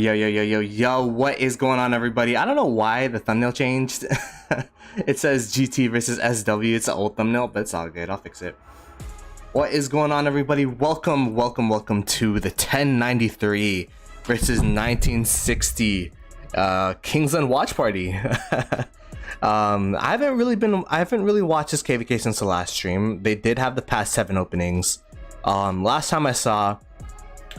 Yo, yo, yo, yo, yo, what is going on, everybody? I don't know why the thumbnail changed. It says GT versus SW. It's an old thumbnail, but it's all good. I'll fix it. What is going on, everybody? Welcome to the 1093 versus 1960 Kingsland watch party. I haven't really watched this KvK since the last stream. They did have the past 7 openings. Last time I saw,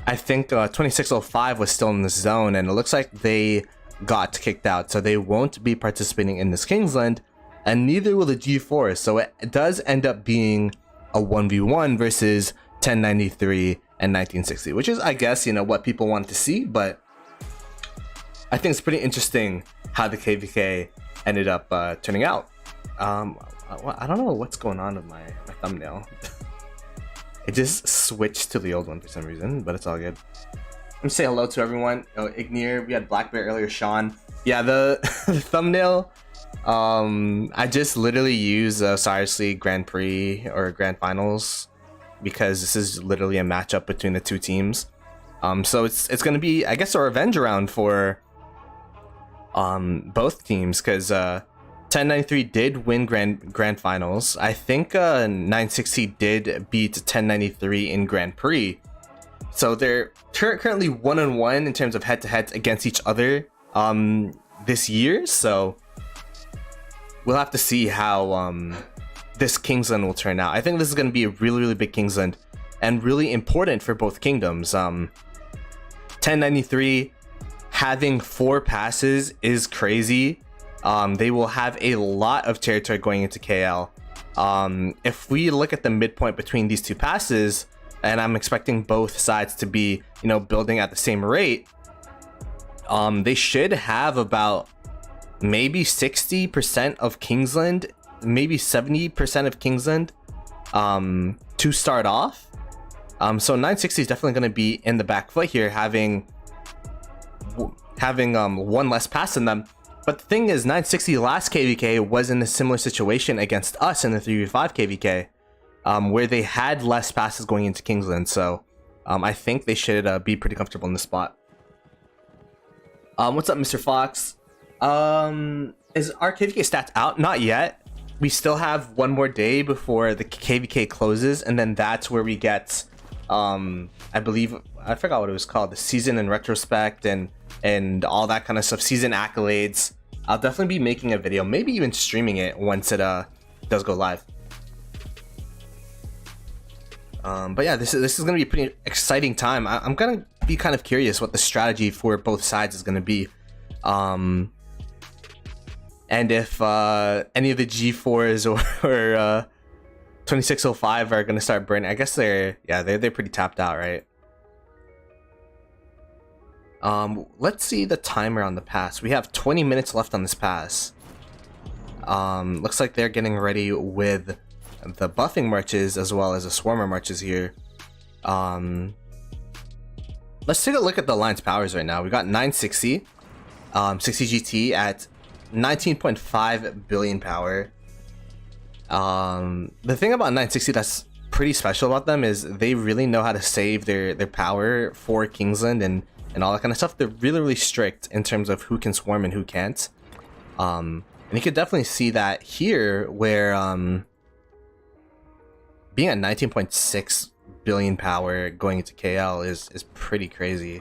I think 2605 was still in the zone, and it looks like they got kicked out, so they won't be participating in this Kingsland, and neither will the G4. So it does end up being a 1v1 versus 1093 and 1960, which is, I guess, you know, what people want to see. But I think it's pretty interesting how the KvK ended up turning out. I don't know what's going on with my thumbnail. It just switched to the old one for some reason, but it's all good. Let me say hello to everyone. Oh, Ignir, we had Black Bear earlier, Sean. Yeah, the thumbnail, I just literally use seriously Grand Prix or Grand Finals, because this is literally a matchup between the two teams. So it's gonna be, I guess, a revenge round for both teams, because 1093 did win grand finals. I think 960 did beat 1093 in Grand Prix. So they're currently 1-1 in terms of head-to-heads against each other this year. So we'll have to see how this Kingsland will turn out. I think this is going to be a really big Kingsland and really important for both kingdoms. 1093 having 4 passes is crazy. They will have a lot of territory going into KL. If we look at the midpoint between these two passes, and I'm expecting both sides to be, you know, building at the same rate, they should have about maybe 60% of Kingsland, maybe 70% of Kingsland to start off. So 960 is definitely going to be in the back foot here, having one less pass than them. But the thing is, 960 last KvK was in a similar situation against us in the 3v5 KvK, where they had less passes going into Kingsland. So I think they should be pretty comfortable in this spot. What's up, Mr. Fox? Is our KvK stats out? Not yet. We still have one more day before the KvK closes, and then that's where we get, I believe, I forgot what it was called, the season in retrospect and all that kind of stuff, season accolades. I'll definitely be making a video, maybe even streaming it once it does go live. But yeah, this is gonna be a pretty exciting time. I'm gonna be kind of curious what the strategy for both sides is gonna be, and if any of the G4s or 2605 are gonna start burning. I guess they're pretty tapped out, right? Let's see the timer on the pass. We have 20 minutes left on this pass. Looks like they're getting ready with the buffing marches as well as the swarmer marches here. Let's take a look at the alliance powers right now. We got 960, 60 GT at 19.5 billion power. The thing about 960 that's pretty special about them is they really know how to save their power for Kingsland and all that kind of stuff. They're really strict in terms of who can swarm and who can't. And you could definitely see that here, where being at 19.6 billion power going into KL is pretty crazy.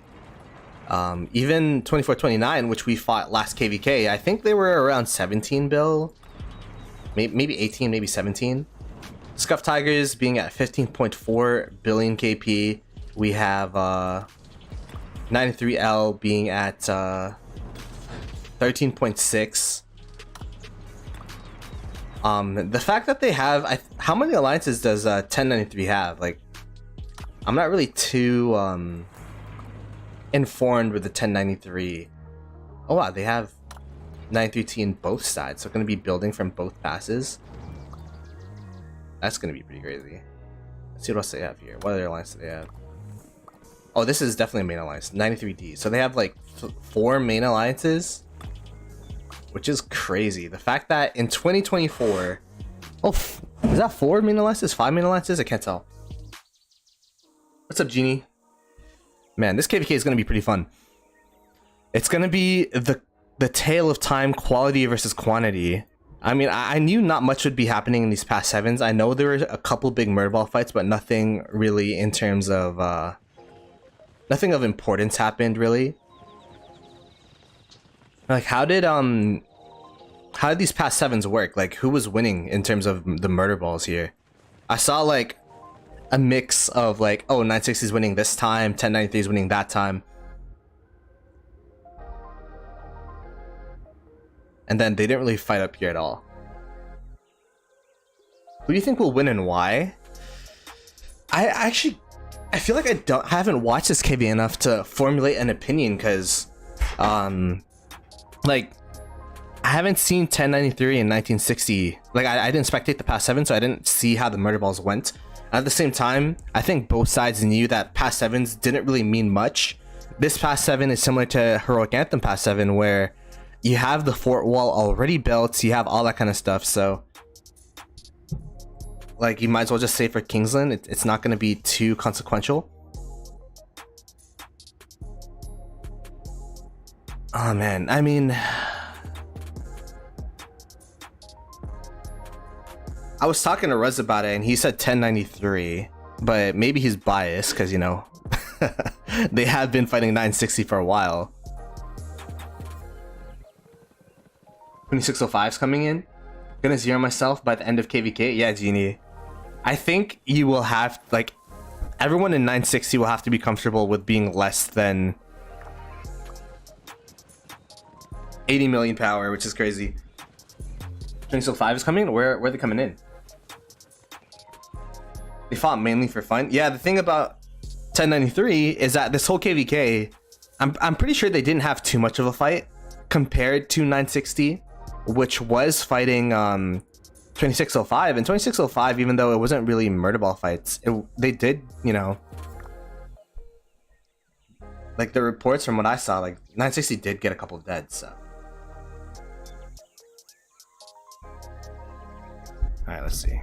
Even 2429, which we fought last KvK, I think they were around 17 bill, maybe 18, maybe 17. Scuff Tigers being at 15.4 billion KP. We have 93L being at 13.6. The fact that they have, how many alliances does 1093 have? Like, I'm not really too informed with the 1093. Oh wow, they have 93T in both sides, so going to be building from both passes. That's going to be pretty crazy. Let's see what else they have here. What other alliances do they have? Oh, this is definitely a main alliance, 93D. So they have like 4 main alliances, which is crazy. The fact that in 2024, oh, is that 4 main alliances, 5 main alliances? I can't tell. What's up, Genie? Man, this KvK is going to be pretty fun. It's gonna be the tale of time, quality versus quantity. I mean, I knew not much would be happening in these past sevens. I know there were a couple big murder ball fights, but nothing really in terms of nothing of importance happened really. Like, how did these past sevens work? Like, who was winning in terms of the murder balls here? I saw like a mix of like, oh, 960 is winning this time, 1093 is winning that time. And then they didn't really fight up here at all. Who do you think will win and why? I feel like I haven't watched this KvK enough to formulate an opinion, because like, I haven't seen 1093 and 1960. Like, I didn't spectate the past seven, so I didn't see how the murder balls went. At the same time, I think both sides knew that past sevens didn't really mean much. This past seven is similar to Heroic Anthem past seven, where you have the fort wall already built, you have all that kind of stuff, so like, you might as well just say for Kingsland, it's not going to be too consequential. Oh man, I mean, I was talking to Rez about it and he said 1093, but maybe he's biased because, you know, they have been fighting 960 for a while. 2605's coming in. Gonna zero myself by the end of KvK. Yeah, Genie. I think you will have, like, everyone in 960 will have to be comfortable with being less than 80 million power, which is crazy. 2605 is coming? Where are they coming in? They fought mainly for fun. Yeah, the thing about 1093 is that this whole KvK, I'm pretty sure they didn't have too much of a fight compared to 960, which was fighting 2605. And 2605, even though it wasn't really murder ball fights, they did, you know, like the reports from what I saw, like 960 did get a couple of dead, so. Alright, let's see.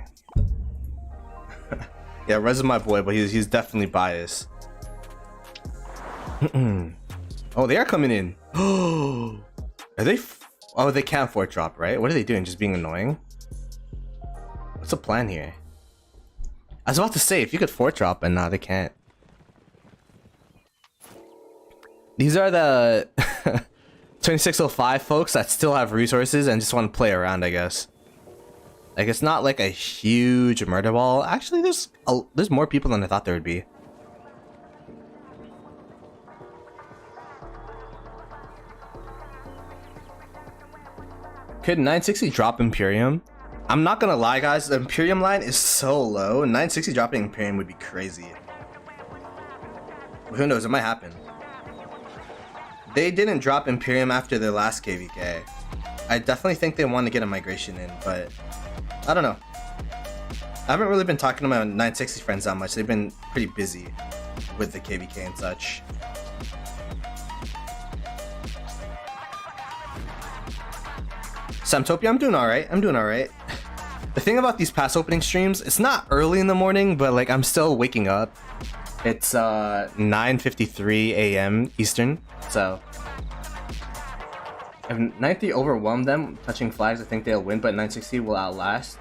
Yeah, Rez is my boy, but he's definitely biased. Oh, they are coming in. Are they? Oh, they can't fort drop, right? What are they doing? Just being annoying? What's the plan here? I was about to say, if you could fort drop, and nah, they can't. These are the 2605 folks that still have resources and just want to play around, I guess. Like, it's not like a huge murder ball. Actually, there's more people than I thought there would be. Could 960 drop Imperium? I'm not gonna lie, guys. The Imperium line is so low. 960 dropping Imperium would be crazy. Who knows? It might happen. They didn't drop Imperium after their last KvK. I definitely think they want to get a migration in, but I don't know. I haven't really been talking to my 960 friends that much. They've been pretty busy with the KvK and such. Samtopia, I'm doing alright. I'm doing alright. The thing about these past opening streams, it's not early in the morning, but like, I'm still waking up. It's 9:53 a.m. Eastern, so if 930 overwhelmed them touching flags, I think they'll win, but 960 will outlast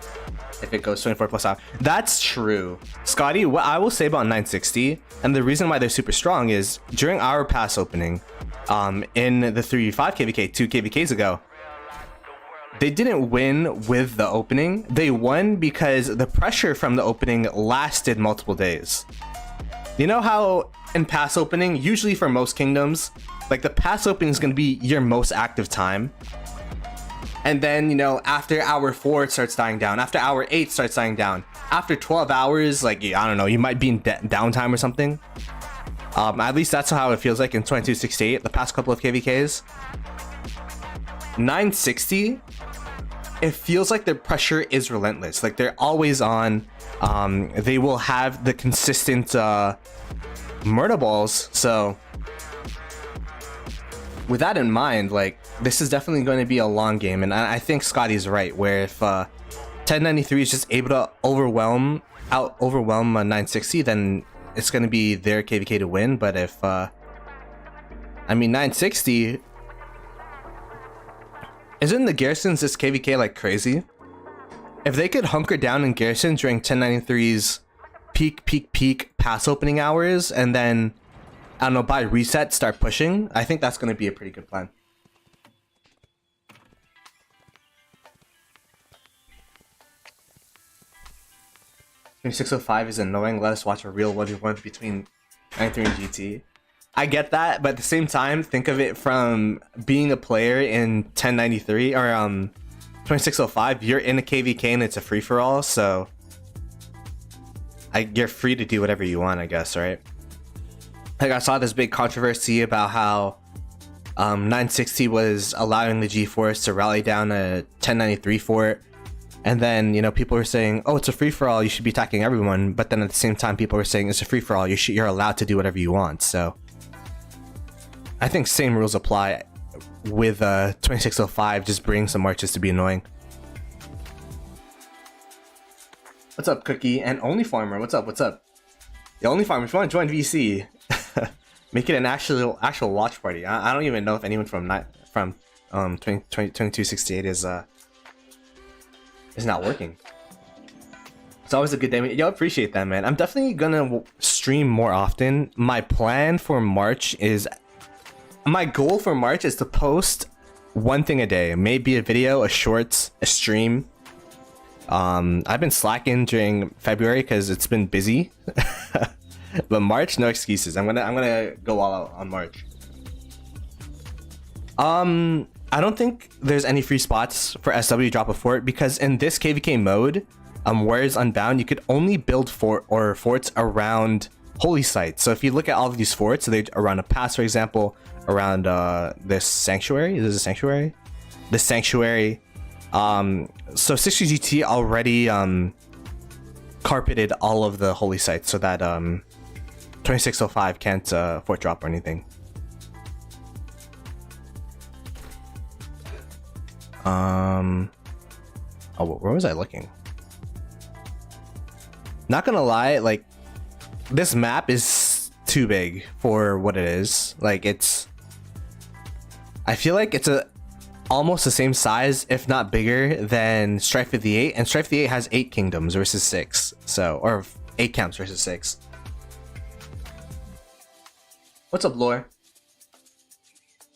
if it goes 24 plus hours. That's true. Scotty, what I will say about 960, and the reason why they're super strong is during our pass opening, in the 3v5 KvK 2 KvKs ago, they didn't win with the opening. They won because the pressure from the opening lasted multiple days. You know how in pass opening, usually for most kingdoms, like the pass opening is going to be your most active time. And then, you know, after hour 4, it starts dying down. After hour 8, starts dying down. After 12 hours, like, I don't know, you might be in downtime or something. At least that's how it feels like in 2268, the past couple of KvKs. 960, it feels like their pressure is relentless. Like, they're always on. They will have the consistent murder balls. So with that in mind, like, this is definitely going to be a long game, and I think Scotty's right, where if 1093 is just able to overwhelm 960, then it's going to be their KvK to win. But if I mean, 960. Isn't the garrisons this KvK like crazy? If they could hunker down in garrison during 1093's peak pass opening hours, and then, I don't know, by reset start pushing, I think that's going to be a pretty good plan. $2605 is annoying. Let us watch a real 1v1 between 93 and GT. I get that, but at the same time, think of it from being a player in 1093 or 2605. You're in a KvK and it's a free for all, so you're free to do whatever you want, I guess, right? Like, I saw this big controversy about how 960 was allowing the G-Force to rally down a 1093 fort, and then, you know, people were saying, oh, it's a free-for-all, you should be attacking everyone, but then at the same time people were saying it's a free-for-all, you're allowed to do whatever you want. So I think same rules apply with 2605, just bring some marches to be annoying. What's up, Cookie? And Only Farmer, what's up? The Only Farmer, if you want to join VC, make it an actual watch party. I don't even know if anyone from 2268 is not working. It's always a good day. Yo, appreciate that, man. I'm definitely gonna stream more often. My goal for March is to post one thing a day. Maybe a video, a shorts, a stream. I've been slacking during February because it's been busy. But March, no excuses. I'm gonna go all out on March. I don't think there's any free spots for SW to drop a fort, because in this KvK mode, Warriors Unbound, you could only build forts around holy sites. So if you look at all of these forts, they're around a pass, for example, around this sanctuary. Is this a sanctuary? The sanctuary. So 60 GT already carpeted all of the holy sites so that 2605 can't fort drop or anything. Oh, where was I looking? Not gonna lie, like, this map is too big for what it is. Like, I feel like it's almost the same size, if not bigger, than Strife 58, and Strife 58 has 8 kingdoms versus 6, so, or 8 camps versus 6. What's up, Lore?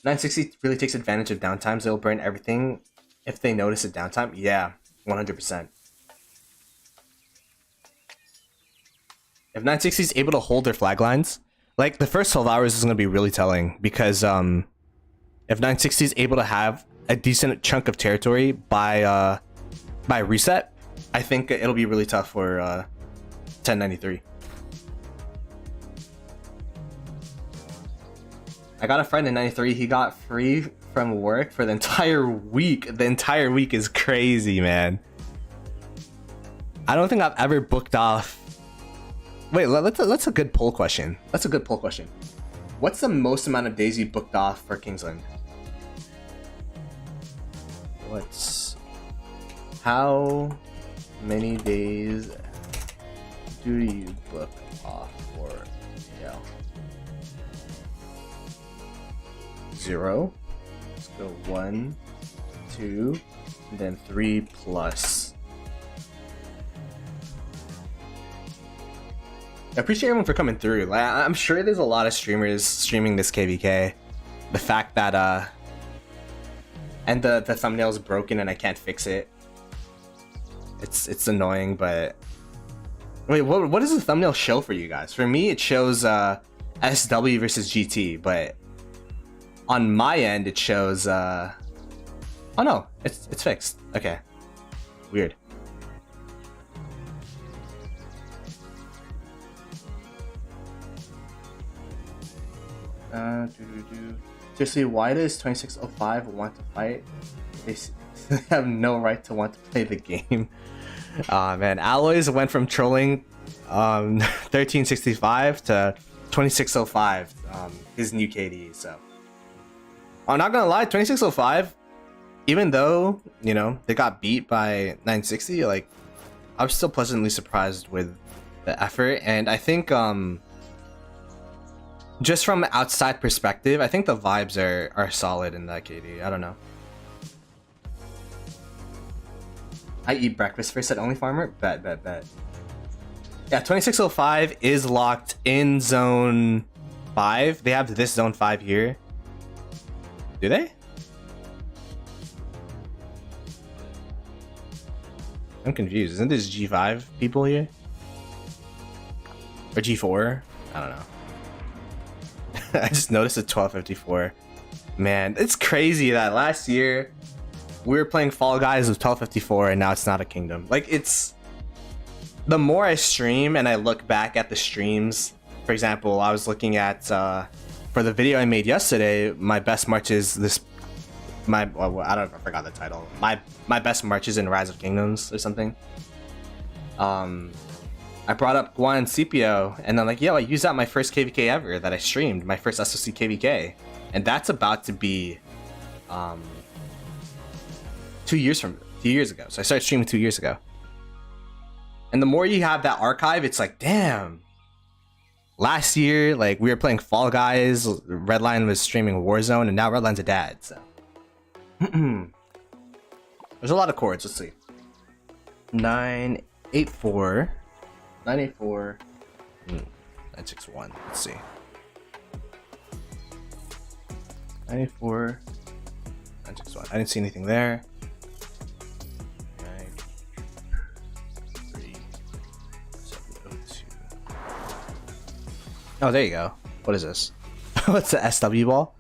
960 really takes advantage of downtimes. They'll burn everything if they notice a downtime. Yeah, 100%. If 960 is able to hold their flag lines, like, the first 12 hours is going to be really telling, because if 960 is able to have a decent chunk of territory by reset, I think it'll be really tough for 1093. I got a friend in 93, he got free from work for the entire week. The entire week is crazy, man. I don't think I've ever booked off. Wait, that's a good poll question. That's a good poll question. What's the most amount of days you booked off for Kingsland? How many days do you book off for? Yeah. 0. Let's go 1, 2, and then 3 plus. I appreciate everyone for coming through. Like, I'm sure there's a lot of streamers streaming this KvK. The fact that and the thumbnail's broken and I can't fix it. It's annoying, but wait, what does the thumbnail show for you guys? For me, it shows SW versus GT, but on my end it shows oh no, it's fixed. Okay, weird. Seriously, why does 2605 want to fight? They have no right to want to play the game. Man, Alloys went from trolling 1365 to 2605, his new KD. So I'm not gonna lie, 2605, even though, you know, they got beat by 960, like, I'm still pleasantly surprised with the effort. And I think just from outside perspective, I think the vibes are solid in that KD. I don't know. I eat breakfast first at Only Farmer? Bet. Yeah, 2605 is locked in zone 5. They have this zone 5 here. Do they? I'm confused. Isn't this G5 people here? Or G4? I don't know. I just noticed a 1254. Man, it's crazy that last year we were playing Fall Guys with 1254 and now it's not a kingdom. Like, it's... The more I stream and I look back at the streams, for example, I was looking at, for the video I made yesterday, my best marches I don't know, I forgot the title. My best marches in Rise of Kingdoms or something. I brought up Guan and Scipio, and I'm like, yo, I used out my first KvK ever that I streamed, my first SOC KvK. And that's about to be 2 years ago. So I started streaming 2 years ago. And the more you have that archive, it's like, damn. Last year, like, we were playing Fall Guys, Redline was streaming Warzone, and now Redline's a dad, so. There's a lot of chords, let's see. 984. 984. 961, let's see. 984. 961. I didn't see anything there. 93702. Oh, there you go. What is this? What's the SW ball?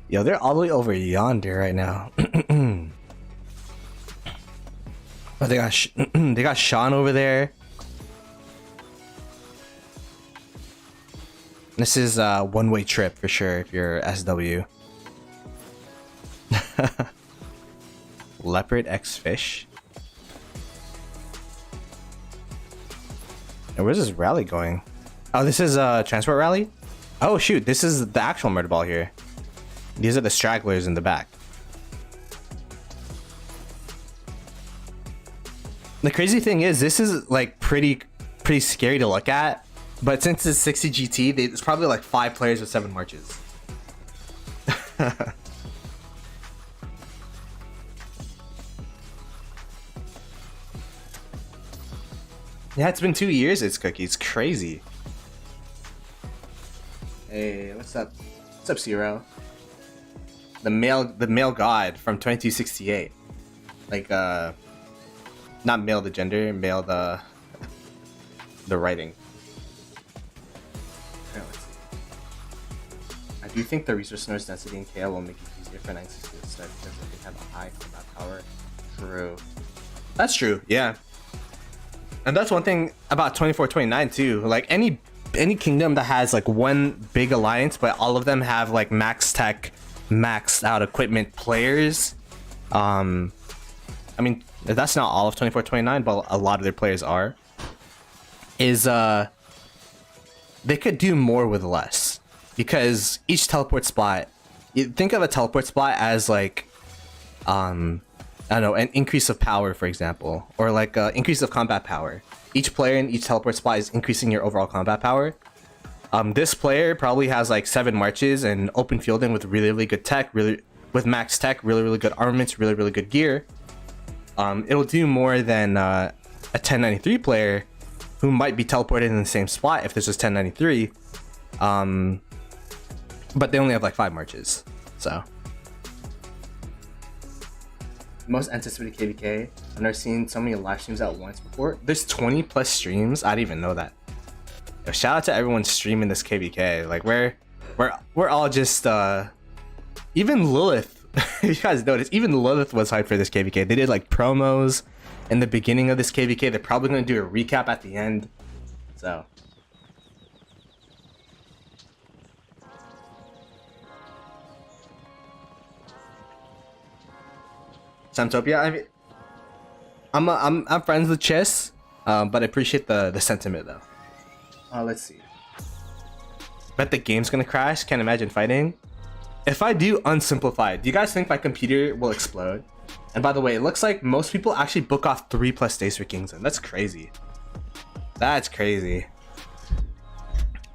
Yo, they're all the way over yonder right now. Oh, they got Sean over there. This is a one-way trip for sure if you're SW. Leopard X Fish. And where's this rally going? Oh, this is a transport rally? Oh shoot, this is the actual murder ball here. These are the stragglers in the back. The crazy thing is, this is like pretty scary to look at, but since it's 60 GT, it's probably like 5 players with 7 marches. Yeah, it's been 2 years. It's Cookie. It's crazy. Hey, what's up? What's up, Zero? The male god from 2268. Like, not male the gender, male the writing. Okay, let's see. I do think the resource nodes density in KL will make it easier for 960 to start because they have a high combat power. True. That's true, yeah. And that's one thing about 2429 too. Like any kingdom that has like one big alliance, but all of them have like max tech, maxed out equipment players. I mean, that's not all of 2429, but a lot of their players are. Is they could do more with less, because each teleport spot, you think of a teleport spot as like, I don't know, an increase of power, for example, or like an increase of combat power. Each player in each teleport spot is increasing your overall combat power. This player probably has like 7 marches and open fielding with really good tech, with max tech, really good armaments, really good gear. It'll do more than a 1093 player who might be teleported in the same spot if this was 1093. But they only have like 5 marches, so. Most anticipated KvK. I've never seen so many live streams at once before. There's 20 plus streams. I didn't even know that. Yo, shout out to everyone streaming this KvK. Like we're all just even Lilith. You guys noticed, even Lilith was hyped for this KvK. They did like promos in the beginning of this KvK. They're probably gonna do a recap at the end. So. Samtopia, I mean, I'm friends with Chess, but I appreciate the sentiment though. Let's see. Bet the game's gonna crash. Can't imagine fighting. If I do unsimplified, do you guys think my computer will explode? And by the way, it looks like most people actually book off 3+ days for Kingsland. That's crazy. That's crazy.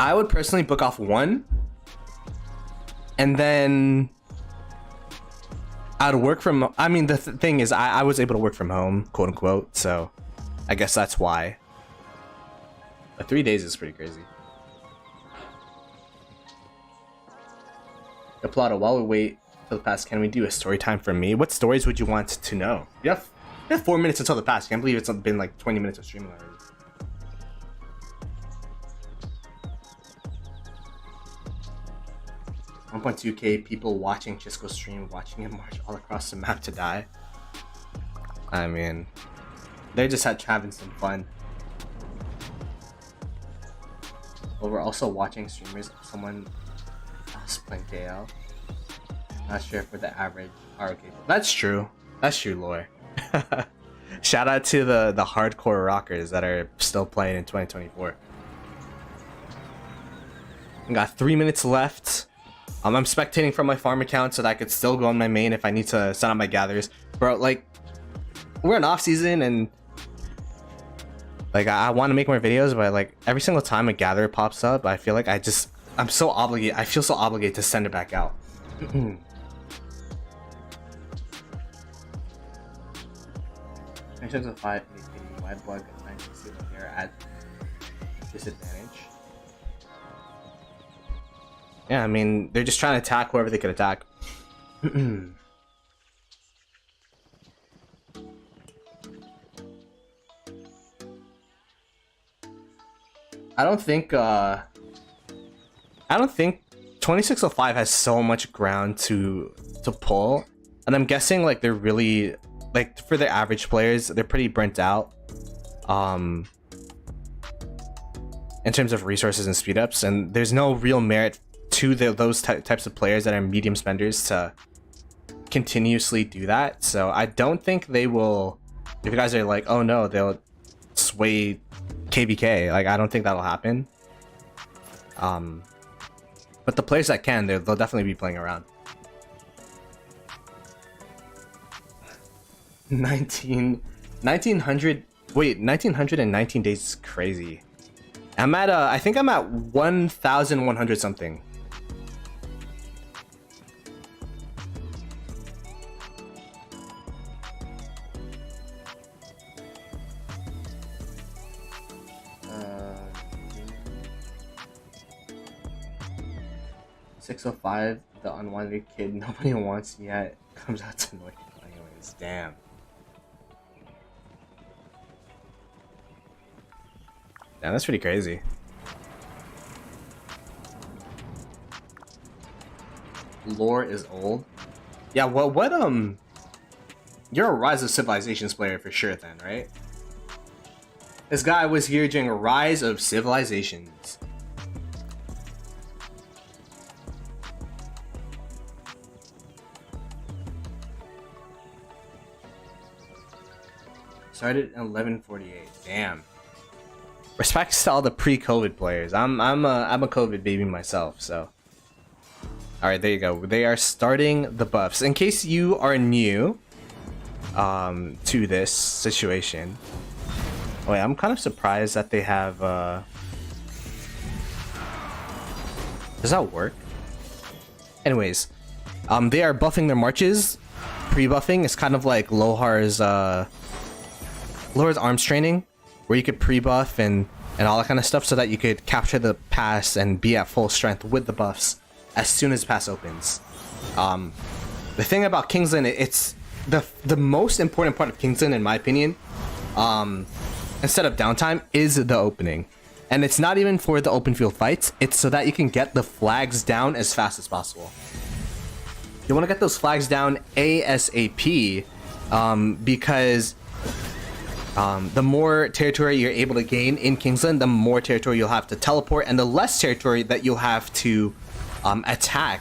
I would personally book off one, and then I'd work from. I mean, the thing is, I was able to work from home, quote unquote. So, I guess that's why. But 3 days is pretty crazy. The Ploto, while we wait till the pass, can we do a story time for me? What stories would you want to know? You have 4 minutes until the pass. Can't believe it's been like 20 minutes of streaming already. $1.2K people watching Chisco stream, watching him march all across the map to die. I mean, they're just having some fun. But we're also watching streamers of someone else playing KL. Not sure for the average ROK. That's true. That's true, Lore. Shout out to the hardcore rockers that are still playing in 2024. We got 3 minutes left. I'm spectating from my farm account so that I could still go on my main if I need to send out my gathers. Bro, like, we're in off season and like I want to make more videos, but like every single time a gatherer pops up, I feel like I'm so obligated. I feel so obligated to send it back out. In terms of 5 wide bug at 960 here at disadvantage. Yeah, I mean, they're just trying to attack whoever they could attack. I don't think 2605 has so much ground to pull, and I'm guessing like they're really, like, for their average players, they're pretty burnt out in terms of resources and speed ups, and there's no real merit to those types of players that are medium spenders to continuously do that. So I don't think they will, if you guys are like, oh no, they'll sway KvK, like I don't think that'll happen. But the players that can, they'll definitely be playing around. 1900, wait, 1919 days is crazy. I'm at I think I'm at 1100 something. $605, the unwanted kid nobody wants yet comes out to annoy people anyways. Damn. Damn, that's pretty crazy. Lore is old. Yeah, well, what you're a Rise of Civilizations player for sure then, right? This guy was here during Rise of Civilizations. Started at 11:48. Damn. Respects to all the pre-COVID players. I'm a COVID baby myself, so. All right, there you go. They are starting the buffs. In case you are new to this situation. Wait, I'm kind of surprised that they have does that work? Anyways, they are buffing their marches. Pre-buffing is kind of like Lohar's arms training, where you could pre-buff and all that kind of stuff so that you could capture the pass and be at full strength with the buffs as soon as pass opens. The thing about Kingsland, it's the most important part of Kingsland in my opinion, instead of downtime, is the opening. And it's not even for the open field fights, it's so that you can get the flags down as fast as possible. You want to get those flags down ASAP, because the more territory you're able to gain in Kingsland, the more territory you'll have to teleport, and the less territory that you'll have to attack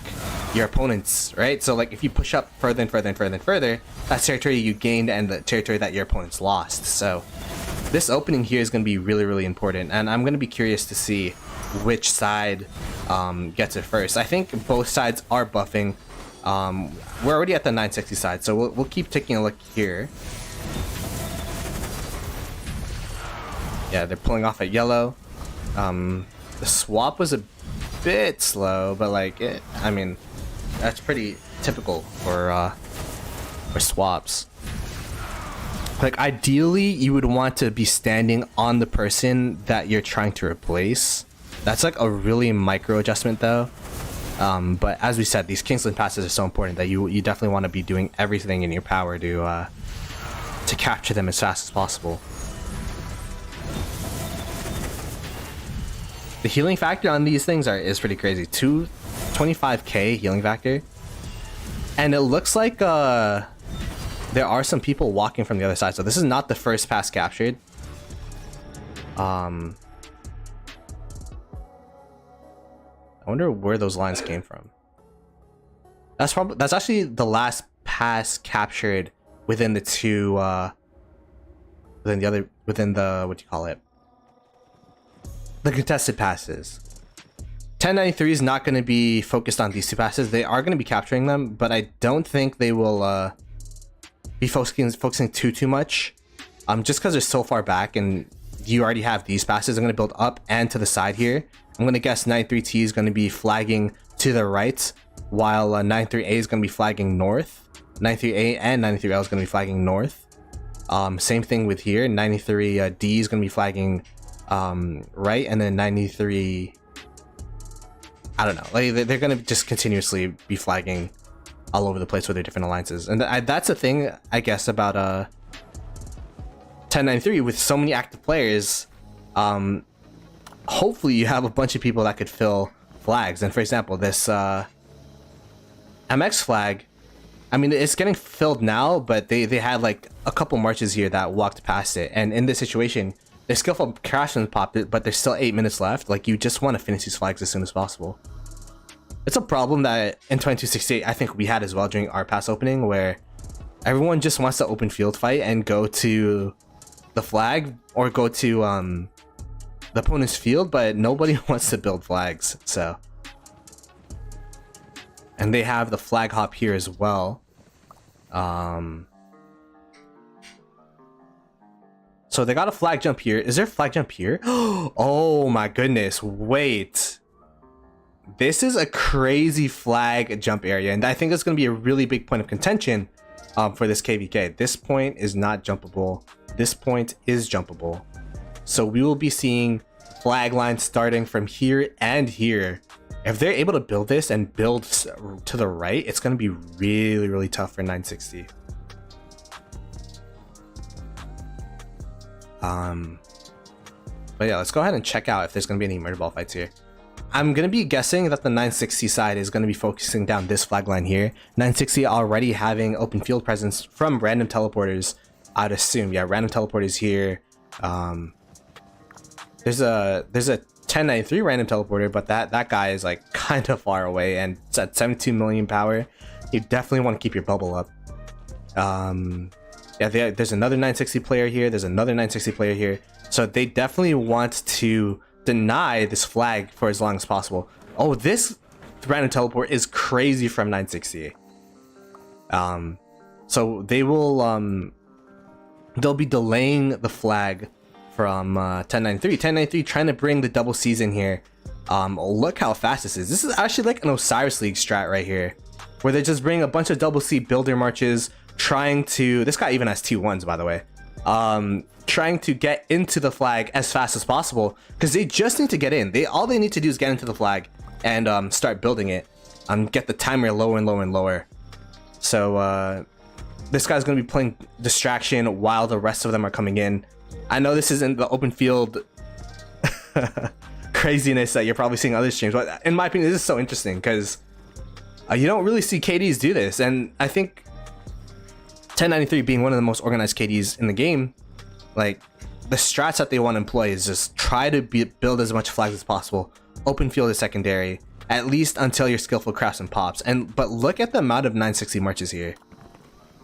your opponents, right? So like if you push up further and further and further and further, that's territory you gained and the territory that your opponents lost. So this opening here is going to be really, really important, and I'm going to be curious to see which side gets it first. I think both sides are buffing. We're already at the 960 side, so we'll keep taking a look here. Yeah, they're pulling off at yellow. The The swap was a bit slow, but like I mean, that's pretty typical for swaps. Like ideally, you would want to be standing on the person that you're trying to replace. That's like a really micro adjustment though. But as we said, these Kingsland passes are so important that you definitely want to be doing everything in your power to capture them as fast as possible. The healing factor on these things is pretty crazy. 25k healing factor. And it looks like there are some people walking from the other side. So this is not the first pass captured. I wonder where those lines came from. That's actually the last pass captured within the two within the what do you call it? The contested passes. 1093 is not going to be focused on these two passes. They are going to be capturing them, but I don't think they will be focusing too much. Just because they're so far back and you already have these passes. I'm going to build up and to the side here. I'm going to guess 93T is going to be flagging to the right, while 93A is going to be flagging north. 93A and 93L is going to be flagging north. Same thing with here. 93D is going to be flagging right, and then 93, I don't know, like they're going to just continuously be flagging all over the place with their different alliances. And that's the thing, I guess, about 1093 with so many active players. Hopefully you have a bunch of people that could fill flags. And for example, this MX flag, I mean, it's getting filled now, but they had like a couple marches here that walked past it, and in this situation their skillful craftsman popped it, but there's still 8 minutes left. Like, you just want to finish these flags as soon as possible. It's a problem that in 2268 I think we had as well during our pass opening, where everyone just wants to open field fight and go to the flag or go to the opponent's field, but nobody wants to build flags. So, and they have the flag hop here as well. So they got a flag jump here. Is there a flag jump here? Oh my goodness, wait. This is a crazy flag jump area, and I think it's going to be a really big point of contention for this KvK. This point is not jumpable. This point is jumpable. So we will be seeing flag lines starting from here and here. If they're able to build this and build to the right, it's going to be really, really tough for 960. But yeah, let's go ahead and check out if there's going to be any murder ball fights here. I'm going to be guessing that the 960 side is going to be focusing down this flag line here. 960 already having open field presence from random teleporters, I'd assume. Yeah, random teleporters here. There's a 1093 random teleporter, but that guy is like kind of far away, and it's at 72 million power. You definitely want to keep your bubble up. Yeah, there's another 960 player here. There's another 960 player here. So they definitely want to deny this flag for as long as possible. Oh, this random teleport is crazy from 960. So they will they'll be delaying the flag from 1093. 1093 trying to bring the double season here. Look how fast this is. This is actually like an Osiris League strat right here, where they just bring a bunch of double C builder marches, trying to, this guy even has 2-1s by the way, trying to get into the flag as fast as possible, because they just need to get in. All they need to do is get into the flag and start building it, get the timer lower and lower and lower. So this guy's going to be playing distraction while the rest of them are coming in. I know this isn't the open field craziness that you're probably seeing other streams, but in my opinion this is so interesting because you don't really see KDs do this. And I think 1093 being one of the most organized KDs in the game, like, the strats that they want to employ is just try to build as much flags as possible. Open field is secondary, at least until your skillful craftsman pops. But look at the amount of 960 marches here.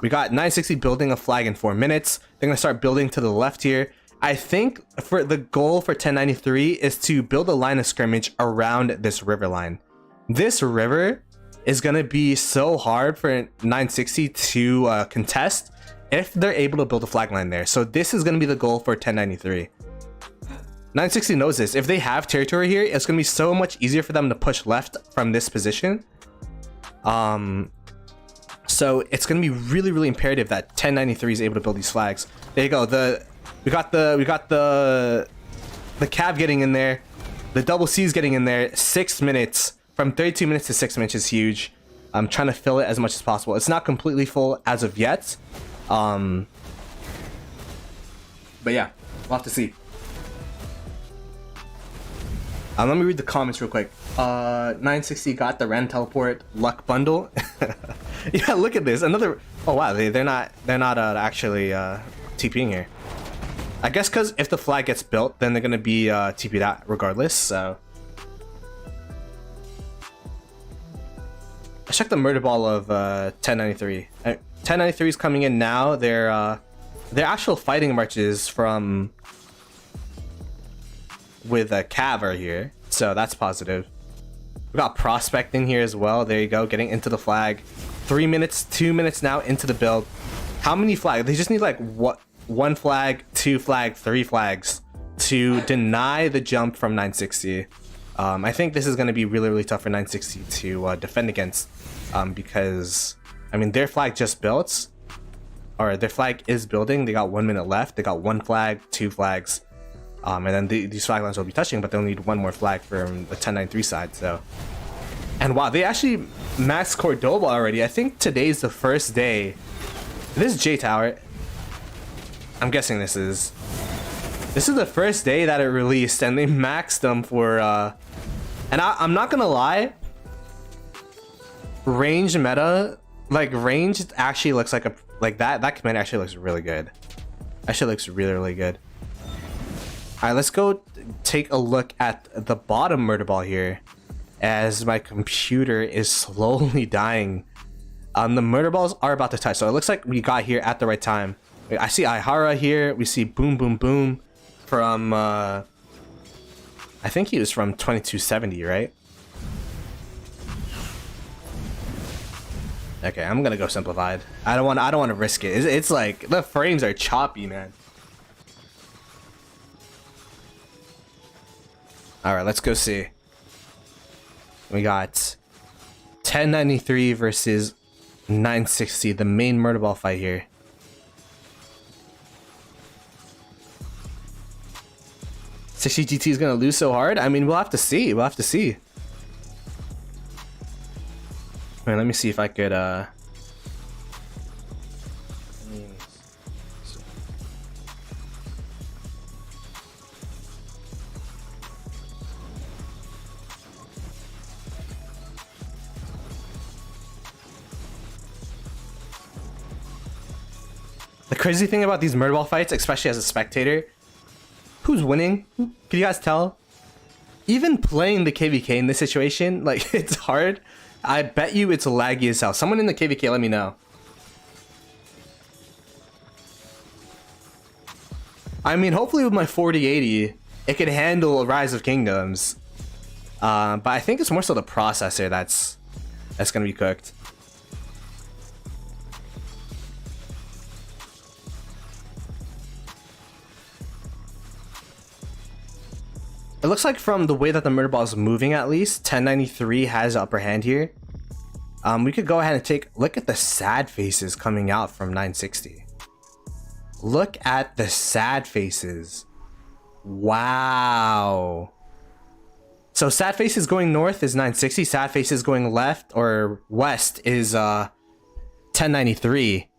We got 960 building a flag in 4 minutes. They're going to start building to the left here. I think for the goal for 1093 is to build a line of scrimmage around this river line. This river is going to be so hard for 960 to contest if they're able to build a flag line there. So this is going to be the goal for 1093. 960 knows this. If they have territory here, it's gonna be so much easier for them to push left from this position. So it's gonna be really, really imperative that 1093 is able to build these flags. There you go. We got the Cav getting in there. The double C's getting in there. 6 minutes. From 32 minutes to 6 minutes is huge. I'm trying to fill it as much as possible. It's not completely full as of yet. But yeah, we'll have to see. Let me read the comments real quick. 960 got the Ren teleport luck bundle. Yeah, look at this. Another. Oh wow, they're not actually TPing here. I guess because if the flag gets built, then they're gonna be TP'd out regardless. So I checked the murder ball of 1093. 1093 is coming in now. Their actual fighting marches from with a Cav are here, so that's positive. We got prospecting here as well. There you go, getting into the flag. 3 minutes, 2 minutes now into the build. How many flags? They just need like what? 1 flag, 2 flag, 3 flags to deny the jump from 960. I think this is going to be really, really tough for 960 to defend against, because I mean their flag just built, or their flag is building. They got 1 minute left. They got 1 flag, 2 flags. And then these flag lines will be touching, but they'll need 1 more flag from the 1093 side. So, and wow, they actually maxed Cordoba already. I think today's the first day. This is J Tower. I'm guessing this is the first day that it released, and they maxed them for. And I'm not gonna lie. Range meta, like range, actually looks like that command actually looks really good. Actually looks really, really good. Alright, let's go take a look at the bottom murder ball here, as my computer is slowly dying. The murder balls are about to touch, so it looks like we got here at the right time. I see Ihara here. We see Boom Boom Boom from I think he was from 2270, right? Okay, I'm gonna go simplified. I don't want to risk it. It's like the frames are choppy, man. All right, let's go see. We got 1093 versus 960, the main murder ball fight here. $60 GT is gonna lose so hard. I mean, we'll have to see. We'll have to see. Wait, let me see if I could. The crazy thing about these murder ball fights, especially as a spectator, who's winning? Can you guys tell? Even playing the KvK in this situation, like, it's hard. I bet you it's laggy as hell. Someone in the KvK, let me know. I mean, hopefully with my 4080, it could handle Rise of Kingdoms. But I think it's more so the processor that's gonna be cooked. It looks like from the way that the murder ball is moving, at least 1093 has the upper hand here. We could go ahead and look at the sad faces coming out from 960. Look at the sad faces. Wow. So sad faces going north is 960. Sad faces going left or west is 1093.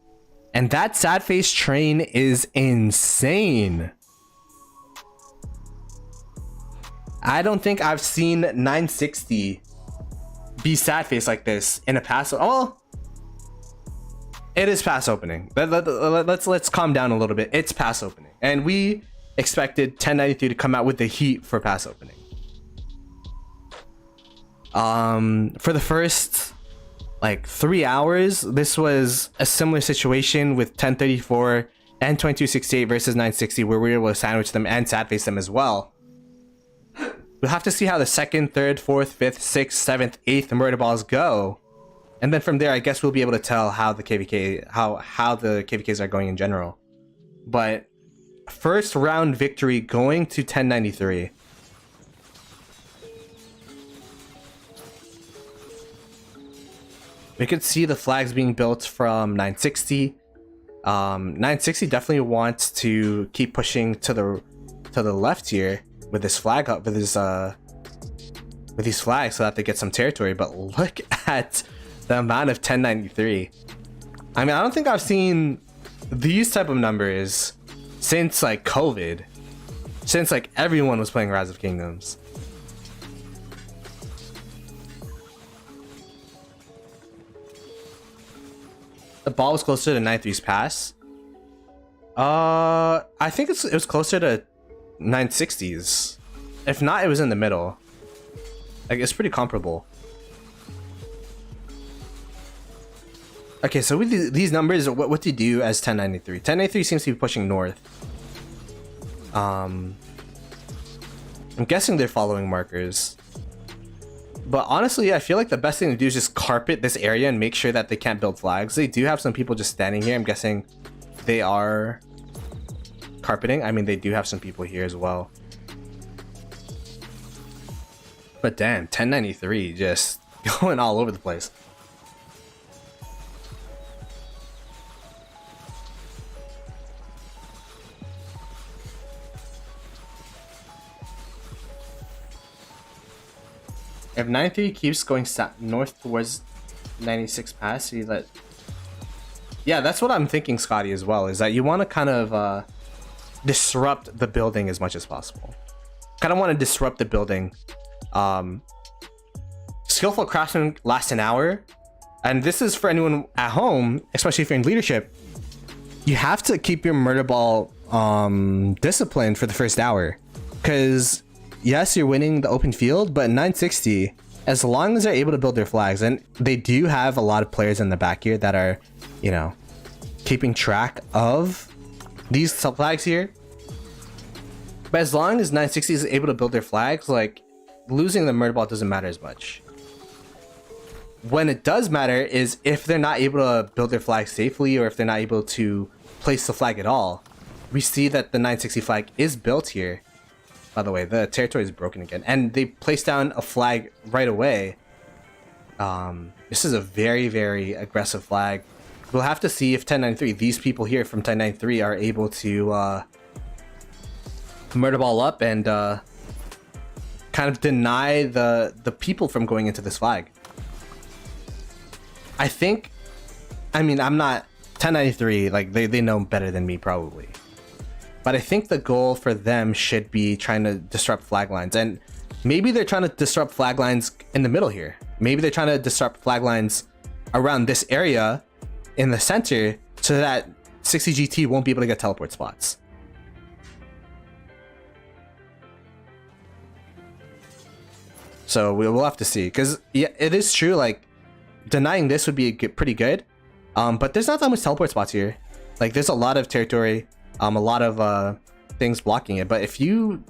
And that sad face train is insane. I don't think I've seen 960 be sad face like this in a pass. Oh, it is pass opening. Let's calm down a little bit. It's pass opening, and we expected 1093 to come out with the heat for pass opening. For the first like 3 hours, this was a similar situation with 1034 and 2268 versus 960, where we were able to sandwich them and sad face them as well. We'll have to see how the 2nd, 3rd, 4th, 5th, 6th, 7th, 8th murder balls go. And then from there, I guess we'll be able to tell how the KvK, how the KvKs are going in general. But first round victory going to 1093. We could see the flags being built from 960. 960 definitely wants to keep pushing to the left here with this flag up, with his with these flags, so that they get some territory. But look at the amount of 1093. I mean, I don't think I've seen these type of numbers since like COVID, since like everyone was playing Rise of Kingdoms. The ball was closer to 9-3's pass. I think it was closer to 960's. If not, it was in the middle. Like, it's pretty comparable. Okay, so with these numbers, what do you do as 1093? 1093 seems to be pushing north. I'm guessing they're following markers. But honestly, I feel like the best thing to do is just carpet this area and make sure that they can't build flags. They do have some people just standing here. I'm guessing they are carpeting. I mean, they do have some people here as well. But damn, 1093 just going all over the place. If 93 keeps going north towards 96 pass, you let... Yeah, that's what I'm thinking, Scotty, as well, is that you want to kind of disrupt the building as much as possible. Kind of want to disrupt the building. Skillful craftsman lasts an hour, and this is for anyone at home, especially if you're in leadership. You have to keep your murder ball disciplined for the first hour, because yes, you're winning the open field, but 960, as long as they're able to build their flags, and they do have a lot of players in the back here that are, you know, keeping track of these flags here. But as long as 960 is able to build their flags, like, losing the murder ball doesn't matter as much. When it does matter is if they're not able to build their flag safely, or if they're not able to place the flag at all. We see that the 960 flag is built here. By the way, the territory is broken again, and they placed down a flag right away. This is a very, very aggressive flag. We'll have to see if 1093, these people here from 1093, are able to murder ball up and kind of deny the people from going into this flag. I think, I mean, I'm not 1093, like they know better than me probably. But I think the goal for them should be trying to disrupt flag lines. And maybe they're trying to disrupt flag lines in the middle here. Maybe they're trying to disrupt flag lines around this area in the center so that 60 GT won't be able to get teleport spots. So we'll have to see. Because yeah, it is true, like, denying this would be pretty good. But there's not that much teleport spots here. Like, there's a lot of territory. A lot of things blocking it, but if you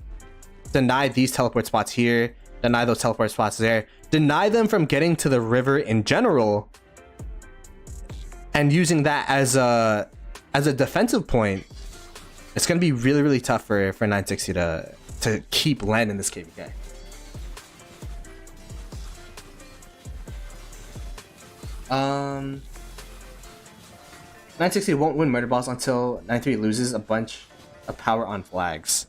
deny these teleport spots here, deny those teleport spots there, deny them from getting to the river in general, and using that as a defensive point, it's gonna be really, really tough for 960 to keep land in this KvK. Um 960 won't win murder balls until 93 loses a bunch of power on flags.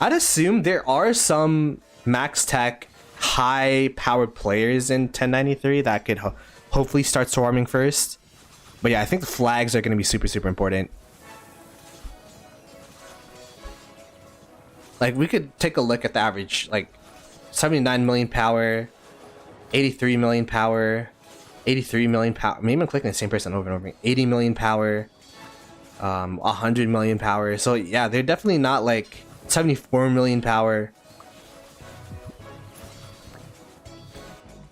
I'd assume there are some max tech, high powered players in 1093 that could hopefully start swarming first. But yeah, I think the flags are going to be super, super important. Like, we could take a look at the average, like 79 million power, 83 million power, 83 million power. Maybe I'm clicking the same person over and over again. 80 million power, 100 million power. So yeah, they're definitely not like 74 million power,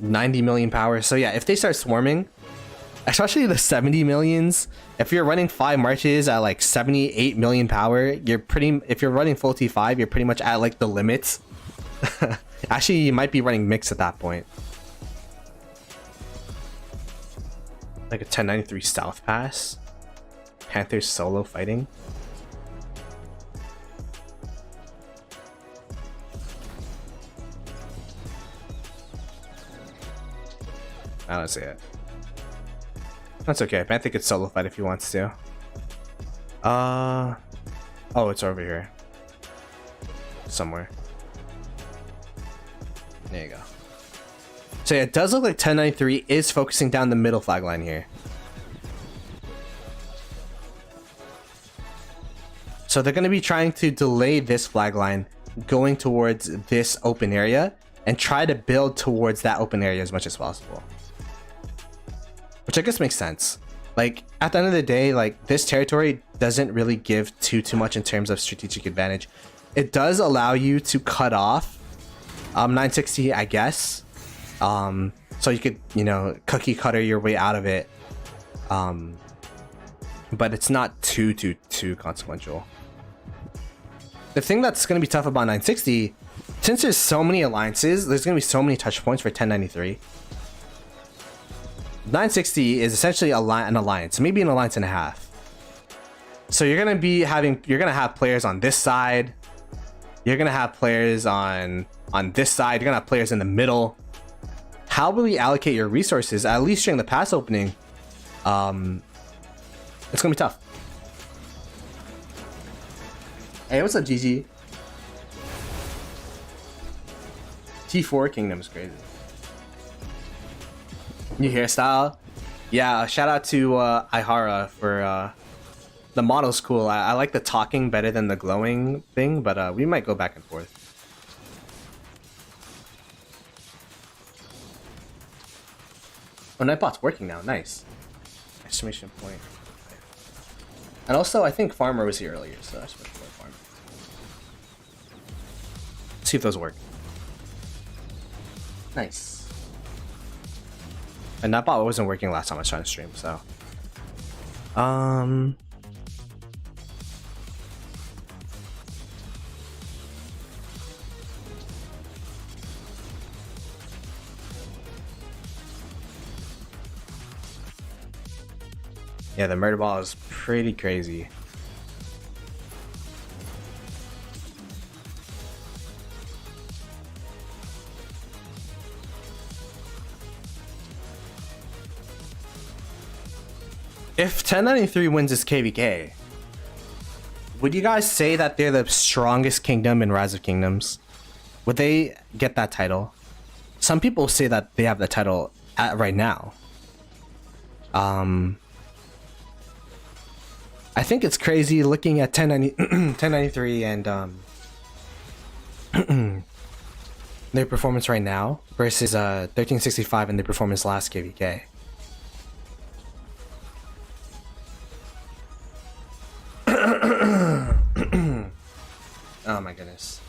90 million power. So yeah, if they start swarming, especially the 70 millions, if you're running 5 marches at like 78 million power, if you're running full T5, you're pretty much at like the limits. Actually, you might be running mix at that point. Like a 1093 South Pass. Panthers solo fighting. I don't see it. That's okay. I think it's solo fight if he wants to. Oh, it's over here. Somewhere. There you go. So yeah, it does look like 1093 is focusing down the middle flag line here. So they're going to be trying to delay this flag line going towards this open area and try to build towards that open area as much as possible. Which I guess makes sense. Like, at the end of the day, like, this territory doesn't really give too much in terms of strategic advantage. It does allow you to cut off 960, I guess. So you could, you know, cookie cutter your way out of it. But it's not too consequential. The thing that's going to be tough about 960, since there's so many alliances, there's going to be so many touch points for 1093. 960 is essentially an alliance, maybe an alliance and a half. So you're going to have players on this side. You're going to have players on this side. You're going to have players in the middle. How will you allocate your resources, at least during the pass opening? It's going to be tough. Hey, what's up, GG? T4 Kingdom is crazy. New hairstyle? Yeah, shout out to Ihara for the model's cool. I like the talking better than the glowing thing, but we might go back and forth. Oh, Nightbot's working now. Nice. Exclamation point. And also, I think Farmer was here earlier, so that's much more Farmer. Let's see if those work. Nice. And Nightbot wasn't working last time I was trying to stream, so. Yeah, the murder ball is pretty crazy. If 1093 wins this KvK, would you guys say that they're the strongest kingdom in Rise of Kingdoms? Would they get that title? Some people say that they have the title right now. I think it's crazy looking at 1093 and their performance right now versus 1365 and their performance last KvK. Oh my goodness.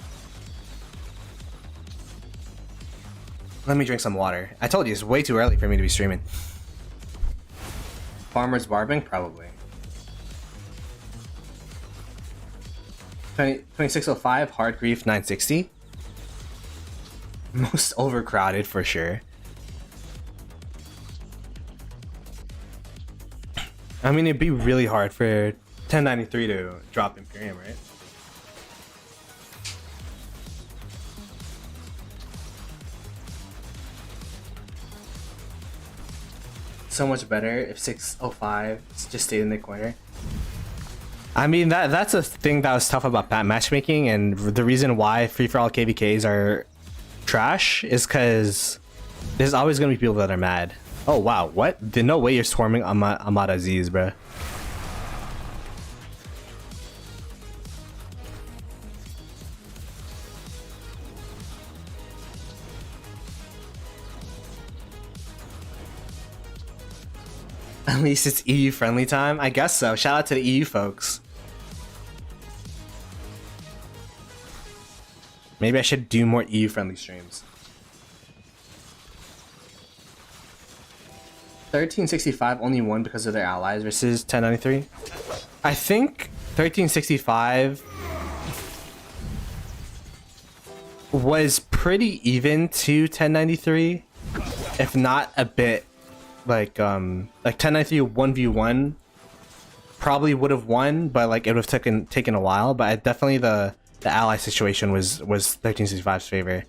Let me drink some water. I told you it's way too early for me to be streaming. Farmer's barbing? Probably. 2605, Hard Grief 960. Most overcrowded for sure. I mean, it'd be really hard for 1093 to drop Imperium, right? So much better if 605 just stayed in the corner. I mean, that's a thing that was tough about matchmaking, and the reason why free-for-all KvKs are trash is because there's always going to be people that are mad. Oh, wow, what? There's no way you're swarming Ahmad Aziz, bruh. At least it's EU friendly time? I guess so. Shout out to the EU folks. Maybe I should do more EU friendly streams. 1365 only won because of their allies versus 1093. I think 1365 was pretty even to 1093, if not a bit. Like 1093 1v1 probably would have won, but like it would have taken a while. But definitely the ally situation was 1365's favor.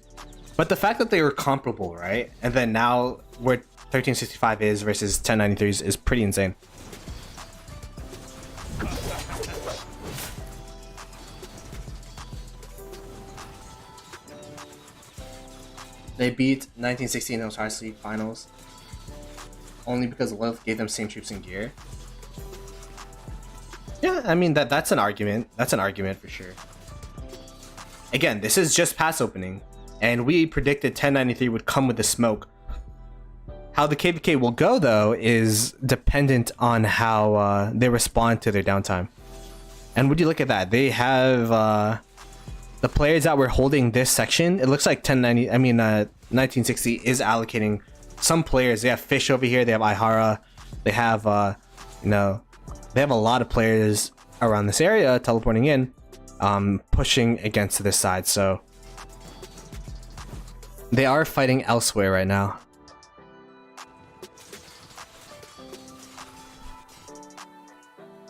But the fact that they were comparable, right? And then now we're 1365 is versus 1093 is pretty insane. They beat 1960 in those Hearts League finals only because Lilith gave them same troops and gear. Yeah, I mean that's an argument. That's an argument for sure. Again, this is just pass opening, and we predicted 1093 would come with the smoke. How the KvK will go though is dependent on how they respond to their downtime. And would you look at that? They have the players that were holding this section. It looks like 1960 is allocating some players. They have Fish over here. They have Ihara. They have they have a lot of players around this area teleporting in, pushing against this side. So they are fighting elsewhere right now.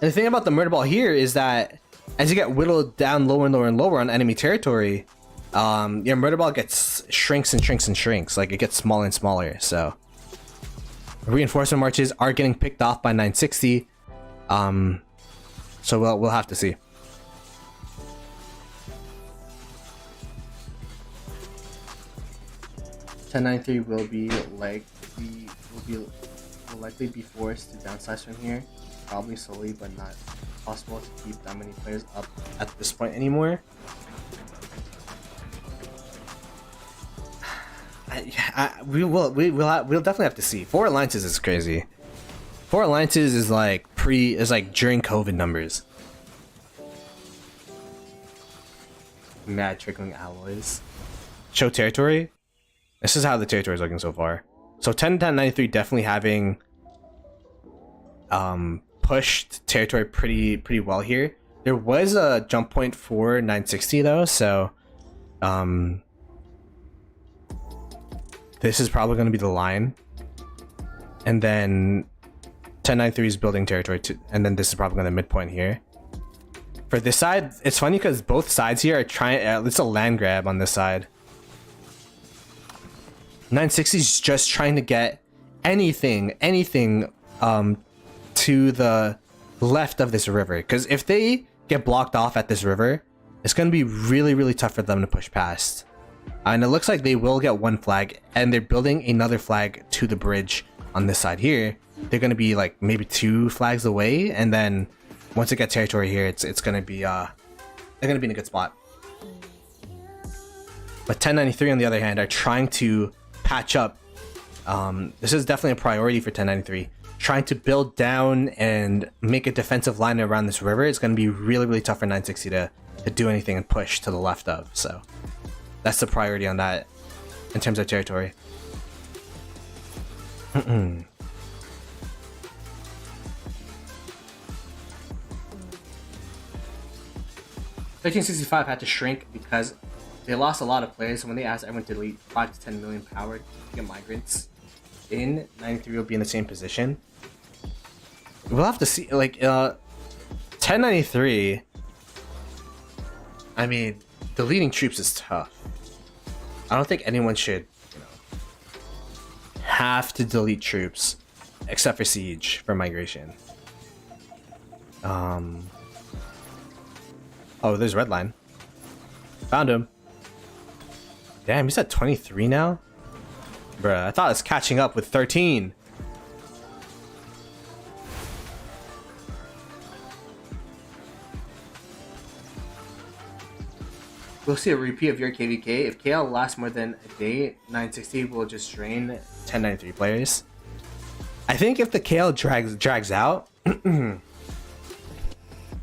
And the thing about the murder ball here is that as you get whittled down lower and lower and lower on enemy territory, your murder ball shrinks and shrinks and shrinks. Like, it gets smaller and smaller. So reinforcement marches are getting picked off by 960. So we'll have to see. .1093 will likely be forced to downsize from here. Probably slowly, but not possible to keep that many players up at this point anymore. We'll definitely have to see. 4 alliances is crazy. 4 alliances is like during COVID numbers. Mad trickling alloys. Show territory. This is how the territory is looking so far. So 1093 definitely having pushed territory pretty well here. There was a jump point for 960 though, so this is probably going to be the line, and then 1093 is building territory too, and then this is probably going to midpoint here. For this side, it's funny because both sides here are trying. It's a land grab on this side. 960 is just trying to get anything to the left of this river, because if they get blocked off at this river, it's going to be really tough for them to push past. And it looks like they will get 1 flag, and they're building another flag to the bridge on this side here. They're going to be like maybe 2 flags away, and then once they get territory here, it's going to be they're going to be in a good spot. But 1093 on the other hand are trying to patch up. This is definitely a priority for 1093. Trying to build down and make a defensive line around this river is going to be really tough for 960 to do anything and push to the left of. So that's the priority on that in terms of territory. 1365 had to shrink because they lost a lot of players. So when they asked everyone to delete 5 to 10 million power to get migrants in, 93 will be in the same position. We'll have to see. Like 1093, I mean, deleting troops is tough. I don't think anyone should have to delete troops except for siege for migration. Oh, there's Redline. Found him. Damn, he's at 23 now? Bruh, I thought I was catching up with 13. We'll see a repeat of your KvK. If KL lasts more than a day, 960 will just drain 1093 players. I think if the KL drags out,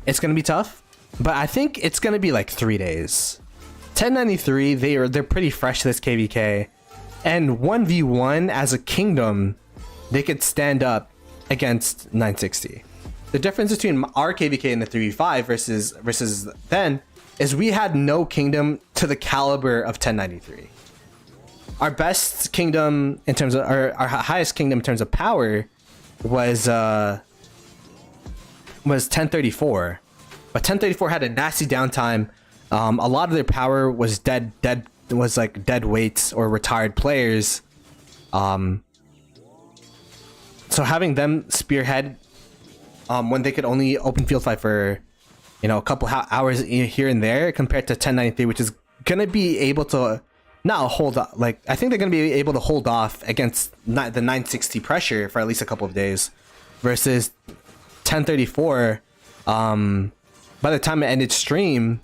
it's gonna be tough. But I think it's gonna be like 3 days. 1093, they're pretty fresh to this KvK, and 1v1 as a kingdom, they could stand up against 960. The difference between our KvK and the 3v5 versus then is we had no kingdom to the caliber of 1093. Our best kingdom in terms of our highest kingdom in terms of power was 1034, but 1034 had a nasty downtime. A lot of their power was dead weights or retired players. So having them spearhead when they could only open field fight for, you know, a couple hours here and there, compared to 1093, which is gonna be able to not hold, like, I think they're gonna be able to hold off against the 960 pressure for at least a couple of days, versus 1034. By the time it ended stream,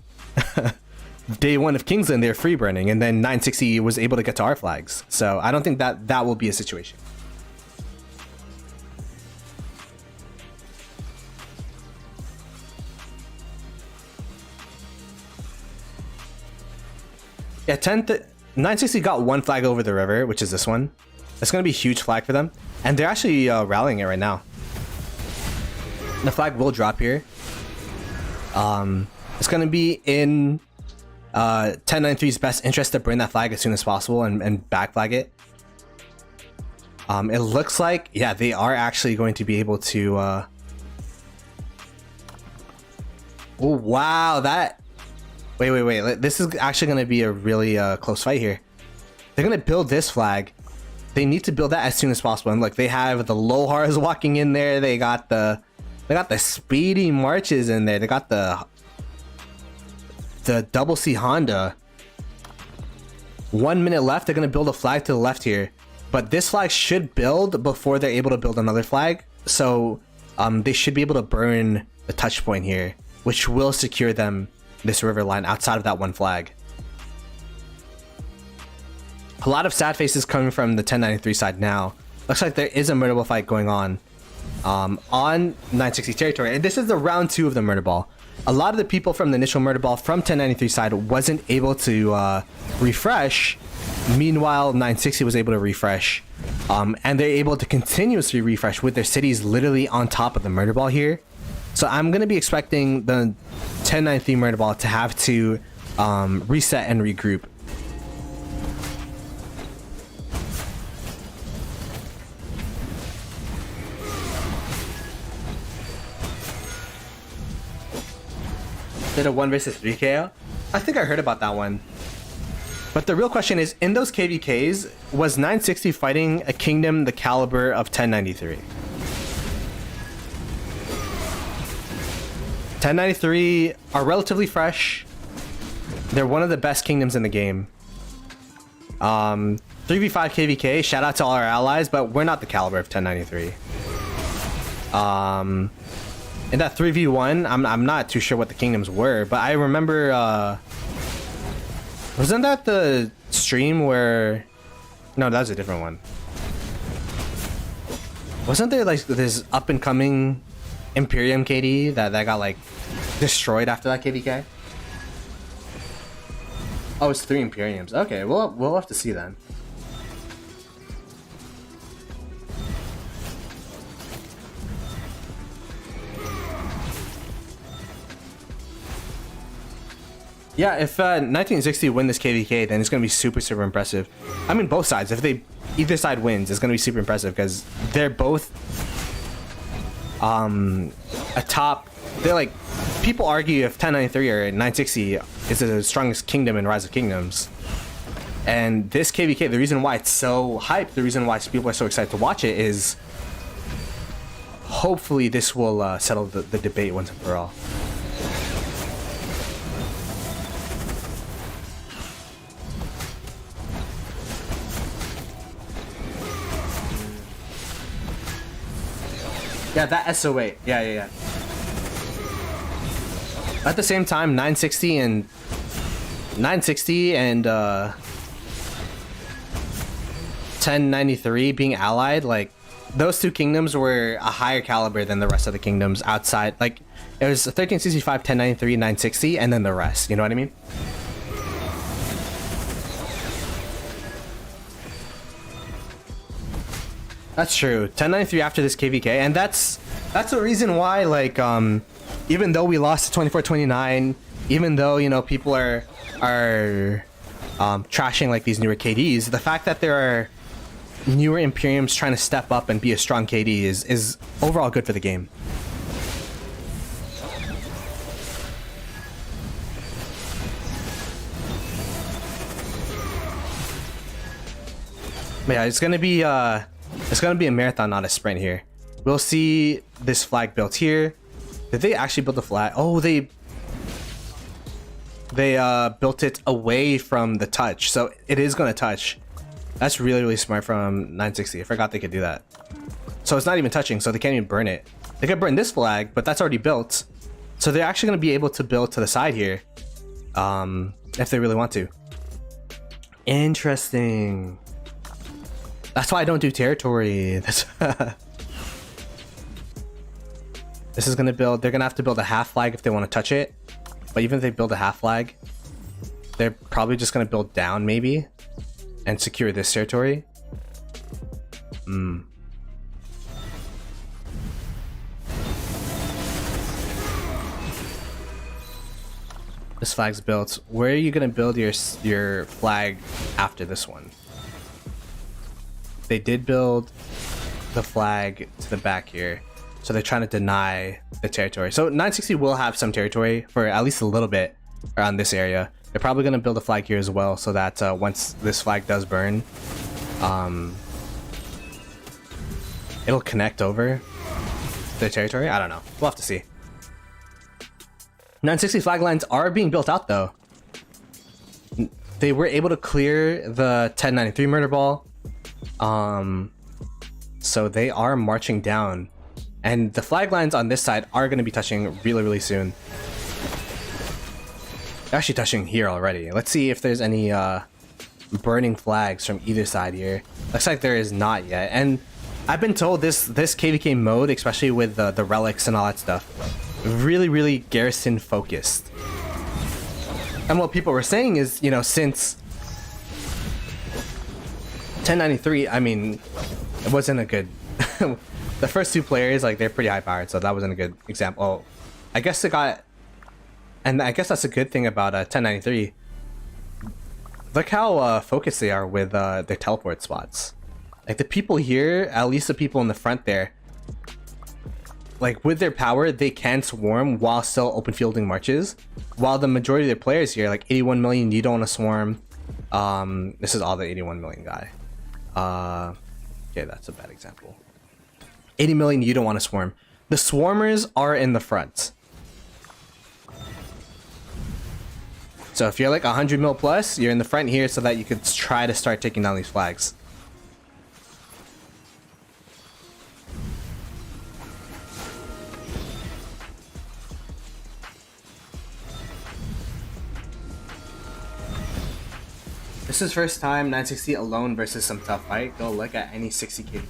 day one of Kingsland, they're free burning, and then 960 was able to get to our flags. So I don't think that will be a situation. Yeah, 960 got one flag over the river, which is this one. It's going to be a huge flag for them. And they're actually rallying it right now. The flag will drop here. It's going to be in 1093's best interest to burn that flag as soon as possible and back flag it. It looks like, yeah, they are actually going to be able to... Oh, wow, that... Wait. This is actually going to be a really close fight here. They're going to build this flag. They need to build that as soon as possible. And look, they have the Lohars walking in there. They got the speedy marches in there. They got the double C Honda. 1 minute left. They're going to build a flag to the left here. But this flag should build before they're able to build another flag. So they should be able to burn the touch point here, which will secure them this river line outside of that one flag. A lot of sad faces coming from the 1093 side now. Looks like there is a murder ball fight going on 960 territory, and this is the round 2 of the murder ball. A lot of the people from the initial murder ball from 1093 side wasn't able to refresh. Meanwhile, 960 was able to refresh, and they're able to continuously refresh with their cities literally on top of the murder ball here. So I'm going to be expecting the 1093 murder ball to have to reset and regroup. Did a 1 versus 3 KO? I think I heard about that one. But the real question is, in those KvKs, was 960 fighting a kingdom the caliber of 1093? 1093 are relatively fresh. They're one of the best kingdoms in the game. 3v5 KvK, shout out to all our allies, but we're not the caliber of 1093. In that 3v1, I'm not too sure what the kingdoms were, but I remember, wasn't that the stream where... No, that was a different one. Wasn't there like this up and coming Imperium KD that got like destroyed after that KvK? Oh, it's 3 Imperiums. Okay, we'll have to see then. Yeah, if 1960 win this KvK, then it's going to be super impressive. I mean, both sides. If either side wins, it's going to be super impressive because they're both a top. They're like, people argue if 1093 or 960 is the strongest kingdom in Rise of Kingdoms. And this KvK, the reason why it's so hyped, the reason why people are so excited to watch it is hopefully this will settle the debate once and for all. Yeah, that SO8. Yeah. At the same time, 960 and 1093 being allied, like those two kingdoms were a higher caliber than the rest of the kingdoms outside. Like it was 1365, 1093, 960, and then the rest. You know what I mean? That's true. 1093 after this KvK, and that's the reason why, like, even though we lost to 24-29, even though, you know, people are trashing like these newer KDs, the fact that there are newer Imperiums trying to step up and be a strong KD is overall good for the game. But yeah, it's gonna be It's gonna be a marathon, not a sprint here. We'll see this flag built here. Did they actually build the flag? Oh, they built it away from the touch, so it is gonna touch. That's really, really smart from 960. I forgot they could do that. So it's not even touching, so they can't even burn it. They could burn this flag, but that's already built. So they're actually gonna be able to build to the side here, if they really want to. Interesting. That's why I don't do territory. This is gonna build. They're gonna have to build a half flag if they want to touch it. But even if they build a half flag, they're probably just gonna build down maybe and secure this territory. This flag's built. Where are you gonna build your flag after this one? They did build the flag to the back here, so they're trying to deny the territory. So 960 will have some territory for at least a little bit around this area. They're probably gonna build a flag here as well, so that once this flag does burn, it'll connect over the territory. I don't know. We'll have to see. 960 flag lines are being built out though. They were able to clear the 1093 murder ball. So they are marching down, and the flag lines on this side are going to be touching really, really soon. They're actually touching here already. Let's see if there's any burning flags from either side here. Looks like there is not yet. And I've been told this KvK mode, especially with the relics and all that stuff, really, really garrison focused. And what people were saying is, you know, since 1093, I mean, it wasn't a good the first two players, like, they're pretty high powered, so that wasn't a good example. Oh, I guess it got, and I guess that's a good thing about 1093. Look how focused they are with their teleport spots. Like, the people here, at least the people in the front there, like, with their power, they can swarm while still open fielding marches, while the majority of their players here, like 81 million, you don't want to swarm. This is all the 81 million guy. Okay, that's a bad example. 80 million, you don't want to swarm. The swarmers are in the front. So if you're like 100 mil plus, you're in the front here so that you could try to start taking down these flags. This is first time 960 alone versus some tough fight. Go look at any 60k.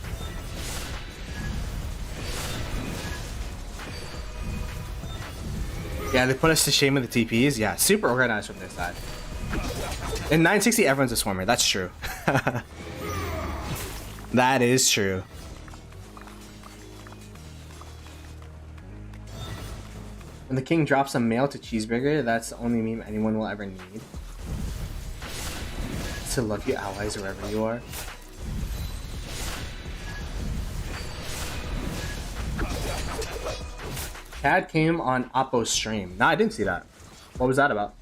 Yeah, they put us to shame with the TPs. Yeah, super organized from their side. In 960, everyone's a swarmer. That's true. That is true. When the king drops a mail to cheeseburger, that's the only meme anyone will ever need. To love you allies wherever you are. Cad came on Oppo's stream. Nah, I didn't see that. What was that about?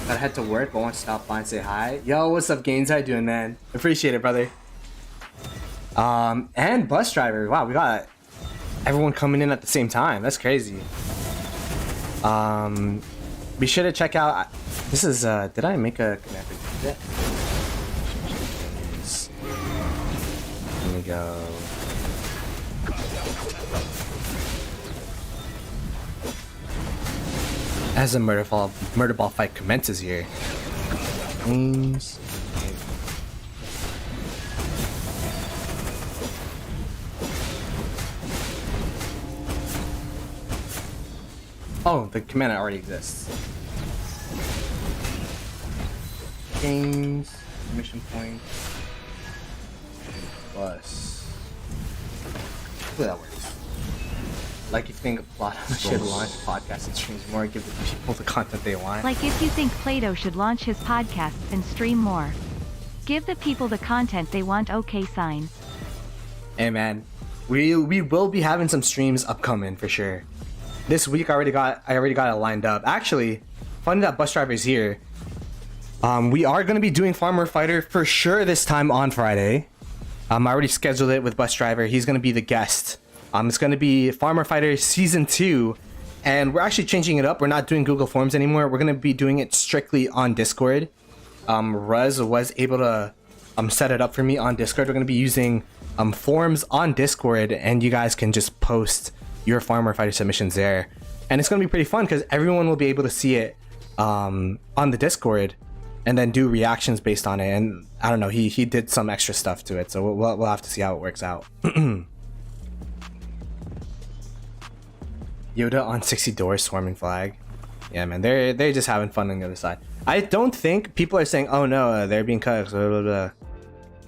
Gotta head to work, but want to stop by and say hi. Yo, what's up, Gaines? How you doing, man? Appreciate it, brother. And bus driver. Wow, we got everyone coming in at the same time. That's crazy. Be sure to check out. This is did I make a connector yet? Let me go. As the murder ball fight commences here. Games. Oh, the command already exists. Games, mission point, plus. Hopefully that works. Like, if you think Ploto should launch podcasts and streams more, give the people the content they want. Like if you think Ploto should launch his podcast and stream more. Give the people the content they want. OK sign. Hey man, we will be having some streams upcoming for sure. This week I already got it lined up. Actually, funny that Bus Driver's here. We are going to be doing Farmer Fighter for sure this time on Friday. I already scheduled it with Bus Driver. He's going to be the guest. It's going to be Farmer Fighter Season 2. And we're actually changing it up. We're not doing Google Forms anymore. We're going to be doing it strictly on Discord. Ruz was able to set it up for me on Discord. We're going to be using forms on Discord. And you guys can just post your Farmer Fighter submissions there. And it's going to be pretty fun because everyone will be able to see it on the Discord. And then do reactions based on it. And I don't know, he did some extra stuff to it. So we'll have to see how it works out. Yoda on 60 doors swarming flag. Yeah, man, they're just having fun on the other side. I don't think people are saying, oh no, they're being cut. Blah, blah, blah.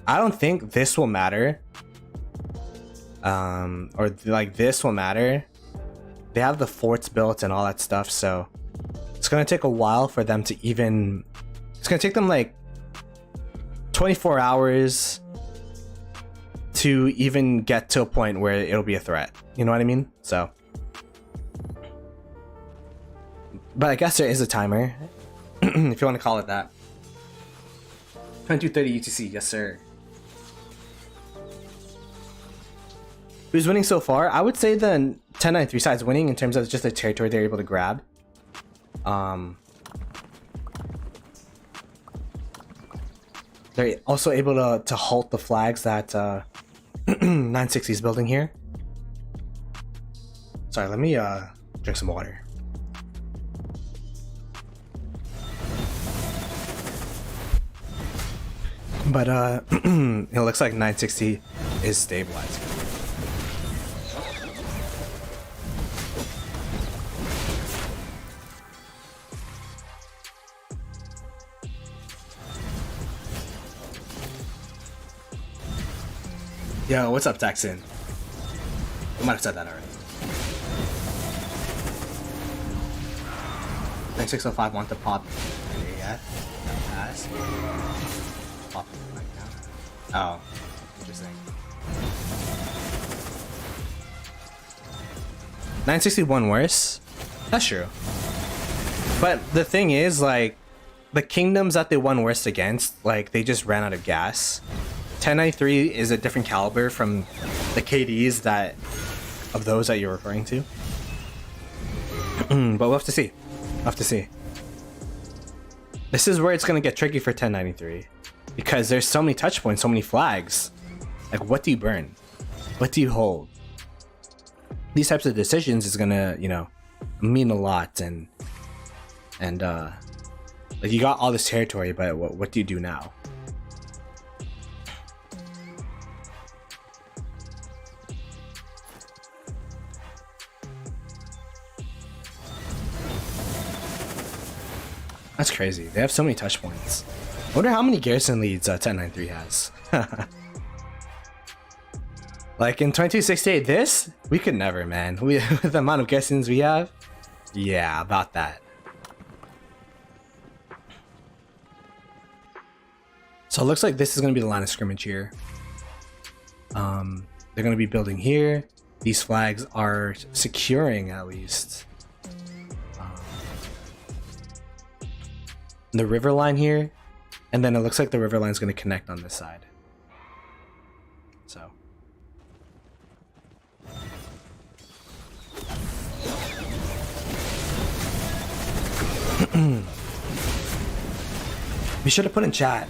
I don't think this will matter. Or like this will matter. They have the forts built and all that stuff. So it's going to take a while for them to even... It's going to take them like 24 hours to even get to a point where it'll be a threat. You know what I mean? So... But I guess there is a timer, if you want to call it that. 22:30 UTC, yes sir. Who's winning so far? I would say the 1093 side's winning in terms of just the territory they're able to grab. They're also able to halt the flags that 960 is building here. Sorry, let me drink some water. But it looks like 960 is stabilizing. Yo, what's up, Texan? I might have said that already. 9605 want to pop. Yeah. Pass. Pop it right now. Oh, interesting. 961 worse. That's true. But the thing is, like, the kingdoms that they won worst against, like, they just ran out of gas. 1093 is a different caliber from the KDs of those that you're referring to. But we'll have to see. We'll have to see. This is where it's gonna get tricky for 1093 because there's so many touch points, so many flags. Like, what do you burn? What do you hold? These types of decisions is gonna, you know, mean a lot. And like, you got all this territory, but what do you do now? That's crazy. They have so many touch points. I wonder how many garrison leads 1093 has. Like in 2268, this we could never, man. With the amount of garrisons we have, yeah, about that. So it looks like this is gonna be the line of scrimmage here. They're gonna be building here. These flags are securing at least the river line here, and then it looks like the river line is going to connect on this side. So be sure to put in chat.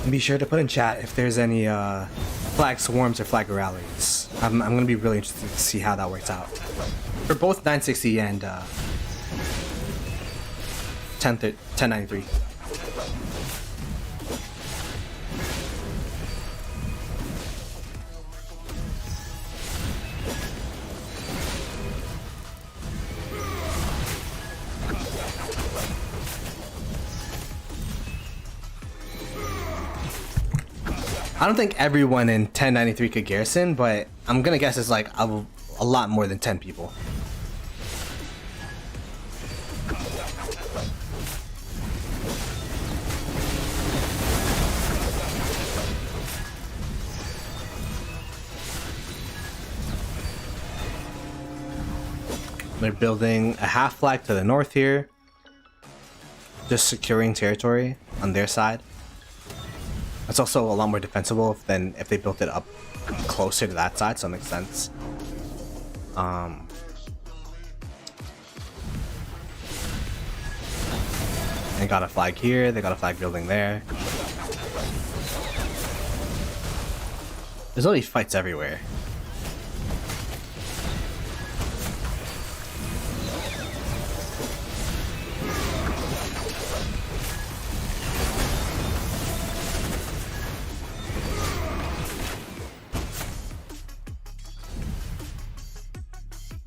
Be sure to put in chat if there's any flag swarms or flag rallies. I'm going to be really interested to see how that works out for both 960 and 1093. I don't think everyone in 1093 could garrison, but I'm gonna guess it's like a lot more than 10 people. They're building a half flag to the north here. Just securing territory on their side. It's also a lot more defensible than if they built it up closer to that side, so it makes sense. They got a flag here, they got a flag building there. There's always fights everywhere.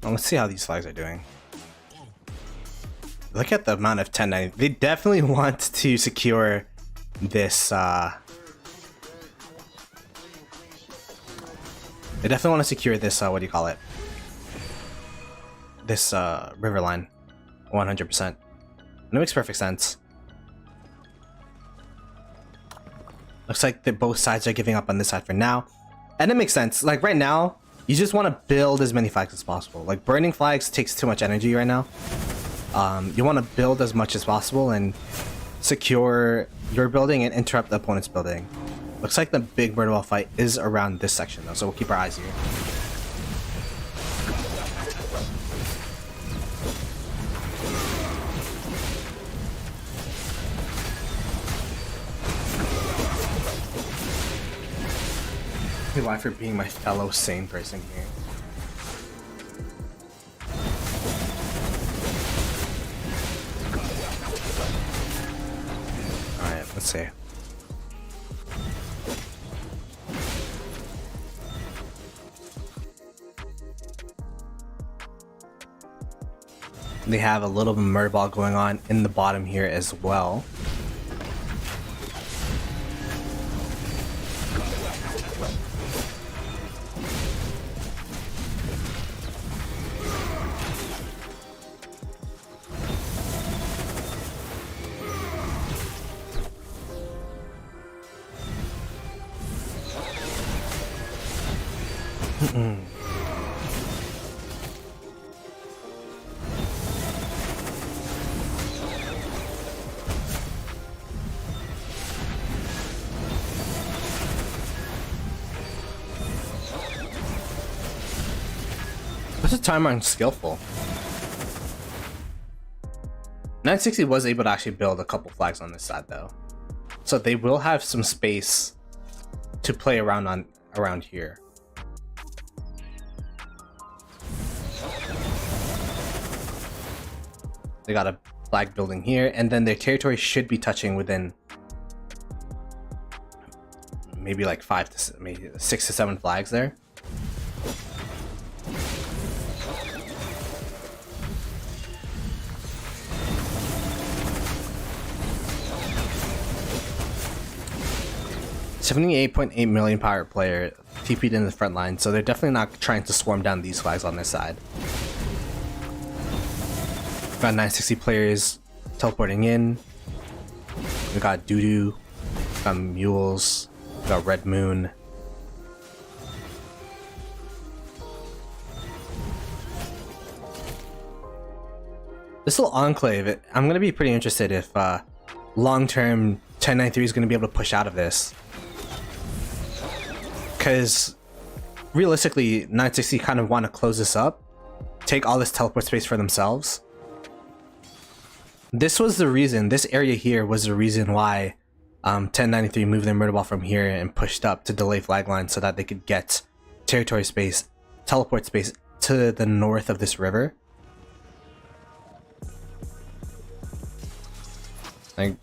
Now let's see how these flags are doing. Look at the amount of 1090. They definitely want to secure this. They definitely want to secure this. What do you call it? This river line, 100%. And it makes perfect sense. Looks like both sides are giving up on this side for now, and it makes sense. Like right now, you just want to build as many flags as possible. Like burning flags takes too much energy right now. You want to build as much as possible and secure your building and interrupt the opponent's building. Looks like the big bird wall fight is around this section though, so we'll keep our eyes here. Why for being my fellow sane person here. Alright, let's see. They have a little bit of murder ball going on in the bottom here as well. What's the timer on skillful? 960 was able to actually build a couple flags on this side though, so they will have some space to play around here. They got a flag building here, and then their territory should be touching within maybe like 6 to 7 flags there. $78.8 million power player TP'd in the front line, so they're definitely not trying to swarm down these flags on this side. Got 960 players teleporting in. We got Doodoo, got Mules, we got Red Moon. This little enclave, I'm gonna be pretty interested if long-term 1093 is gonna be able to push out of this. Because realistically, 960 kind of want to close this up, take all this teleport space for themselves. This was the reason, this area here was the reason why 1093 moved their murder ball from here and pushed up to delay flag lines so that they could get territory space, teleport space to the north of this river. Like,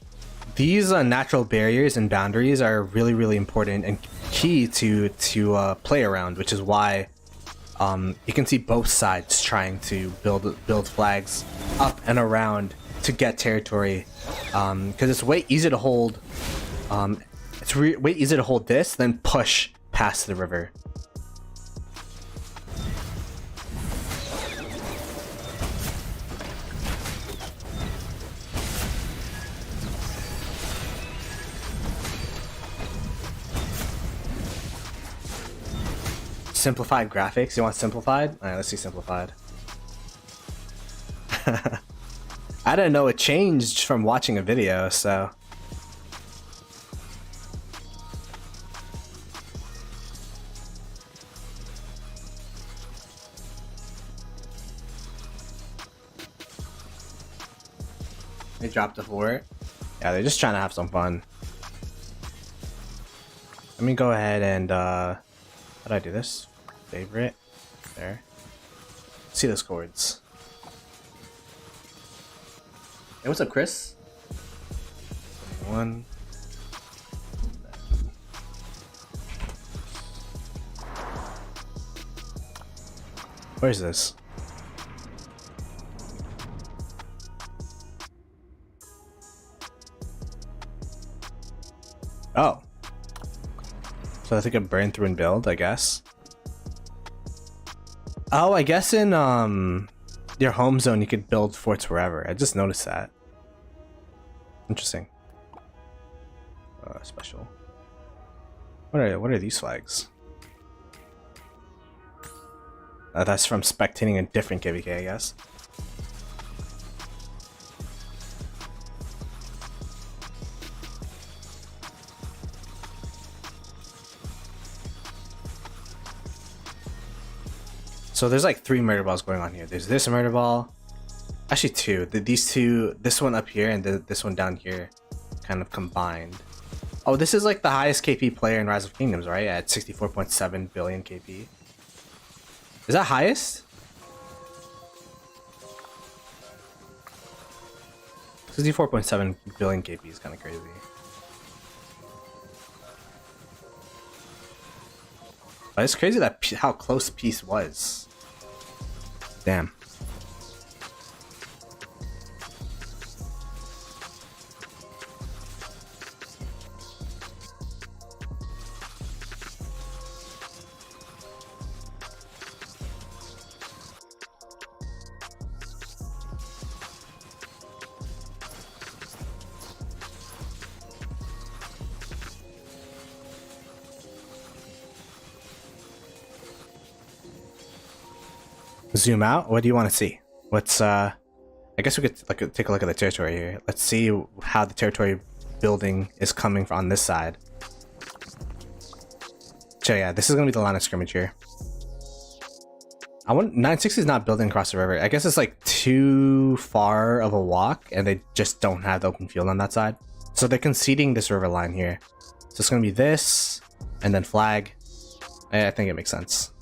these natural barriers and boundaries are really, really important and key to play around, which is why you can see both sides trying to build flags up and around to get territory, because it's way easier to hold. Way easier to hold this than push past the river. Simplified graphics. You want simplified? Alright, let's see simplified. I didn't know it changed from watching a video, so. They dropped a fort. Yeah, they're just trying to have some fun. Let me go ahead and how do I do this? Favorite. There. See those chords. Hey, what's up, Chris? One. Where's this? Oh. So I think I burn through and build, I guess. Oh, I guess in your home zone you could build forts wherever. I just noticed that. Interesting. Special. What are these flags? That's from spectating a different KvK, I guess. So there's like 3 murder balls going on here. There's this murder ball, actually 2. These 2, this one up here and this one down here, kind of combined. Oh, this is like the highest KP player in Rise of Kingdoms, right? At 64.7 billion KP. Is that highest? 64.7 billion KP is kind of crazy. But it's crazy that how close peace was. Damn. Zoom out. What do you want to see? What's I guess we could take a look at the territory here. Let's see how the territory building is coming on this side. So yeah, this is gonna be the line of scrimmage here. 960 is not building across the river. I guess it's like too far of a walk and they just don't have the open field on that side. So they're conceding this river line here. So it's gonna be this and then flag. I think it makes sense.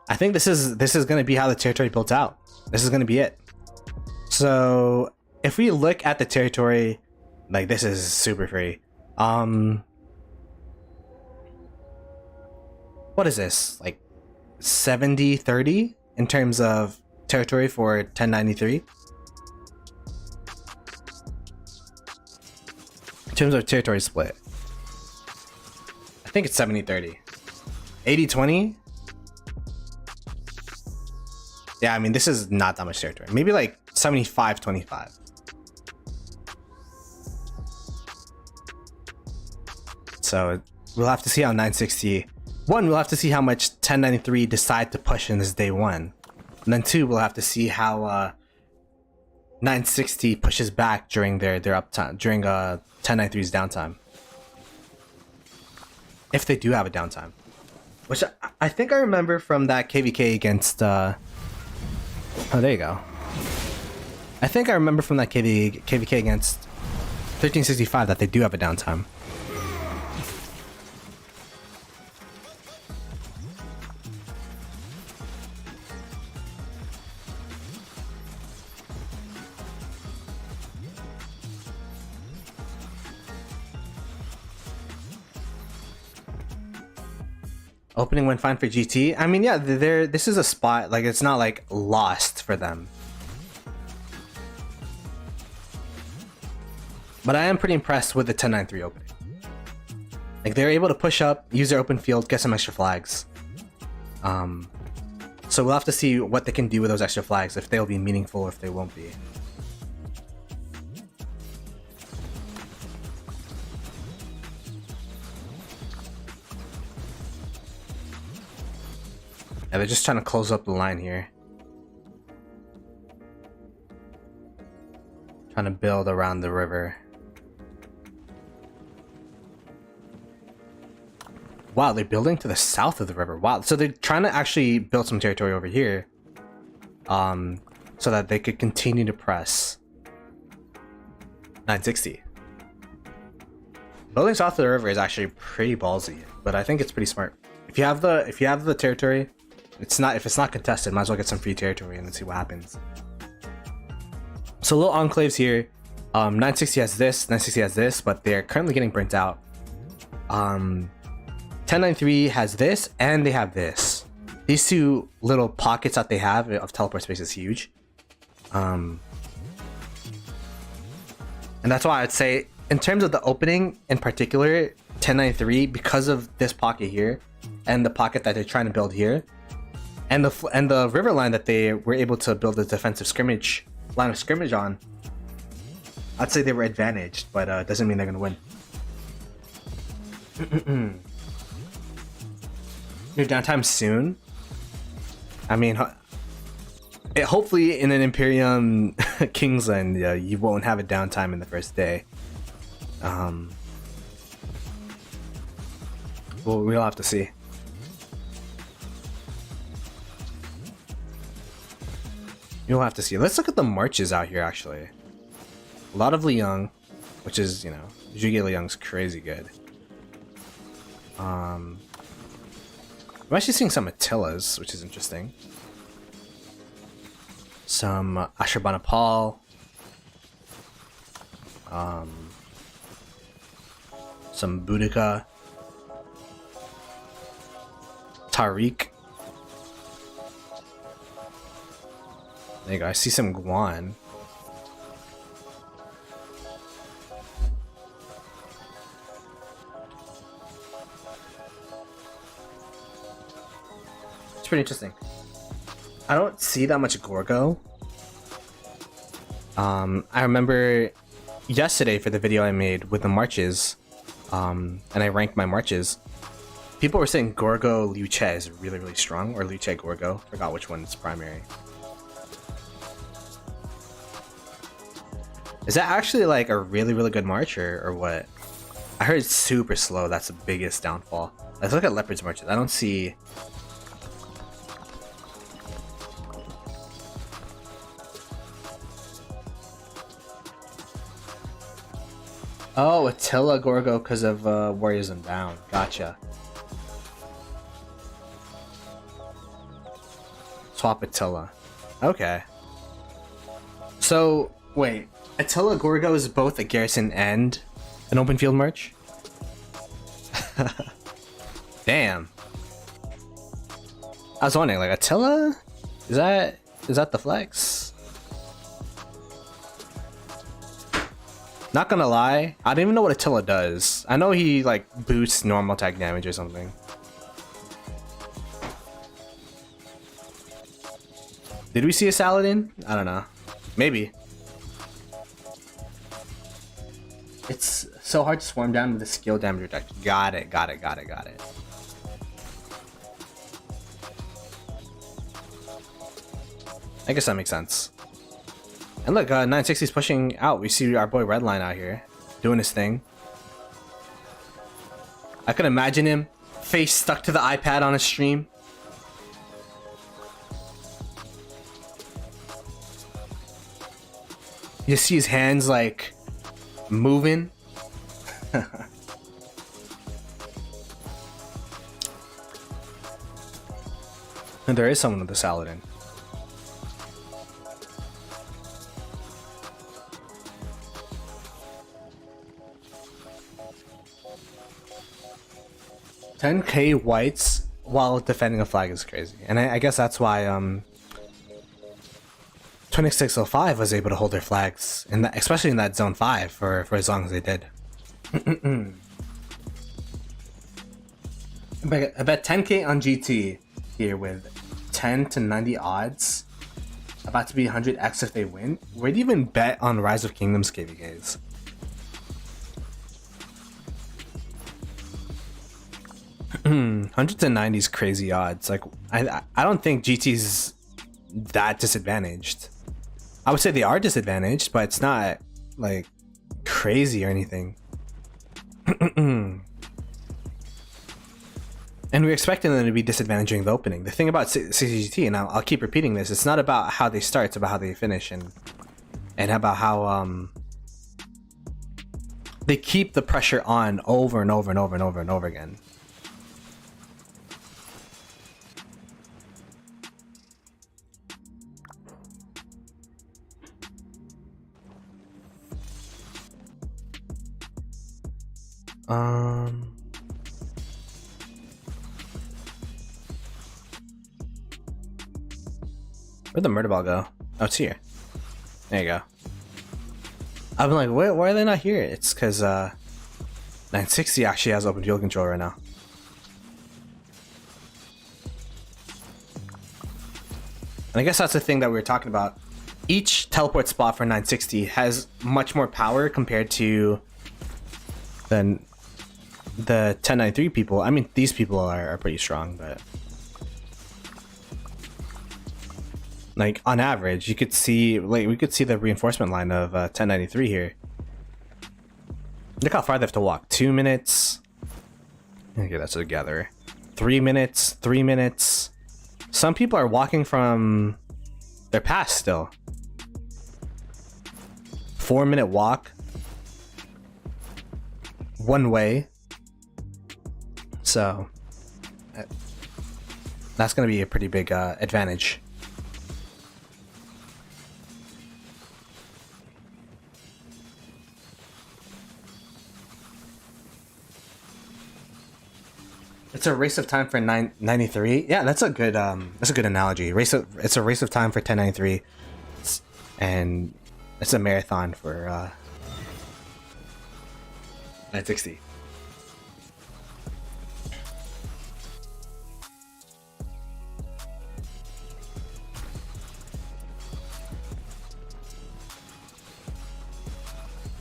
I think this is going to be how the territory built out. This is going to be it. So if we look at the territory, like this is super free. What is this? Like 70-30 in terms of territory for 1093? In terms of territory split, I think it's 70-30. 80-20? Yeah, I mean, this is not that much territory. Maybe like 75-25. So we'll have to see how 960... One, we'll have to see how much 1093 decide to push in this day one. And then 2, we'll have to see how 960 pushes back during their uptime, during 1093's downtime. If they do have a downtime. Which I think I remember from that KvK against... Oh, there you go. I think I remember from that KvK against 1365 that they do have a downtime. Opening went fine for GT. I mean, yeah, this is a spot, like, it's not like lost for them. But I am pretty impressed with the 10-9-3 opening. Like, they're able to push up, use their open field, get some extra flags. So we'll have to see what they can do with those extra flags, if they'll be meaningful or if they won't be. Yeah, they're just trying to close up the line here. Trying to build around the river. Wow, they're building to the south of the river. Wow, so they're trying to actually build some territory over here. So that they could continue to press 960. Building south of the river is actually pretty ballsy, but I think it's pretty smart. If you have the territory, if it's not contested, might as well get some free territory and then see what happens. So little enclaves here. 960 has this, 960 has this, but they're currently getting burnt out. 1093 has this, and they have this. These two little pockets that they have of teleport space is huge. And that's why I'd say, in terms of the opening in particular, 1093, because of this pocket here, and the pocket that they're trying to build here, and the river line that they were able to build a defensive line of scrimmage on, I'd say they were advantaged, but it doesn't mean they're gonna win. Your downtime soon? I mean, hopefully in an Imperium Kingsland, you won't have a downtime in the first day. Well, we'll have to see. You'll have to see. Let's look at the marches out here, actually. A lot of Liang, which is, you know, Zhuge Liang's crazy good. I'm actually seeing some Attilas, which is interesting. Some Ashurbanipal. Some Boudica. Tariq. There you go, I see some Guan. It's pretty interesting. I don't see that much Gorgo. I remember yesterday for the video I made with the marches, and I ranked my marches. People were saying Gorgo Liu Che is really, really strong, or Liu Che Gorgo. Forgot which one is primary. Is that actually like a really, really good march, or what? I heard it's super slow. That's the biggest downfall. Let's look at Leopard's marches. I don't see. Oh, Attila Gorgo because of Warriors Unbound. Gotcha. Swap Attila. Okay. So, wait. Attila Gorgo is both a garrison and an open field march? Damn. I was wondering, like, Attila? Is that the flex? Not gonna lie, I don't even know what Attila does. I know he, like, boosts normal attack damage or something. Did we see a Saladin? I don't know. Maybe. It's so hard to swarm down with the skill damage reduction. Got it. I guess that makes sense. And look, 960 is pushing out. We see our boy Redline out here doing his thing. I could imagine him face stuck to the iPad on a stream. You see his hands like moving. And there is someone with the Saladin. $10K whites while defending a flag is crazy. And I guess that's why 2605 was able to hold their flags, in that, especially in that zone 5 for as long as they did. I bet 10k on GT here with 10 to 90 odds. About to be 100x if they win. Where'd you even bet on Rise of Kingdoms KvKs? Hundreds and 90s crazy odds. Like I don't think GT's that disadvantaged. I would say they are disadvantaged, but it's not like crazy or anything. And we're expecting them to be disadvantaged during the opening. The thing about CCGT, and I'll keep repeating this, it's not about how they start, it's about how they finish, and about how they keep the pressure on over and over and over and over and over again. Where'd the murder ball go? Oh, it's here. There you go. I've been like, why are they not here? It's because 960 actually has open field control right now. And I guess that's the thing that we were talking about. Each teleport spot for 960 has much more power compared to the 1093 people. I mean, these people are pretty strong, but like on average, you could see, like, we could see the reinforcement line of 1093 here. Look how far they have to walk. 2 minutes. Okay, that's together. 3 minutes. 3 minutes. Some people are walking from their pass still. 4-minute walk. One way. So that's going to be a pretty big advantage. It's a race of time for 993. Yeah, that's a good analogy. It's a race of time for 1093, and it's a marathon for 960.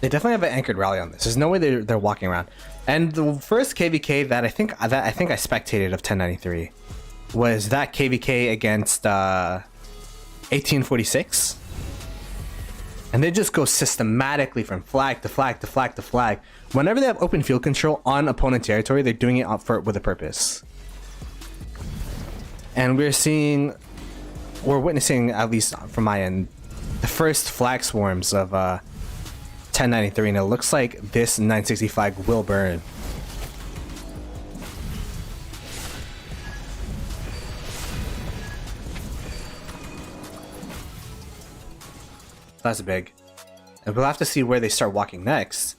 They definitely have an anchored rally on this. There's no way they're walking around. And the first KvK that I think I spectated of 1093 was that KvK against 1846. And they just go systematically from flag to flag to flag to flag. Whenever they have open field control on opponent territory, they're doing it with a purpose. And we're witnessing, at least from my end, the first flag swarms of 1093, and it looks like this 960 flag will burn. That's big. And we'll have to see where they start walking next.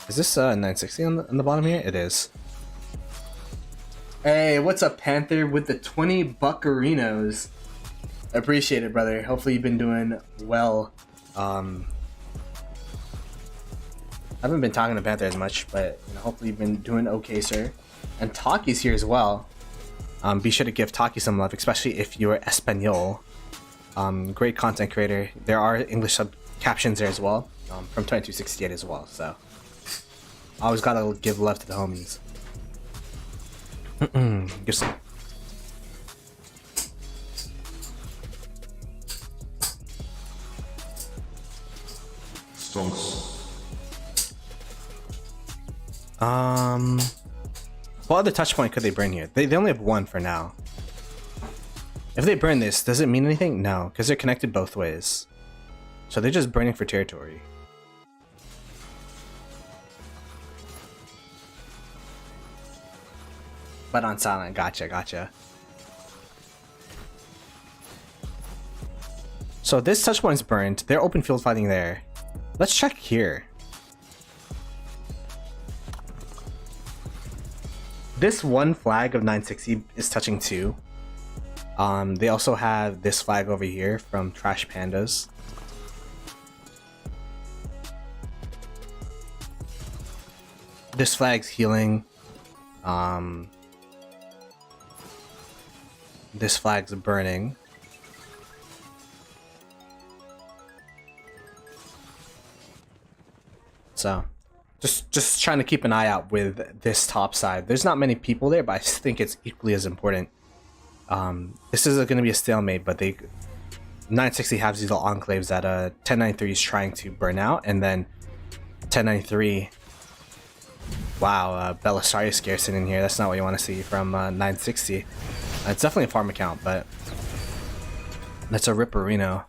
Is this 960 on the bottom here? It is. Hey, what's up, Panther, with the 20 buccarinos? Appreciate it, brother. Hopefully you've been doing well. I haven't been talking to Panther as much, but hopefully you've been doing okay, sir. And Taki's here as well. Be sure to give Taki some love, especially if you're Espanol. Great content creator. There are English sub captions there as well, from 2268 as well. So always gotta give love to the homies. Give some. What other touch point could they burn here? They only have one for now. If they burn this, does it mean anything? No, because they're connected both ways. So they're just burning for territory. But on silent, gotcha. So this touch point's burned. They're open field fighting there. Let's check here. this one flag of 960 is touching 2. They also have this flag over here from Trash Pandas. This flag's healing. This flag's burning. So just trying to keep an eye out with this top side. There's not many people there, but I think it's equally as important. This is going to be a stalemate, but 960 has these little enclaves that 1093 is trying to burn out, and then 1093. Wow, Belisarius Garrison in here. That's not what you want to see from 960. It's definitely a farm account, but that's a Ripperino.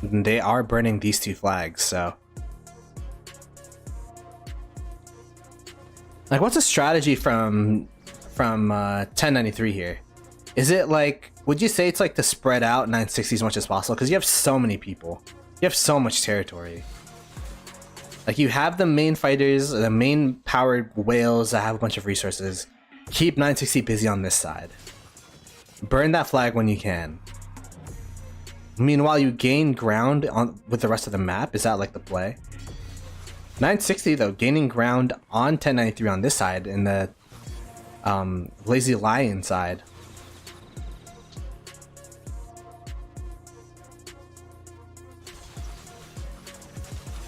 They are burning these 2 flags, so like, what's a strategy from 1093 here? Is it like, would you say it's like to spread out 960 as much as possible, because you have so many people, you have so much territory? Like, you have the main fighters, the main powered whales that have a bunch of resources. Keep 960 busy on this side. Burn that flag when you can. Meanwhile, you gain ground with the rest of the map. Is that like the play? 960 though, gaining ground on 1093 on this side, and the Lazy Lion side.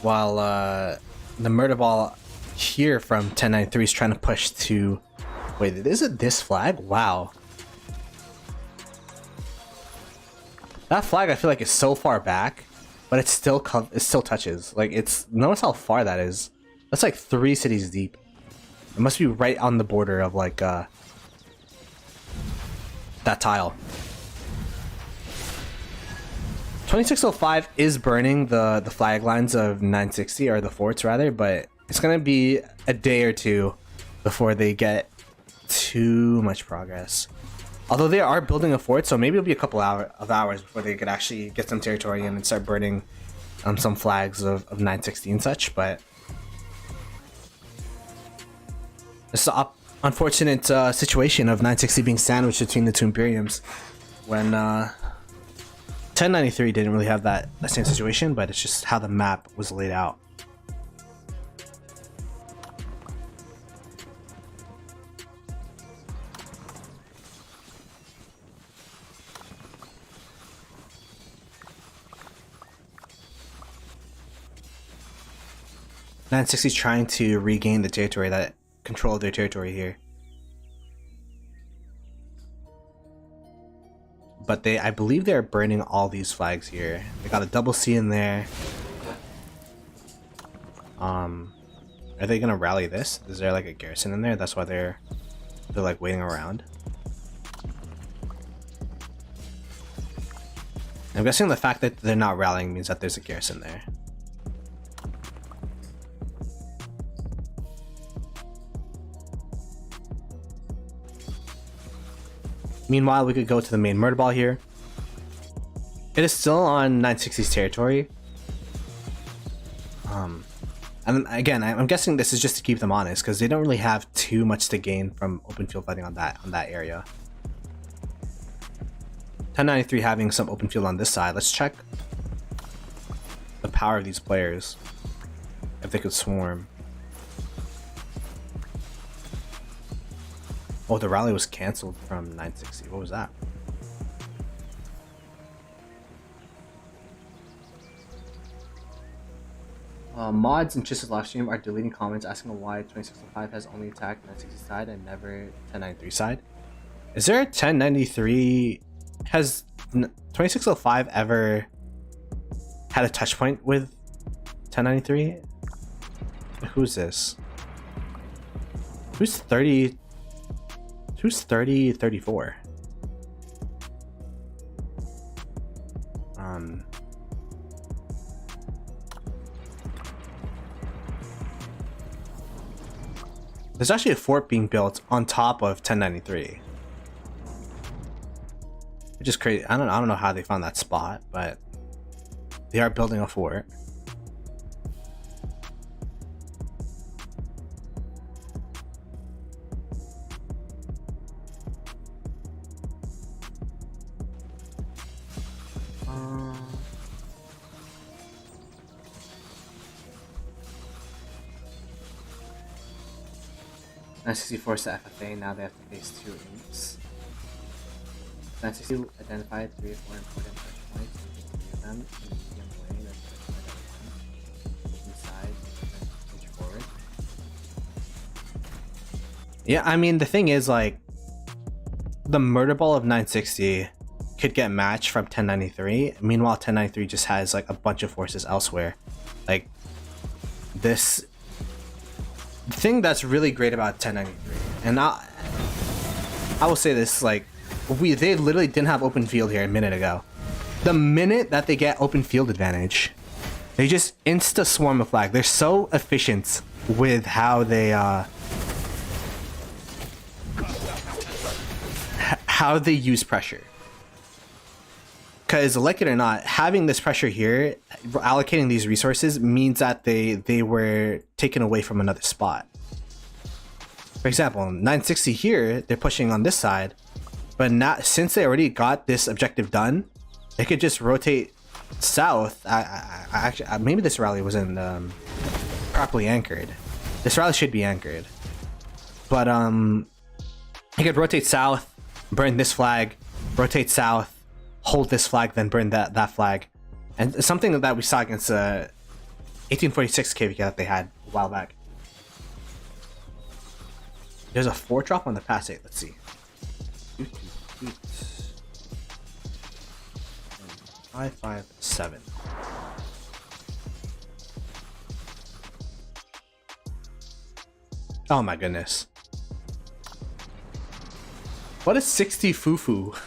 While the Murder Ball here from 1093 is trying to push to... Wait, is it this flag? Wow. That flag I feel like is so far back, but it still touches. Like, notice how far that is. That's like 3 cities deep. It must be right on the border of like that tile. 2605 is burning the flag lines of 960, or the forts rather, but it's gonna be a day or 2 before they get too much progress. Although they are building a fort, so maybe it'll be a couple of hours before they could actually get some territory in and start burning some flags of 960 and such. But it's an unfortunate situation of 960 being sandwiched between the 2 Imperiums, when 1093 didn't really have that same situation, but it's just how the map was laid out. .960 is trying to regain the territory, that control of their territory here. But I believe they're burning all these flags here. They got a double C in there. Are they gonna rally this? Is there like a garrison in there? That's why they're like waiting around. I'm guessing the fact that they're not rallying means that there's a garrison there. Meanwhile, we could go to the main murder ball here. It is still on 960's territory. And again, I'm guessing this is just to keep them honest, because they don't really have too much to gain from open field fighting on that area. 1093 having some open field on this side. Let's check the power of these players, if they could swarm. Oh, the rally was canceled from 960. What was that? Mods in Chiss's live stream are deleting comments asking why 2605 has only attacked 960 side and never 1093 side. Is there a 1093? Has 2605 ever had a touch point with 1093? Who's this? Who's 30? Who's 34? There's actually a fort being built on top of 1093. Which is crazy. I don't know how they found that spot, but they are building a fort. 964 is the FFA, now they have to face 2 imps. 962 identified 3 or 4 important touch points, and 3 of them in a medium way that's touched by inside and then push forward. Yeah, I mean, the thing is, like, the murder ball of 960 could get matched from 1093. Meanwhile, 1093 just has like a bunch of forces elsewhere. Like, this the thing that's really great about 1093, and I will say this, like, they literally didn't have open field here a minute ago. The minute that they get open field advantage, they just insta swarm a flag. They're so efficient with how they use pressure. Because, like it or not, having this pressure here, allocating these resources, means that they were taken away from another spot. For example, 960 here, they're pushing on this side, but now, since they already got this objective done, they could just rotate south. Actually, maybe this rally wasn't properly anchored. This rally should be anchored. But he could rotate south, burn this flag, rotate south, hold this flag, then burn that flag. And something that we saw against 1846 KvK that they had a while back. There's a 4-drop on the pass 8. Let's see. 557. Oh my goodness. What is 60 fufu?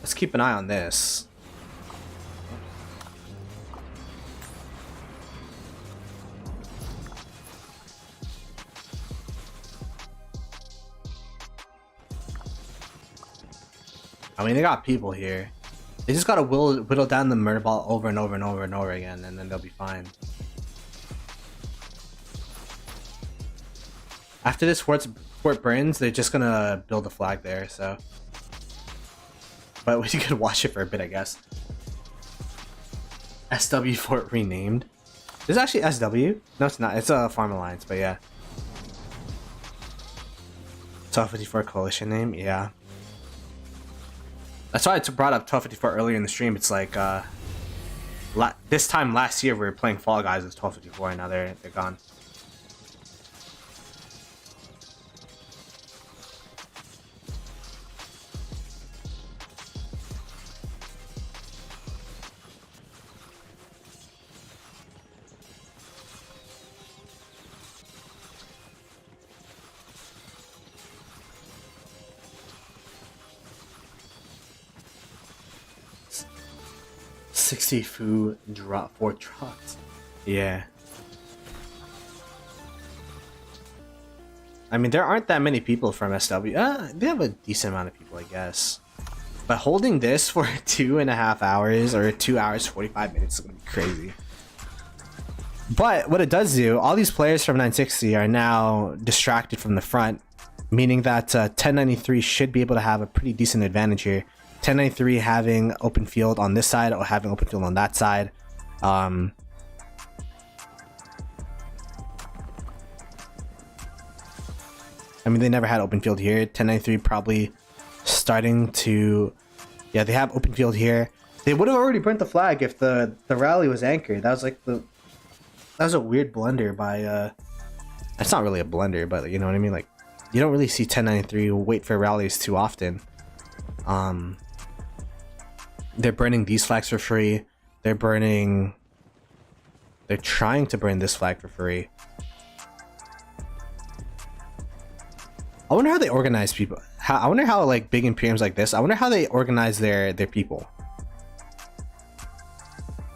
Let's keep an eye on this. I mean, they got people here. They just gotta whittle down the murder ball over and over and over and over again, and then they'll be fine. After this fort burns, they're just gonna build a flag there, so. But we could watch it for a bit, I guess. SW fort renamed. This is actually SW? No, it's not. It's a Farm Alliance, but yeah. 1254 coalition name, yeah. That's why I brought up 1254 earlier in the stream. It's like, this time last year we were playing Fall Guys with 1254, and now they're gone. Drop 4 drops. Yeah. I mean, there aren't that many people from SW. They have a decent amount of people, I guess. But holding this for 2.5 hours or 2 hours 45 minutes is gonna be crazy. But what it does do, all these players from 960 are now distracted from the front, meaning that 1093 should be able to have a pretty decent advantage here. 1093 having open field on this side or having open field on that side. I mean, they never had open field here. 1093 probably starting to... Yeah, they have open field here. They would have already burnt the flag if the rally was anchored. That was like the... That was a weird blunder by... It's not really a blunder, but you know what I mean? Like, you don't really see 1093 wait for rallies too often. They're burning these flags for free. They're trying to burn this flag for free. I wonder how they organize people. I wonder how, like, big Imperiums like this, I wonder how they organize their people.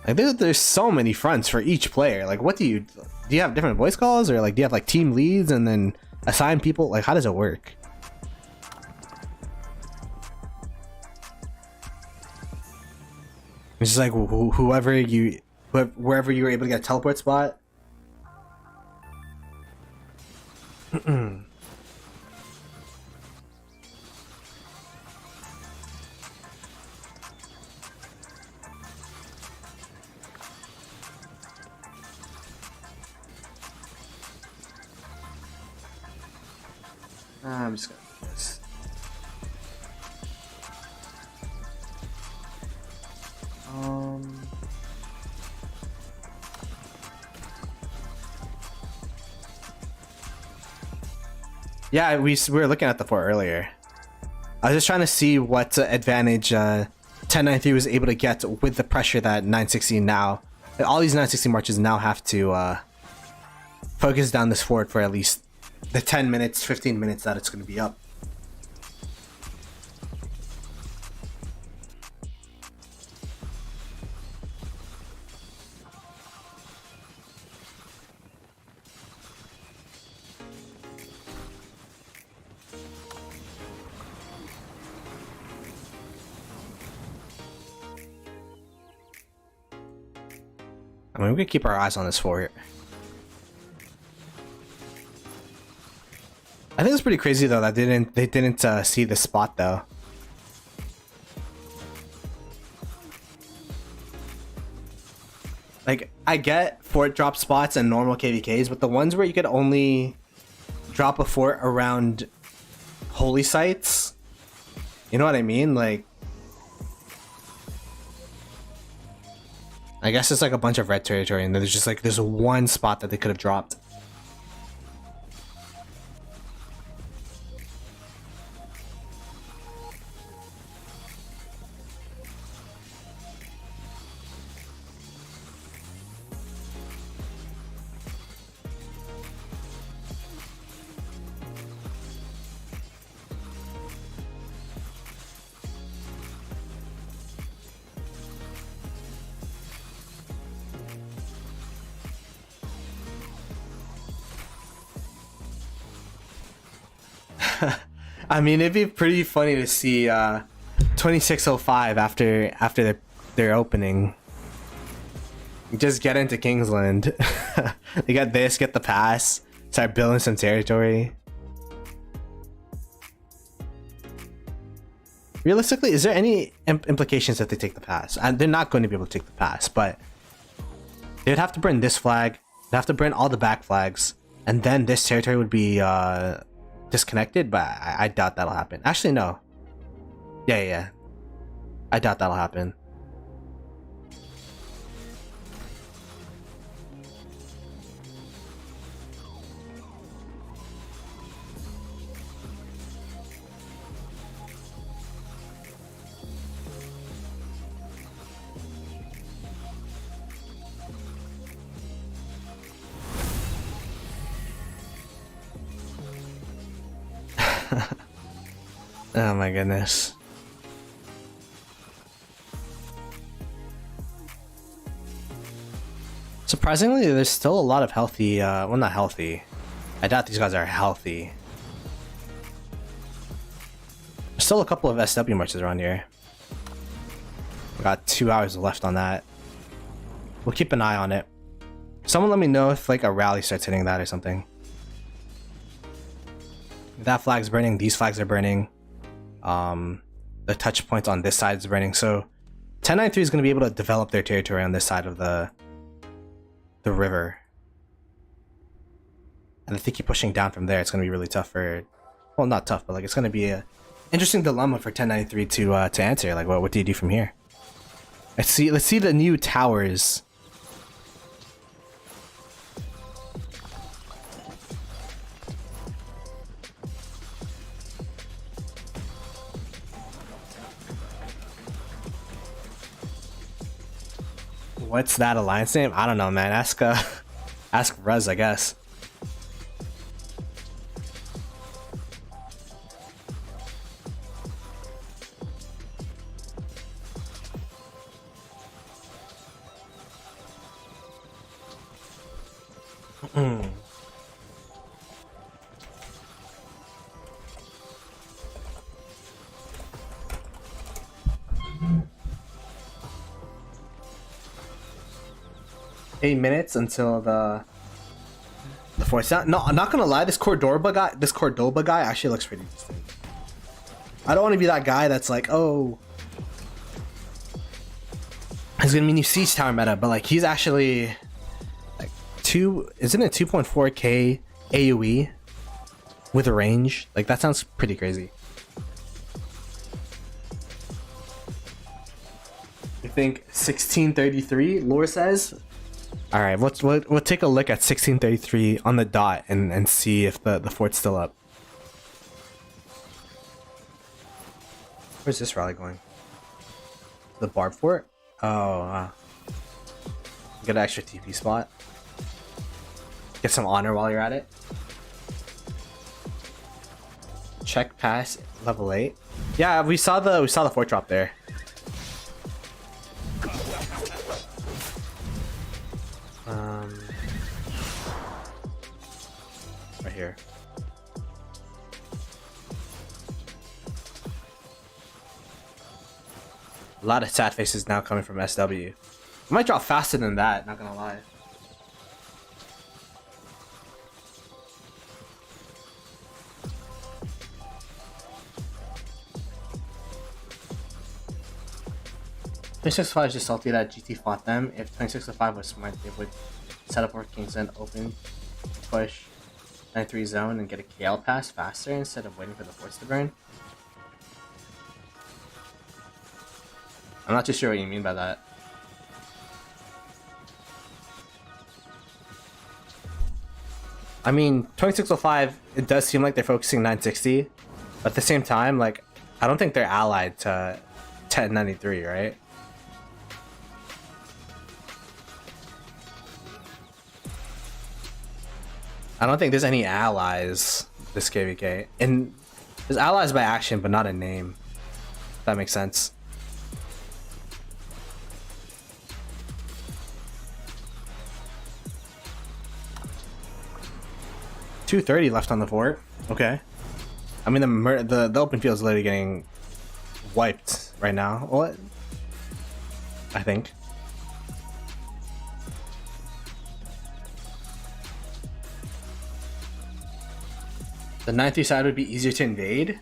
Like, there's so many fronts for each player. Like, what do you have different voice calls, or like do you have like team leads and then assign people? Like, how does it work? It's just like wherever you were able to get a teleport spot. I'm just gonna do this. Yeah, we were looking at the fort earlier. I was just trying to see what advantage 1093 was able to get with the pressure that 960 now. All these 960 marches now have to focus down this fort for at least the 10 minutes, 15 minutes that it's going to be up. I mean, we could keep our eyes on this fort. I think it's pretty crazy though that they didn't see the spot though. Like, I get fort drop spots and normal KvKs, but the ones where you could only drop a fort around holy sites, you know what I mean? Like, I guess it's like a bunch of red territory and there's just like there's one spot that they could have dropped. I mean, it'd be pretty funny to see 2605 after their opening. Just get into Kingsland. They got this, get the pass, start building some territory. Realistically, is there any implications that they take the pass? And they're not going to be able to take the pass, but they'd have to burn this flag, they'd have to burn all the back flags, and then this territory would be disconnected, but I doubt that'll happen. Actually, no. Yeah. I doubt that'll happen. Oh my goodness. Surprisingly, there's still a lot of healthy, well, not healthy. I doubt these guys are healthy. There's still a couple of SW marches around here. We got 2 hours left on that. We'll keep an eye on it. Someone let me know if like a rally starts hitting that or something. That flag's burning, these flags are burning. The touch points on this side is burning, so 1093 is going to be able to develop their territory on this side of the river. And if they keep pushing down from there, it's going to be really tough for, well, not tough, but like it's going to be a interesting dilemma for 1093 to answer. Like, what do you do from here? Let's see the new towers. What's that alliance name? I don't know, man. Ask Ruz, I guess. Eight minutes until the force down. No, I'm not gonna lie. This Cordoba guy actually looks pretty decent. I don't want to be that guy that's like, oh, he's gonna be new siege tower meta, but like he's actually like isn't it 2.4k AoE with a range? Like that sounds pretty crazy. I think 1633 lore says. All right, we'll take a look at 1633 on the dot and see if the fort's still up. Where's this rally going? The Barb Fort? Oh, get an extra TP spot. Get some honor while you're at it. Check pass level 8. Yeah, we saw the fort drop there. Right here. A lot of sad faces now coming from SW. It might drop faster than that, not gonna lie. $26.05 just salty that GT fought them. If $26.05 was smart, they would set up for Kingsland open, push 9-3 zone, and get a KL pass faster instead of waiting for the force to burn. I'm not too sure what you mean by that. I mean, 2605, it does seem like they're focusing 960, but at the same time, like, I don't think they're allied to 1093, right? I don't think there's any allies this KvK. And there's allies by action, but not a name. If that makes sense. $230 left on the fort. Okay. I mean, the open field is literally getting wiped right now. What? I think. The 9-3 side would be easier to invade.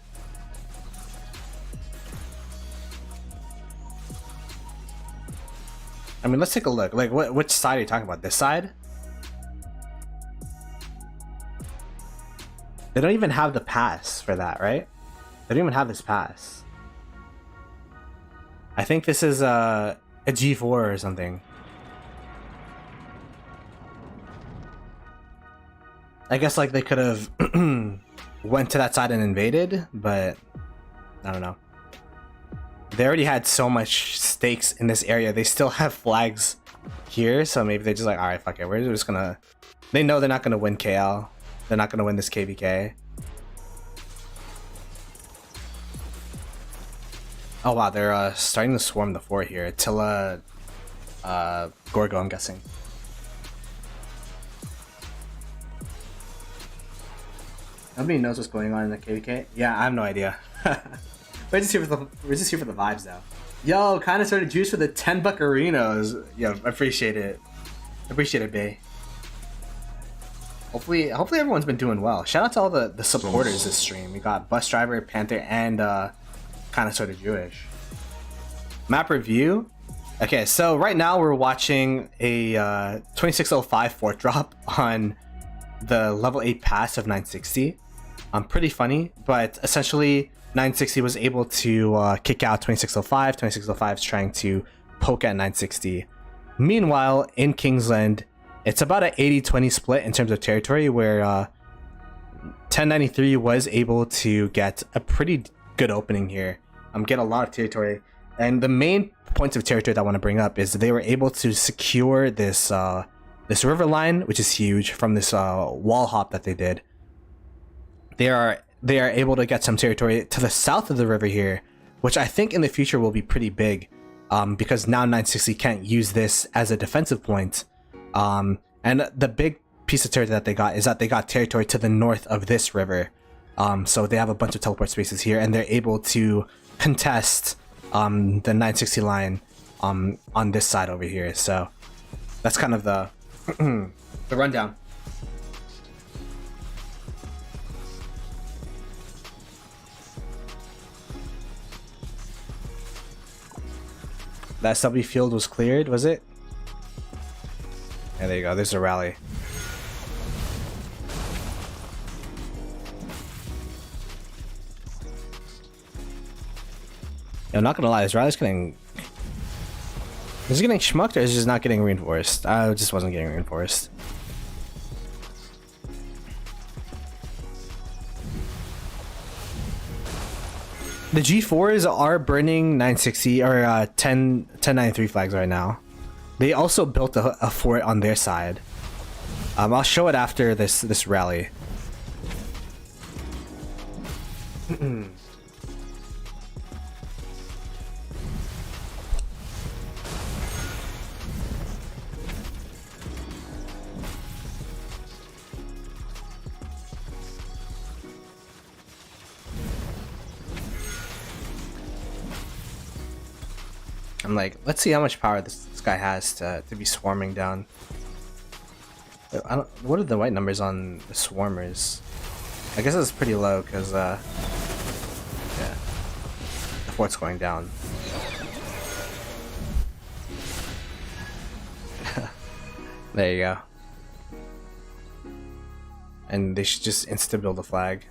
I mean, let's take a look. Like, which side are you talking about? This side? They don't even have the pass for that, right? They don't even have this pass. I think this is a G4 or something. I guess like they could have went to that side and invaded, but I don't know. They already had so much stakes in this area. They still have flags here, so maybe they're just like, all right, fuck it. We're just gonna. They know they're not gonna win KL. They're not gonna win this KvK. Oh wow, they're starting to swarm the fort here. Attila, Gorgo, I'm guessing. Nobody knows what's going on in the KvK. Yeah, I have no idea. We're just here for the vibes though. Yo, kind of sort of juice for the 10 buccarinos. Yo, appreciate it. Appreciate it, Bay. Hopefully everyone's been doing well. Shout out to all the supporters this stream. We got Bus Driver, Panther, and kind of sort of Jewish. Map review. Okay, so right now we're watching a 2605 fort drop on the level 8 pass of 960. Pretty funny, but essentially 960 was able to kick out 2605. 2605 is trying to poke at 960. Meanwhile, in Kingsland, it's about an 80-20 split in terms of territory, where 1093 was able to get a pretty good opening here. Get a lot of territory. And the main points of territory that I want to bring up is they were able to secure this this river line, which is huge, from this wall hop that they did. They are able to get some territory to the south of the river here, which I think in the future will be pretty big, because now 960 can't use this as a defensive point. And the big piece of territory that they got is that they got territory to the north of this river. So they have a bunch of teleport spaces here, and they're able to contest the 960 line on this side over here. So that's kind of the the rundown. That SW field was cleared, was it? Yeah, there you go. There's a rally. Yeah, I'm not gonna lie, this rally's getting... Is it getting schmucked or is it just not getting reinforced? I just wasn't getting reinforced. The G4s are burning 960 or 1093 flags right now. They also built a fort on their side. I'll show it after this rally. I'm like, let's see how much power this guy has to be swarming down. What are the white numbers on the swarmers? I guess it's pretty low because yeah, the fort's going down. There you go. And they should just insta build a flag.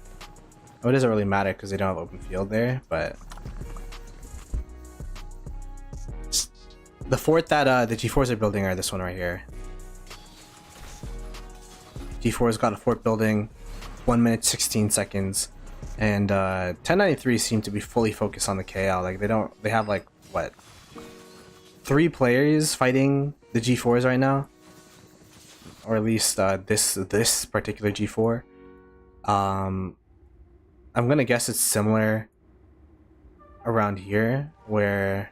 Oh, it doesn't really matter because they don't have open field there, but the fort that the G4s are building are this one right here. G4's got a fort building, 1 minute 16 seconds, and 1093 seem to be fully focused on the KL. Like they have like what, 3 players fighting the G4s right now, or at least this particular G4. I'm gonna guess it's similar around here where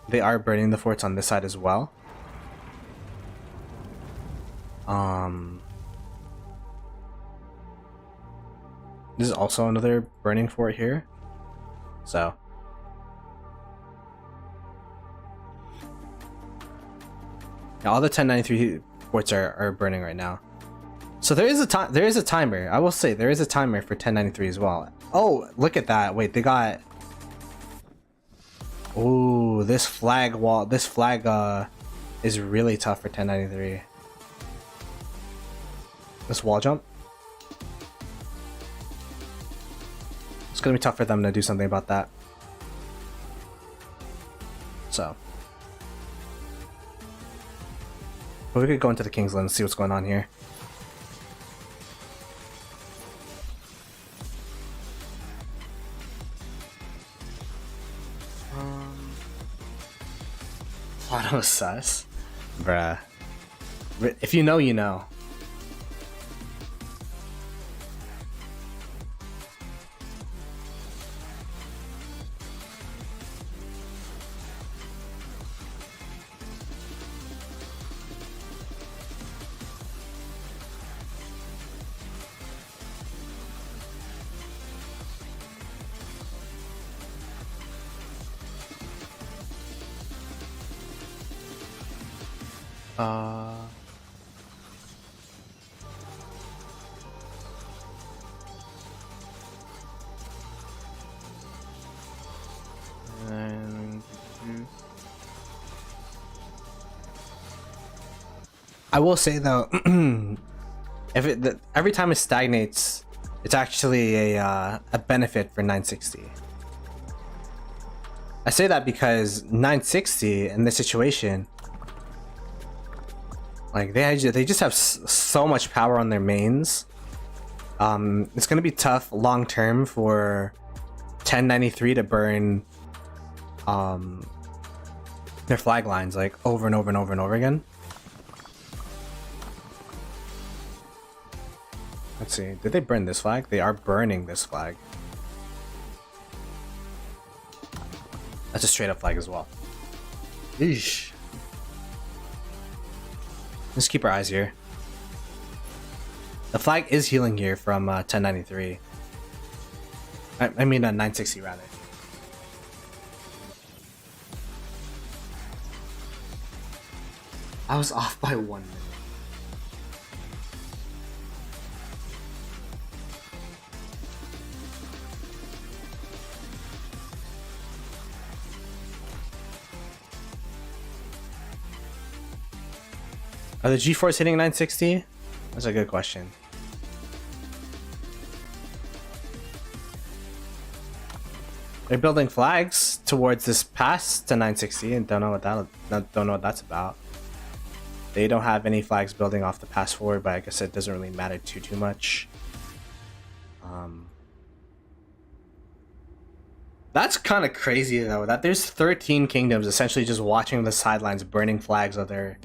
they are burning the forts on this side as well. This is also another burning fort here. So yeah, all the 1093 forts are burning right now. So there is a timer. I will say there is a timer for 1093 as well. Oh, look at that. Wait, they got... Ooh, this flag is really tough for 1093. This wall jump. It's gonna be tough for them to do something about that. So, but we could go into the Kingsland and see what's going on here. Ploto sus, bruh. If you know, you know. I will say though, every time it stagnates, it's actually a benefit for 960. I say that because 960 in this situation, like they just have so much power on their mains. It's gonna be tough long term for 1093 to burn their flag lines like over and over and over and over again. Let's see, did they burn this flag? They are burning this flag. That's a straight up flag as well. Eesh. Let's keep our eyes here. The flag is healing here from 1093. I mean 960 rather. I was off by 1 minute. Are the G4s hitting 960? That's a good question. They're building flags towards this pass to 960 and don't know what that's about. They don't have any flags building off the pass forward, but I guess it doesn't really matter too much. That's kind of crazy though, that there's 13 kingdoms essentially just watching the sidelines burning flags of their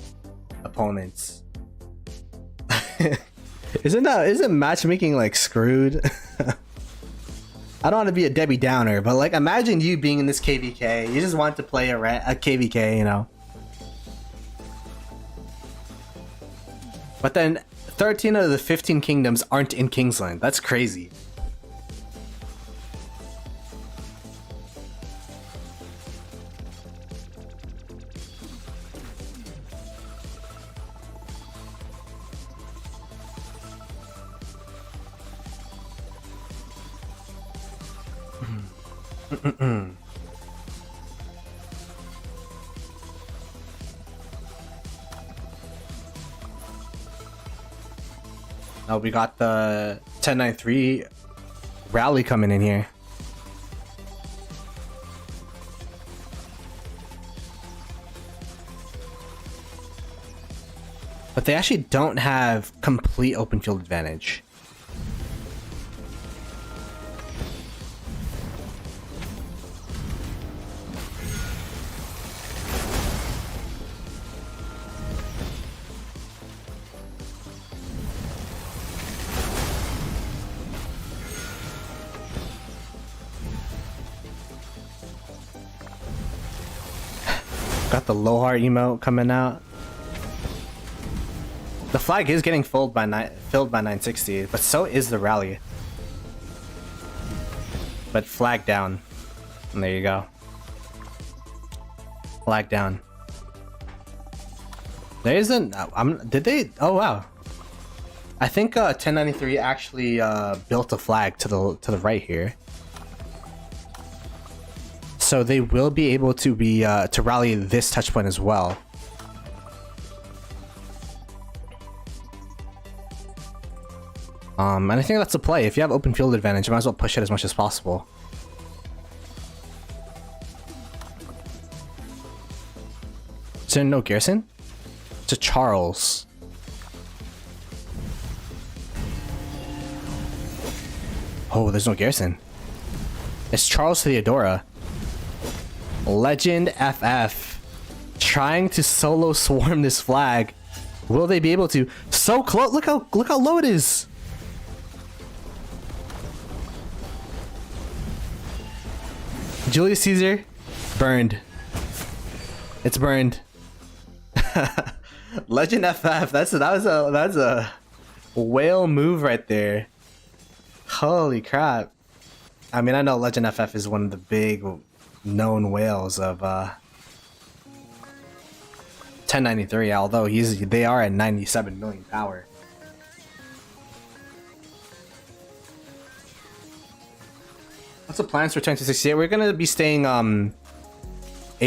opponents. Isn't matchmaking like screwed? I don't want to be a Debbie Downer, but like imagine you being in this KvK, you just want to play a KvK, you know. But then 13 out of the 15 kingdoms aren't in Kingsland. That's crazy. Now we got the 1093 rally coming in here. But they actually don't have complete open field advantage. Got the low heart emote coming out. The flag is getting filled by 960, but so is the rally. But flag down. And there you go. Flag down. There isn't. Did they? Oh wow. I think 1093 actually built a flag to the right here. So they will be able to to rally this touch point as well. And I think that's a play. If you have open field advantage, you might as well push it as much as possible. Is there no garrison? It's a Charles. Oh, there's no garrison. It's Charles Theodora. Legend FF trying to solo swarm this flag. Will they be able to? So close. Look how low it is. Julius Caesar burned. It's burned. Legend FF. That's a whale move right there. Holy crap. I mean, I know Legend FF is one of the big known whales of 1093, although they are at 97 million power. What's the plans for 2068? We're gonna be staying A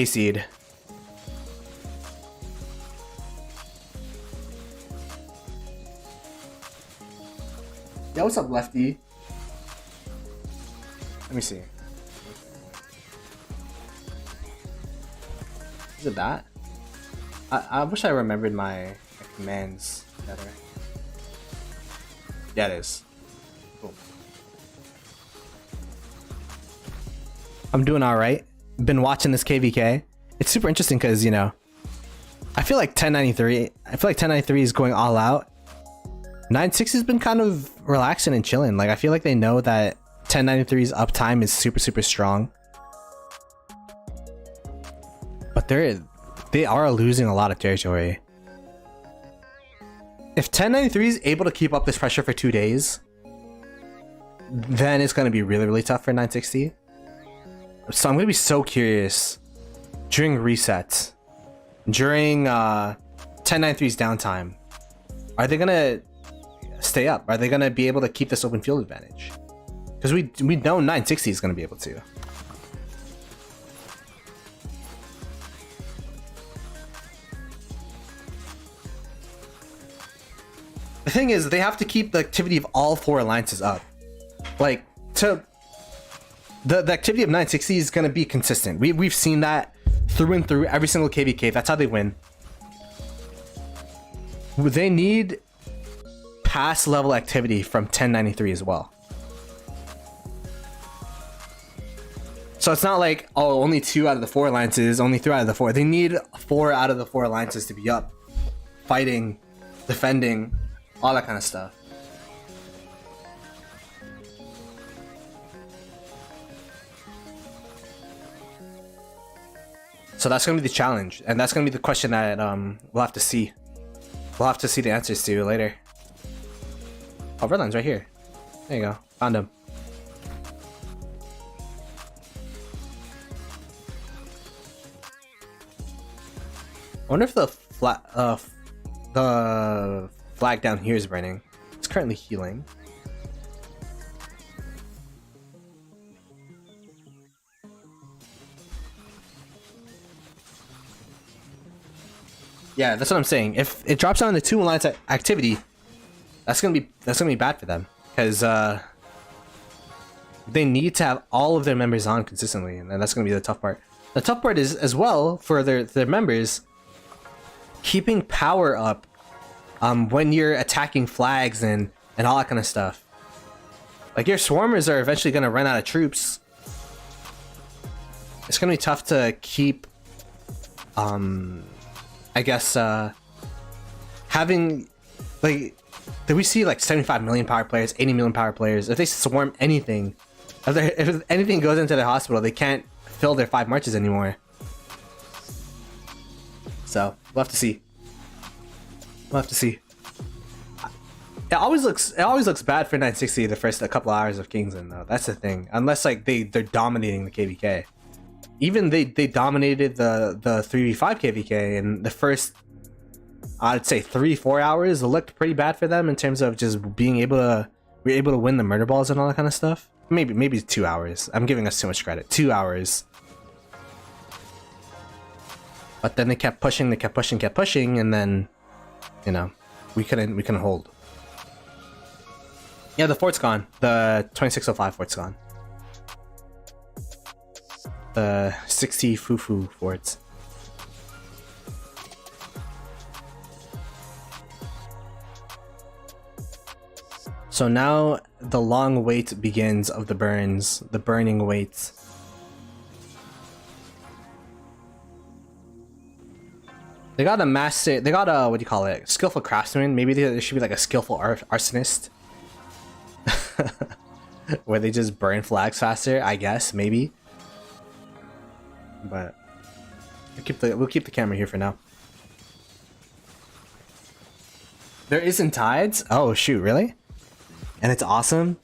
seed. Yeah, what's up, Lefty? Let me see. Is it that? I wish I remembered my commands better. Yeah, it is. Cool. I'm doing alright. Been watching this KvK. It's super interesting because, you know, I feel like 1093 is going all out. 960 has been kind of relaxing and chilling. Like, I feel like they know that 1093's uptime is super strong. But they are losing a lot of territory. If 1093 is able to keep up this pressure for 2 days, then it's going to be really tough for 960. So I'm going to be so curious during resets, during 1093's downtime, are they going to stay up? Are they going to be able to keep this open field advantage? Because we know 960 is going to be able to. The thing is, they have to keep the activity of all 4 alliances up. Like, to the activity of 960 is going to be consistent. We've seen that through and through every single KvK. That's how they win. They need pass level activity from 1093 as well. So it's not like, oh, only 2 out of the 4 alliances, only 3 out of the 4. They need 4 out of the 4 alliances to be up, fighting, defending, all that kind of stuff. So that's going to be the challenge, and that's going to be the question that we'll have to see. We'll have to see the answers to later. Oh, Redline's right here. There you go. Found him. I wonder if the flag down here is burning. It's currently healing. Yeah, that's what I'm saying. If it drops down to 2 alliance activity, that's gonna be bad for them, because they need to have all of their members on consistently, and that's gonna be the tough part. The tough part is as well for their members keeping power up when you're attacking flags and all that kind of stuff. Like, your swarmers are eventually gonna run out of troops. It's gonna be tough to keep I guess having, like, did we see like 75 million power players, 80 million power players? If they swarm anything, if anything goes into their hospital, they can't fill their 5 marches anymore. So we'll have to see. We'll have to see. It always looks bad for 960 the first couple hours of Kingsland, though. That's the thing. Unless like they're dominating the KvK. Even they dominated the 3v5 KvK in the first, I'd say 3-4 hours. It looked pretty bad for them in terms of just being able to win the murder balls and all that kind of stuff. Maybe 2 hours. I'm giving us too much credit. 2 hours. But then they kept pushing, and then, you know, we couldn't hold. Yeah, the fort's gone. The 2605 fort's gone. The 60 Fufu forts. So now the long wait begins of the burns, the burning wait. They got a master, they got a, what do you call it, skillful craftsman. Maybe there should be like a skillful arsonist. Where they just burn flags faster, I guess, maybe. But we'll keep the camera here for now. There isn't tides? Oh shoot, really? And it's awesome?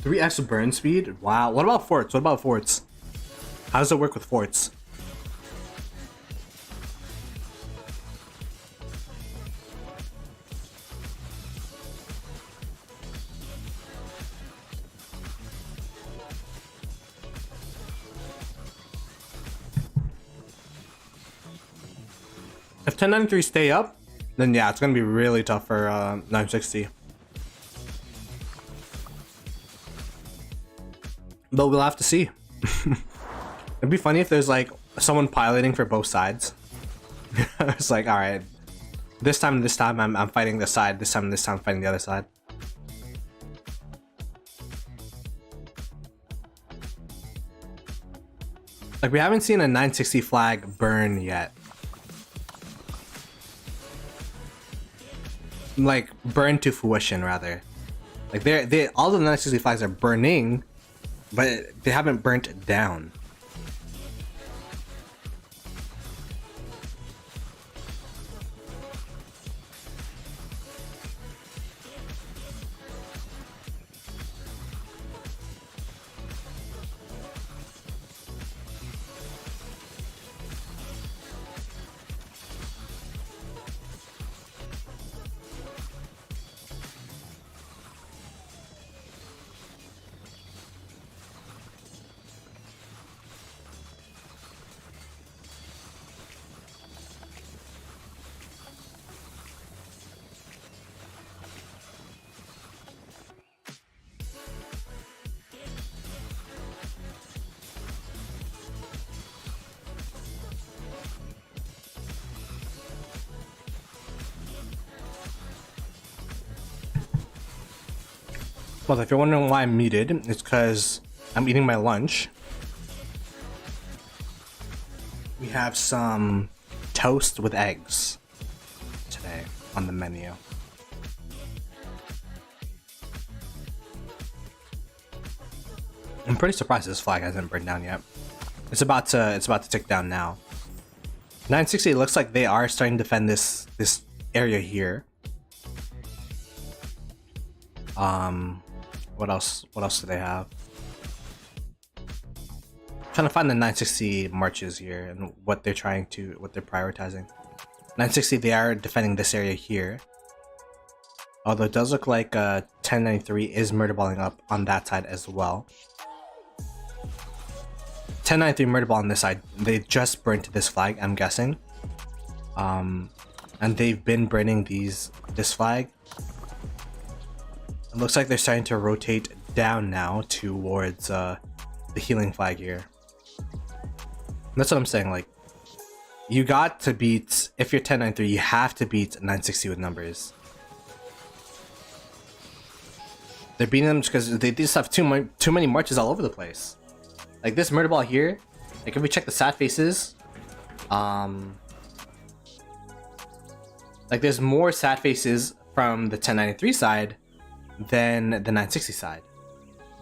Three extra burn speed? Wow. What about forts? What about forts? How does it work with forts? If 1093 stay up, then yeah, it's gonna be really tough for 960. But we'll have to see. It'd be funny if there's like someone piloting for both sides. It's like, all right, this time and this time I'm fighting this side. This time and this time I'm fighting the other side. Like, we haven't seen a 960 flag burn yet. like burn to fruition rather. Like they all the 960 flags are burning, but they haven't burnt down. Well, if you're wondering why I'm muted, it's because I'm eating my lunch. We have some toast with eggs today on the menu. I'm pretty surprised this flag hasn't burned down yet. It's about to tick down now. 960 looks like they are starting to defend this area here. What else do they have? Trying to find the 960 marches here and what they're prioritizing. 960, they are defending this area here. Although it does look like 1093 is murderballing up on that side as well. 1093 murderball on this side. They just burnt this flag, I'm guessing. And they've been burning this flag. It looks like they're starting to rotate down now towards the healing flag here. That's what I'm saying, like, you got to beat, if you're 1093, you have to beat 960 with numbers. They're beating them because they just have too many marches all over the place. Like this murder ball here, like if we check the sad faces, like there's more sad faces from the 1093 side than the 960 side.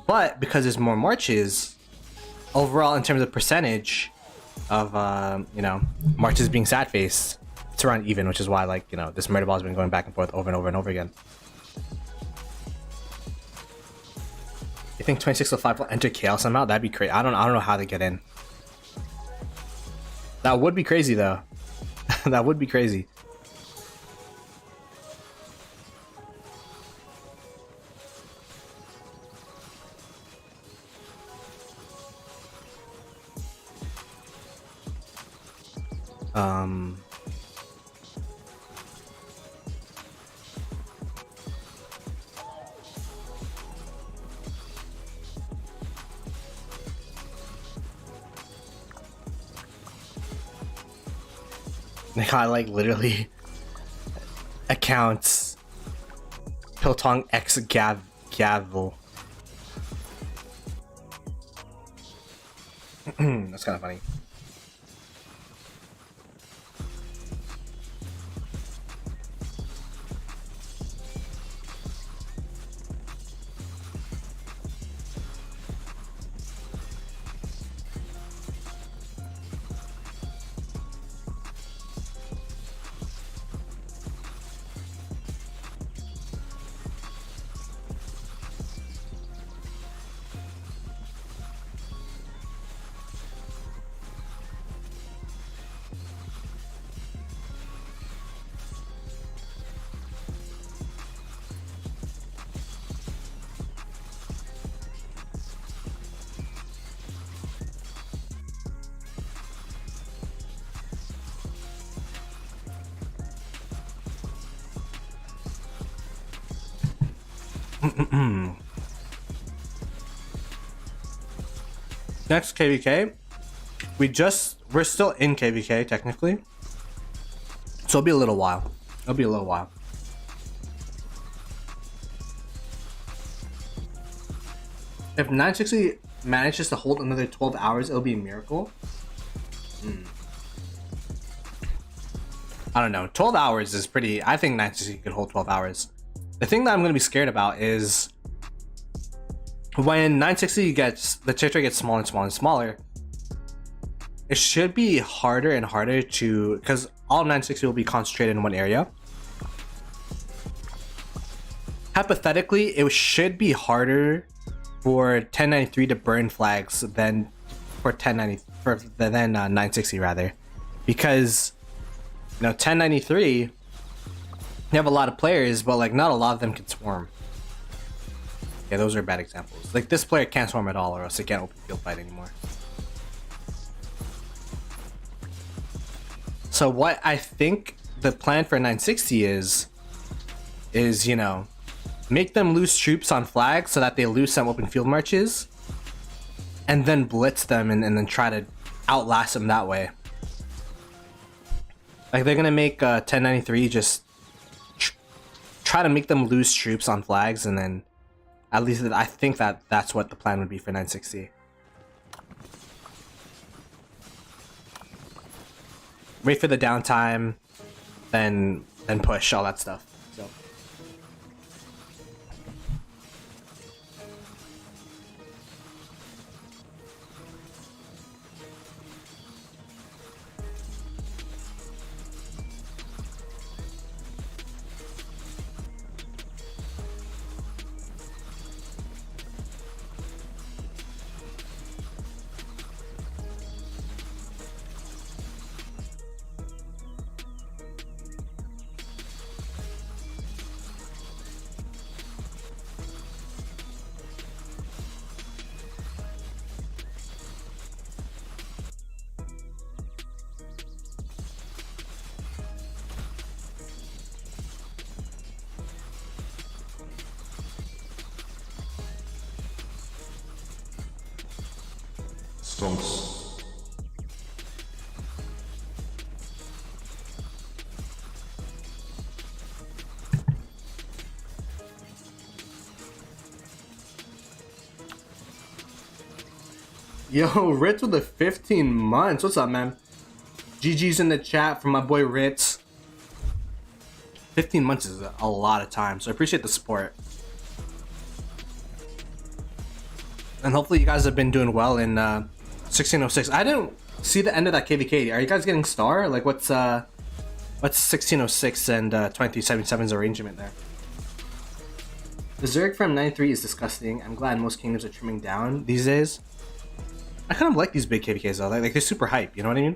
But because there's more marches, overall in terms of percentage of you know, marches being sad face, it's around even, which is why, like, you know, this murder ball has been going back and forth over and over and over again. You think 2605 will enter KL somehow? That'd be crazy. I don't know how they get in. That would be crazy though. That would be crazy. They got like literally accounts Piltong X Gavel. That's kind of funny. Next KvK, we're still in KvK technically, so it'll be a little while. If 960 manages to hold another 12 hours, it'll be a miracle. I don't know. 12 hours is pretty. I think 960 could hold 12 hours. The thing that I'm gonna be scared about is when 960 gets the territory gets smaller and smaller and smaller. It should be harder and harder to, because all 960 will be concentrated in one area. Hypothetically, it should be harder for 1093 to burn flags than for 960 rather, because 1093 you have a lot of players, but like not a lot of them can swarm. Yeah, those are bad examples. Like this player can't swarm at all, or else they can't open field fight anymore. So what I think the plan for 960 is make them lose troops on flags so that they lose some open field marches, and then blitz them and then try to outlast them that way. Like they're gonna make 1093 just try to make them lose troops on flags, and then at least I think that's what the plan would be for 960. Wait for the downtime, then push all that stuff. So. Stonks. Yo, Ritz with the 15 months. What's up, man? GG's in the chat from my boy Ritz. 15 months is a lot of time, so I appreciate the support. And hopefully you guys have been doing well in 1606. I didn't see the end of that KvK. Are you guys getting star? Like what's 1606 and 2377's arrangement there? The Zerg from 93 is disgusting. I'm glad most kingdoms are trimming down these days. I kind of like these big KvKs though. Like they're super hype, you know what I mean?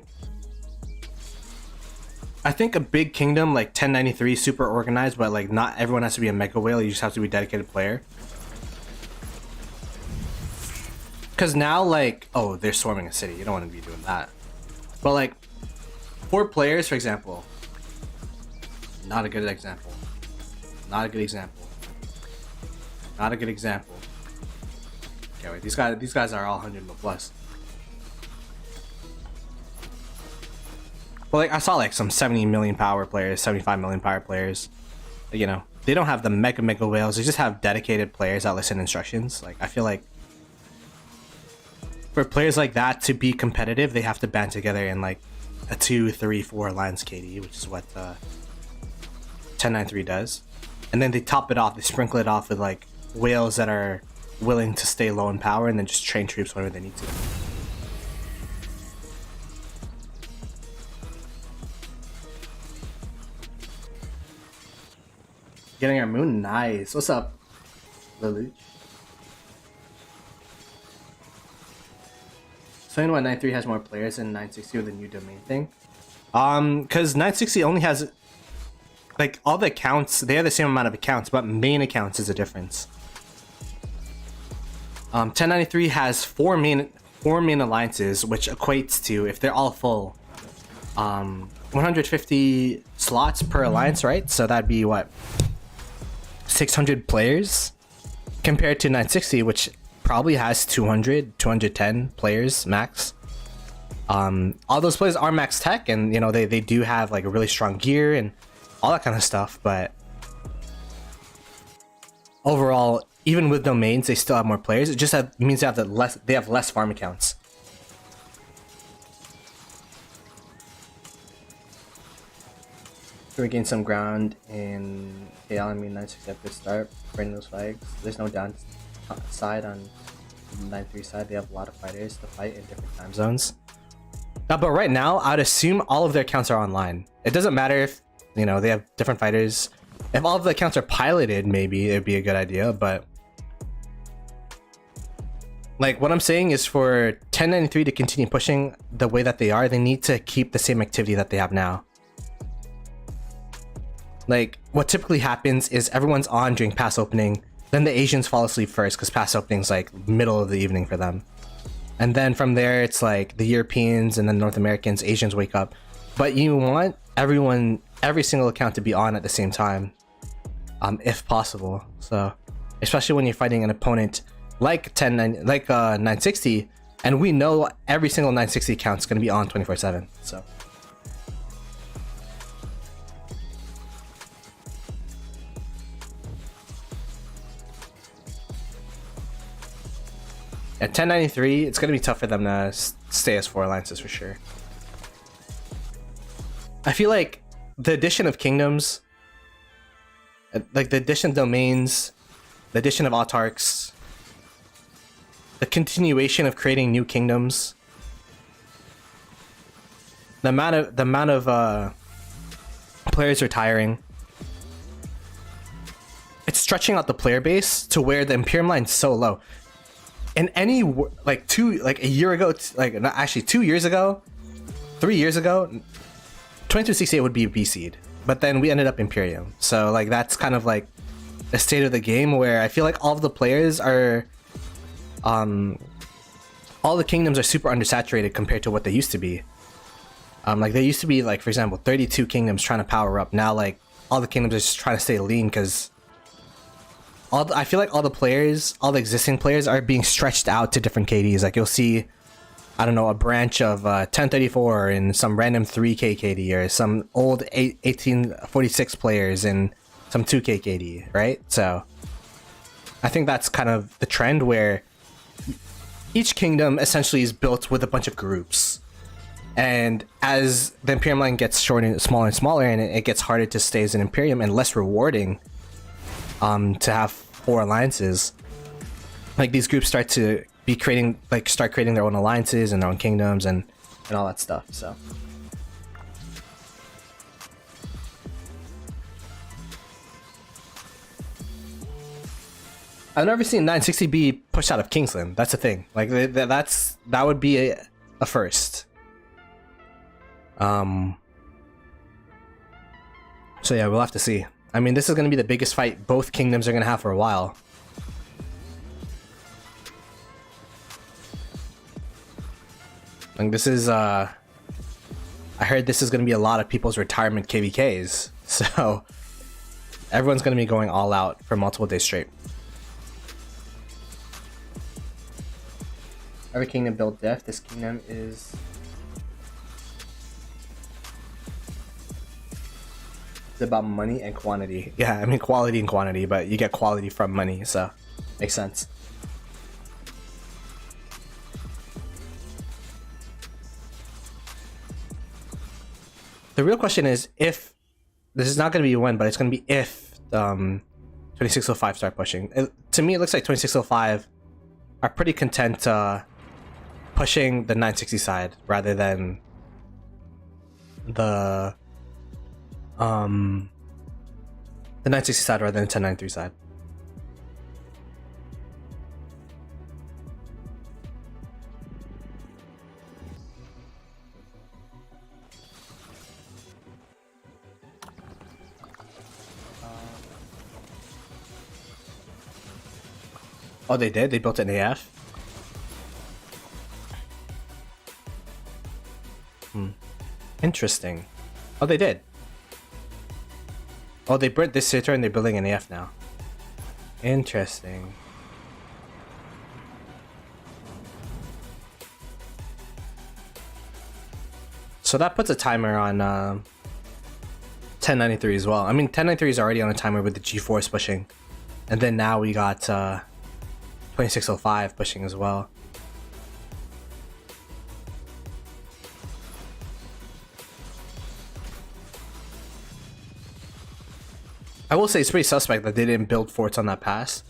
I think a big kingdom like 1093 is super organized, but like not everyone has to be a mega whale. You just have to be a dedicated player. Because now, like, oh, they're swarming a city. You don't want to be doing that. But, like, 4 players, for example. Not a good example. Not a good example. Not a good example. Okay, wait. These guys are all 100 mil plus. Well, like, I saw, like, some 70 million power players, 75 million power players. You know, they don't have the mega whales. They just have dedicated players that listen to instructions. Like, I feel like for players like that to be competitive, they have to band together in like a 2, 3, 4 alliance KD, which is what 1093 does. And then they top it off, they sprinkle it off with like whales that are willing to stay low in power, and then just train troops whenever they need to. Getting our moon, nice. What's up, Lelouch? So you know why 93 has more players than 960 with the new domain thing? Because 960 only has like all the accounts, they have the same amount of accounts, but main accounts is a difference. 1093 has four main alliances, which equates to, if they're all full, 150 slots per alliance, right? So that'd be what, 600 players compared to 960, which probably has 210 players max. All those players are max tech, and you know they do have like a really strong gear and all that kind of stuff, but overall, even with domains, they still have more players. It just means they have less farm accounts. to regain some ground in KL. I mean, 9-6 at this start, bring those flags. There's no downside on 9-3 side. They have a lot of fighters to fight in different time zones. But right now, I'd assume all of their accounts are online. It doesn't matter if, you know, they have different fighters. If all of the accounts are piloted, maybe it'd be a good idea, but like what I'm saying is for 1093 to continue pushing the way that they are, they need to keep the same activity that they have now. Like what typically happens is everyone's on during pass opening, then the Asians fall asleep first because pass opening's like middle of the evening for them. And then from there, it's like the Europeans and then North Americans, Asians wake up. But you want everyone, every single account to be on at the same time, if possible. So, especially when you're fighting an opponent like 960, and we know every single 960 account is going to be on 24/7. So. At 1093, it's going to be tough for them to stay as 4 alliances for sure. I feel like the addition of kingdoms, like the addition of domains, the addition of autarchs, the continuation of creating new kingdoms, the amount of players retiring, it's stretching out the player base to where the Imperium line is so low. In any like a year ago, like not actually 2 years ago, 3 years ago, 2268 would be a B seed, but then we ended up Imperium. So like that's kind of like the state of the game where I feel like all of the players are, all the kingdoms are super undersaturated compared to what they used to be. Like there used to be like, for example, 32 kingdoms trying to power up. Now like all the kingdoms are just trying to stay lean because I feel like all the players, all the existing players are being stretched out to different KDs. Like you'll see, I don't know, a branch of 1034 in some random 3k KD or some old 1846 players in some 2k KD, right? So I think that's kind of the trend where each kingdom essentially is built with a bunch of groups. And as the Imperium line gets shorter and smaller and it gets harder to stay as an Imperium and less rewarding to have 4 alliances, like these groups start to be creating their own alliances and their own kingdoms and all that stuff. So I've never seen 960 be pushed out of Kingsland. That's the thing. Like that would be a first. So yeah, we'll have to see. I mean, this is going to be the biggest fight both kingdoms are going to have for a while. Like this is, I heard this is going to be a lot of people's retirement KvKs. So everyone's going to be going all out for multiple days straight. Every kingdom built death. This kingdom is... about money and quantity. Yeah, I mean quality and quantity, but you get quality from money, so makes sense. The real question is if this is not going to be when, but it's going to be if 2605 start pushing. To me, it looks like 2605 are pretty content pushing the 960 side rather than the 960 side rather than 1093 side. Oh, they did? They built an AF? Interesting. Oh, they did. Oh, they burnt this turn and they're building an AF now. Interesting. So that puts a timer on 1093 as well. I mean, 1093 is already on a timer with the G-Force pushing. And then now we got 2605 pushing as well. I will say it's pretty suspect that they didn't build forts on that pass.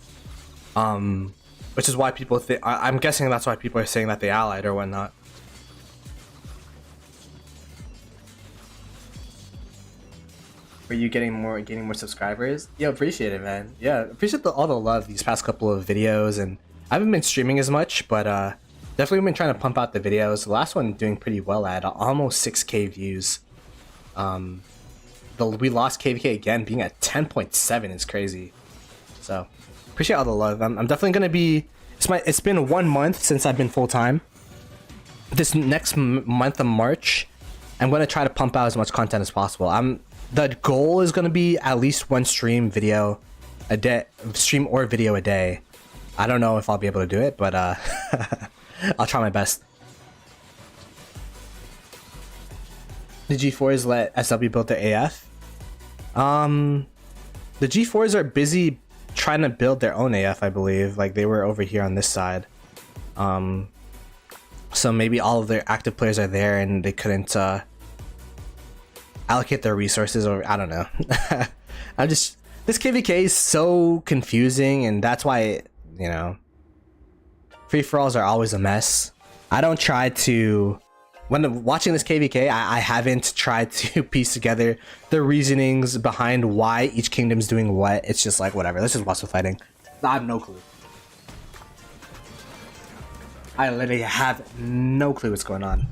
Which is why people think, I'm guessing that's why people are saying that they allied or whatnot. Are you gaining more subscribers? Yeah, appreciate it, man. Yeah, appreciate all the love these past couple of videos, and I haven't been streaming as much, but definitely been trying to pump out the videos. The last one doing pretty well at almost 6K views. We lost KvK again, being at 10.7 is crazy. So appreciate all the love. I'm definitely gonna be. It's been 1 month since I've been full time. This next month of March, I'm gonna try to pump out as much content as possible. The goal is gonna be at least one video a day. I don't know if I'll be able to do it, but I'll try my best. The G4s let SW build the AF. The G4s are busy trying to build their own AF, I believe. Like, they were over here on this side. So maybe all of their active players are there and they couldn't allocate their resources, or I don't know. This KvK is so confusing, and that's why, you know, free-for-alls are always a mess. I don't try to, when watching this KvK, I haven't tried to piece together the reasonings behind why each kingdom's doing what. It's just like, whatever, let's just watch the fighting. I have no clue. I literally have no clue what's going on.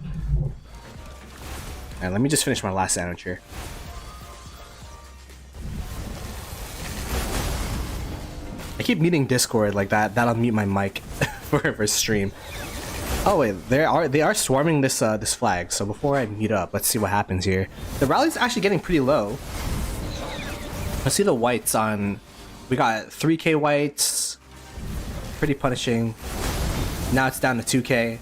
And let me just finish my last sandwich here. I keep muting Discord like that. That'll mute my mic for stream. Oh wait, they are swarming this this flag. So before I mute up, let's see what happens here. The rally's actually getting pretty low. Let's see the whites on. We got 3K whites. Pretty punishing. Now it's down to 2K.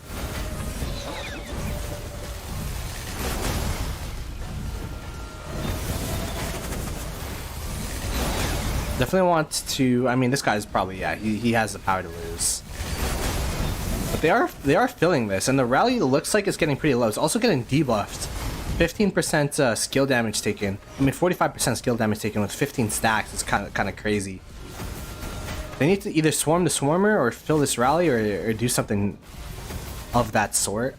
Definitely want to. I mean, this guy's probably, yeah, he has the power to lose. But they are filling this, and the rally looks like it's getting pretty low. It's also getting debuffed. 15% skill damage taken. I mean, 45% skill damage taken with 15 stacks. It's kind of crazy. They need to either swarm the swarmer or fill this rally or do something of that sort.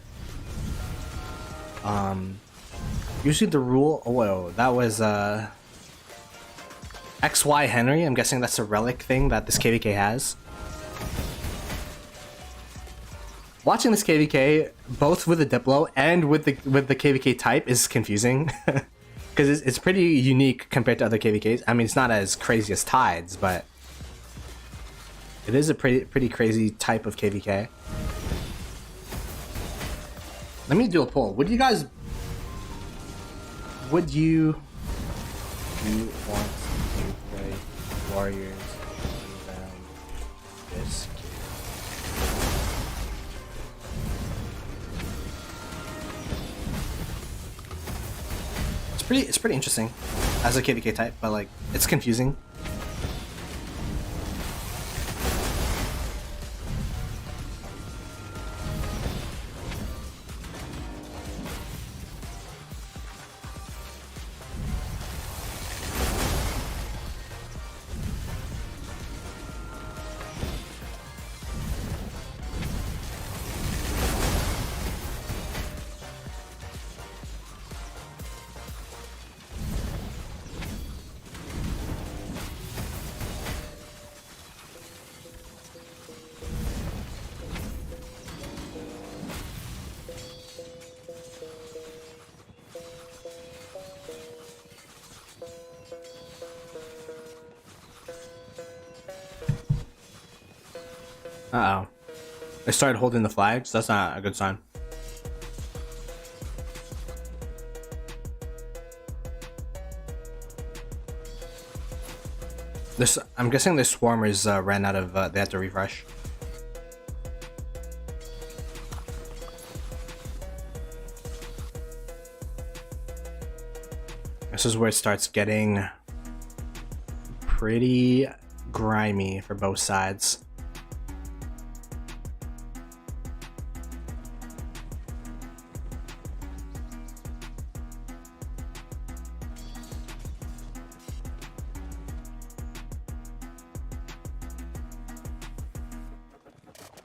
Usually the rule. Oh, whoa, that was XY Henry. I'm guessing that's a relic thing that this KvK has. Watching this KvK, both with the Diplo and with the KvK type, is confusing because it's pretty unique compared to other KvKs. I mean, it's not as crazy as Tides, but it is a pretty crazy type of KvK. Let me do a poll. Would you want to play Warriors than this game? It's pretty interesting as a KvK type, but like, it's confusing. Uh-oh. I started holding the flags. That's not a good sign. I'm guessing the swarmers ran out of, they had to refresh. This is where it starts getting pretty grimy for both sides.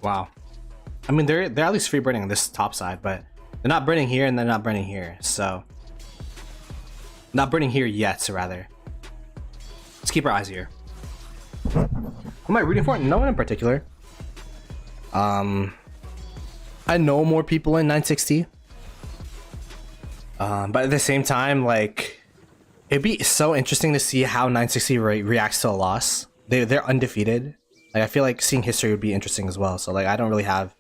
Wow. I mean, they're at least free burning on this top side, but they're not burning here and they're not burning here. So, not burning here yet, rather. Let's keep our eyes here. Who am I rooting for? No one in particular. I know more people in 960. But at the same time, like, it'd be so interesting to see how 960 reacts to a loss. They're undefeated. Like, I feel like seeing history would be interesting as well. So like, I don't really have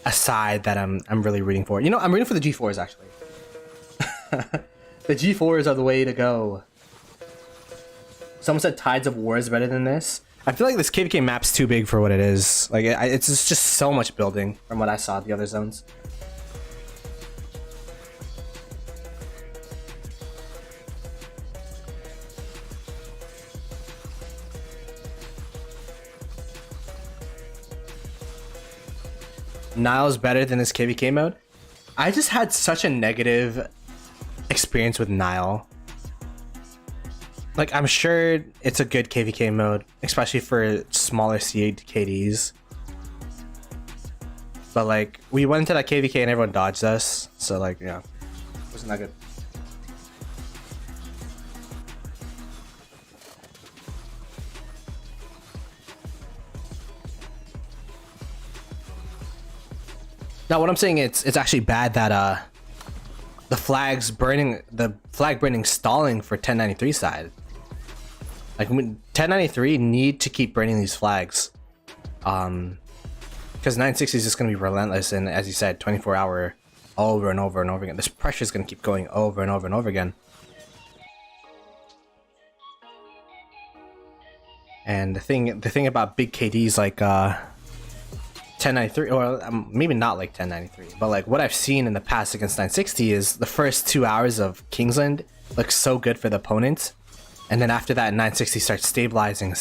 a side that I'm really rooting for. You know, I'm rooting for the G4s actually. The G4s are the way to go. Someone said Tides of War is better than this. I feel like this KvK map's too big for what it is. Like, it's just so much building from what I saw at the other zones. Nile's better than this KvK mode. I just had such a negative experience with Nile. Like, I'm sure it's a good KvK mode, especially for smaller seed KDs. But like, we went into that KvK and everyone dodged us, so like, yeah, wasn't that good. Now, what I'm saying, it's actually bad that the flag burning stalling for 1093 side. Like, 1093 need to keep burning these flags, because 960 is just gonna be relentless, and as you said, 24-hour, over and over and over again. This pressure is gonna keep going over and over and over again. And the thing about big KDs like 1093, or maybe not like 1093, but like what I've seen in the past against 960 is the first 2 hours of Kingsland looks so good for the opponent, and then after that 960 starts stabilizing,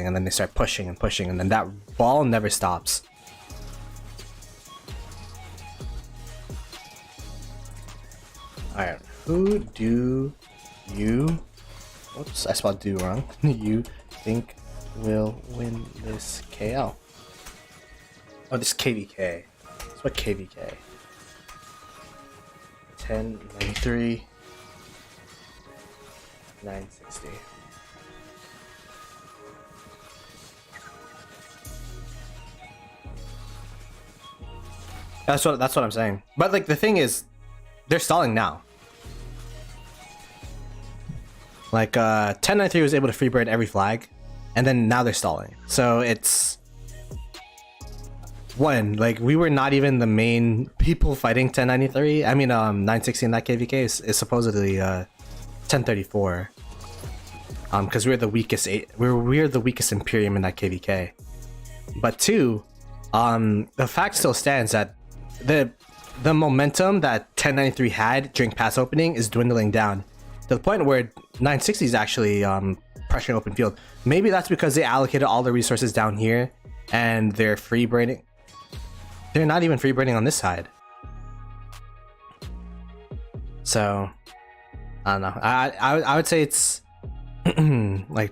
and then they start pushing and pushing, and then that ball never stops. Alright, who do you, oops, I spelled do wrong, you think will win this KL? Oh, this KvK. It's what KvK. 1093 960. That's what I'm saying. But like, the thing is, they're stalling now. Like 1093 was able to free burn every flag, and then now they're stalling. So it's one, like, we were not even the main people fighting 1093. I mean, 960 in that KvK is supposedly 1034. Because we're the weakest we're the weakest Imperium in that KvK. But two, the fact still stands that the momentum that 1093 had during pass opening is dwindling down to the point where 960 is actually pressuring open field. Maybe that's because they allocated all the resources down here and they're free burning. They're not even free burning on this side. So I don't know. I would say it's like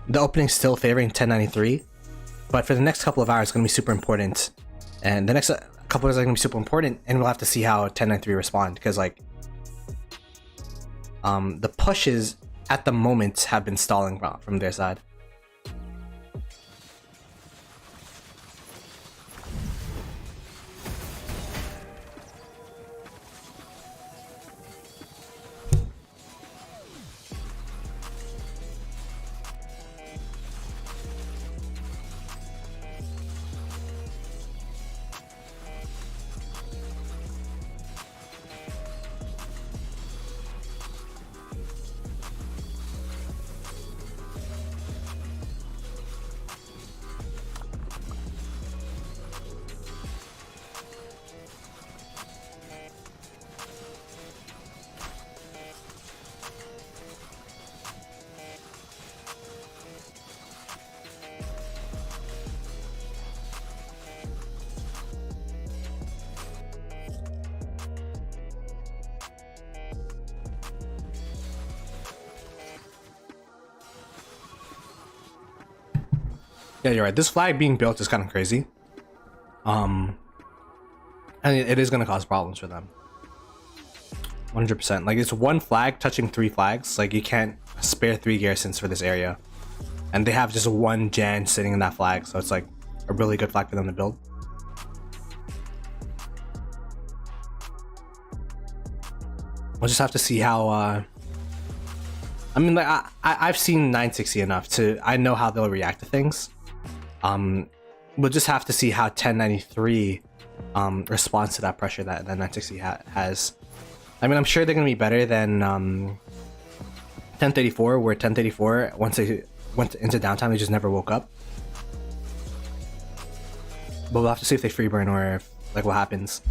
the opening's still favoring 1093, but for the next couple of hours it's gonna be super important, and the next couple of hours are gonna be super important, and we'll have to see how 1093 respond, because like the pushes at the moment have been stalling from their side. Yeah, you're right. This flag being built is kind of crazy. And it is going to cause problems for them. 100%. Like, it's one flag touching 3 flags. Like, you can't spare 3 garrisons for this area. And they have just one gen sitting in that flag, so it's like a really good flag for them to build. We'll just have to see how I mean, like, I've seen 960 enough to I know how they'll react to things. We'll just have to see how 1093 responds to that pressure that 960 has. I mean, I'm sure they're gonna be better than 1034, where 1034 once they went into downtime they just never woke up. But we'll have to see if they free burn or if, like, what happens.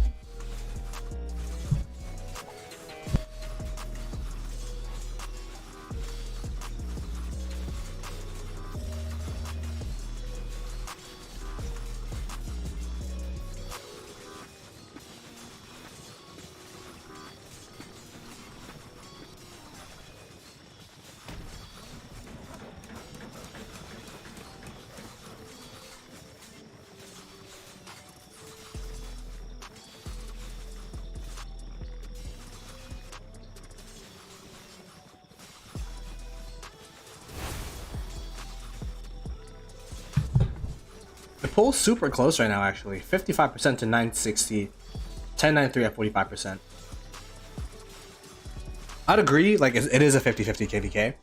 The poll's super close right now, actually. 55% to 960. 1093 at 45%. I'd agree, like, it is a 50-50 KvK.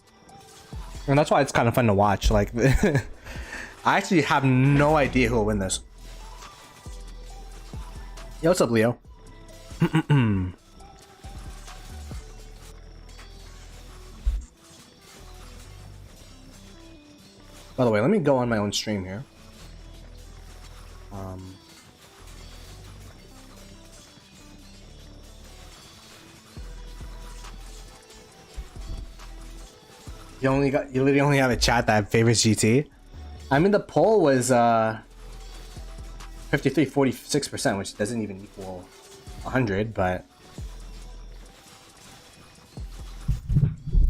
And that's why it's kind of fun to watch. Like, I actually have no idea who will win this. Yo, what's up, Leo? By the way, let me go on my own stream here. You literally only have a chat that favors GT. I mean, the poll was 53-46%, which doesn't even equal 100, but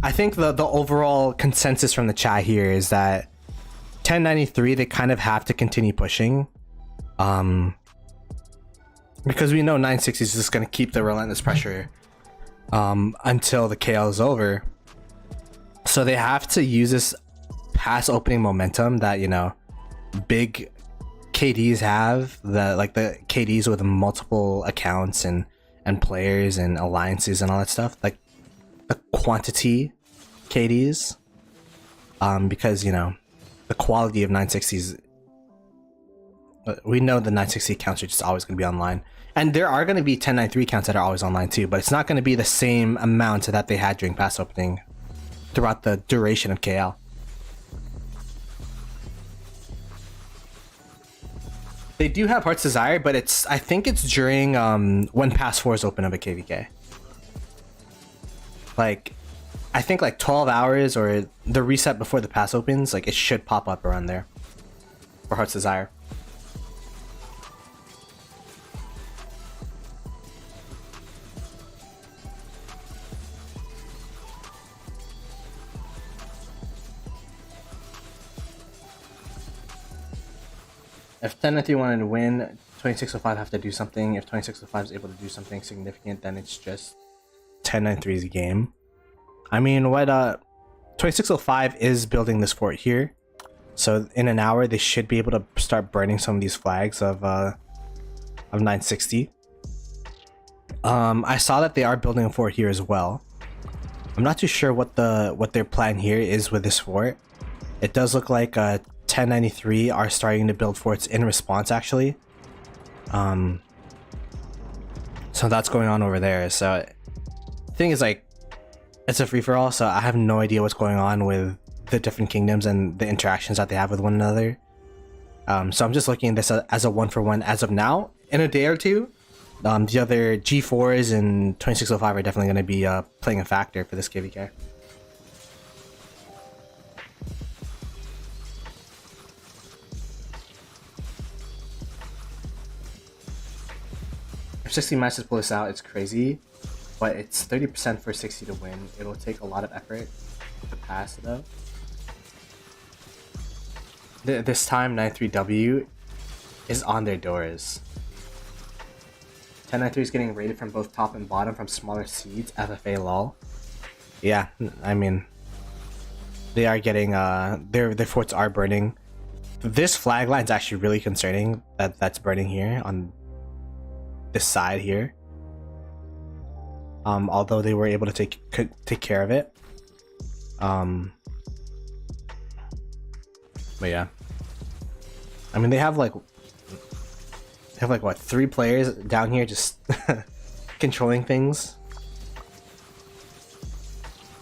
I think the overall consensus from the chat here is that 1093 they kind of have to continue pushing, because we know 960 is just going to keep the relentless pressure until the KL is over. So they have to use this pass opening momentum that, you know, big KDs have, the KDs with multiple accounts and players and alliances and all that stuff, like the quantity KDs, because, you know, the quality of 960s, we know the 960 accounts are just always going to be online, and there are going to be 1093 accounts that are always online too, but it's not going to be the same amount that they had during pass opening throughout the duration of KL. They do have Heart's Desire, but I think it's during when Pass 4 is open of a KvK. Like, I think like 12 hours or the reset before the pass opens, like, it should pop up around there for Heart's Desire. If 1093 wanted to win, 2605 have to do something. If 2605 is able to do something significant, then it's just 1093's game. I mean, what 2605 is building this fort here, so in an hour they should be able to start burning some of these flags of 960. I saw that they are building a fort here as well. I'm not too sure what their plan here is with this fort. It does look like 1093 are starting to build forts in response, actually. So that's going on over there. So the thing is, like, it's a free-for-all, so I have no idea what's going on with the different kingdoms and the interactions that they have with one another. So I'm just looking at this as a one-for-one as of now. In a day or two, the other G4s and 2605 are definitely going to be playing a factor for this KvK. If 60 matches pull this out, it's crazy, but it's 30% for 60 to win. It'll take a lot of effort to pass, though. This time, 93W is on their doors. 1093 is getting raided from both top and bottom from smaller seeds. FFA lol. Yeah, I mean, they are getting their forts are burning. This flag line is actually really concerning that's burning here on this side here. Although they were able to take care of it. But yeah, I mean they have like what, 3 players down here just controlling things.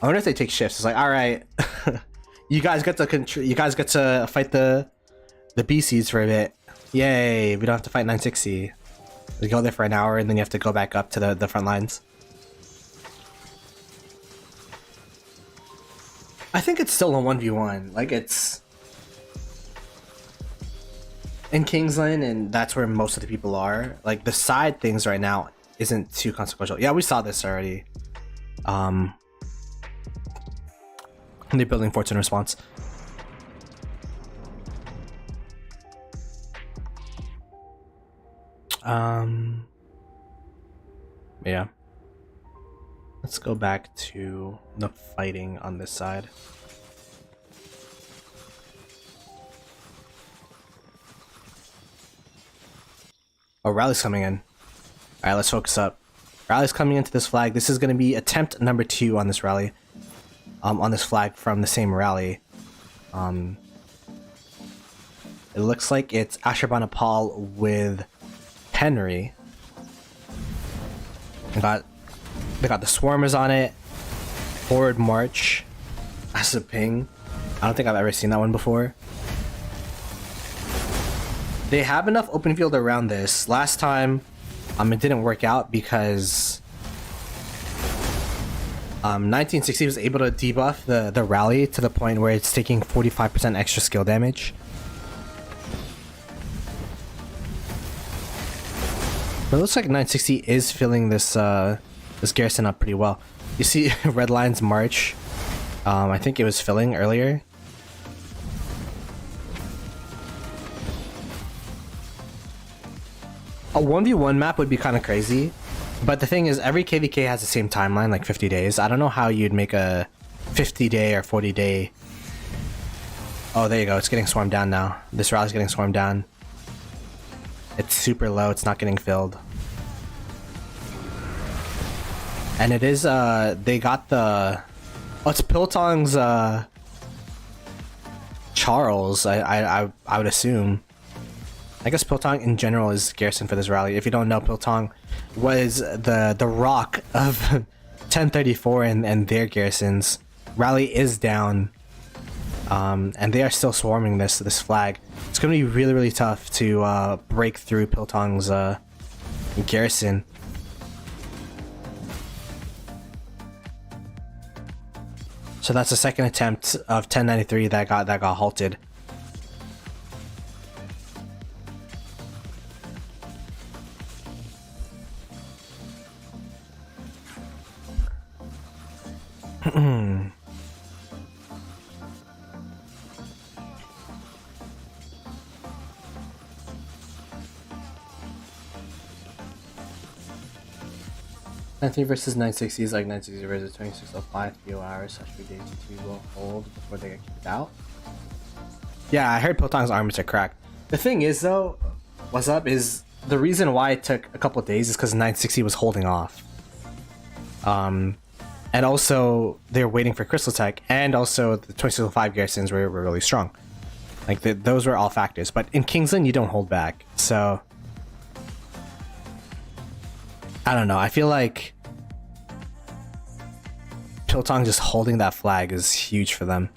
I wonder if they take shifts. It's like, all right, you guys get to fight the BCs for a bit. Yay! We don't have to fight 960. We go there for an hour and then you have to go back up to the front lines. I think it's still a 1v1. Like, it's in Kingsland, and that's where most of the people are. Like, the side things right now isn't too consequential. Yeah, we saw this already. They're building forts in response. Yeah. Let's go back to the fighting on this side. Oh, rally's coming in. Alright, let's focus up. Rally's coming into this flag. This is going to be attempt number 2 on this rally. On this flag from the same rally. It looks like it's Ashurbanipal with Henry. They got the swarmers on it. Forward march. That's a ping. I don't think I've ever seen that one before. They have enough open field around this. Last time, it didn't work out because 1960 was able to debuff the rally to the point where it's taking 45% extra skill damage. But it looks like 960 is filling this this garrison up pretty well. You see Red Lion's march. I think it was filling earlier. A 1v1 map would be kind of crazy, but the thing is, every KvK has the same timeline, like 50 days. I don't know how you'd make a 50-day or 40-day. Oh, there you go. It's getting swarmed down now. This rally's getting swarmed down. It's super low. It's not getting filled. And it is, they got the... Oh, it's Piltong's, Charles, I would assume. I guess Piltong in general is garrison for this rally. If you don't know, Piltong was the rock of 1034 and their garrisons. Rally is down, and they are still swarming this flag. It's gonna be really, really tough to break through Piltong's garrison. So that's the second attempt of 1093 that got halted. Versus 960 is like 960 versus 2605 few hours. Such big days will hold before they get kicked out. Yeah, I heard Piltong's armors are cracked. The thing is though, what's up is the reason why it took a couple of days is because 960 was holding off. And also they're waiting for Crystal Tech, and also the 2605 garrisons were really strong. Like those were all factors. But in Kingsland you don't hold back, so I don't know. I feel like Piltong just holding that flag is huge for them.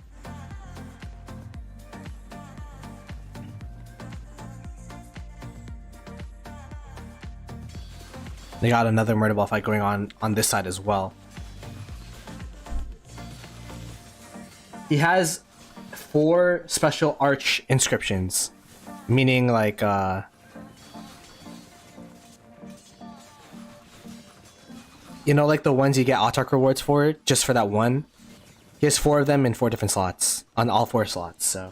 They got another murder ball fight going on this side as well. He has 4 special arch inscriptions, meaning like you know, like the ones you get Autarch rewards for, just for that one. He has 4 of them in 4 different slots, on all 4 slots, so.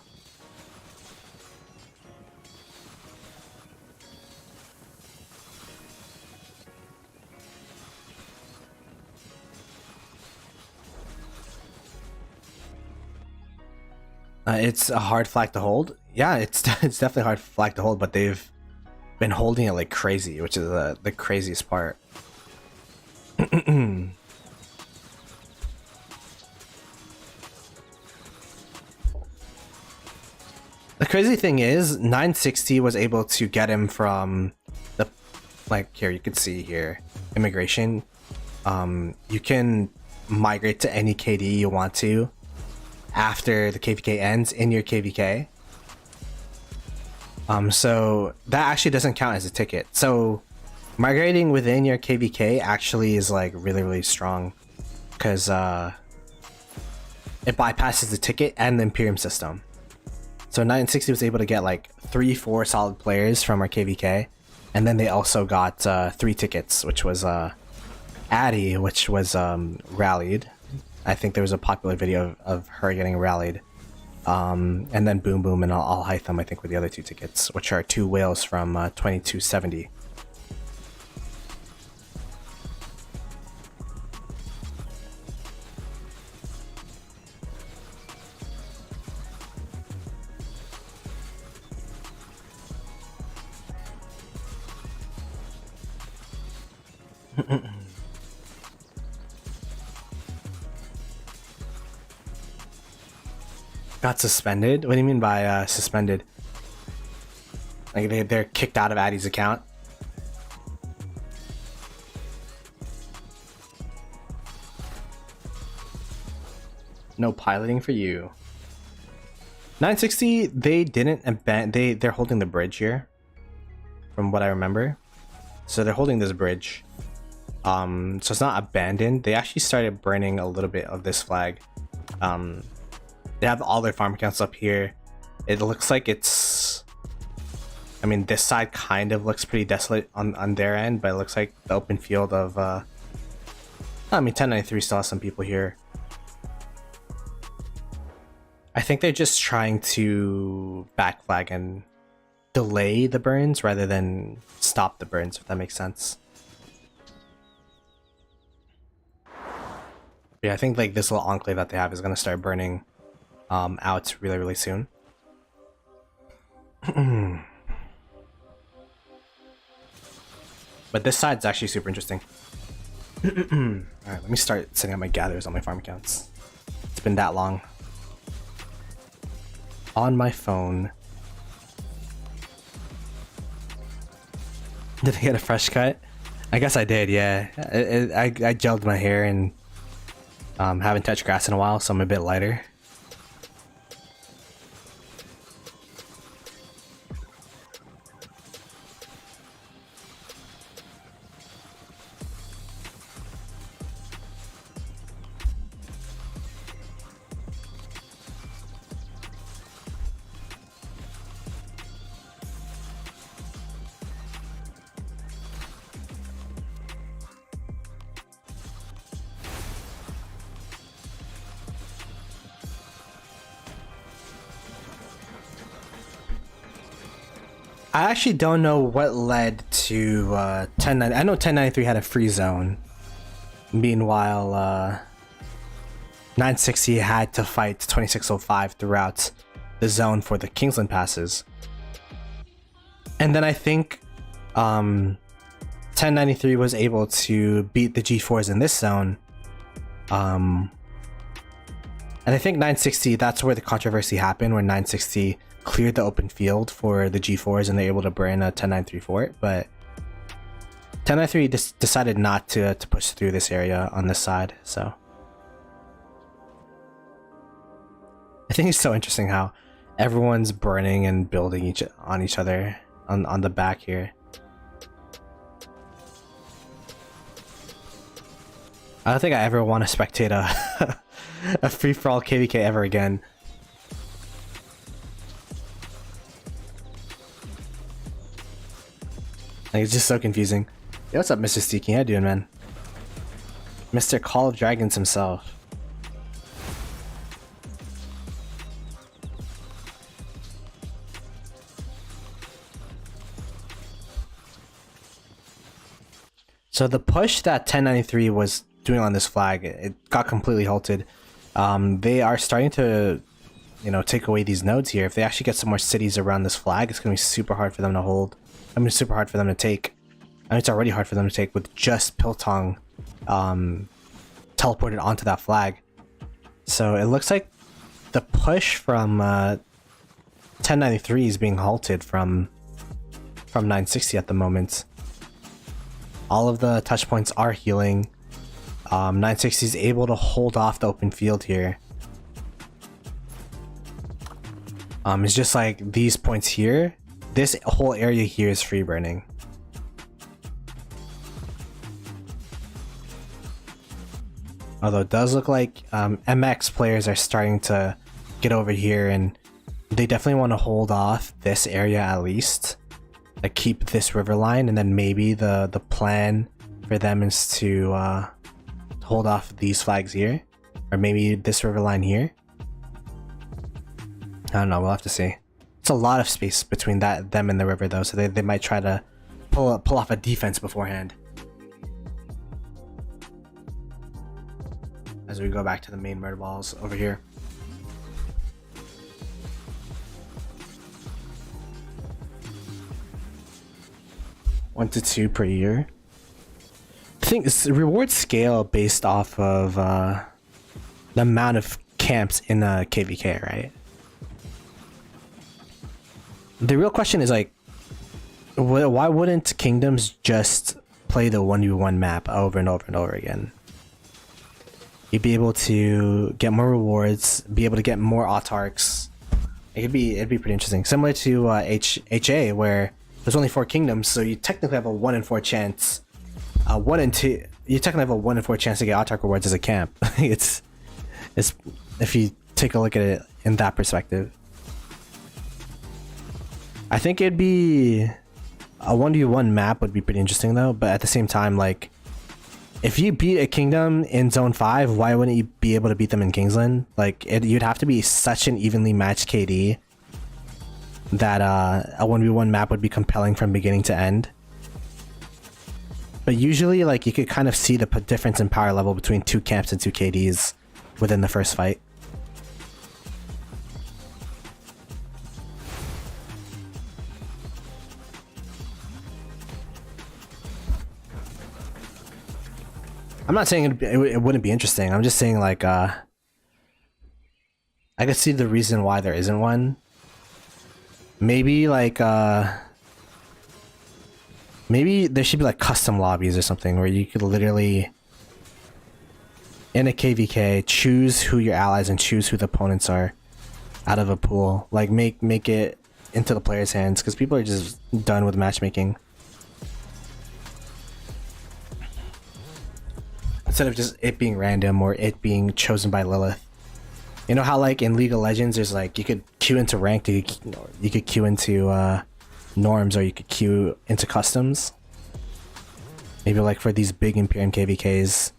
It's a hard flag to hold. Yeah, it's it's definitely a hard flag to hold, but they've been holding it like crazy, which is the craziest part. The crazy thing is 960 was able to get him from the, like, here you can see here, immigration. You can migrate to any KD you want to after the KvK ends in your KvK. So that actually doesn't count as a ticket. So migrating within your KvK actually is like really strong, because it bypasses the ticket and the Imperium system. So 960 was able to get like 3-4 solid players from our KvK, and then they also got 3 tickets, which was Addie, which was rallied. I think there was a popular video of her getting rallied. And then Boom Boom and I'll hide them, I think, with the other 2 tickets, which are 2 whales from 2270. Got suspended? What do you mean by suspended? Like they're kicked out of Addie's account? No piloting for you. 960, they didn't abandon. They're holding the bridge here, from what I remember. So they're holding this bridge. So it's not abandoned. They actually started burning a little bit of this flag. They have all their farm accounts up here. It looks like it's, I mean, this side kind of looks pretty desolate on their end, but it looks like the open field of I mean, 1093 still has some people here. I think they're just trying to back flag and delay the burns rather than stop the burns, if that makes sense. Yeah, I think like this little enclave that they have is gonna start burning out really soon. But this side's actually super interesting. Alright, let me start setting up my gathers on my farm accounts. It's been that long. On my phone. Did I get a fresh cut? I guess I did, yeah. I gelled my hair and haven't touched grass in a while, so I'm a bit lighter. I actually don't know what led to 1090. I know 1093 had a free zone. Meanwhile, 960 had to fight 2605 throughout the zone for the Kingsland passes. And then I think 1093 was able to beat the G4s in this zone. And I think 960, that's where the controversy happened, where 960 cleared the open field for the G4s and they're able to burn a 1093 for it. But 1093 decided not to push through this area on this side, so I think it's so interesting how everyone's burning and building on each other on the back here. I don't think I ever want to spectate a free-for-all KvK ever again. Like, it's just so confusing. Yo, what's up, Mr. Steaking? How you doing, man? Mr. Call of Dragons himself. So the push that 1093 was doing on this flag, it got completely halted. They are starting to you know, take away these nodes here, if they actually get some more cities around this flag, it's gonna be super hard for them to hold. I mean, super hard for them to take. I mean, it's already hard for them to take with just Piltong teleported onto that flag. So it looks like the push from 1093 is being halted from 960 at the moment. All of the touch points are healing. 960 is able to hold off the open field here. It's just like these points here. This whole area here is free burning. Although it does look like MX players are starting to get over here, and they definitely want to hold off this area at least. Like keep this river line, and then maybe the plan for them is to hold off these flags here, or maybe this river line here. I don't know, we'll have to see. It's a lot of space between them and the river though, so they might try to pull off a defense beforehand. As we go back to the main murder balls over here. One to two per year. I think it's reward scale based off of the amount of camps in a KvK, right? The real question is like, why wouldn't kingdoms just play the 1v1 map over and over and over again? You'd be able to get more rewards, be able to get more autarchs. It'd be pretty interesting. Similar to HA, where there's only 4 kingdoms, so you technically have a 1 in 4 chance. 1 in 2. You technically have a 1 in 4 chance to get autarch rewards as a camp. it's if you take a look at it in that perspective. I think it'd be a 1v1 map would be pretty interesting though, but at the same time, like, if you beat a kingdom in Zone 5, why wouldn't you be able to beat them in Kingsland? Like, you'd have to be such an evenly matched KD that a 1v1 map would be compelling from beginning to end. But usually, like, you could kind of see the difference in power level between 2 camps and 2 KDs within the first fight. I'm not saying it wouldn't be interesting. I'm just saying, like, I could see the reason why there isn't one. Maybe, like, maybe there should be, like, custom lobbies or something where you could literally, in a KvK, choose who your allies and choose who the opponents are out of a pool. Like, make it into the players' hands, because people are just done with matchmaking. Instead of just it being random or it being chosen by Lilith. You know how, like, in League of Legends, there's, like, you could queue into ranked, you could queue into norms, or you could queue into customs. Maybe, like, for these big Imperium KvKs,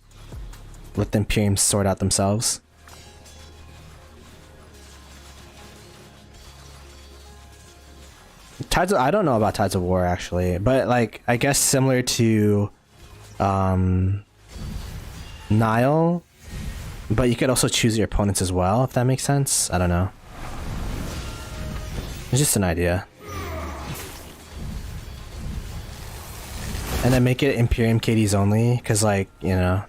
let the Imperiums sort out themselves. I don't know about Tides of War, actually, but, like, I guess similar to Nile, but you could also choose your opponents as well, if that makes sense. I don't know. It's just an idea. And then make it Imperium KDs only, because, like, you know,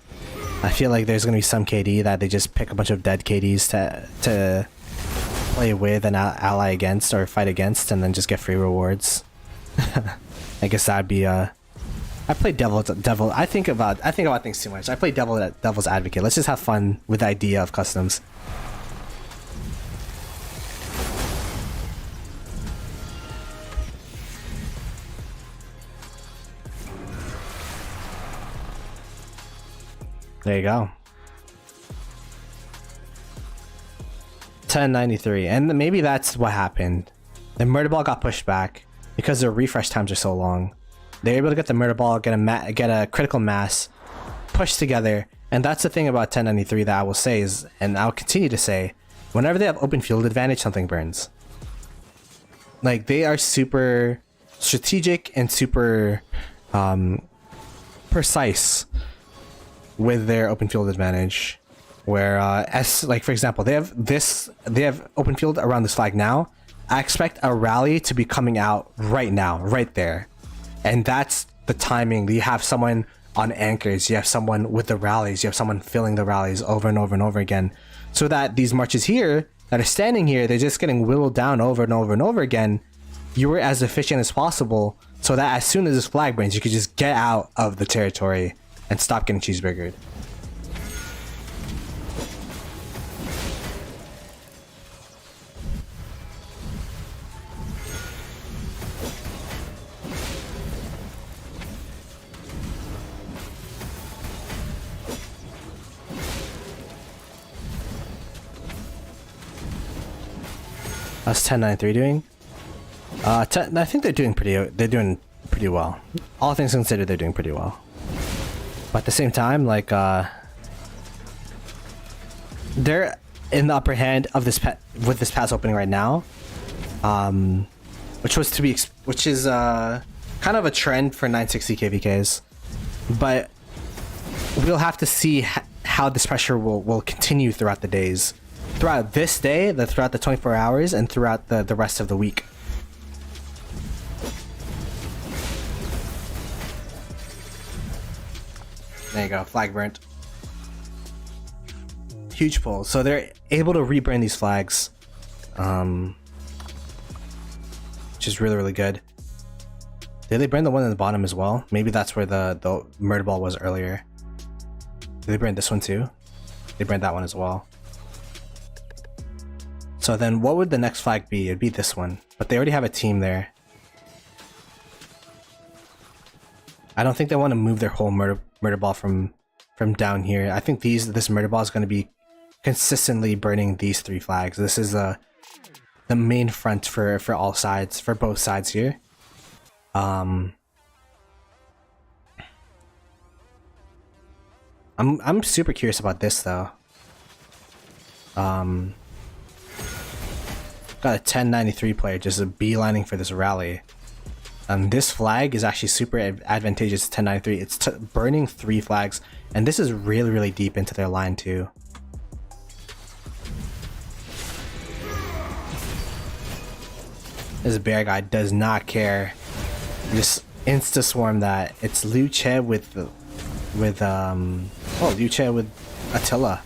I feel like there's gonna be some KD that they just pick a bunch of dead KDs to play with and ally against or fight against, and then just get free rewards. I guess that'd be I play devil. I think about things too much. I play devil's advocate. Let's just have fun with the idea of customs. There you go. 1093, and maybe that's what happened. The murder ball got pushed back because the refresh times are so long. They're able to get the murder ball, get a critical mass, push together, and that's the thing about 1093 that I will say is, and I'll continue to say, whenever they have open field advantage, something burns. Like, they are super strategic and super precise with their open field advantage. where as like for example they have open field around this flag now. I expect a rally to be coming out right now, right there, and that's the timing. You have someone on anchors, you have someone with the rallies, you have someone filling the rallies over and over and over again, so that these marches here that are standing here, they're just getting whittled down over and over and over again. You were as efficient as possible so that as soon as this flag burns, you could just get out of the territory and stop getting cheeseburgered. How's 1093 doing? I think they're doing pretty well. All things considered, they're doing pretty well. But at the same time, like they're in the upper hand of this with this pass opening right now, which is kind of a trend for 960 KvKs. But we'll have to see how this pressure will continue throughout the days. Throughout this day, throughout the 24 hours, and throughout the rest of the week. There you go, flag burnt. Huge pull. So they're able to reburn these flags, which is really, really good. Did they burn the one in the bottom as well? Maybe that's where the murder ball was earlier. Did they burn this one too? They burned that one as well. So then what would the next flag be? It'd be this one, but they already have a team there. I don't think they want to move their whole murder ball from down here. I think this murder ball is going to be consistently burning these 3 flags. This is the main front for all sides, for both sides here. I'm super curious about this though. Got a 1093 player just beelining for this rally. This flag is actually super advantageous to 1093. It's burning 3 flags, and this is really, really deep into their line too. This bear guy does not care. Just insta swarm that. It's Liu Che with Liu Che with Attila.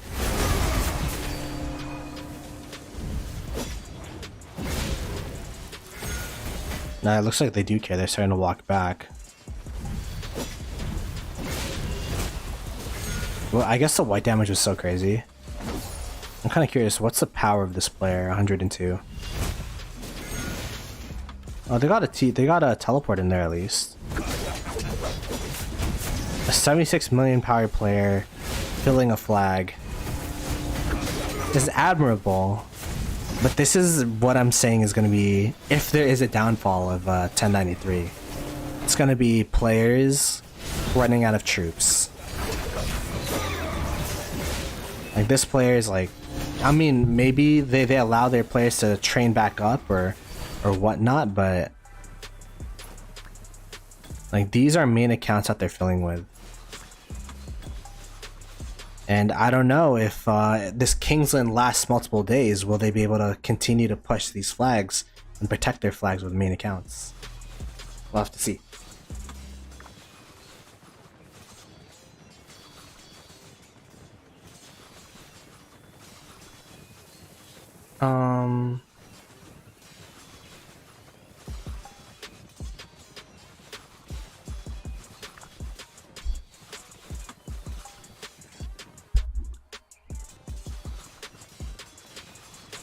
Nah, it looks like they do care. They're starting to walk back. Well, I guess the white damage was so crazy. I'm kind of curious, what's the power of this player? 102. Oh, they got a teleport in there at least. A 76 million power player filling a flag is admirable. But this is what I'm saying is going to be, if there is a downfall of 1093, it's going to be players running out of troops. Like this player is like, I mean, maybe they allow their players to train back up or whatnot, but like these are main accounts that they're filling with. And I don't know if this Kingsland lasts multiple days. Will they be able to continue to push these flags and protect their flags with main accounts? We'll have to see.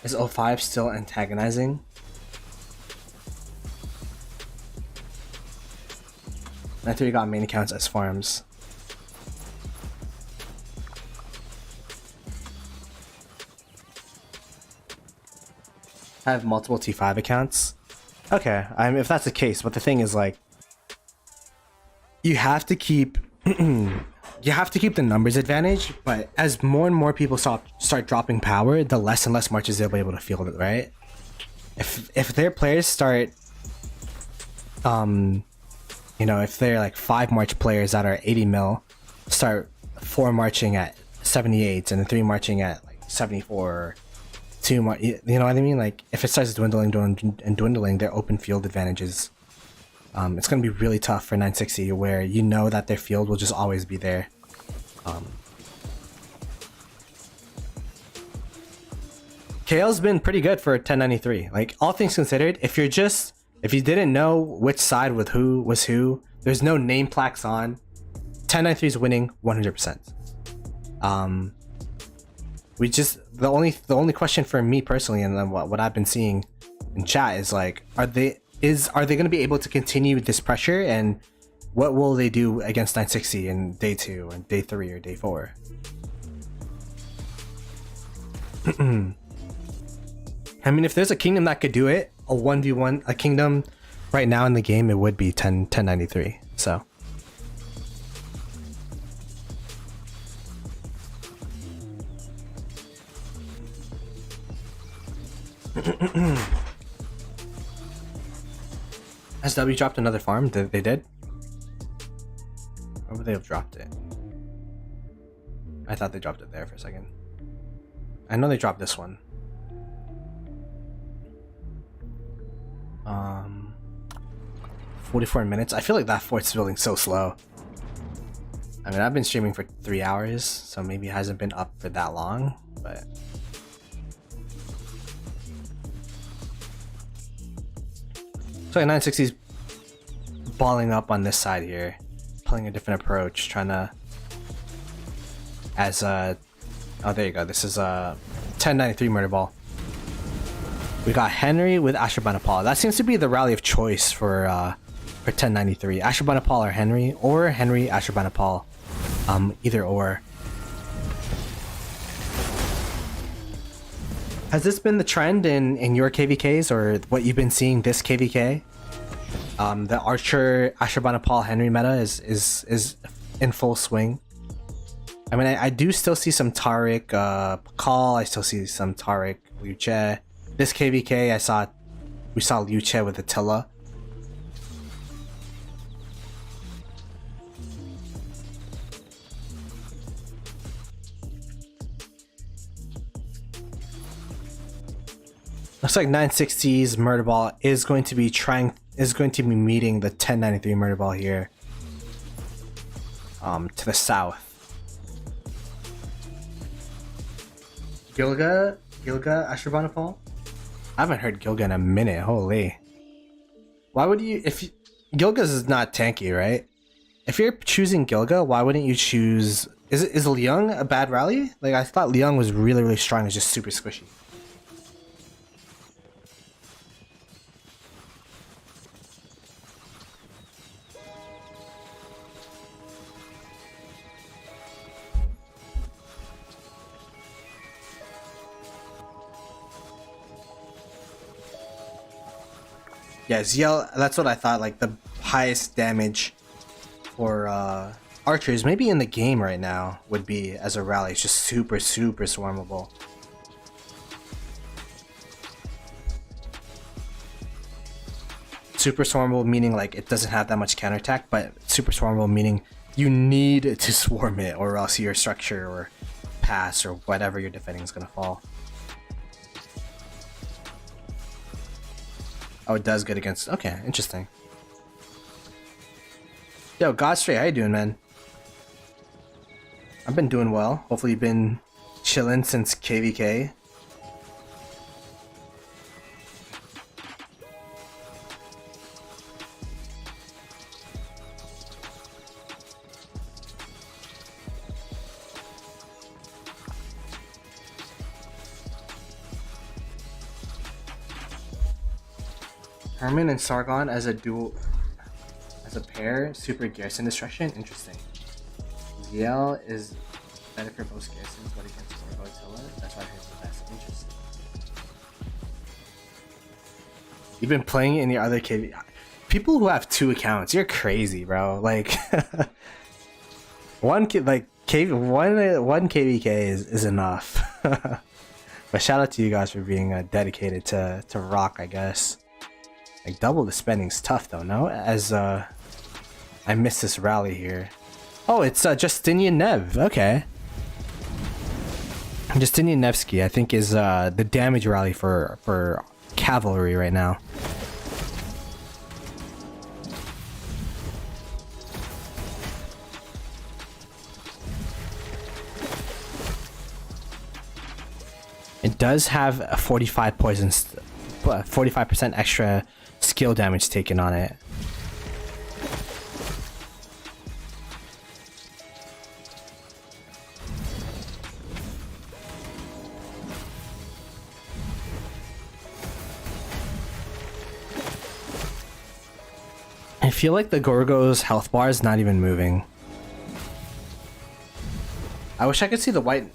Is 05 still antagonizing? I think we got main accounts as farms. I have multiple T5 accounts. Okay, if that's the case, but the thing is, like, you have to keep the numbers advantage, but as more and more people start dropping power, the less and less marches they'll be able to field it, right? If their players start, you know, if they're like 5 march players that are 80 mil, start 4 marching at 78s and the 3 marching at like 74, 2 you know what I mean? Like if it starts dwindling, their open field advantages, it's gonna be really tough for 960, where you know that their field will just always be there. KL's been pretty good for 1093. Like all things considered, if you didn't know which side with who was who, there's no name plaques on, 1093 is winning 100%. The only question for me personally, and then what I've been seeing in chat is like, are they going to be able to continue this pressure, and what will they do against 960 in day 2 and day 3 or day 4? I mean, if there's a kingdom that could do it, a 1v1, a kingdom right now in the game, it would be 1093. So SW dropped another farm. They did? Where would they have dropped it? I thought they dropped it there for a second. I know they dropped this one. 44 minutes. I feel like that fort's building so slow. I mean, I've been streaming for 3 hours, so maybe it hasn't been up for that long, but so like 960's balling up on this side here, playing a different approach, trying to oh, there you go. This is a 1093 murder ball. We got Henry with Ashurbanipal. That seems to be the rally of choice for 1093. Ashurbanipal or Henry Ashurbanipal. Either or. Has this been the trend in your KvKs, or what you've been seeing this KvK? The Archer Ashurbanipal Henry meta is in full swing. I mean, I do still see some Tariq Pakal. I still see some Tariq Liu Che. This KvK, we saw Liu Che with Attila. Looks like 960's murder ball is going to be meeting the 1093 murder ball here. To the south. Gilga Ashurbanipal? I haven't heard Gilga in a minute. Holy. Why would you, Gilga's is not tanky, right? If you're choosing Gilga, why wouldn't you choose, is Liang a bad rally? Like, I thought Liang was really, really strong. It's just super squishy. Yeah, ZL, that's what I thought, like the highest damage for archers, maybe in the game right now, would be as a rally. It's just super, super swarmable. Super swarmable meaning like it doesn't have that much counterattack, but super swarmable meaning you need to swarm it, or else your structure or pass or whatever you're defending is gonna fall. Oh, it does good against... Okay, interesting. Yo, Godstray, how you doing, man? I've been doing well. Hopefully you've been chilling since KvK. Herman and Sargon as a pair, super Garrison destruction. Interesting. Ziel is better for both Garrisons, but against Godzilla. That's why he's the best. Interesting. You've been playing it in your other KvK. People who have 2 accounts, you're crazy, bro. Like one KvK is enough. But shout out to you guys for being dedicated to Rock, I guess. Like, double the spending's tough though, no? As I missed this rally here. Oh, it's Justinian Nev. Okay. Justinian Nevsky, I think, is the damage rally for cavalry right now. It does have a 45 poisons, 45% extra skill damage taken on it. I feel like the Gorgo's health bar is not even moving. I wish I could see the white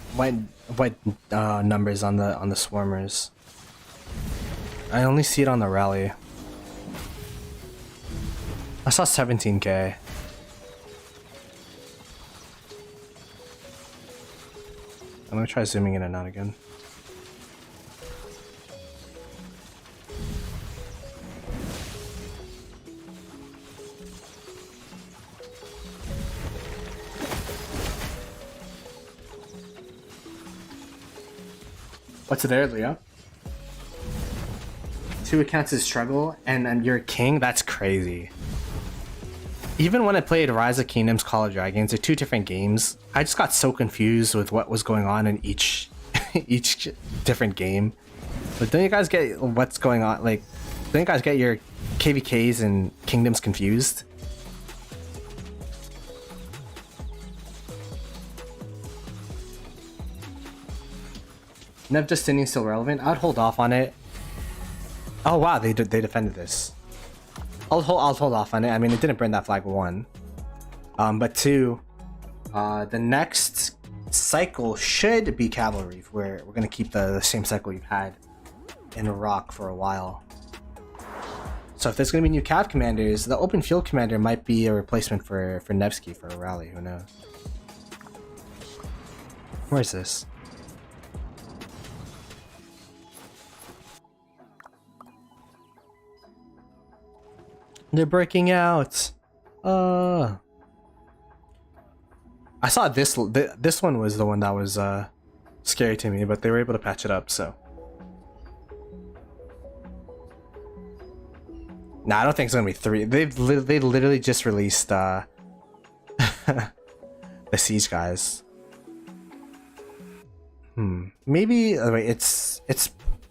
numbers on the swarmers. I only see it on the rally. I saw 17k. I'm gonna try zooming in and out again. What's there, Leo? 2 accounts is struggle, and you're a king? That's crazy. Even when I played Rise of Kingdoms, Call of Dragons, they're 2 different games. I just got so confused with what was going on in each different game. But don't you guys get what's going on? Like, don't you guys get your KvKs and Kingdoms confused? Nev Justinian still relevant? I'd hold off on it. Oh wow, they defended this. I'll hold off on it. I mean, it didn't burn that flag 1. But 2, the next cycle should be cavalry. We're gonna keep the same cycle we've had in Iraq for a while. So if there's gonna be new cav commanders, the open field commander might be a replacement for Nevsky for a rally. Who knows? Where's this? They're breaking out. I saw this one was the one that was scary to me, but they were able to patch it up, so. Nah, I don't think it's gonna be 3. They literally just released the siege guys. Maybe wait, it's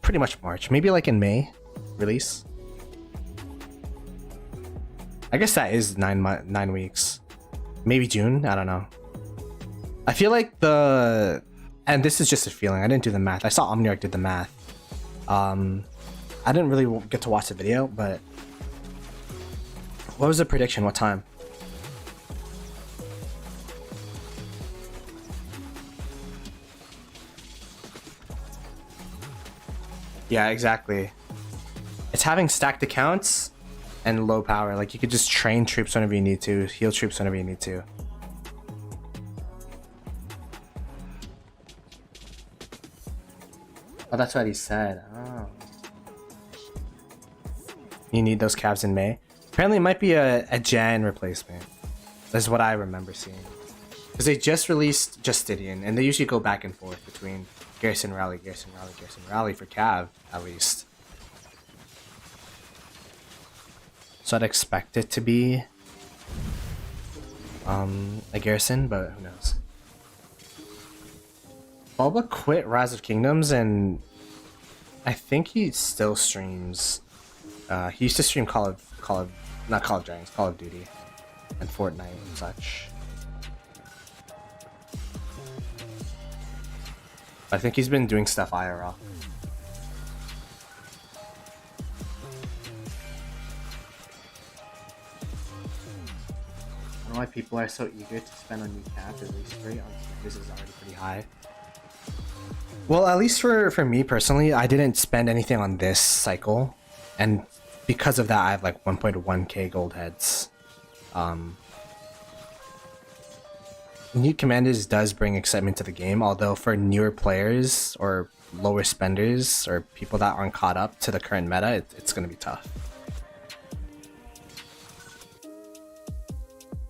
pretty much March. Maybe like in May release. I guess that is 9 weeks. Maybe June? I don't know. I feel like and this is just a feeling, I didn't do the math. I saw Omniarch did the math. I didn't really get to watch the video, but what was the prediction? What time? Yeah, exactly. It's having stacked accounts and low power. Like, you could just train troops whenever you need to, heal troops whenever you need to. Oh, that's what he said. Oh. You need those calves in May. Apparently it might be a Jan replacement. That's what I remember seeing. Because they just released Justinian, and they usually go back and forth between Garrison Rally, Garrison Rally, Garrison Rally for cav, at least. So I'd expect it to be a Garrison, but who knows. Bulba quit Rise of Kingdoms, and I think he still streams. He used to stream not Call of Dragons, Call of Duty, and Fortnite and such. I think he's been doing stuff IRL. I don't know why people are so eager to spend on new caps. At least rate on this is already pretty high. Well, at least for me personally, I didn't spend anything on this cycle, and because of that, I have like 1.1k gold heads. New commanders does bring excitement to the game, although for newer players or lower spenders or people that aren't caught up to the current meta, it's going to be tough.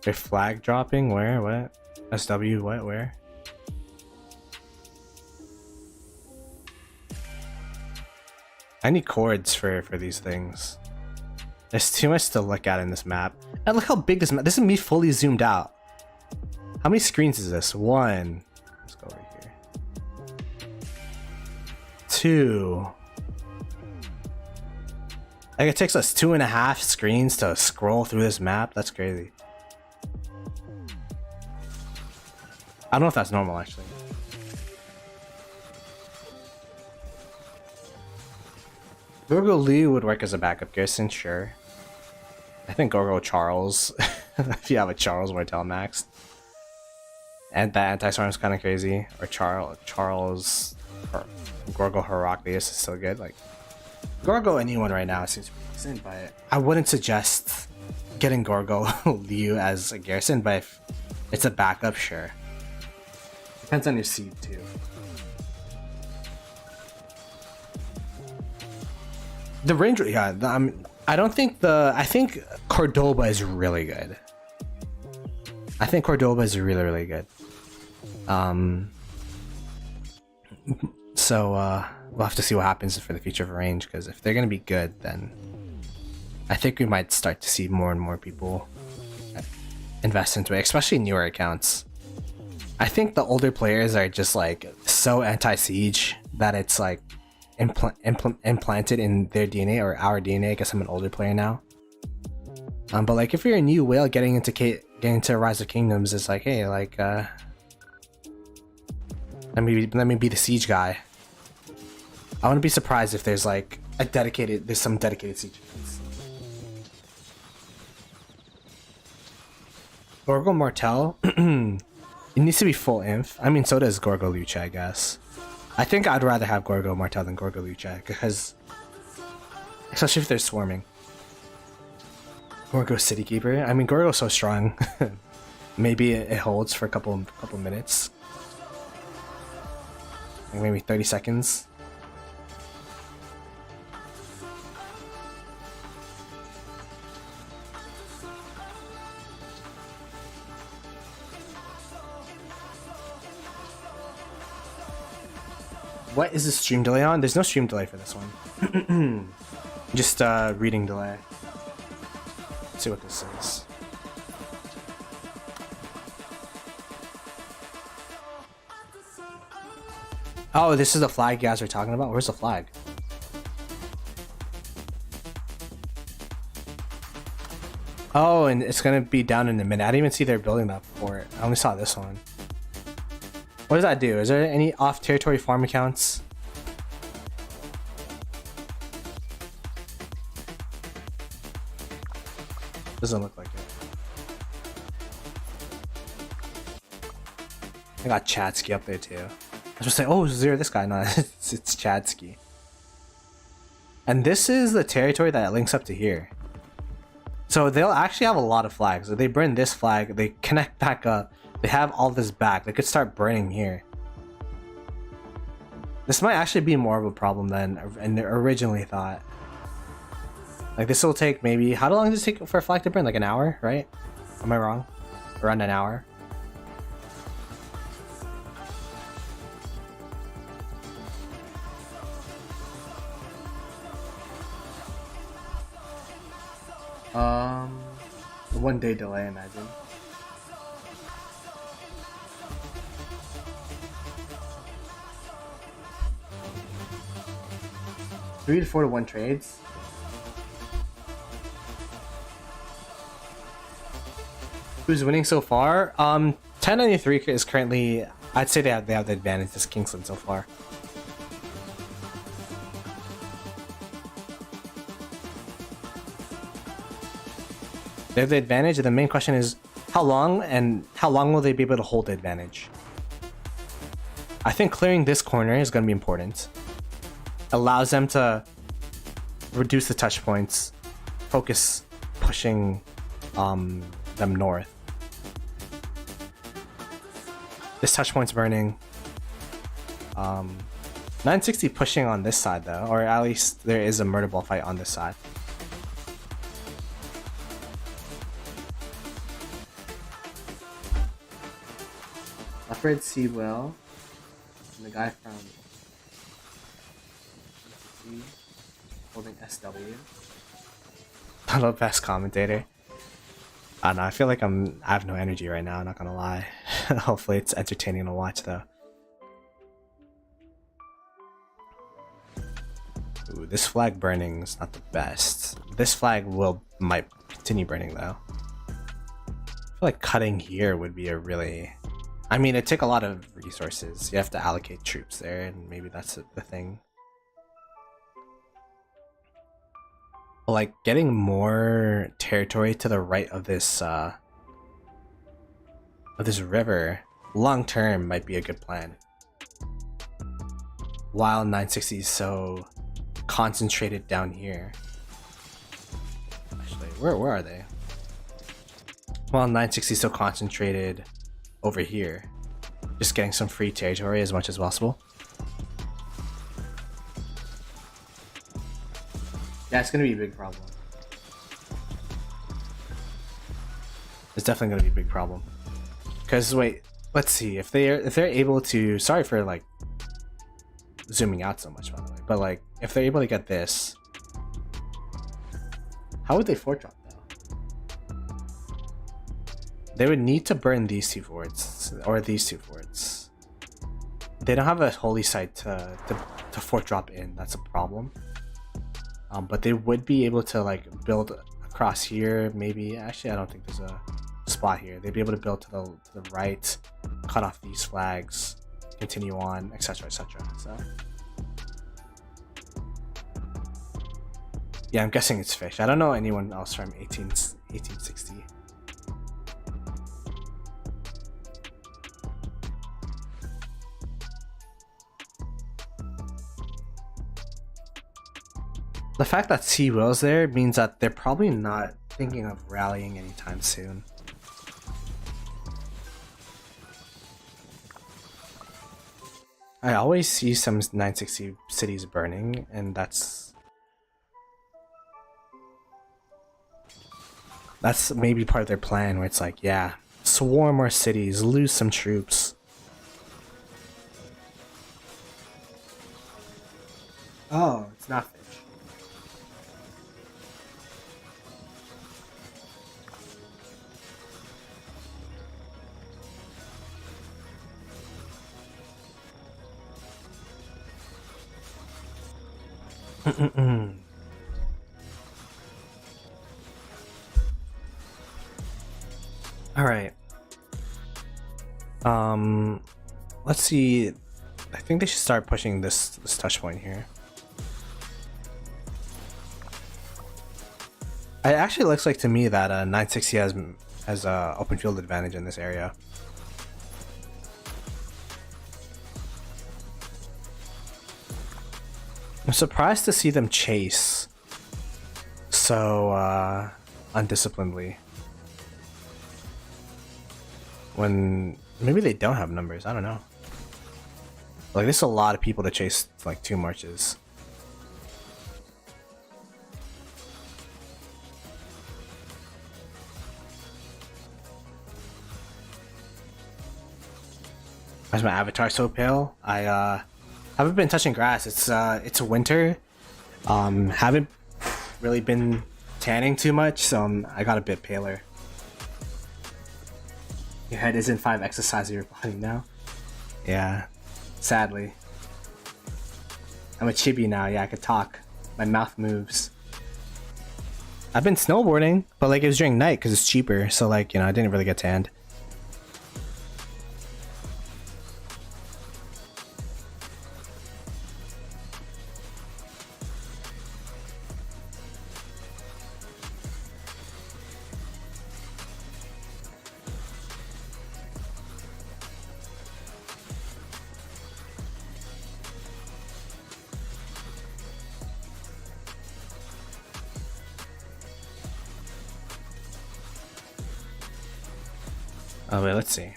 They're flag dropping? Where? What? SW? What? Where? I need chords for these things. There's too much to look at in this map. And look how big this map. This is me fully zoomed out. How many screens is this? 1. Let's go right here. 2. Like it takes us 2.5 screens to scroll through this map. That's crazy. I don't know if that's normal actually. Gorgo Liu would work as a backup garrison, sure. I think Gorgo Charles, if you have a Charles Martel maxed. And that anti-storm is kind of crazy. Or Charles or Gorgo Heraclius is still good. Like Gorgo anyone right now seems pretty decent, but I wouldn't suggest getting Gorgo Liu as a garrison, but if it's a backup, sure. Depends on your seed too. The range, yeah. I don't think I think Cordoba is really good. I think Cordoba is really good. So we'll have to see what happens for the future of range, because if they're gonna be good, then I think we might start to see more and more people invest into it, especially newer accounts. I think the older players are just like so anti-siege that it's like implanted in their DNA or our DNA. I guess I'm an older player now. But like if you're a new whale getting into Rise of Kingdoms, it's like, hey, like let me be the siege guy. I wouldn't be surprised if there's like there's some dedicated siege accounts. Gorgo Martel, it needs to be full inf. I mean, so does Gorgo Lucha, I guess. I think I'd rather have Gorgo Martel than Gorgo Lucha, because especially if they're swarming. Gorgo City Keeper. I mean, Gorgo's so strong. Maybe it holds for a couple minutes. Like maybe 30 seconds. What is the stream delay on? There's no stream delay for this one. Just reading delay. Let's see what this is. Oh, this is the flag you guys are talking about? Where's the flag? Oh, and it's gonna be down in a minute. I didn't even see they're building that fort. I only saw this one. What does that do? Is there any off-territory farm accounts? Doesn't look like it. I got Chadsky up there too. I was gonna say, oh, zero this guy. No, it's Chadsky. And this is the territory that links up to here. So they'll actually have a lot of flags. If they burn this flag, they connect back up. They have all this back. They could start burning here. This might actually be more of a problem than originally thought. Like this will take maybe, how long does it take for a flag to burn? Like an hour, right? Am I wrong? Around an hour. A 1 day delay, imagine. Three to 4 to 1 trades. Who's winning so far? 1093 is currently, I'd say they have the advantage. This Kingsland so far. They have the advantage, and the main question is how long will they be able to hold the advantage? I think clearing this corner is going to be important. Allows them to reduce the touch points, focus pushing them north. This touch point's burning. 960 pushing on this side though, or at least there is a murder ball fight on this side. Alfred Seawell, and the guy from holding SW. Not the best commentator. I don't know. I feel like I have no energy right now. I'm not gonna lie. Hopefully, it's entertaining to watch though. Ooh, this flag burning is not the best. This flag might continue burning though. I feel like cutting here would be a really... I mean, it took a lot of resources. You have to allocate troops there, and maybe that's the thing. But like getting more territory to the right of this river long term might be a good plan. While 960 is so concentrated down here. Actually, where are they? While 960 is so concentrated over here, just getting some free territory as much as possible. Yeah, it's gonna be a big problem. It's definitely gonna be a big problem. Cause wait, let's see if they're able to. Sorry for like zooming out so much, by the way. But like, if they're able to get this, how would they fort drop though? They would need to burn these two forts or these two forts. They don't have a holy site to fort drop in. That's a problem. But they would be able to like build across here. Maybe actually, I don't think there's a spot here. They'd be able to build to the right, cut off these flags, continue on, etc., etc. So yeah, I'm guessing it's fish. I don't know anyone else from 1860. The fact that Sea Will's there means that they're probably not thinking of rallying anytime soon. I always see some 960 cities burning, and that's maybe part of their plan, where it's like, yeah, swarm more cities, lose some troops. Oh, it's not fish. All right. Let's see. I think they should start pushing this touch point here. It actually looks like to me that 960 has a open field advantage in this area. I'm surprised to see them chase so undisciplinedly. When maybe they don't have numbers, I don't know. Like, there's a lot of people to chase like 2 marches. Why is my avatar so pale? I haven't been touching grass. It's winter. Haven't really been tanning too much, so I got a bit paler. Your head isn't 5x the size of your body now. Yeah, sadly. I'm a chibi now. Yeah, I could talk. My mouth moves. I've been snowboarding, but like it was during night because it's cheaper. So like, you know, I didn't really get tanned. Oh wait, let's see.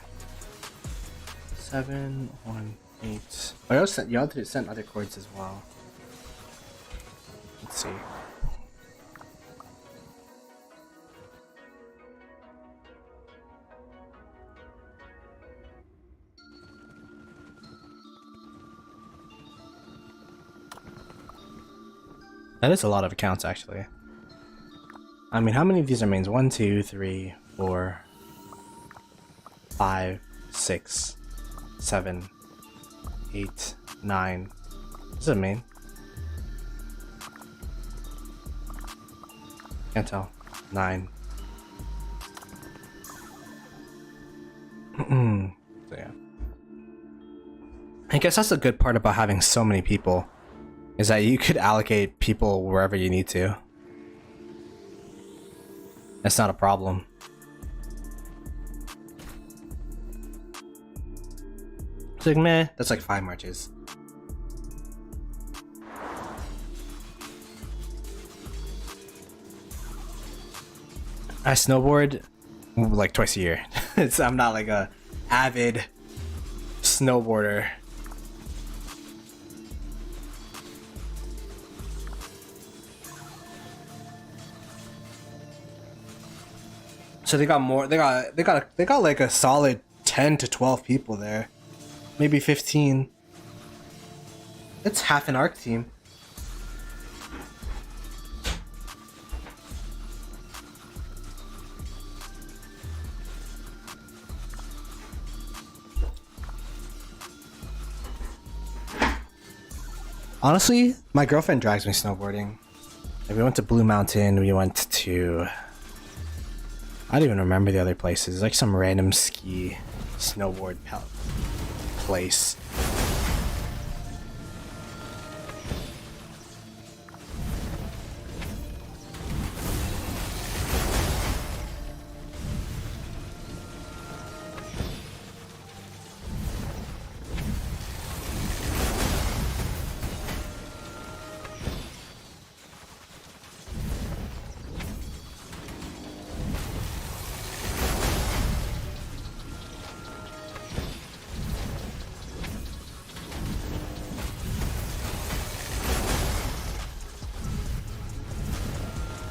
7, 1, 8. Oh, y'all did send other chords as well. Let's see. That is a lot of accounts, actually. I mean, how many of these are mains? 1, 2, 3, 4, 5, 6, 7, 8, 9. This is a main. Can't tell. 9. So yeah. I guess that's the good part about having so many people, is that you could allocate people wherever you need to. That's not a problem. It's like, meh, that's like 5 marches. I snowboard like twice a year. I'm not like a avid snowboarder. So they got more. They got like a solid 10 to 12 people there, maybe 15. It's half an ARC team. Honestly, my girlfriend drags me snowboarding. Like, we went to Blue Mountain. We went to, I don't even remember the other places. Like some random ski snowboard place.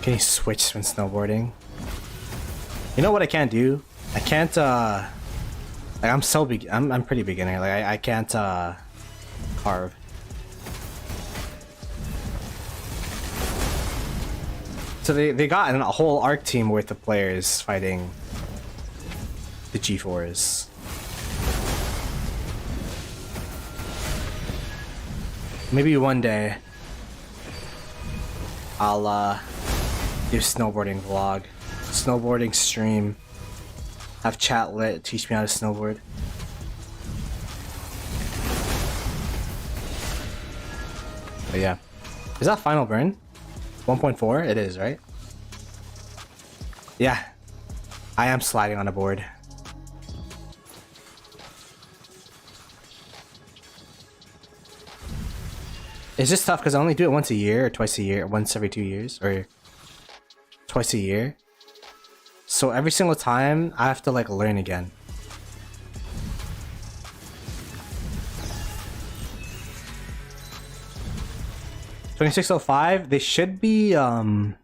Can you switch when snowboarding? You know what I can't do? I can't like I'm pretty beginner. Like I can't carve. So they got a whole ARC team worth of players fighting the G4s. Maybe one day I'll do snowboarding vlog, snowboarding stream, have chat lit, teach me how to snowboard. But yeah, is that final burn? 1.4? It is, right? Yeah, I am sliding on a board. It's just tough because I only do it once a year or twice a year, once every 2 years, or twice a year. So every single time I have to like learn again. $26.05, they should be man,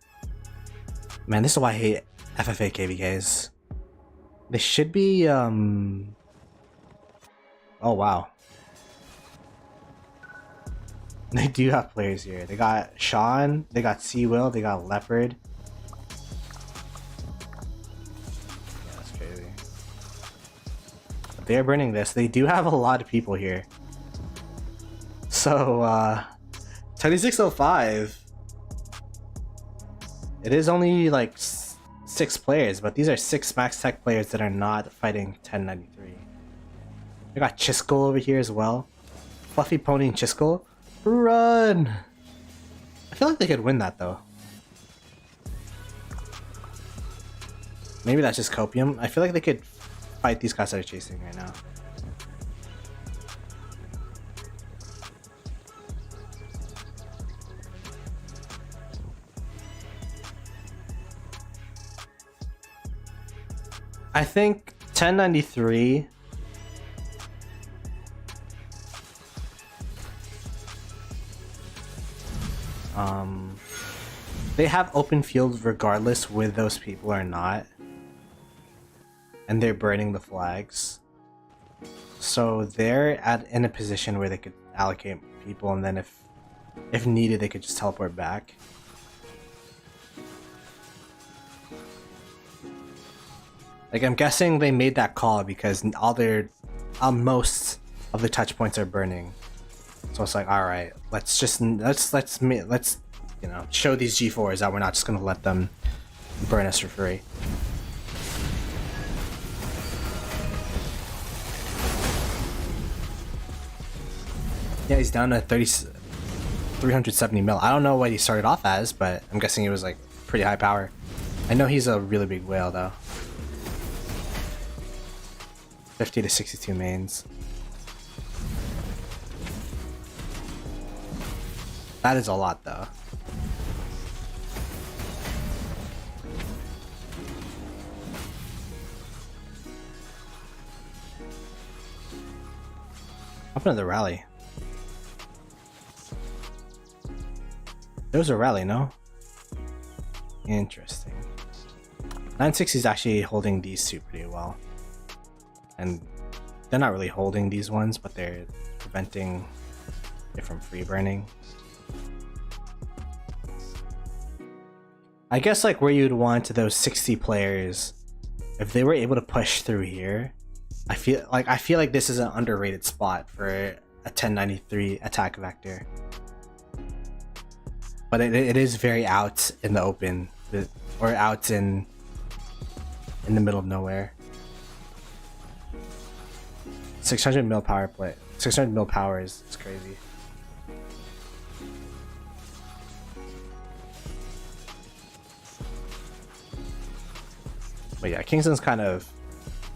this is why I hate FFA KvKs. They should be oh wow. They do have players here. They got Sean, they got Seawill, they got Leopard. Yeah, that's crazy. But they're burning this. They do have a lot of people here. So, 2605. It is only like 6 players, but these are 6 Max Tech players that are not fighting 1093. We got Chiskel over here as well. Fluffy Pony and Chiskel. Run! I feel like they could win that though. Maybe that's just copium. I feel like they could fight these guys that are chasing right now. I think 1093 they have open fields regardless with those people or not, and they're burning the flags, so they're in a position where they could allocate people, and then if if needed, they could just teleport back. Like, I'm guessing they made that call because most of the touch points are burning. So it's like, all right, let's you know, show these G4s that we're not just gonna let them burn us for free. Yeah, he's down to 370 mil. I don't know what he started off as, but I'm guessing he was like pretty high power. I know he's a really big whale though. 50 to 62 mains. That is a lot though. Up into the rally. There was a rally, no? Interesting. 960 is actually holding these two pretty well. And they're not really holding these ones, but they're preventing it from free burning. I guess like where you'd want those 60 players, if they were able to push through here, I feel like this is an underrated spot for a 1093 attack vector. But it is very out in the open, or out in the middle of nowhere. 600 mil power play. 600 mil power is crazy. But yeah, Kingsland's kind of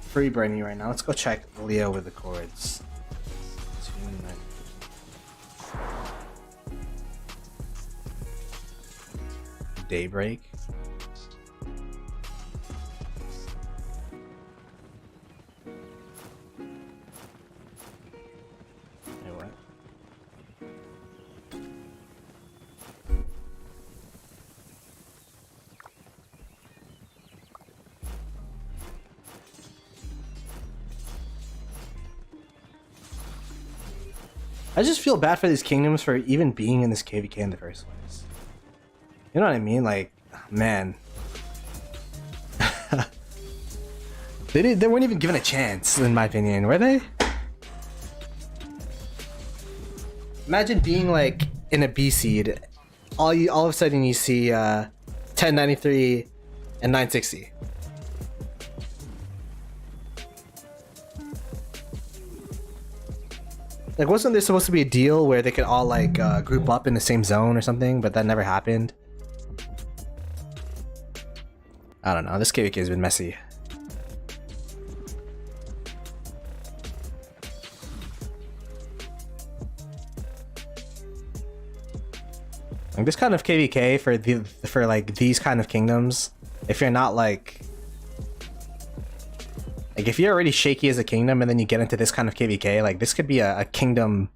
free burning right now. Let's go check Leo with the chords. Daybreak. Hey, what? I just feel bad for these kingdoms for even being in this KvK in the first place. You know what I mean? Like, man. They weren't even given a chance, in my opinion, were they? Imagine being like in a B seed, all of a sudden you see 1093 and 960. Like, wasn't there supposed to be a deal where they could all like group up in the same zone or something, but that never happened? I don't know, this KvK has been messy. Like, this kind of KvK for like these kind of kingdoms, if you're not like if you're already shaky as a kingdom and then you get into this kind of KvK, like this could be a kingdom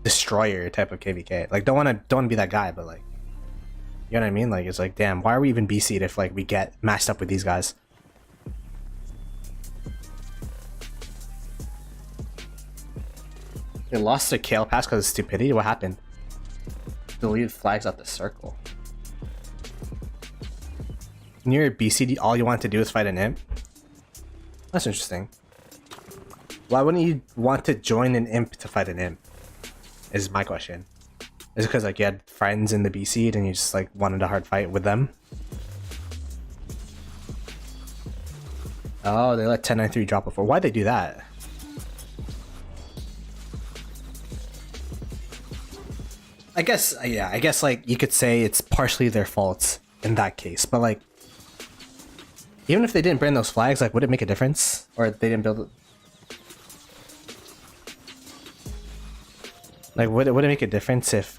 destroyer type of KvK. Like, don't wanna be that guy, but like, you know what I mean? Like, it's like, damn, why are we even BC'd if like we get matched up with these guys? They lost their Kale pass because of stupidity? What happened? Deleted flags out the circle. When you're a BC, all you want to do is fight an imp? That's interesting. Why wouldn't you want to join an imp to fight an imp? Is my question. Is it because like you had friends in the B seed and you just like wanted a hard fight with them? Oh, they let 1093 drop before. Why'd they do that? I guess, yeah, I guess like you could say it's partially their fault in that case, but like, even if they didn't burn those flags, like, would it make a difference? Or they didn't build it? Like, would it make a difference if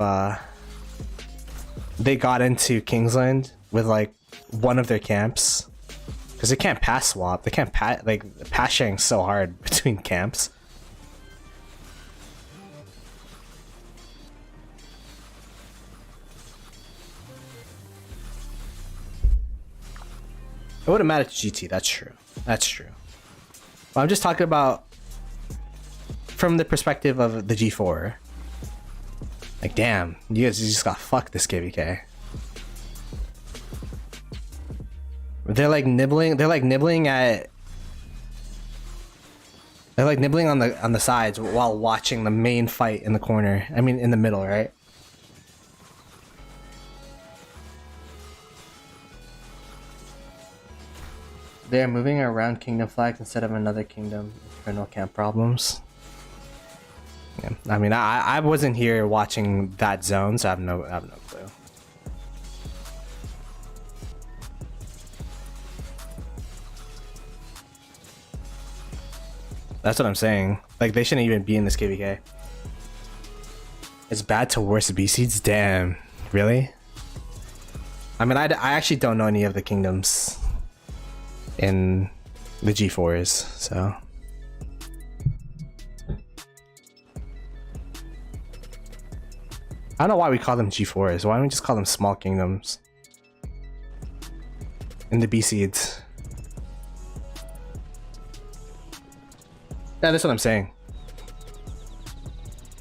they got into Kingsland with like one of their camps? Because they can't pass swap. They can't like, pass sharing so hard between camps. It wouldn't matter to GT, that's true. That's true. But I'm just talking about from the perspective of the G4. Like, damn, you guys just got fucked this KvK. They're like nibbling. They're like nibbling at. They're like nibbling on the sides while watching the main fight in the corner. I mean, in the middle, right? They're moving around kingdom flags instead of another kingdom. Internal camp problems. Yeah, I mean, I wasn't here watching that zone, so I have no clue. That's what I'm saying. Like, they shouldn't even be in this KvK. It's bad to worst B seeds? Damn. Really? I mean, I actually don't know any of the kingdoms in the G4s, so. I don't know why we call them G4s. Why don't we just call them small kingdoms? In the B seeds. Yeah, that's what I'm saying.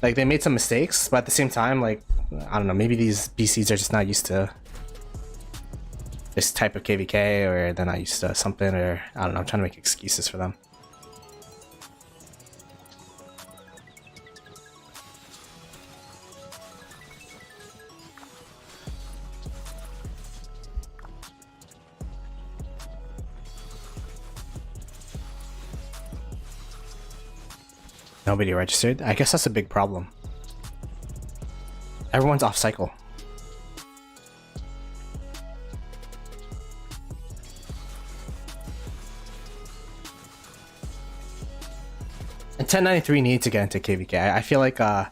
Like, they made some mistakes, but at the same time, like, I don't know, maybe these B seeds are just not used to this type of KvK, or they're not used to something, or I don't know, I'm trying to make excuses for them. Nobody registered? I guess that's a big problem. Everyone's off cycle. And 1093 needs to get into KvK. I feel like their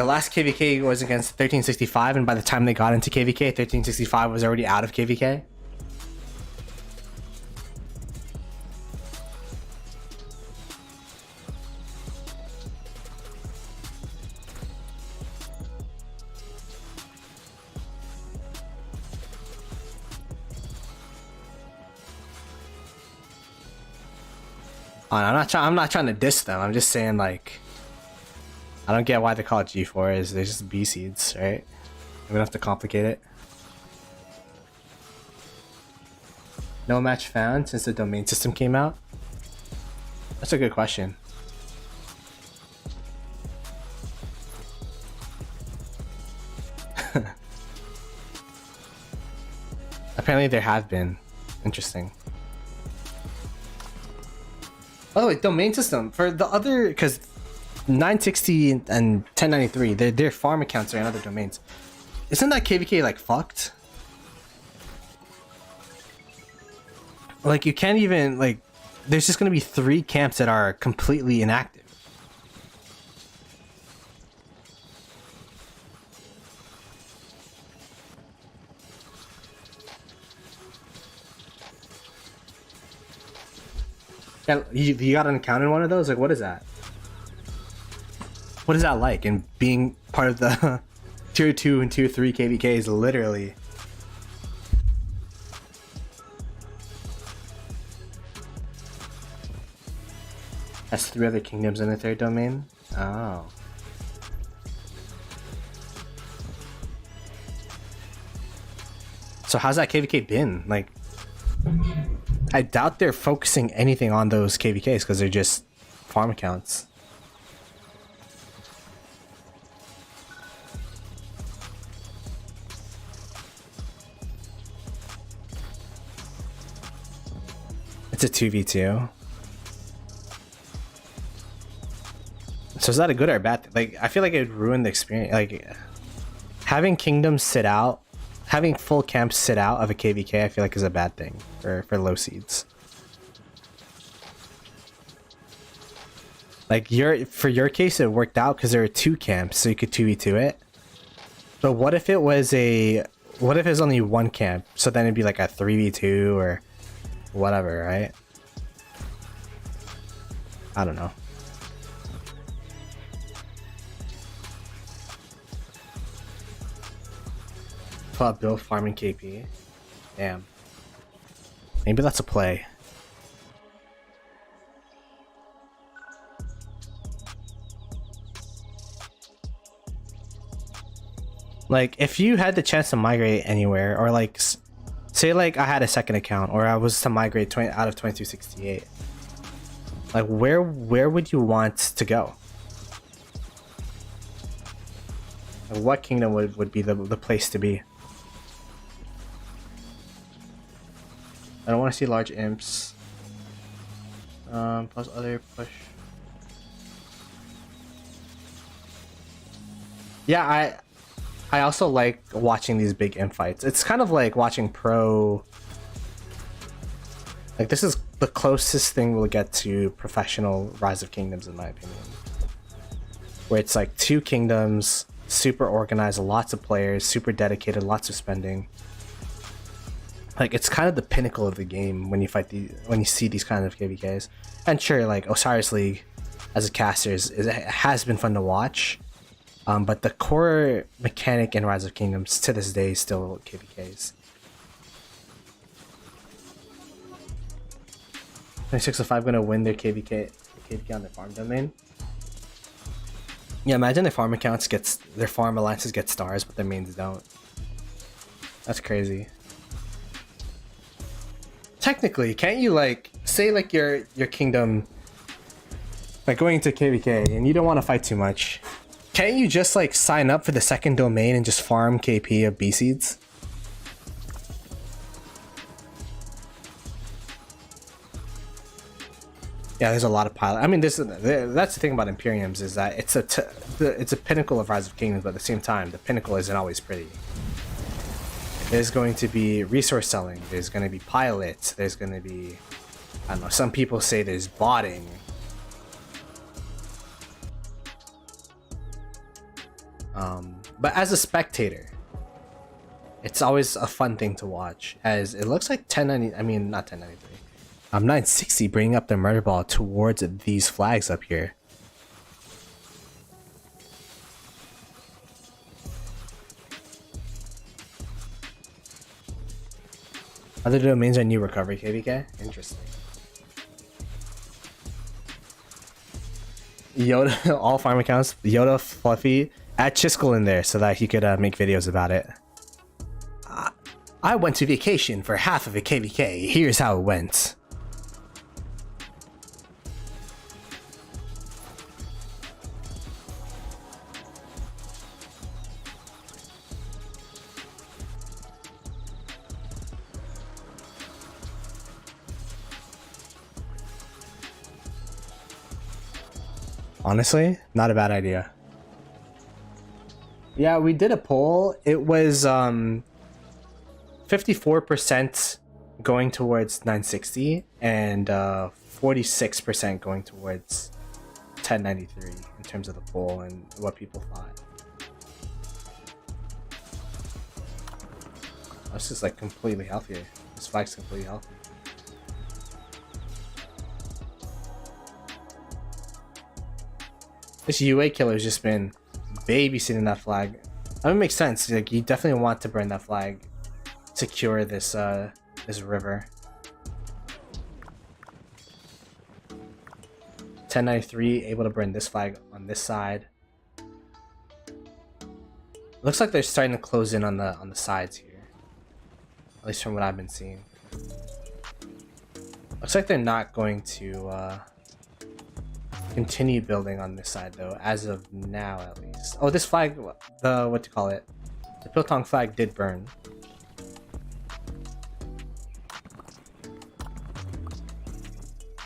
last KvK was against 1365, and by the time they got into KvK, 1365 was already out of KvK. I'm not trying to diss them. I'm just saying, like, I don't get why they call it G4s. They're just B seeds, right? We don't have to complicate it. No match found since the domain system came out? That's a good question. Apparently there have been. Interesting. By the way, domain system for the other, because 960 and 1093, their farm accounts are in other domains. Isn't that KvK like fucked? Like, you can't even, like, there's just gonna be 3 camps that are completely inactive. Yeah, you got an account in one of those? Like, what is that? What is that like? And being part of the tier 2 and tier 3 KvKs, literally. Has 3 other kingdoms in the 3rd domain? Oh. So how's that KvK been? Like, I doubt they're focusing anything on those KvKs because they're just farm accounts. It's a 2v2. So is that a good or a bad thing? Like, I feel like it would ruin the experience. Like, having kingdoms sit out, having full camps sit out of a KvK, I feel like is a bad thing for low seeds. Like, for your case, it worked out because there were 2 camps, so you could 2v2 it. But what if it was only 1 camp? So then it'd be like a 3v2 or whatever, right? I don't know. Bill farming KP. Damn. Maybe that's a play. Like, if you had the chance to migrate anywhere, or like, say like I had a second account, or I was to migrate 20 out of 2268, like where would you want to go? Like, what kingdom would be the place to be? I don't want to see large imps. Plus other push. Yeah, I also like watching these big imp fights. It's kind of like watching pro. Like, this is the closest thing we'll get to professional Rise of Kingdoms, in my opinion. Where it's like 2 kingdoms, super organized, lots of players, super dedicated, lots of spending. Like, it's kind of the pinnacle of the game when you see these kind of KvKs. And sure, like Osiris League as a caster it has been fun to watch. But the core mechanic in Rise of Kingdoms to this day is still KvKs. 2605 gonna win their KvK on their farm domain. Yeah, imagine their farm accounts their farm alliances get stars, but their mains don't. That's crazy. Technically, can't you like say like your kingdom, like going to KvK and you don't want to fight too much? Can't you just like sign up for the second domain and just farm KP of B seeds? Yeah, there's a lot of pilot. I mean, that's the thing about Imperiums is that it's a pinnacle of Rise of Kingdoms, but at the same time, the pinnacle isn't always pretty. There's going to be resource selling. There's going to be pilots. There's going to be, I don't know. Some people say there's botting. But as a spectator, it's always a fun thing to watch. As it looks like 1090. I mean, not 1093. 960 bringing up their murder ball towards these flags up here. Other domains are new recovery KvK. Interesting. Yoda, all farm accounts. Yoda, Fluffy, add Chiskel in there so that he could make videos about it. I went to vacation for half of a KvK. Here's how it went. Honestly, not a bad idea. Yeah, we did a poll. It was 54% going towards 960 and 46% going towards 1093 in terms of the poll and what people thought. This is like completely healthy. This flag's completely healthy. This UA killer's just been babysitting that flag. I mean, it makes sense. Like, you definitely want to burn that flag, secure this this river. 1093 able to burn this flag on this side. Looks like they're starting to close in on the sides here, at least from what I've been seeing. Looks like they're not going to continue building on this side though, as of now at least. Oh, this flag, the what do you call it? The Piltong flag did burn.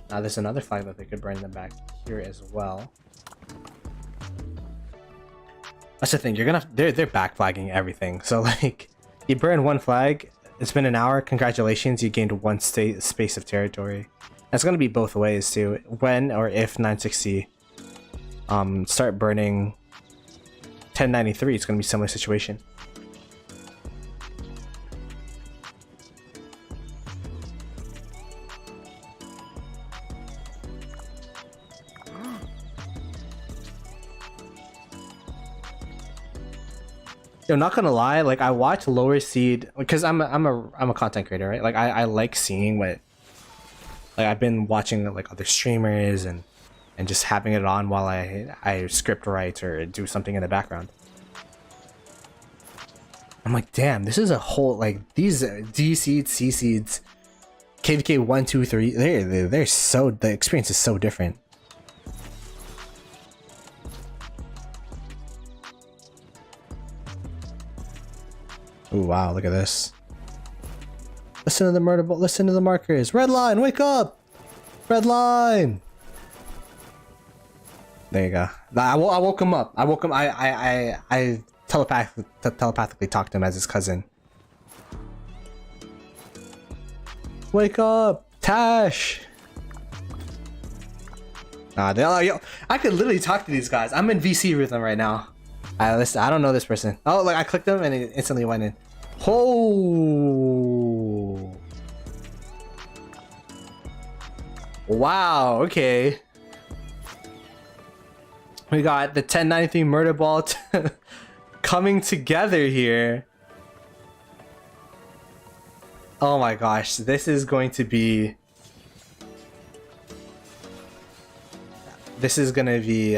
Now there's another flag that they could burn them back here as well. That's the thing, they're back flagging everything. So like, you burn one flag, it's been an hour, congratulations, you gained one space of territory. It's going to be both ways too. When or if 960 start burning 1093, it's going to be a similar situation. Yo, not gonna lie, like I watch lower seed because I'm a content creator, right? Like I like seeing what. Like, I've been watching like other streamers and just having it on while I script write or do something in the background. I'm like, damn, this is a whole, like, these D seeds, C seeds, KvK 1, 2, 3, they're so, the experience is so different. Ooh, wow, look at this. Listen to the murder, listen to the markers. Red line, wake up! Red line! There you go. I woke him up. I woke him. I telepathically talked to him as his cousin. Wake up, Tash. Yo, I could literally talk to these guys. I'm in VC with them right now. Listen, I don't know this person. Oh, like I clicked them and it instantly went in. Oh. Wow. Okay. We got the 1093 murder ball coming together here. Oh my gosh, this is going to be... This is gonna be,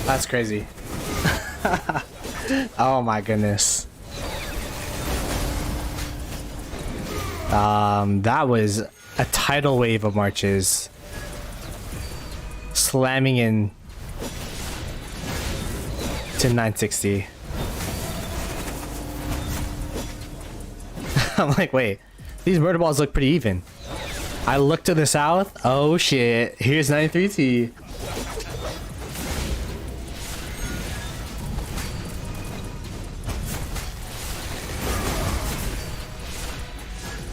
that's crazy. Oh my goodness. That was a tidal wave of marches slamming in to 960. I'm like, wait, these murder balls look pretty even. I look to the south. Oh shit, here's 93T.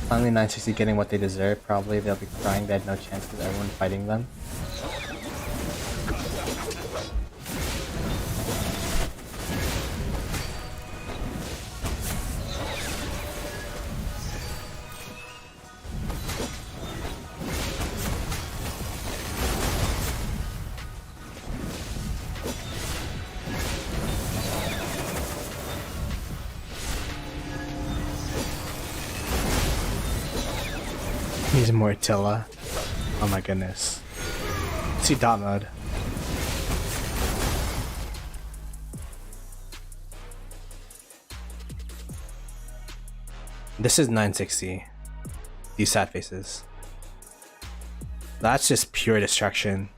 Finally 960 getting what they deserve. Probably they'll be crying they had no chance because everyone fighting them. He's Mortilla. Oh my goodness. Let's see dot mode. This is 960. These sad faces. That's just pure destruction.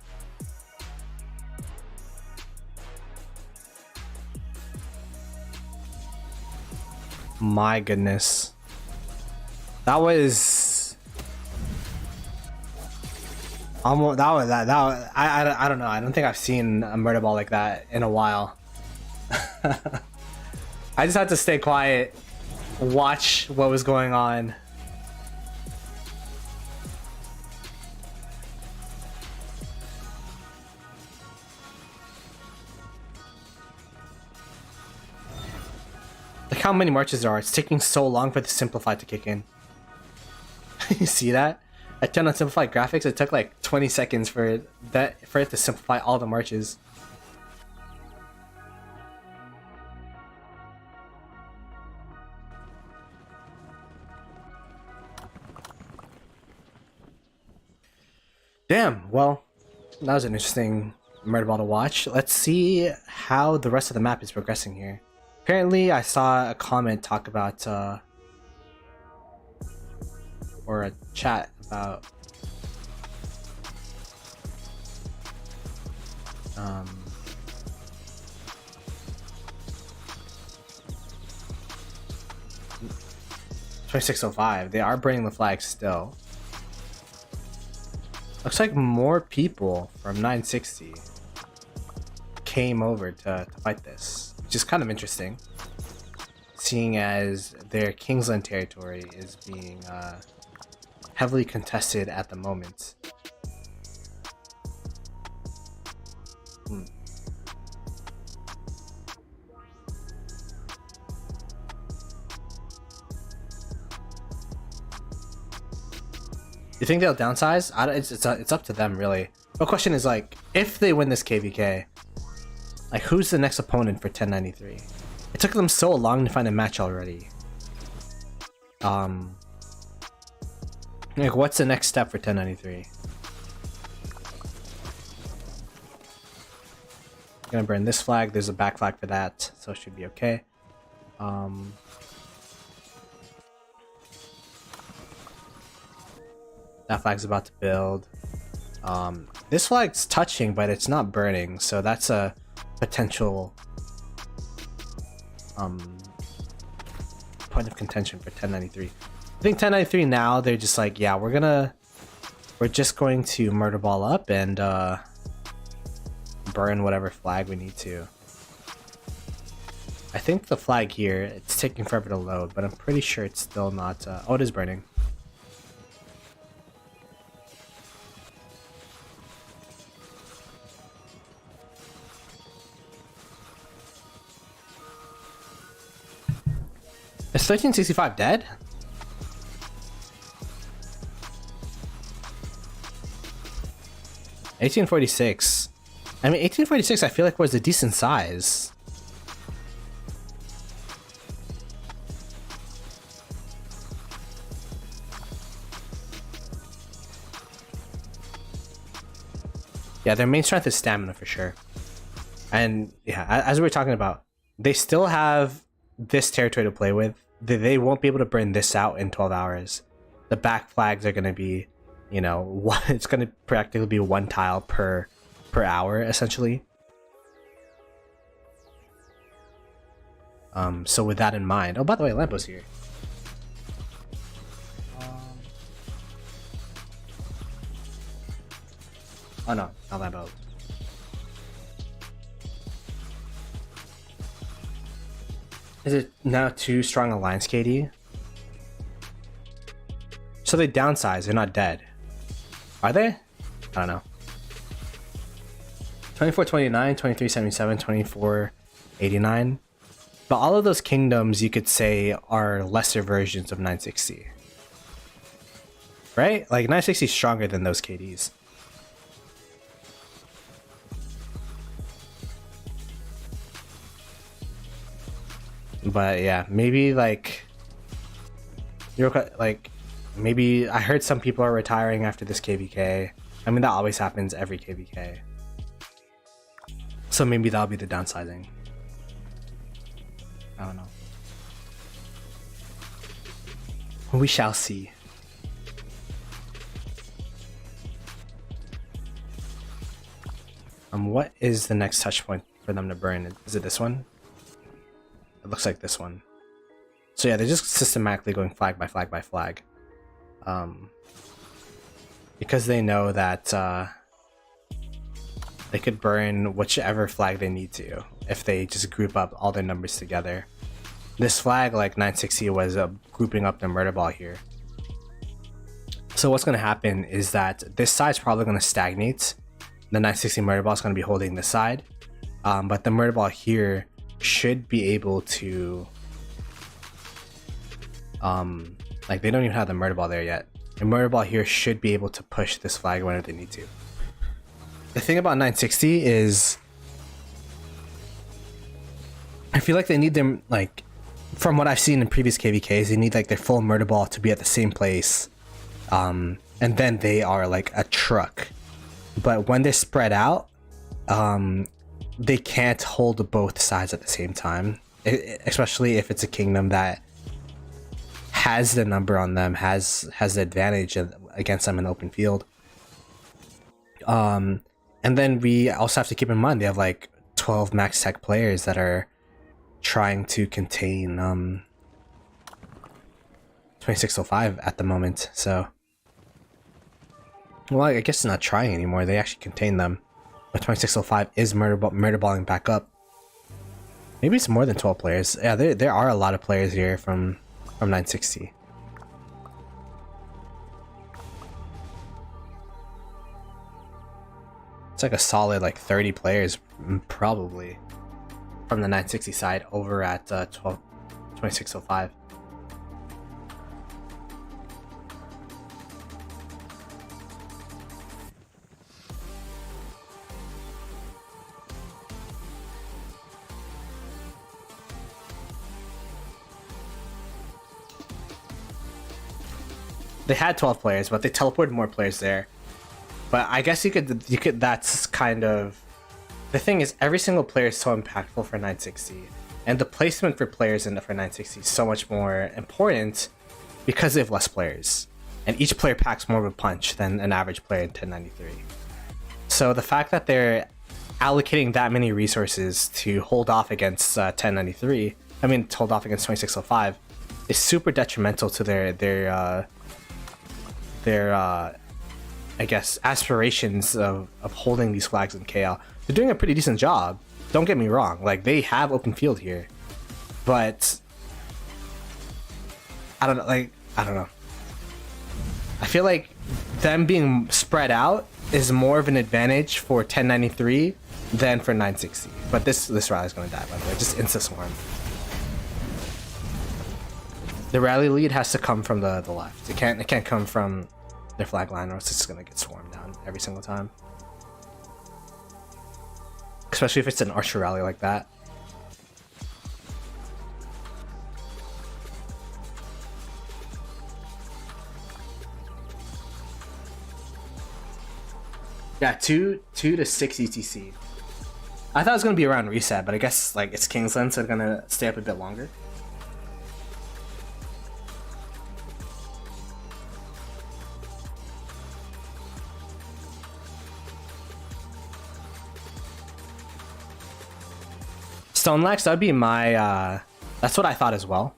My goodness. That was... almost, I don't know. I don't think I've seen a murder ball like that in a while. I just had to stay quiet, watch what was going on. Look how many marches there are. It's taking so long for the simplified to kick in. You see that? I turned on simplified graphics. It took like 20 seconds for it to simplify all the marches. Damn. Well, that was an interesting murder ball to watch. Let's see how the rest of the map is progressing here. Apparently, I saw a comment talk about or a chat about Um, 2605. They are burning the flag still. Looks like more people from 960 came over to fight this, which is kind of interesting, seeing as their Kingsland territory is being heavily contested at the moment. You think they'll downsize? It's up to them, really. The question is, like, if they win this KvK, like, who's the next opponent for 1093? It took them so long to find a match already. Like, what's the next step for 1093? Gonna burn this flag. There's a back flag for that, so it should be okay. That flag's about to build. This flag's touching, but it's not burning, so that's a potential point of contention for 1093. I think 1093 now, they're just like, yeah, we're just going to murder ball up and burn whatever flag we need to. I think the flag here, it's taking forever to load, but I'm pretty sure it's still not oh, it is burning. Is 1365 dead? (1846). I mean, 1846 I feel like was a decent size. Yeah, their main strength is stamina for sure. And yeah, as we were talking about, they still have this territory to play with. They won't be able to burn this out in 12 hours. The back flags are going to be, you know, it's going to practically be one tile per hour, essentially. So with that in mind, oh, by the way, Lampo's here. Oh no, not Lampo. Is it now too strong alliance, KD? So they downsize, they're not dead. Are they? I don't know. 2429, 2377, 2489. But all of those kingdoms, you could say, are lesser versions of 960. Right? Like, 960 is stronger than those KDs. But yeah, maybe like maybe I heard some people are retiring after this KvK. I mean, that always happens every KvK. So maybe that'll be the downsizing. I don't know. We shall see. What is the next touch point for them to burn? Is it this one? It looks like this one. So yeah, they're just systematically going flag by flag by flag. Because they know that they could burn whichever flag they need to if they just group up all their numbers together. This flag, like 960, was grouping up the murder ball here. So what's going to happen is that this side's probably going to stagnate. The 960 murder ball is going to be holding this side. But the murder ball here should be able to like, they don't even have the murder ball there yet. The murder ball here should be able to push this flag whenever they need to. The thing about 960 is I feel like they need them, like, from what I've seen in previous KvKs, they need like their full murder ball to be at the same place, and then they are like a truck. But when they're spread out, they can't hold both sides at the same time, especially if it's a kingdom that has the number on them, has the advantage against them in the open field. And then we also have to keep in mind they have like 12 max tech players that are trying to contain 2605 at the moment. So, well, I guess it's not trying anymore. They actually contain them. But 2605 is murderballing back up. Maybe it's more than 12 players. Yeah, there are a lot of players here from 960. It's like a solid like 30 players probably from the 960 side over at 2605. They had 12 players, but they teleported more players there. But I guess you could that's kind of the thing is every single player is so impactful for 960, and the placement for players in for 960 is so much more important because they have less players, and each player packs more of a punch than an average player in 1093. So the fact that they're allocating that many resources to hold off against 1093, I mean to hold off against 2605, is super detrimental to their I guess aspirations of holding these flags in KL. They're doing a pretty decent job, don't get me wrong, like they have open field here, but I don't know. I feel like them being spread out is more of an advantage for 1093 than for 960. But this rally is gonna die, by the way. Just insta swarm. The rally lead has to come from the left. It can't come from their flag line, or else it's gonna get swarmed down every single time. Especially if it's an archer rally like that. Yeah, 2 to 6 UTC. I thought it was gonna be around reset, but I guess like it's Kingsland, so it's gonna stay up a bit longer. Stone Lax, that'd be my that's what I thought as well.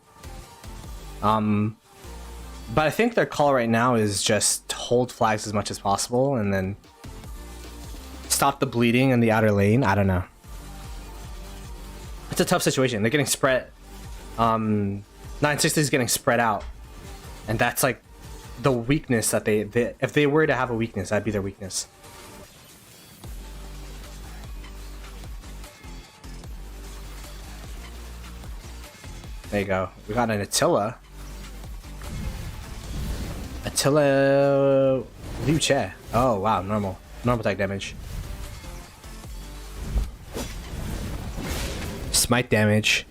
But I think their call right now is just hold flags as much as possible and then stop the bleeding in the outer lane. I don't know. It's a tough situation. They're getting spread. 960 is getting spread out, and that's like the weakness that they if they were to have a weakness, that'd be their weakness. There you go. We got an Attila. Attila Liu Che. Oh wow, normal type damage. Smite damage.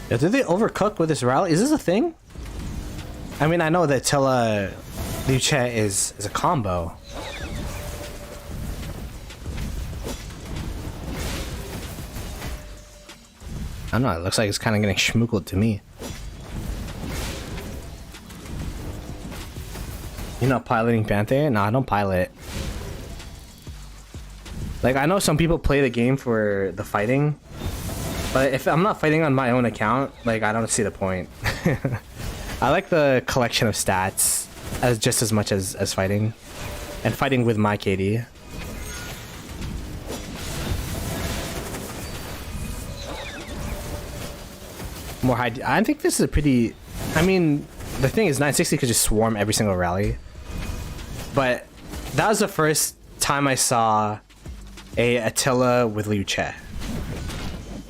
Did they overcook with this rally? Is this a thing? I mean, I know that Attila Liu Che is a combo. I don't know, it looks like it's kind of getting schmookled to me. You're not piloting Panther? No, I don't pilot. Like, I know some people play the game for the fighting, but if I'm not fighting on my own account, like, I don't see the point. I like the collection of stats as just as much as fighting, and fighting with my KD. More high. I think this is a pretty. I mean, the thing is, 960 could just swarm every single rally, but that was the first time I saw a Attila with Liu Che.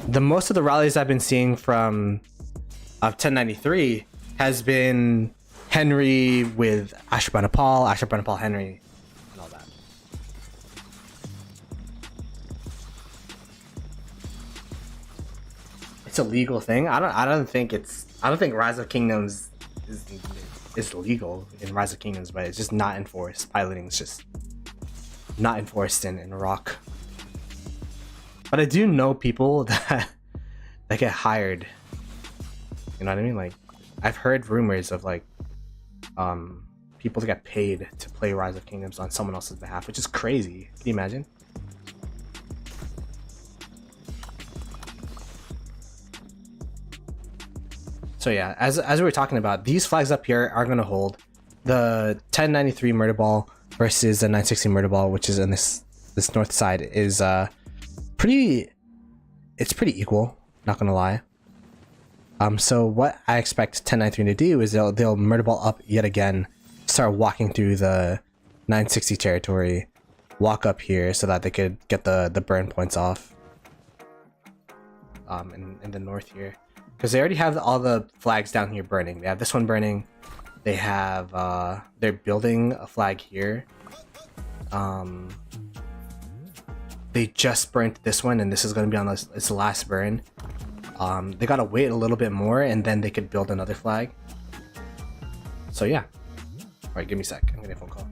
the most of the rallies I've been seeing from 1093 has been Henry with Ashurbanipal, Henry, and all that. It's a legal thing. I don't think Rise of Kingdoms is legal in Rise of Kingdoms, but it's just not enforced. Piloting is just not enforced in Iraq. But I do know people that get hired. You know what I mean? Like, I've heard rumors of like people that get paid to play Rise of Kingdoms on someone else's behalf, which is crazy. Can you imagine? So yeah, as we were talking about, these flags up here are going to hold. The 1093 murder ball versus the 960 murder ball, which is in this north side, is pretty equal, not gonna lie. So what I expect 1093 to do is they'll murder ball up yet again, start walking through the 960 territory, walk up here so that they could get the burn points off in the north here, because they already have all the flags down here burning. They have this one burning, they have they're building a flag here. They just burnt this one, and this is going to be on its last burn. They gotta wait a little bit more, and then they could build another flag. So yeah. All right, give me a sec. I'm getting a phone call.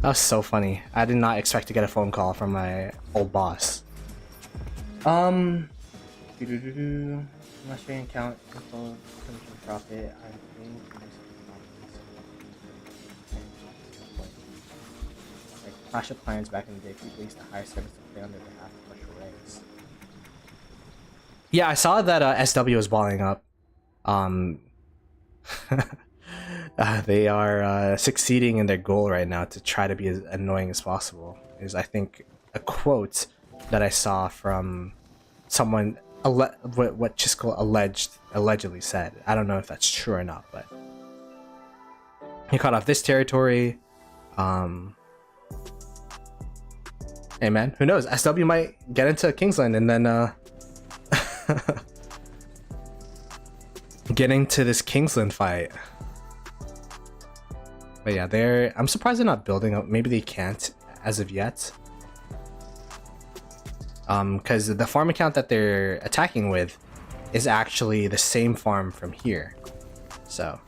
That was so funny. I did not expect to get a phone call from my old boss. Unless trading account info profit, I'm paying for this. Like Clash of Clans back in the day, people used to hire servants to play on their behalf for charades. Yeah, I saw that SW was balling up. They are succeeding in their goal right now to try to be as annoying as possible. Is, I think, a quote that I saw from someone, what Chisco allegedly said. I don't know if that's true or not, but he cut off this territory. Hey man, who knows? SW might get into Kingsland and then get into this Kingsland fight. But yeah, I'm surprised they're not building up. Maybe they can't as of yet. Because the farm account that they're attacking with is actually the same farm from here. So.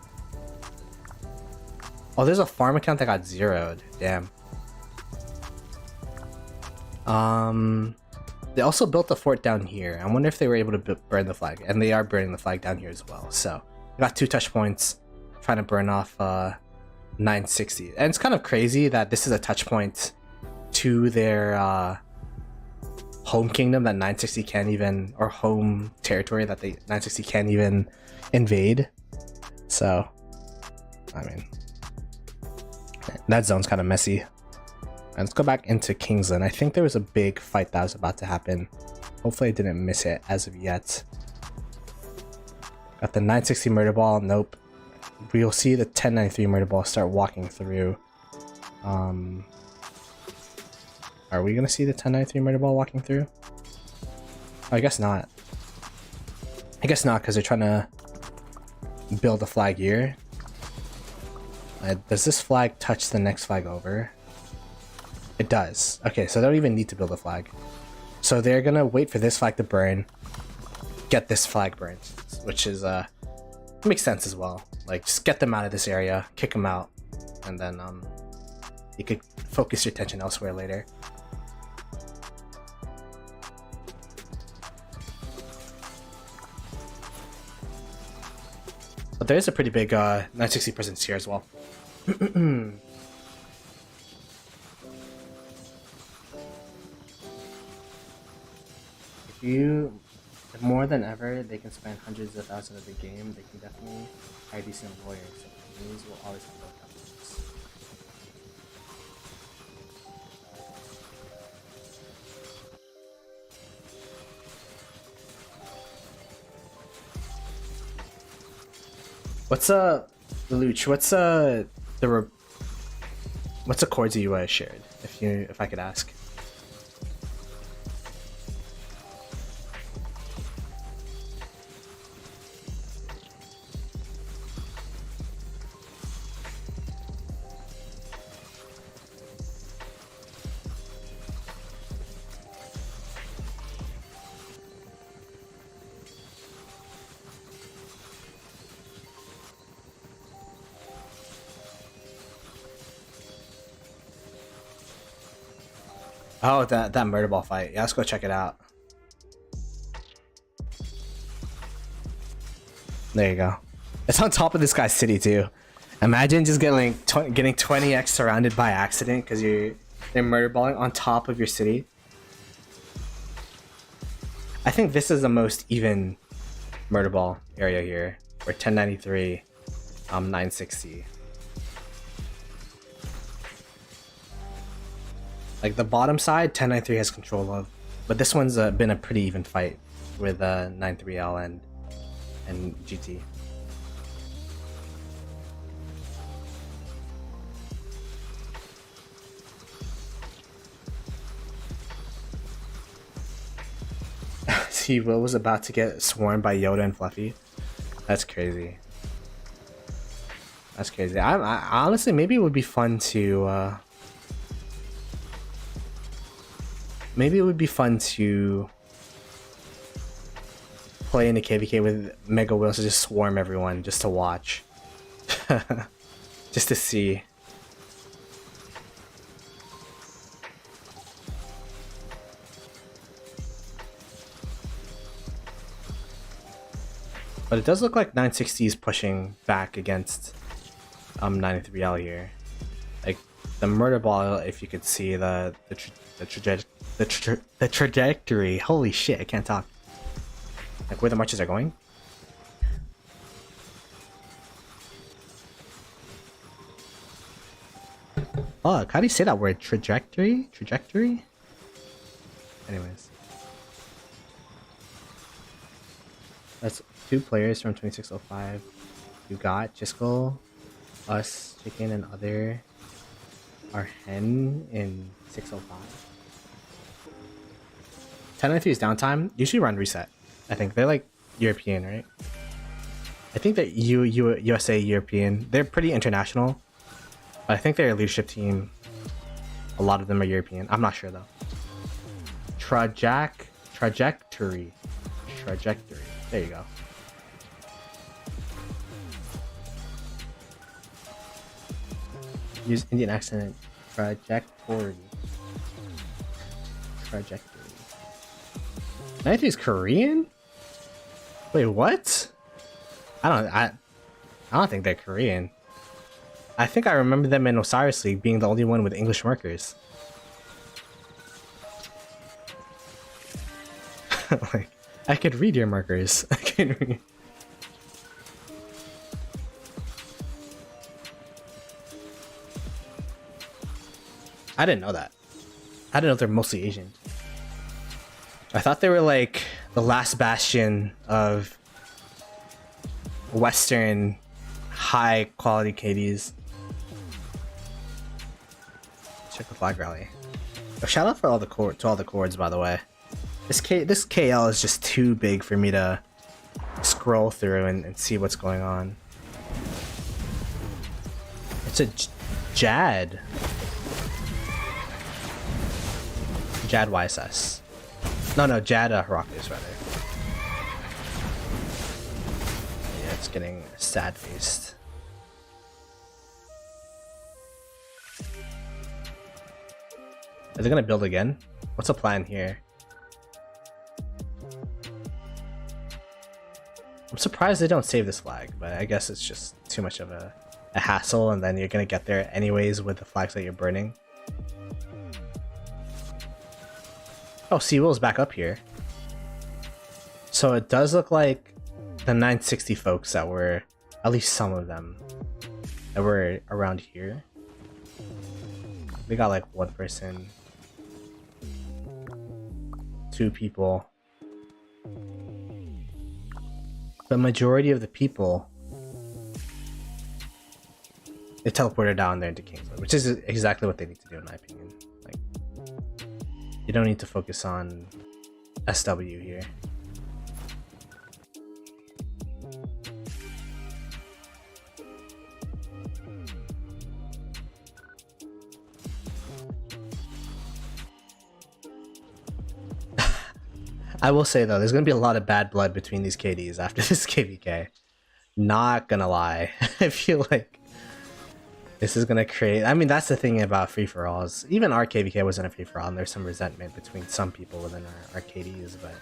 Oh, there's a farm account that got zeroed. Damn. They also built a fort down here. I wonder if they were able to burn the flag, and they are burning the flag down here as well. So I got 2 touch points trying to burn off 960. And it's kind of crazy that this is a touch point to their home kingdom that 960 can't even, or home territory that 960 can't even invade. So I mean, that zone's kind of messy. And let's go back into Kingsland. I think there was a big fight that was about to happen. Hopefully I didn't miss it as of yet. Got the 960 murder ball. Nope. We'll see the 1093 murder ball start walking through. Are we gonna see the 1093 murder ball walking through? Oh, I guess not. I guess not, because they're trying to build a flag here. Does this flag touch the next flag over? It does. Okay, so they don't even need to build a flag. So they're gonna wait for this flag to burn, get this flag burned, which is makes sense as well. Like, just get them out of this area, kick them out, and then you could focus your attention elsewhere later. But there is a pretty big 960 presence here as well. If more than ever they can spend hundreds of thousands of the game, they can definitely hire decent lawyers. So companies will always have low companies. What's Lelouch? What's the chords you shared? If I could ask. Oh, that murder ball fight. Yeah, let's go check it out. There you go. It's on top of this guy's city too. Imagine just getting 20x surrounded by accident because they're murder balling on top of your city. I think this is the most even murder ball area here. We're 1093, 960. Like the bottom side, 1093 has control of, but this one's been a pretty even fight with 93L and GT. See, Will was about to get swarmed by Yoda and Fluffy. That's crazy. That's crazy. I honestly, maybe it would be fun to. Maybe it would be fun to play in the KvK with Mega Wills to just swarm everyone, just to watch. Just to see. But it does look like 960 is pushing back against 93L here. Like the murder ball, if you could see the trajectory. Holy shit, I can't talk. Like where the marches are going. Fuck, how do you say that word? Trajectory? Trajectory? Anyways. That's 2 players from 2605. You got Jiskel, us, Chicken, and other. Our hen in 605. 1093 is downtime. Usually run reset. I think they're like European, right? I think that USA European. They're pretty international. But I think their leadership team, a lot of them are European. I'm not sure though. Trajectory. There you go. Use Indian accent. Trajectory. 93 is Korean? Wait, what? I don't think they're Korean. I think I remember them in Osiris League being the only one with English markers. Like, I could read your markers. I could read. I didn't know that. I didn't know they're mostly Asian. I thought they were like the last bastion of Western high quality KDs. Check the flag rally. Oh, shout out for all the chords, by the way. This KL is just too big for me to scroll through and see what's going on. It's a Jad. Jad YSS. No, Jad Heracles, rather. Yeah, it's getting sad-faced. Are they gonna build again? What's the plan here? I'm surprised they don't save this flag, but I guess it's just too much of a hassle, and then you're gonna get there anyways with the flags that you're burning. Oh, Seawill's back up here. So it does look like the 960 folks that were, at least some of them, that were around here. We got like one person, two people. The majority of the people, they teleported down there into Kingsland, which is exactly what they need to do in my opinion. Like, you don't need to focus on SW here. I will say though, there's gonna be a lot of bad blood between these KDs after this KvK. Not gonna lie. I feel like this is gonna create, I mean, that's the thing about free-for-alls. Even our KvK wasn't a free-for-all, and there's some resentment between some people within our KDs, but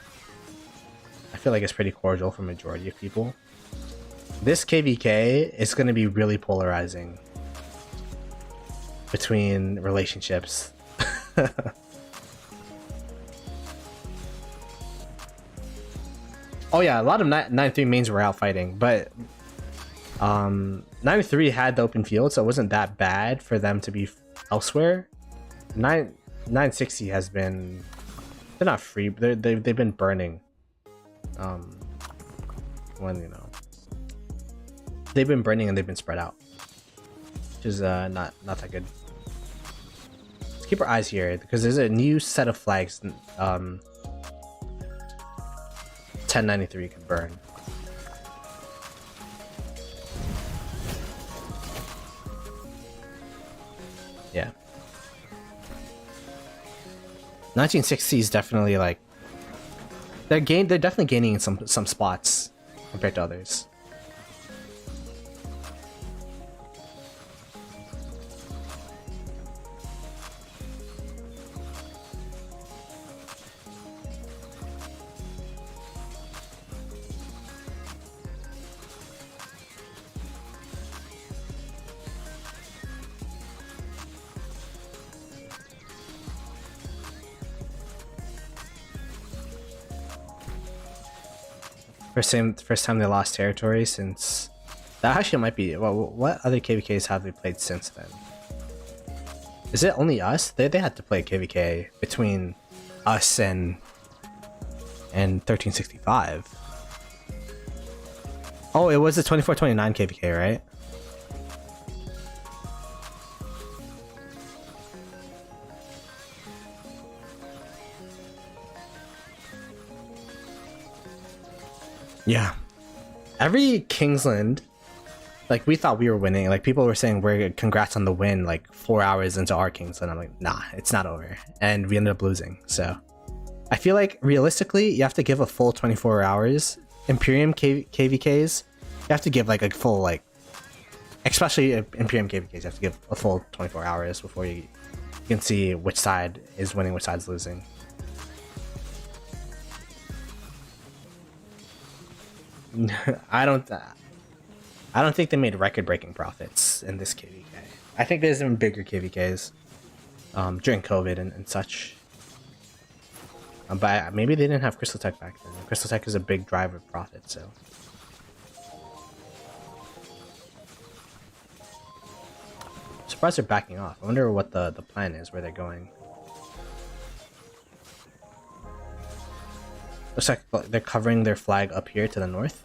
I feel like it's pretty cordial for majority of people. This KvK is gonna be really polarizing between relationships. Oh yeah, a lot of 9-3 mains were out fighting, but 9-3 had the open field, so it wasn't that bad for them to be elsewhere. 960 has been, they're not free, they've been burning. When, you know, they've been burning and they've been spread out, which is not that good. Let's keep our eyes here because there's a new set of flags. 1093 can burn. Yeah. 1960 is definitely like they're definitely gaining in some spots compared to others. First time they lost territory since that actually might be. Well, what other KvKs have they played since then? Is it only us? They had to play KvK between us and 1365. Oh, it was the 2429 KvK, right? Yeah. Every Kingsland, like, we thought we were winning. Like, people were saying, we're congrats on the win, like 4 hours into our Kingsland. I'm like, nah, it's not over. And we ended up losing. So I feel like realistically, you have to give a full 24 hours. Imperium KvKs, you have to give like a full, like, especially Imperium KvKs, you have to give a full 24 hours before you can see which side is winning, which side's losing. I don't think they made record-breaking profits in this KvK. I think there's even bigger KvKs during COVID and such. But maybe they didn't have Crystal Tech back then. Crystal Tech is a big driver of profit, so. I'm surprised they're backing off. I wonder what the plan is, where they're going. Looks like they're covering their flag up here to the north.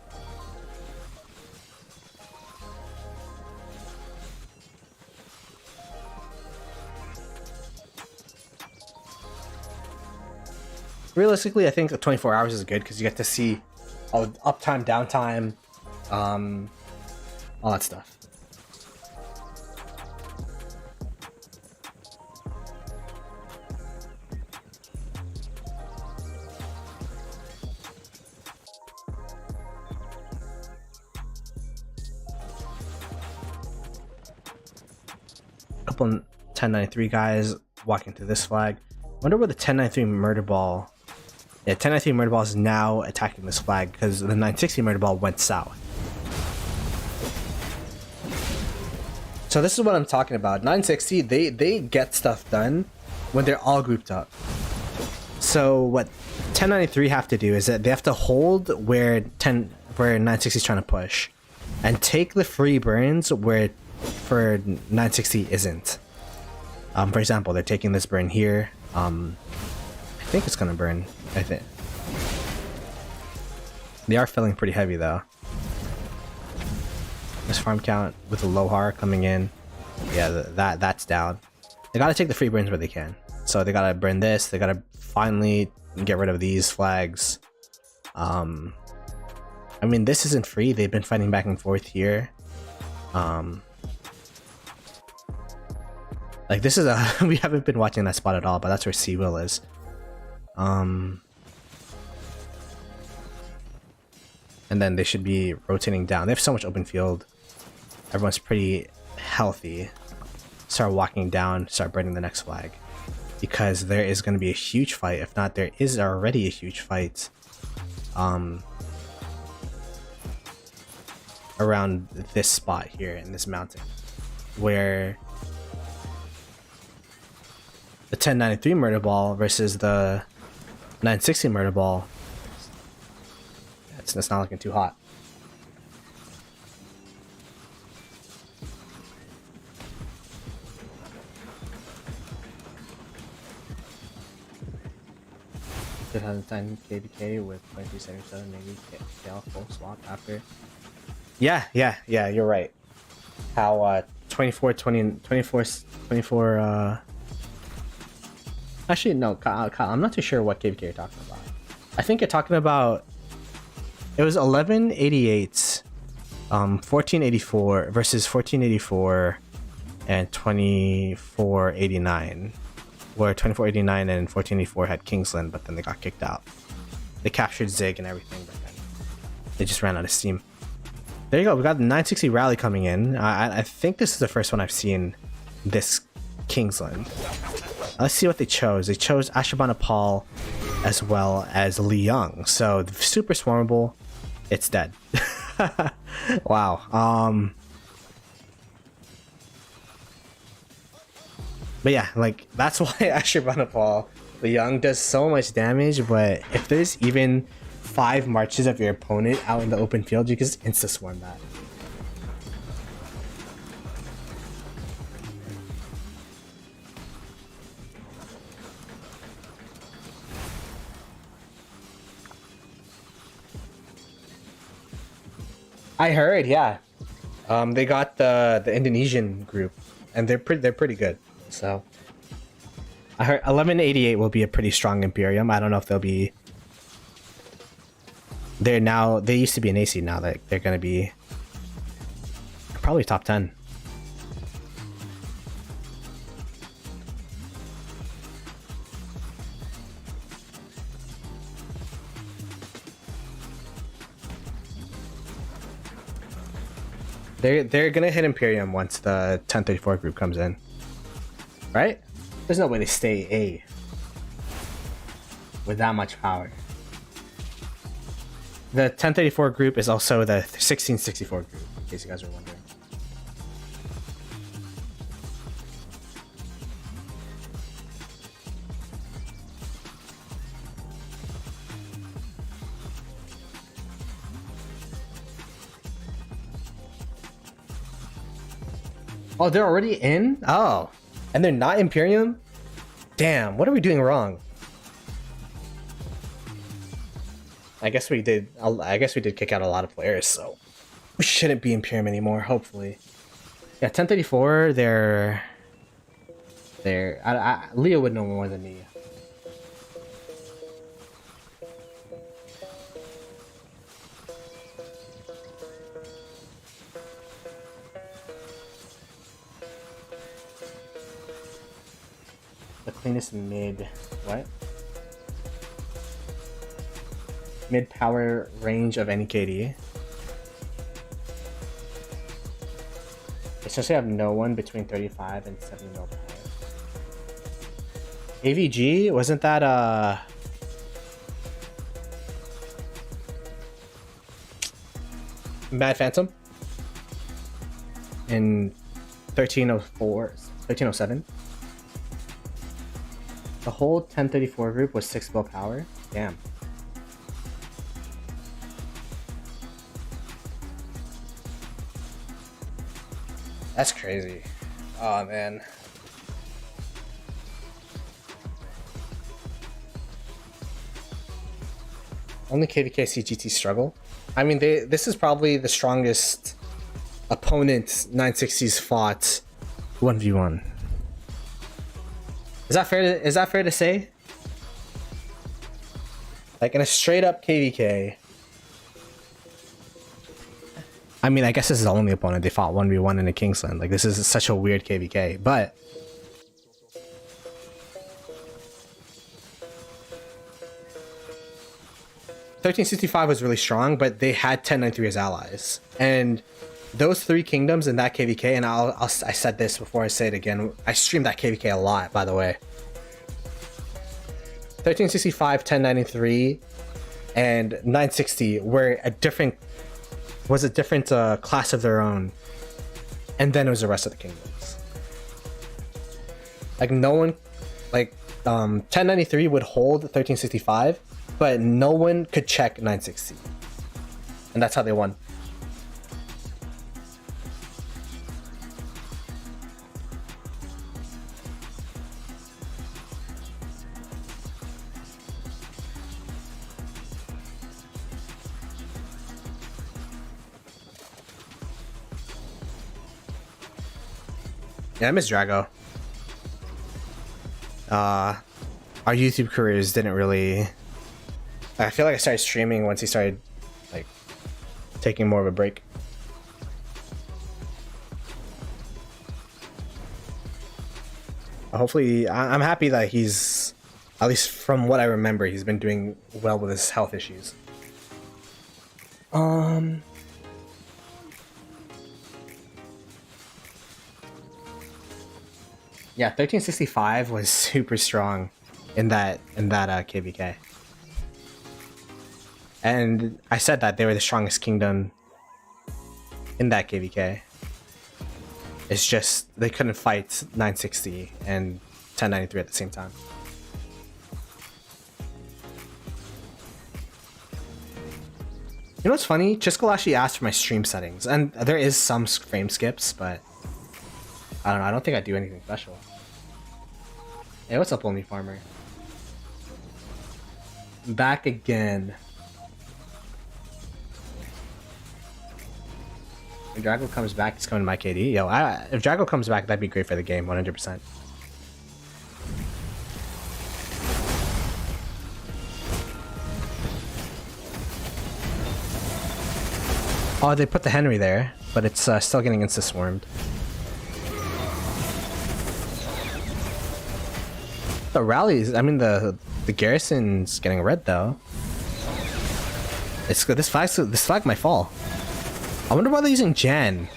Realistically, I think 24 hours is good because you get to see uptime, downtime, all that stuff. Couple 1093 guys walking through this flag. Wonder where the 1093 murder ball. Yeah, 1093 murder ball is now attacking this flag because the 960 murder ball went south. So this is what I'm talking about. 960, they get stuff done when they're all grouped up. So what 1093 have to do is that they have to hold where 960 is trying to push, and take the free burns where for 960 isn't. For example, they're taking this burn here. I think it's gonna burn. I think they are filling pretty heavy though. This farm count with the Lohar coming in, yeah, that's down. They gotta take the free burns where they can. So they gotta burn this. They gotta finally get rid of these flags. I mean, this isn't free. They've been fighting back and forth here. Like this is a we haven't been watching that spot at all, but that's where Seawill is. And then they should be rotating down. They have so much open field. Everyone's pretty healthy. Start walking down, start burning the next flag. Because there is going to be a huge fight. If not, there is already a huge fight. Around this spot here in this mountain. Where the 1093 murder ball versus the 960 murder ball. It's not looking too hot. KvK with 2377 maybe KL full swap after. Yeah, you're right. How 24 actually no, Kyle, I'm not too sure what KvK you're talking about. I think you're talking about it was 1188 1484 versus 1484 and 2489, where 2489 and 1484 had Kingsland, but then they got kicked out. They captured Zig and everything, but then they just ran out of steam. There you go. We got the 960 rally coming in. I think this is the first one I've seen this Kingsland. Let's see what they chose. They chose Ashurbanipal as well as Liang. So super swarmable. It's dead. Wow. But yeah, like that's why Ashurbanipal Liang does so much damage. But if there's even 5 marches of your opponent out in the open field, you can just insta swarm that. I heard, yeah. They got the Indonesian group, and they're pretty good. So I heard 1188 will be a pretty strong Imperium. I don't know if they'll be. They used to be an AC. Now that they're gonna be probably top 10. They're gonna hit Imperium once the 1034 group comes in, right? There's no way they stay A with that much power. The 1034 group is also the 1664 group, in case you guys are wondering. Oh, they're already in? Oh, and they're not Imperium? Damn, what are we doing wrong? I guess we did kick out a lot of players, so we shouldn't be Imperium anymore, hopefully. Yeah, 1034, they're Leo would know more than me. The cleanest mid, what? Mid power range of any KD. Essentially, I have no one between 35 and 70 mil power. AVG, wasn't that Mad Phantom in 1307? The whole 1034 group was 6 mil power. Damn. That's crazy. Oh man. Only KvK CGT struggle. I mean, this is probably the strongest opponent 960s fought 1v1. Is that fair to say? Like in a straight up KvK. I mean, I guess this is the only opponent they fought 1v1 in a Kingsland. Like, this is such a weird KvK, but... $1365 was really strong, but they had 1093 as allies. And those three kingdoms in that KvK, and I said this before, I say it again, I streamed that KvK a lot, by the way. 1365, 1093, and 960 were a different class of their own, and then it was the rest of the kingdoms. Like no one, like 1093 would hold 1365, but no one could check 960, and that's how they won. Yeah, I miss Drago. Our YouTube careers didn't really... I feel like I started streaming once he started, like, taking more of a break. Hopefully, I'm happy that he's, at least from what I remember, he's been doing well with his health issues. Yeah, 1365 was super strong in that KvK. And I said that they were the strongest kingdom in that KvK. It's just they couldn't fight 960 and 1093 at the same time. You know what's funny? Chiskel actually asked for my stream settings, and there is some frame skips, but I don't know. I don't think I do anything special. Hey, what's up, Only Farmer? Back again. If Drago comes back, he's coming to my KD. Yo, if Drago comes back, that'd be great for the game, 100%. Oh, they put the Henry there, but it's still getting insta-swarmed. The rallies, I mean the garrison's getting red though. It's good. This flag might fall. I wonder why they're using Jan.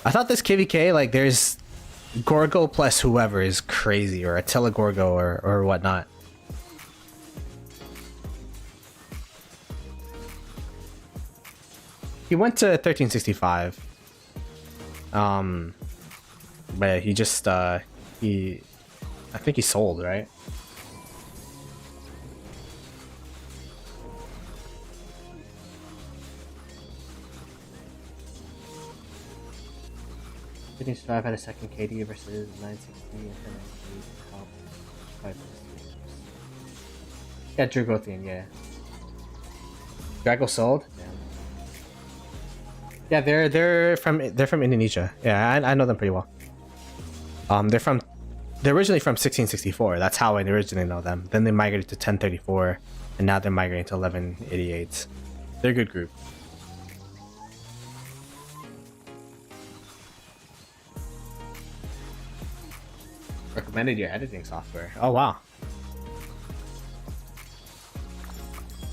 I thought this KvK, like, there's Gorgo plus whoever is crazy, or Attila Gorgo or whatnot. He went to 1365. But he just I think he sold, right? Five had a second KD versus 960 and 1090. Yeah, Dragothian, yeah. Drago sold? Yeah, they're from Indonesia. Yeah, I know them pretty well. They're originally from 1664. That's how I originally know them. Then they migrated to 1034, and now they're migrating to 1188. They're a good group. Recommended your editing software. Oh wow.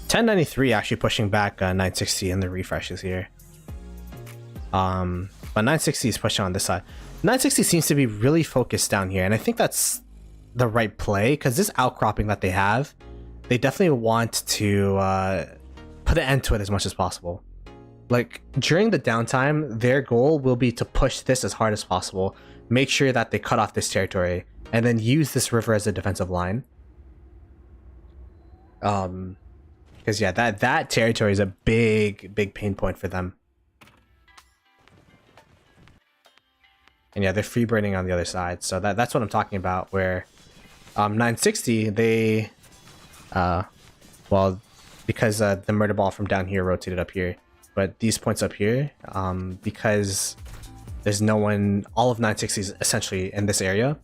1093 actually pushing back 960 in the refreshes here. But 960 is pushing on this side. 960 seems to be really focused down here, and I think that's the right play because this outcropping that they have, they definitely want to put an end to it as much as possible. Like during the downtime, their goal will be to push this as hard as possible, make sure that they cut off this territory, and then use this river as a defensive line. Because yeah, that territory is a big pain point for them. And yeah, they're free burning on the other side, so that's what I'm talking about. Where 960, they well, because the murder ball from down here rotated up here, but these points up here, because there's no one, all of 960 is essentially in this area.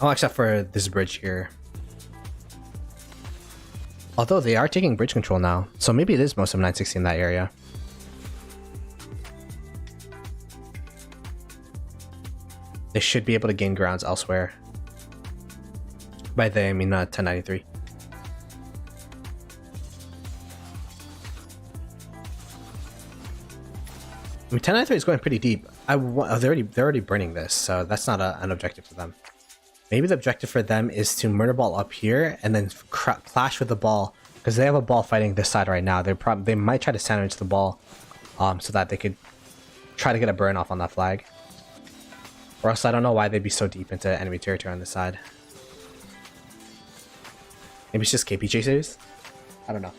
Oh, except for this bridge here. Although they are taking bridge control now, so maybe it is most of 960 in that area. They should be able to gain grounds elsewhere. By they, I mean 1093. I mean, 1093 is going pretty deep. They're already burning this, so that's not an objective for them. Maybe the objective for them is to murder ball up here and then clash with the ball, because they have a ball fighting this side right now. They might try to sandwich the ball, so that they could try to get a burn off on that flag. Or else I don't know why they'd be so deep into enemy territory on this side. Maybe it's just KP chasers? I don't know.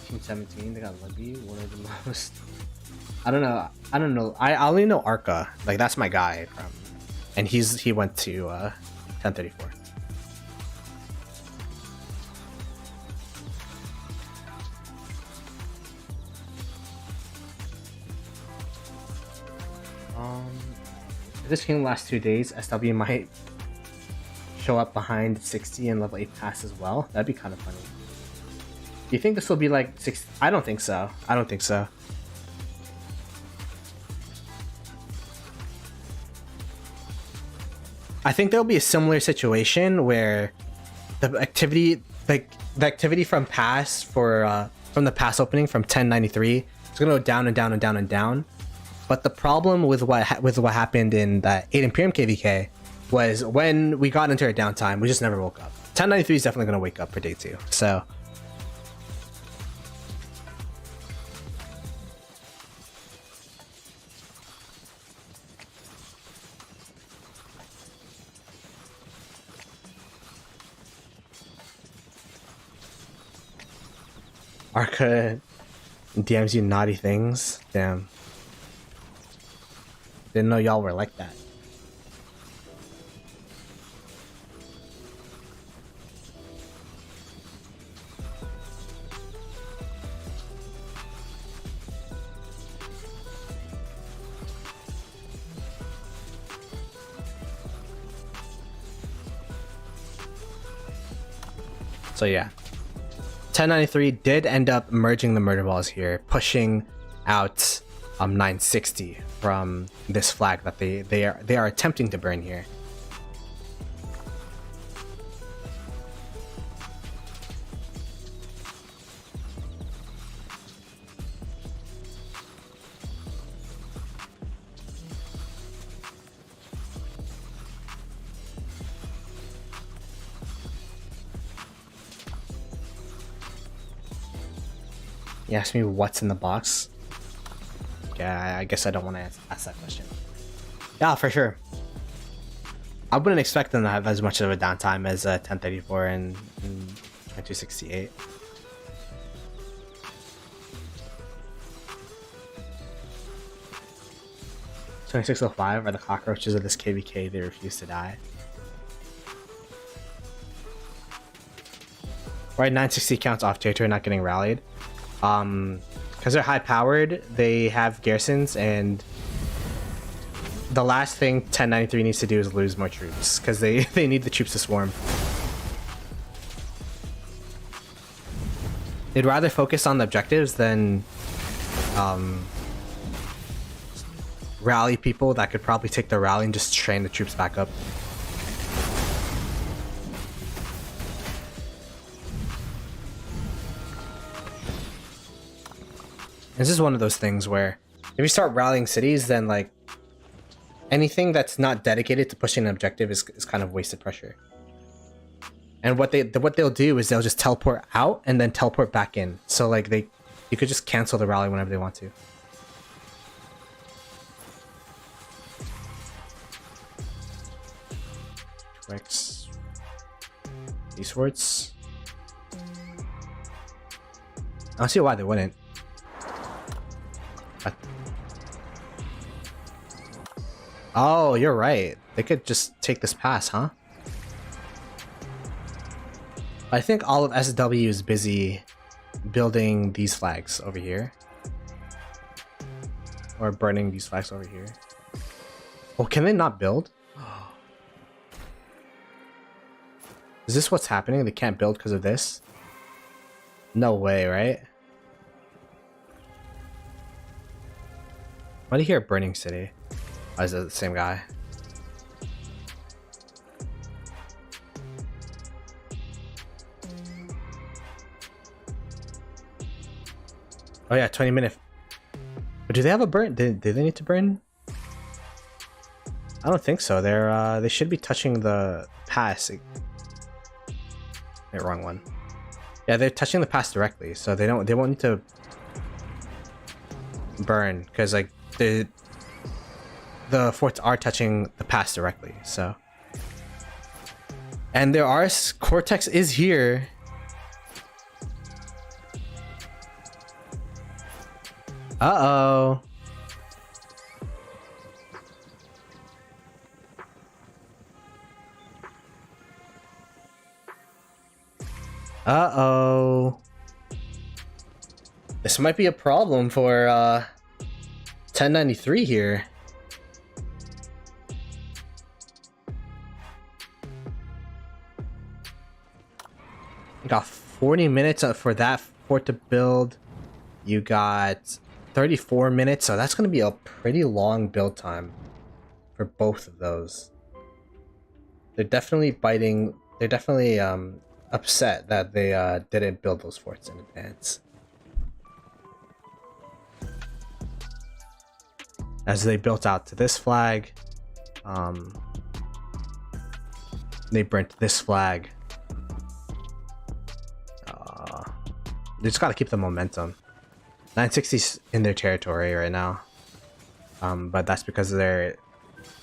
Team 17, they got Libby, one of the most. I don't know. I only know Arca. Like that's my guy from, and he went to 1034. If this game lasts 2 days, SW might show up behind 60 and level 8 pass as well. That'd be kind of funny. Do you think this will be like 6? I don't think so. I don't think so. I think there'll be a similar situation where the activity, like the activity from pass from the pass opening from 1093, it's gonna go down and down and down and down. But the problem with what happened in that 8 Imperium KvK was when we got into our downtime, we just never woke up. 1093 is definitely gonna wake up for day 2. So. Arca DMs you naughty things. Damn. Didn't know y'all were like that. So yeah. 1093 did end up merging the murder balls here, pushing out 960 from this flag that they are attempting to burn here. You asked me what's in the box. Yeah, I guess I don't want to ask that question. Yeah, for sure. I wouldn't expect them to have as much of a downtime as 1034 and 2268. $2605 are the cockroaches of this KvK. They refuse to die. Right, 960 counts off territory, not getting rallied. Because they're high powered, they have garrisons, and the last thing 1093 needs to do is lose more troops because they need the troops to swarm. They'd rather focus on the objectives than rally people that could probably take the rally and just train the troops back up. This is one of those things where if you start rallying cities, then like anything that's not dedicated to pushing an objective is kind of wasted pressure. And what they'll do is they'll just teleport out and then teleport back in. So like you could just cancel the rally whenever they want to. Rex eastwards. I don't see why they wouldn't. Oh, you're right. They could just take this pass, huh? I think all of SW is busy building these flags over here. Or burning these flags over here. Oh, can they not build? Is this what's happening? They can't build because of this? No way, right? Why do you hear Burning City? Oh, is it the same guy? Oh yeah, 20 minute. But do they have a burn? Do they need to burn? I don't think so. They should be touching the pass. Wait, wrong one. Yeah, they're touching the pass directly, so they won't need to burn because like the forts are touching the pass directly. So, and there are Cortex is here. Uh-oh. Uh-oh. This might be a problem for 1093 here. You got 40 minutes for that fort to build. You got 34 minutes, so that's going to be a pretty long build time for both of those. They're definitely biting. They're definitely upset that they didn't build those forts in advance. As they built out to this flag, they burnt this flag. They just got to keep the momentum. 960's in their territory right now, but that's because they're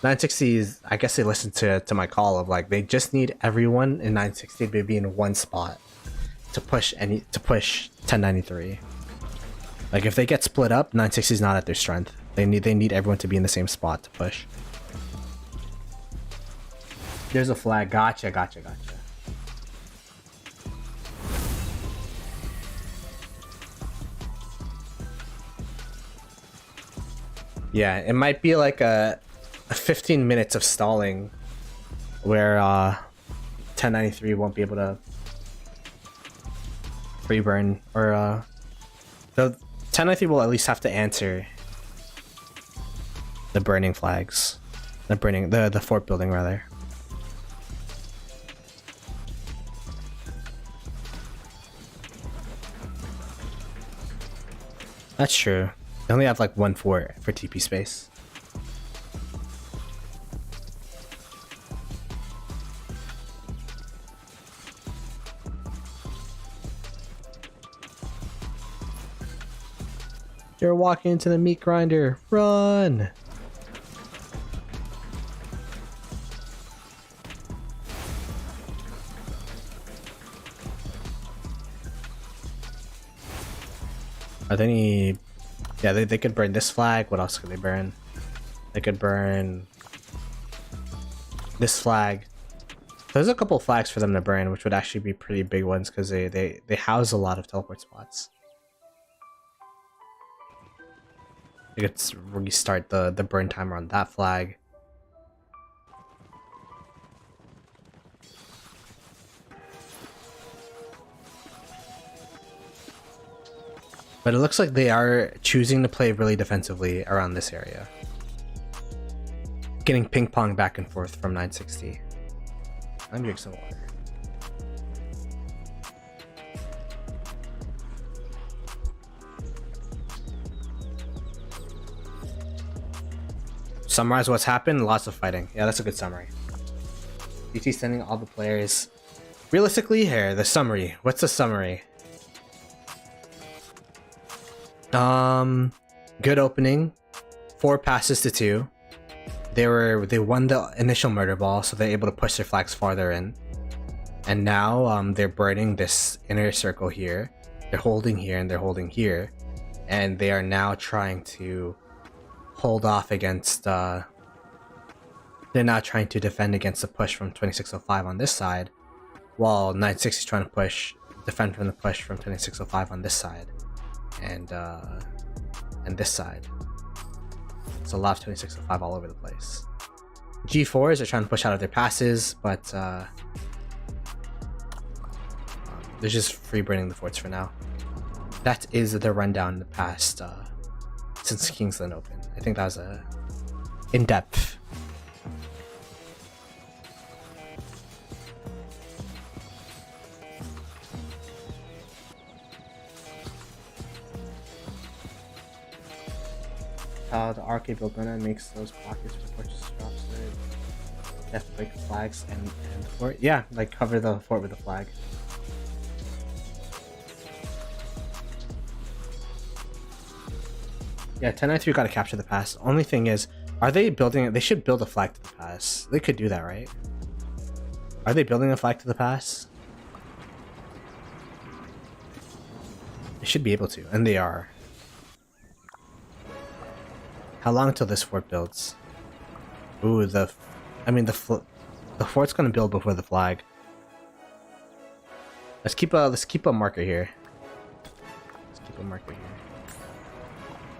960's. I guess they listened to my call of like they just need everyone in 960 to be in one spot to push 1093. Like if they get split up, 960's not at their strength. They need everyone to be in the same spot to push. There's a flag. Gotcha. Yeah, it might be like a 15 minutes of stalling where 1093 won't be able to free burn, or the 1093 will at least have to answer the burning flags, the fort building rather. That's true. They only have like one fort for TP space. You're walking into the meat grinder. Run! Are there any... Yeah, they could burn this flag. What else could they burn? They could burn this flag. There's a couple flags for them to burn, which would actually be pretty big ones because they house a lot of teleport spots. You could restart the burn timer on that flag. But it looks like they are choosing to play really defensively around this area. Getting ping pong back and forth from 960. I'm drinking some water. Summarize what's happened, lots of fighting. Yeah, that's a good summary. GT sending all the players. Realistically, here, the summary. What's the summary? Good opening. 4 passes to 2. They won the initial murder ball, so they're able to push their flags farther in. And now they're burning this inner circle here. They're holding here and they're holding here. And they are now trying to hold off against they're not trying to defend against the push from 2605 on this side, while 960 is trying to defend from the push from 2605 on this side. And this side. It's a lot of 2605 all over the place. G4s are trying to push out of their passes, but they're just free burning the forts for now. That is the rundown in the past since Kingsland opened. I think that was in-depth. How the arcade build gunner makes those pockets for purchase drops. You have to break the flags and the fort. Yeah, like cover the fort with the flag. Yeah, 1093 gotta capture the pass. Only thing is, are they building it? They should build a flag to the pass. They could do that, right? Are they building a flag to the pass? They should be able to, and they are. How long until this fort builds? Ooh, the fort's gonna build before the flag. Let's keep a marker here.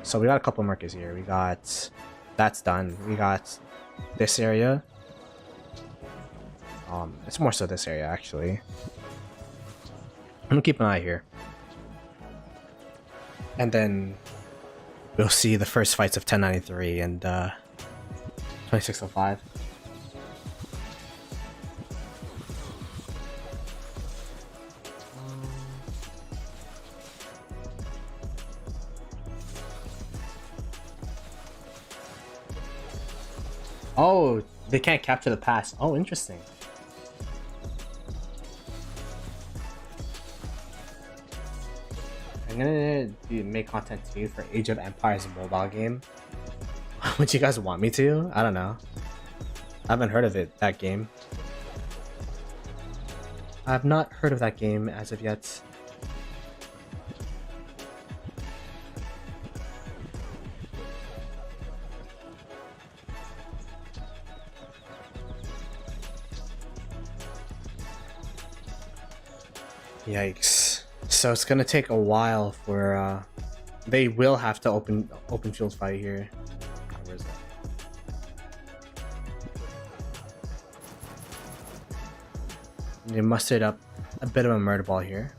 So we got a couple markers here. We got that's done. We got this area. It's more so this area actually. I'm gonna keep an eye here, and then we'll see the first fights of 1093 and 2605. Oh, they can't capture the pass. Oh, interesting. I'm gonna make content too for Age of Empires mobile game. Would you guys want me to? I don't know. I haven't heard of that game. I have not heard of that game as of yet. Yikes. So it's gonna take a while for they will have to open field fight here. Where is that? They mustered up a bit of a murder ball here.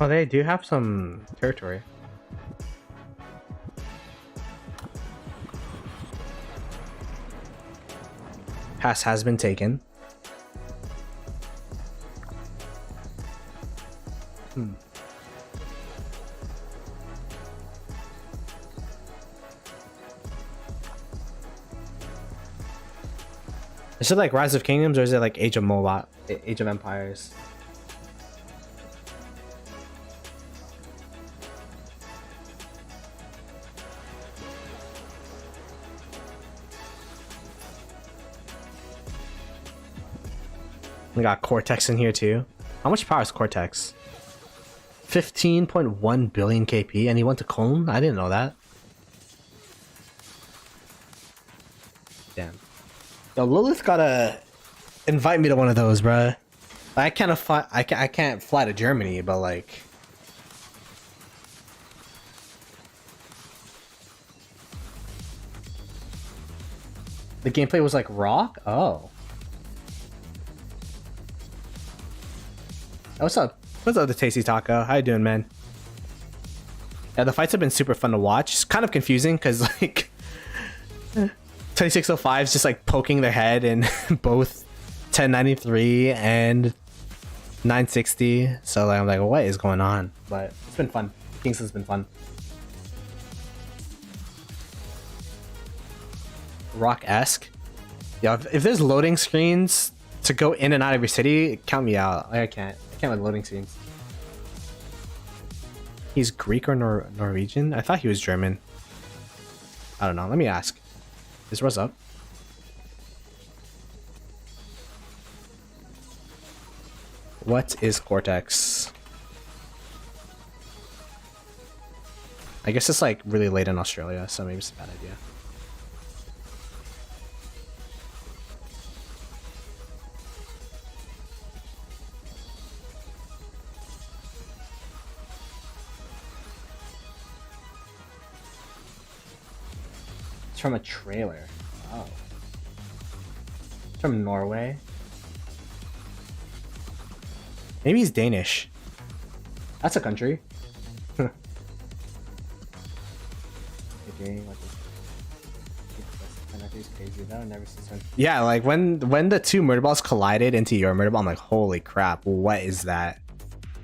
Oh, they do have some territory. Pass has been taken. Is it like Rise of Kingdoms or is it like Age of Empires? We got Cortex in here too. How much power is Cortex? 15.1 billion KP, and he went to Cologne? I didn't know that. Damn. Yo, Lilith gotta invite me to one of those, bruh. I can't fly to Germany, but like... The gameplay was like rock? Oh. What's up? What's up, the Tasty Taco? How you doing, man? Yeah, the fights have been super fun to watch. It's kind of confusing because like 2605 is just like poking their head in both 1093 and 960. So like, I'm like, what is going on? But it's been fun. Kingsland's been fun. Rock-esque. Yeah, if there's loading screens to go in and out of your city, count me out. I can't with loading screens. He's Greek or Norwegian? I thought he was German. I don't know. Let me ask. Is Rose up? What is Cortex? I guess it's like really late in Australia, so maybe it's a bad idea. It's from a trailer. Oh. It's from Norway. Maybe he's Danish. That's a country. Yeah, like when the two murder balls collided into your murder ball, I'm like, holy crap, what is that?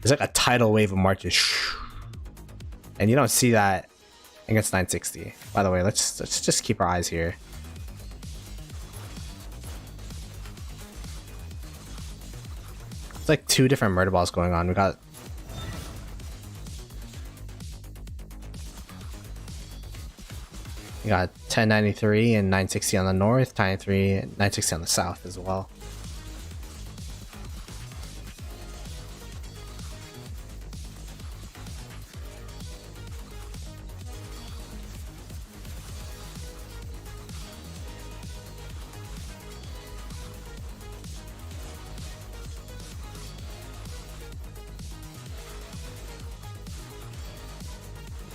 There's like a tidal wave of marches. And you don't see that against 960. By the way, let's just keep our eyes here. It's like two different murder balls going on. We got We got 1093 and 960 on the north, 993 and 960 on the south as well.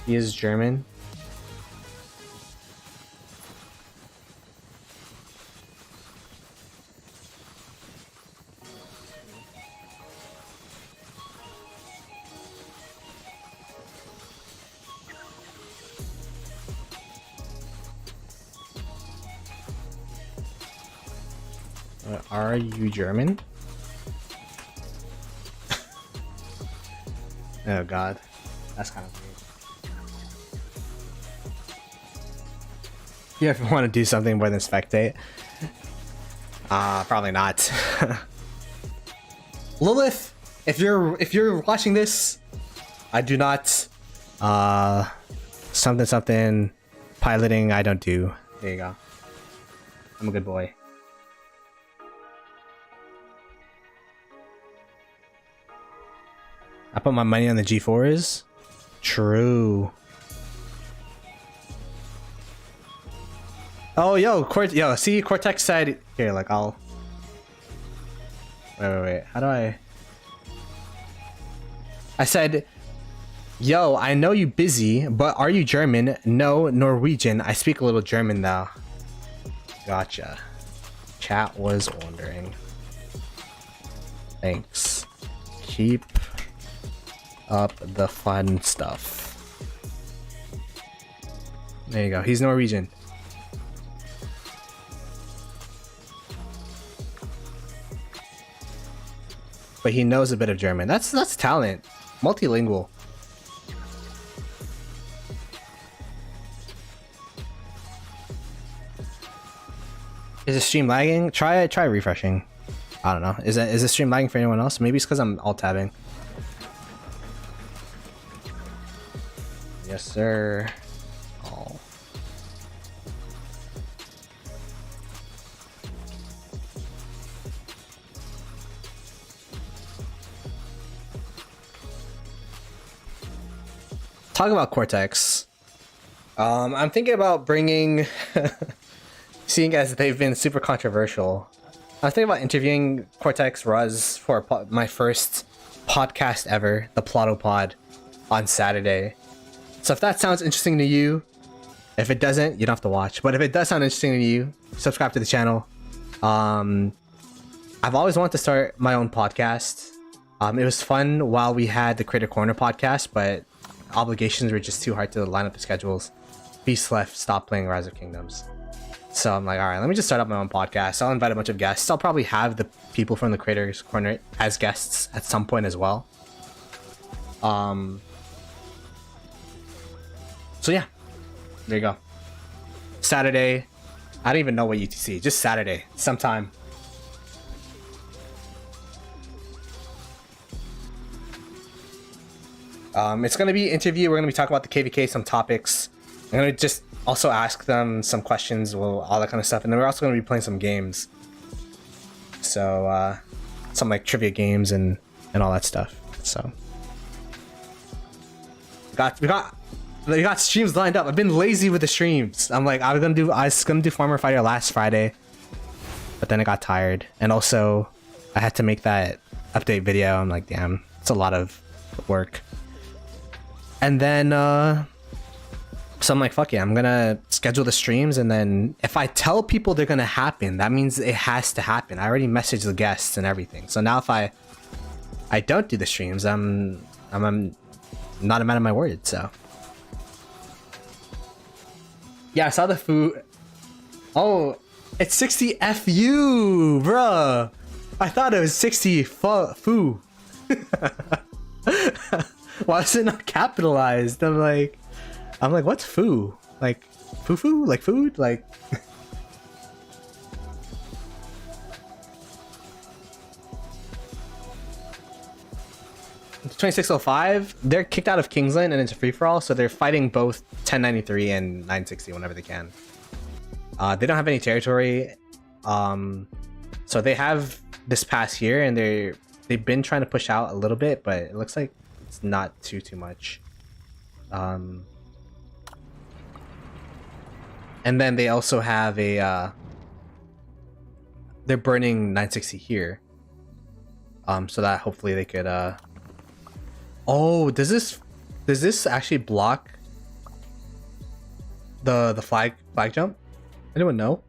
He is German. Are you German? Oh god, that's kind of weird. You ever want to do something more than spectate? Probably not. Lilith, if you're watching this, I do not something piloting I don't do. There you go. I'm a good boy. I put my money on the G4s. True. Oh, yo, see, Cortex said here. Like, I'll. Wait. How do I? I said, yo, I know you busy, but are you German? No, Norwegian. I speak a little German though. Gotcha. Chat was wondering. Thanks. Keep up the fun stuff. There you go. He's Norwegian. But he knows a bit of German. That's talent. Multilingual. Is the stream lagging? Try refreshing. I don't know. Is the stream lagging for anyone else? Maybe it's because I'm alt tabbing. Yes, sir. Oh. talk about Cortex. I'm thinking about bringing, seeing as they've been super controversial, I was thinking about interviewing Cortex Ruz for my first podcast ever, the Ploto Pod, on Saturday. So if that sounds interesting to you, if it doesn't, you don't have to watch. But if it does sound interesting to you, subscribe to the channel. I've always wanted to start my own podcast. It was fun while we had the Creator Corner podcast, but obligations were just too hard to line up the schedules. Beast left, stopped playing Rise of Kingdoms. So I'm like, all right, let me just start up my own podcast. I'll invite a bunch of guests. I'll probably have the people from the Creators Corner as guests at some point as well. So yeah, there you go. Saturday. I don't even know what UTC. Just Saturday, sometime. It's gonna be an interview. We're gonna be talking about the KvK, some topics. I'm gonna just also ask them some questions, well, all that kind of stuff, and then we're also gonna be playing some games. So some like trivia games and all that stuff. So we got streams lined up. I've been lazy with the streams. I'm like, I was gonna do Farmer Fighter last Friday, but then I got tired, and also I had to make that update video. I'm like, damn, it's a lot of work. And then so I'm like, fuck yeah, I'm gonna schedule the streams, and then if I tell people they're gonna happen, that means it has to happen. I already messaged the guests and everything. So now if I don't do the streams, I'm not a man of my word. So yeah, I saw the food. Oh, it's 60 FU, bruh. I thought it was 60 foo. Why is it not capitalized? I'm like, what's foo? Like, foo? Like food? Like. 2605, they're kicked out of Kingsland and it's a free-for-all, so they're fighting both 1093 and 960 whenever they can. They don't have any territory, so they have this past year, and they've been trying to push out a little bit, but it looks like it's not too much. And then they also have a they're burning 960 here, so that hopefully they could oh, does this actually block the flag jump? Anyone know?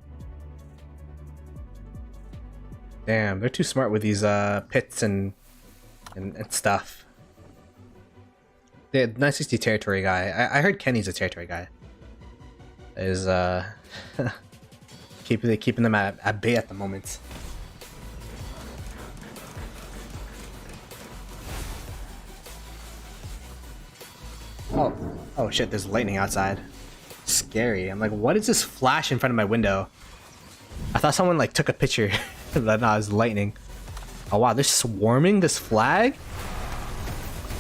Damn, they're too smart with these pits and stuff. The 960 territory guy. I heard Kenny's a territory guy. Is keeping them at bay at the moment. Oh shit, there's lightning outside. Scary. I'm like, what is this flash in front of my window? I thought someone like took a picture. But no, it's lightning. Oh wow, they're swarming this flag?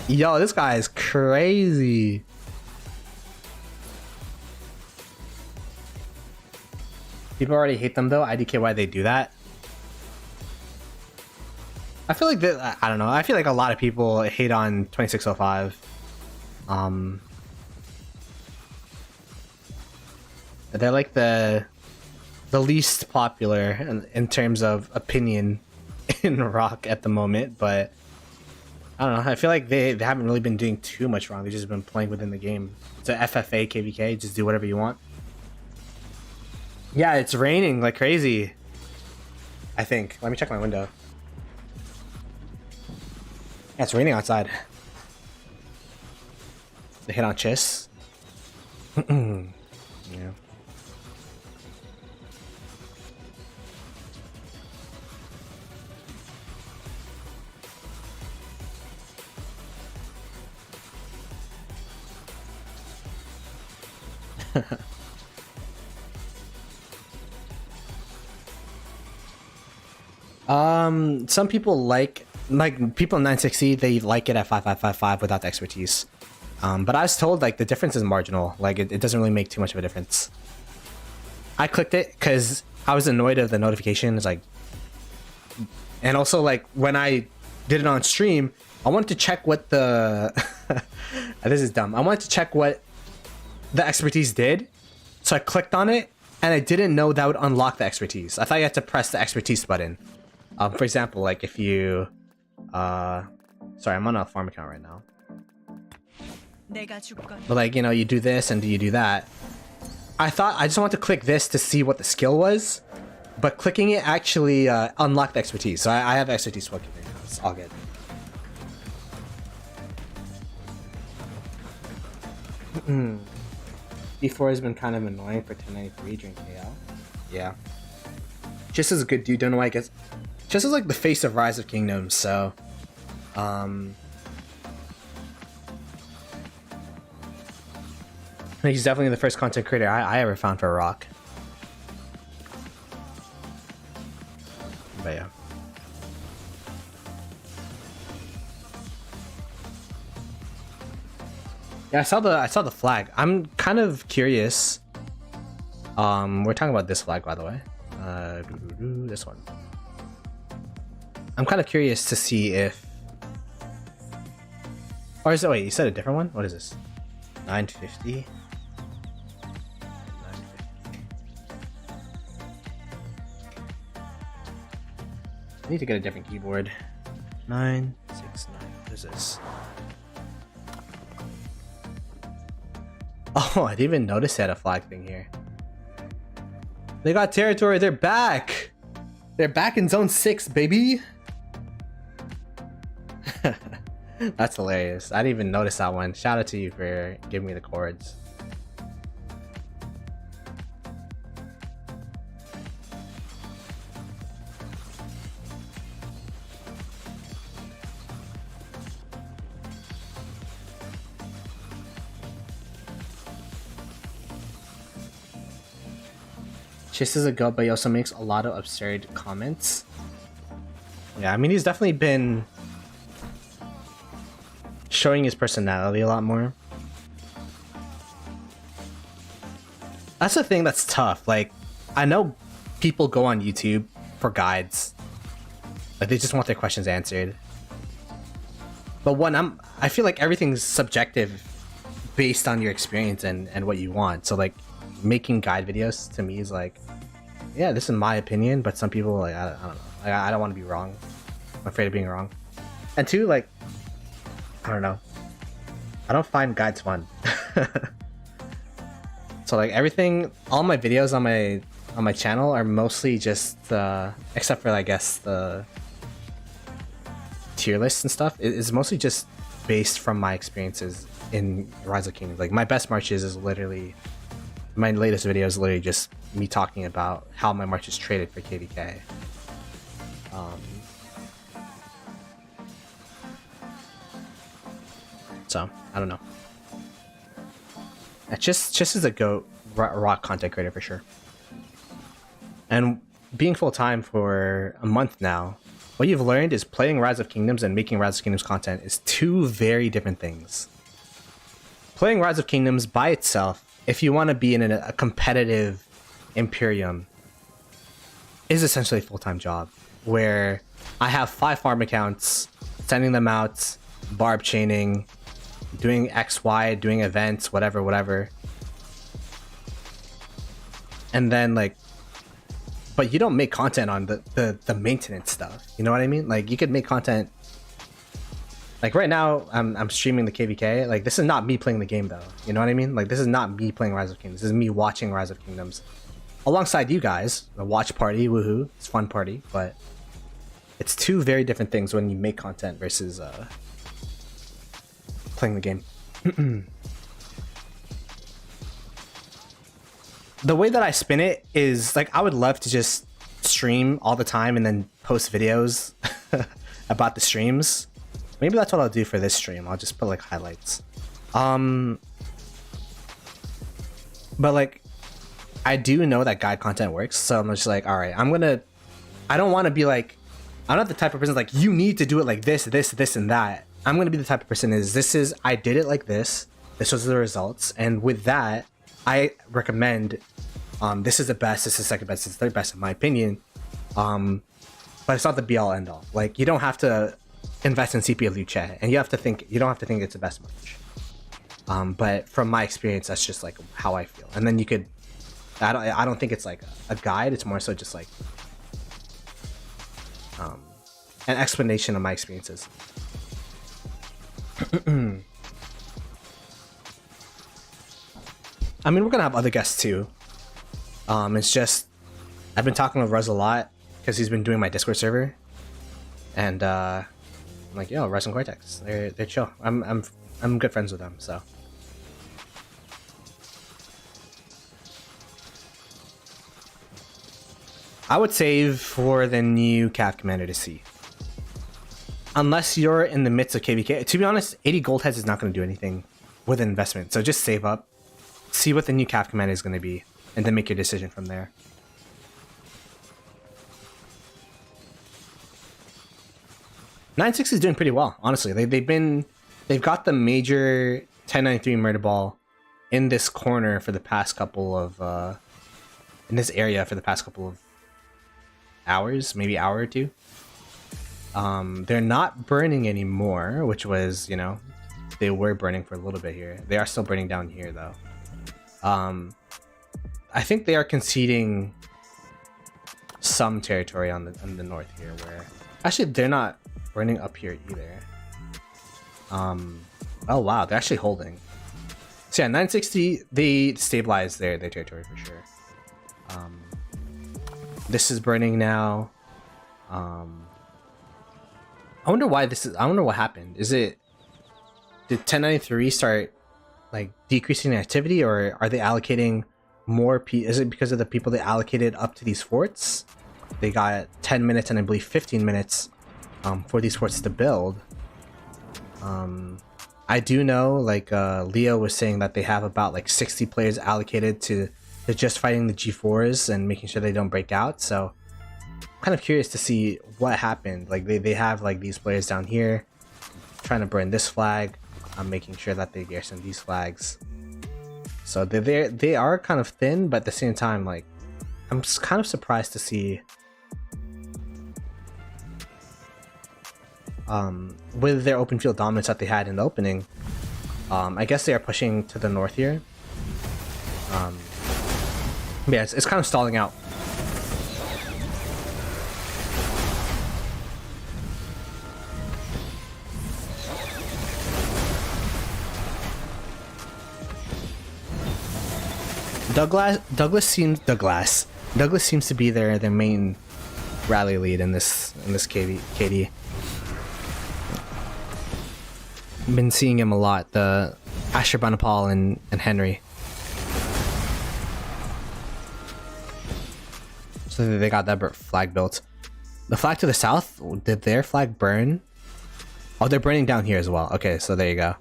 Yo, this guy is crazy. People already hate them though. IDK, why they do that? I feel like that. I don't know. I feel like a lot of people hate on 2605. They're like the least popular in terms of opinion in rock at the moment, but I don't know. I feel like they haven't really been doing too much wrong. They've just been playing within the game. It's a FFA KvK. Just do whatever you want. Yeah, it's raining like crazy. I think. Let me check my window. Yeah, it's raining outside. They hit on Chiss. Yeah. Some people like people in 960, they like it at 5555 without the expertise. But I was told like the difference is marginal. Like it doesn't really make too much of a difference. I clicked it because I was annoyed of the notification. It's like, and also like when I did it on stream, I wanted to check what the This is dumb. I wanted to check what the expertise did, so I clicked on it, and I didn't know that would unlock the expertise. I thought you had to press the expertise button. For example, like if you, sorry, I'm on a farm account right now. But like, you know, you do this and you do that. I thought I just wanted to click this to see what the skill was, but clicking it actually unlocked the expertise. So I have expertise for KvK now. It's all good. B4 has been kind of annoying for 1093 during KL. Yeah. Just as a good dude, don't know why I guess. Just as like the face of Rise of Kingdoms, so he's definitely the first content creator I ever found for Rock. But yeah. Yeah, I saw the flag. I'm kind of curious. We're talking about this flag, by the way. This one. I'm kind of curious to see if, or is it, wait, you said a different one? What is this? 950. I need to get a different keyboard. 969. What is this? Oh, I didn't even notice they had a flag thing here. They got territory. They're back. They're back in zone 6, baby. That's hilarious. I didn't even notice that one. Shout out to you for giving me the chords. Chis is a goat, but he also makes a lot of absurd comments. Yeah, I mean, he's definitely been showing his personality a lot more. That's the thing that's tough. Like, I know people go on YouTube for guides. Like, they just want their questions answered. But I feel like everything's subjective based on your experience and what you want. So, like, making guide videos to me is like, yeah, this is my opinion, but some people, like, I don't know. I don't want to be wrong. I'm afraid of being wrong. And two, like, I don't know. I don't find guides fun. So like everything, all my videos on my channel are mostly just, except for I guess the tier lists and stuff, it's mostly just based from my experiences in Rise of Kingdoms. Like my best marches is literally, my latest video is literally just me talking about how my marches traded for KvK. So I don't know. Just is a goat rock content creator for sure. And being full time for a month now, what you've learned is playing Rise of Kingdoms and making Rise of Kingdoms content is two very different things. Playing Rise of Kingdoms by itself, if you want to be in a competitive Imperium, is essentially a full-time job where I have 5 farm accounts, sending them out, barb chaining, doing XY, doing events, whatever. And then like, but you don't make content on the maintenance stuff. You know what I mean? Like you could make content. Like right now, I'm streaming the KvK. Like this is not me playing the game though. You know what I mean? Like this is not me playing Rise of Kingdoms. This is me watching Rise of Kingdoms alongside you guys. A watch party, woohoo! It's fun party, but it's two very different things when you make content versus playing the game. The way that I spin it is like I would love to just stream all the time and then post videos about the streams. Maybe that's what I'll do for this stream. I'll just put like highlights. But like I do know that guide content works, so I'm just like, all right, I don't want to be like, I'm not the type of person like you need to do it like this and that. I'm gonna be the type of person I did it like this was the results, and with that I recommend this is the best, this is the second best, this is the third best in my opinion. But it's not the be all end all. Like you don't have to invest in CP Luce, and you don't have to think it's the best merge. But from my experience, that's just like how I feel. And then you could, I don't think it's like a guide. It's more so just like an explanation of my experiences. I mean, we're gonna have other guests too. It's just I've been talking with Ruz a lot because he's been doing my Discord server, and I'm like, yo, Ruz and Cortex, they're chill. I'm good friends with them, so. I would save for the new Cav Commander to see. Unless you're in the midst of KvK. To be honest, 80 gold heads is not going to do anything with an investment. So just save up, see what the new Cav Commander is going to be, and then make your decision from there. .960 is doing pretty well, honestly. They've got the major 1093 murder ball in this corner for the past couple of in this area for the past couple of hours, maybe hour or two. They're not burning anymore, which was, you know, they were burning for a little bit here. They are still burning down here though. I think they are conceding some territory on the north here, where actually they're not burning up here either. Oh wow, they're actually holding. So yeah, 960, they stabilized their territory for sure. This is burning now. I wonder why this is. I wonder what happened. Did 1093 start like decreasing activity, or are they allocating more? Is it because of the people they allocated up to these forts? They got 10 minutes and I believe 15 minutes for these forts to build. I do know, like Leo was saying, that they have about like 60 players allocated to just fighting the G4s and making sure they don't break out. So I'm kind of curious to see what happened. Like they have like these players down here trying to burn this flag. I'm making sure that they garrison these flags. So they are kind of thin, but at the same time, like I'm just kind of surprised to see with their open field dominance that they had in the opening. I guess they are pushing to the north here. Yeah, it's kind of stalling out. Douglas seems to be their main rally lead in this KD. Been seeing him a lot. The Asher Banapal and Henry. So they got that flag built. The flag to the south, did their flag burn? Oh, they're burning down here as well. Okay, so there you go.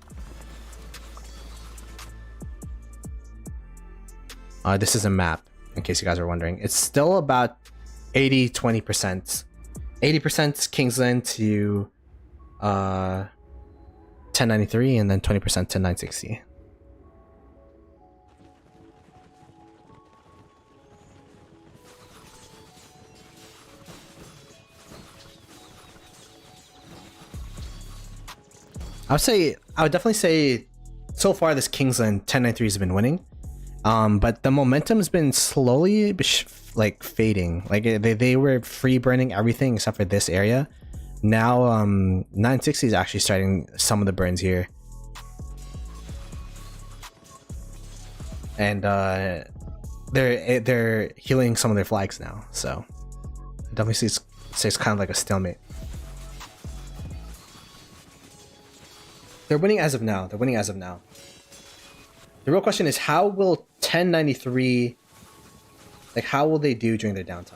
This is a map, in case you guys are wondering. It's still about 20%. 80% Kingsland to 1093, and then 20% to 960. I would definitely say so far this Kingsland 1093 has been winning. But the momentum has been slowly like fading. Like they were free burning everything except for this area. Now 960 is actually starting some of the burns here. And they're healing some of their flags now. So I definitely say it's kind of like a stalemate. They're winning as of now. The real question is, how will 1093, like how will they do during their downtime?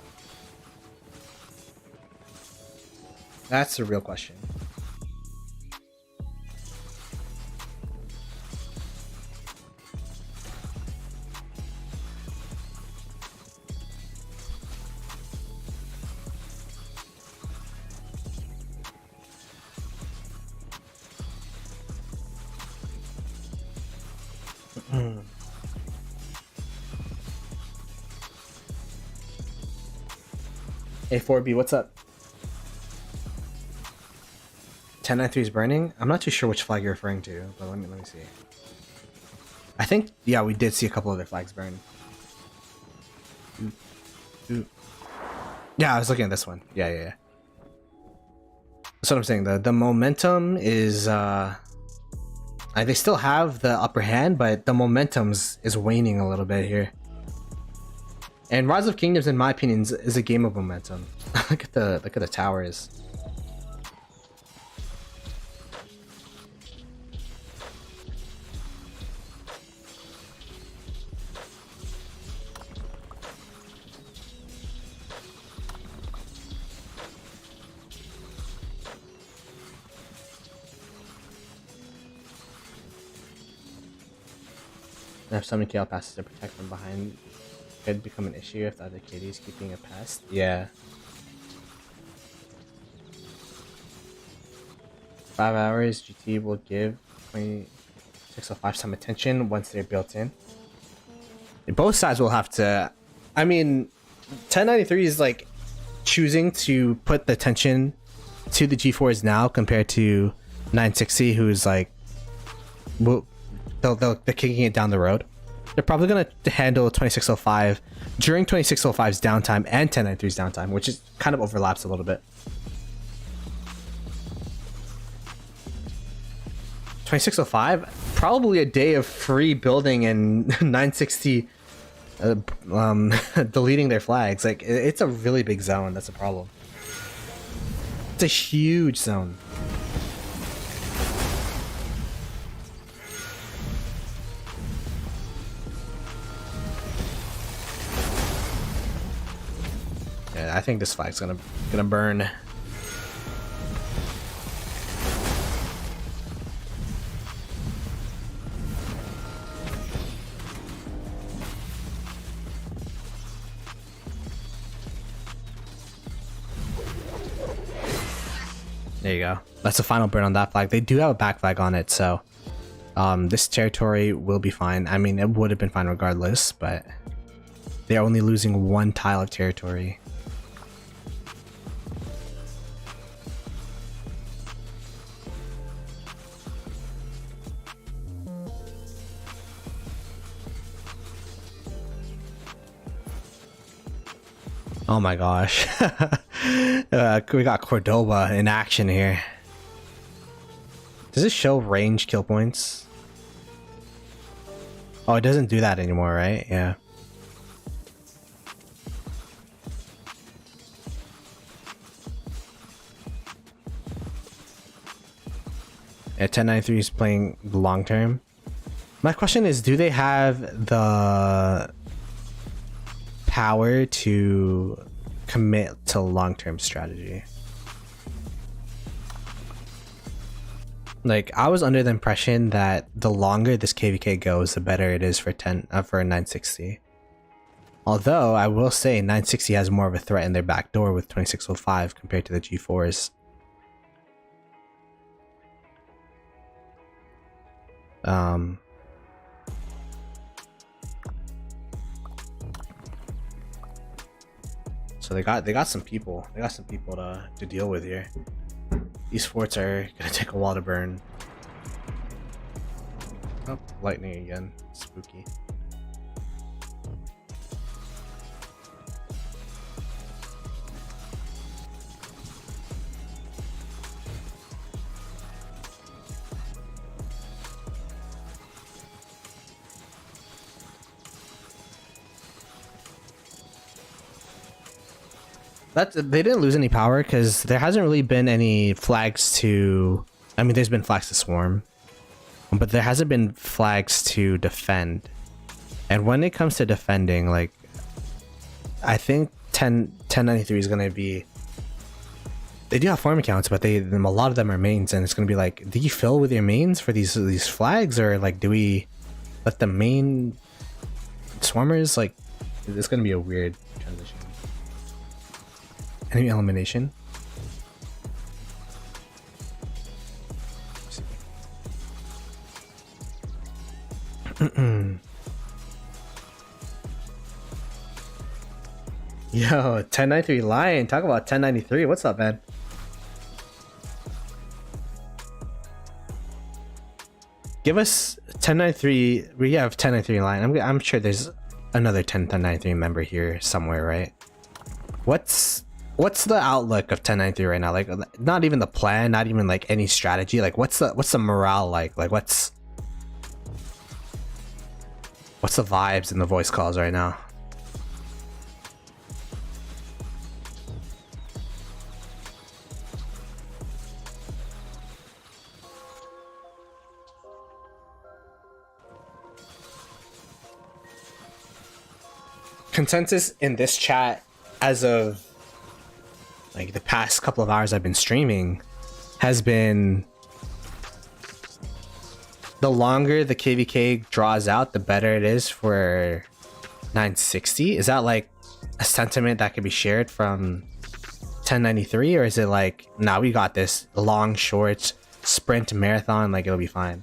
That's the real question. Hey 4B, what's up? 1093 is burning. I'm not too sure which flag you're referring to, but let me see. I think, yeah, we did see a couple other flags burn. Ooh. Yeah, I was looking at this one. Yeah. That's what I'm saying. The momentum is they still have the upper hand, but the momentum is waning a little bit here. And Rise of Kingdoms, in my opinion, is a game of momentum. look at the towers. If so many KL passes to protect from behind, could become an issue if the other KD is keeping a pass. Yeah. 5 hours, GT will give 2605 some attention once they're built in. Both sides will have to. I mean, 1093 is like choosing to put the attention to the G4s now compared to 960, who's like, well, they're kicking it down the road. They're probably going to handle 2605 during 2605's downtime and 1093's downtime, which is kind of overlaps a little bit. 2605, probably a day of free building and 960 deleting their flags. Like, it's a really big zone. That's a problem. It's a huge zone. I think this flag's gonna burn. There you go. That's the final burn on that flag. They do have a back flag on it, so this territory will be fine. I mean, it would have been fine regardless, but they're only losing one tile of territory. Oh my gosh. We got Cordoba in action here. Does it show range kill points? Oh, it doesn't do that anymore, right? Yeah. Yeah, 1093 is playing long term. My question is, do they have the power to commit to long-term strategy? Like, I was under the impression that the longer this KvK goes, the better it is for 960. Although I will say 960 has more of a threat in their back door with 2605 compared to the G4s. So they got some people. They got some people to deal with here. These forts are gonna take a while to burn. Oh, lightning again. Spooky. They didn't lose any power because there hasn't really been any flags to. I mean, there's been flags to swarm, but there hasn't been flags to defend. And when it comes to defending, like, I think 1093 is gonna be. They do have farm accounts, but a lot of them are mains, and it's gonna be like, do you fill with your mains for these flags, or like, do we let the main swarmers, like, it's gonna be a weird transition. Enemy elimination. Yo, 1093 Lion, talk about 1093. What's up, man? Give us 1093. We have 1093 line. I'm sure there's another 1093 member here somewhere, right? What's the outlook of 1093 right now? Like, not even the plan, not even like any strategy. Like, what's the morale like? Like, what's the vibes in the voice calls right now? Consensus in this chat as of like the past couple of hours I've been streaming has been the longer the KvK draws out, the better it is for 960. Is that like a sentiment that could be shared from 1093, or is it like, nah, we got this, long, short, sprint, marathon, like it'll be fine?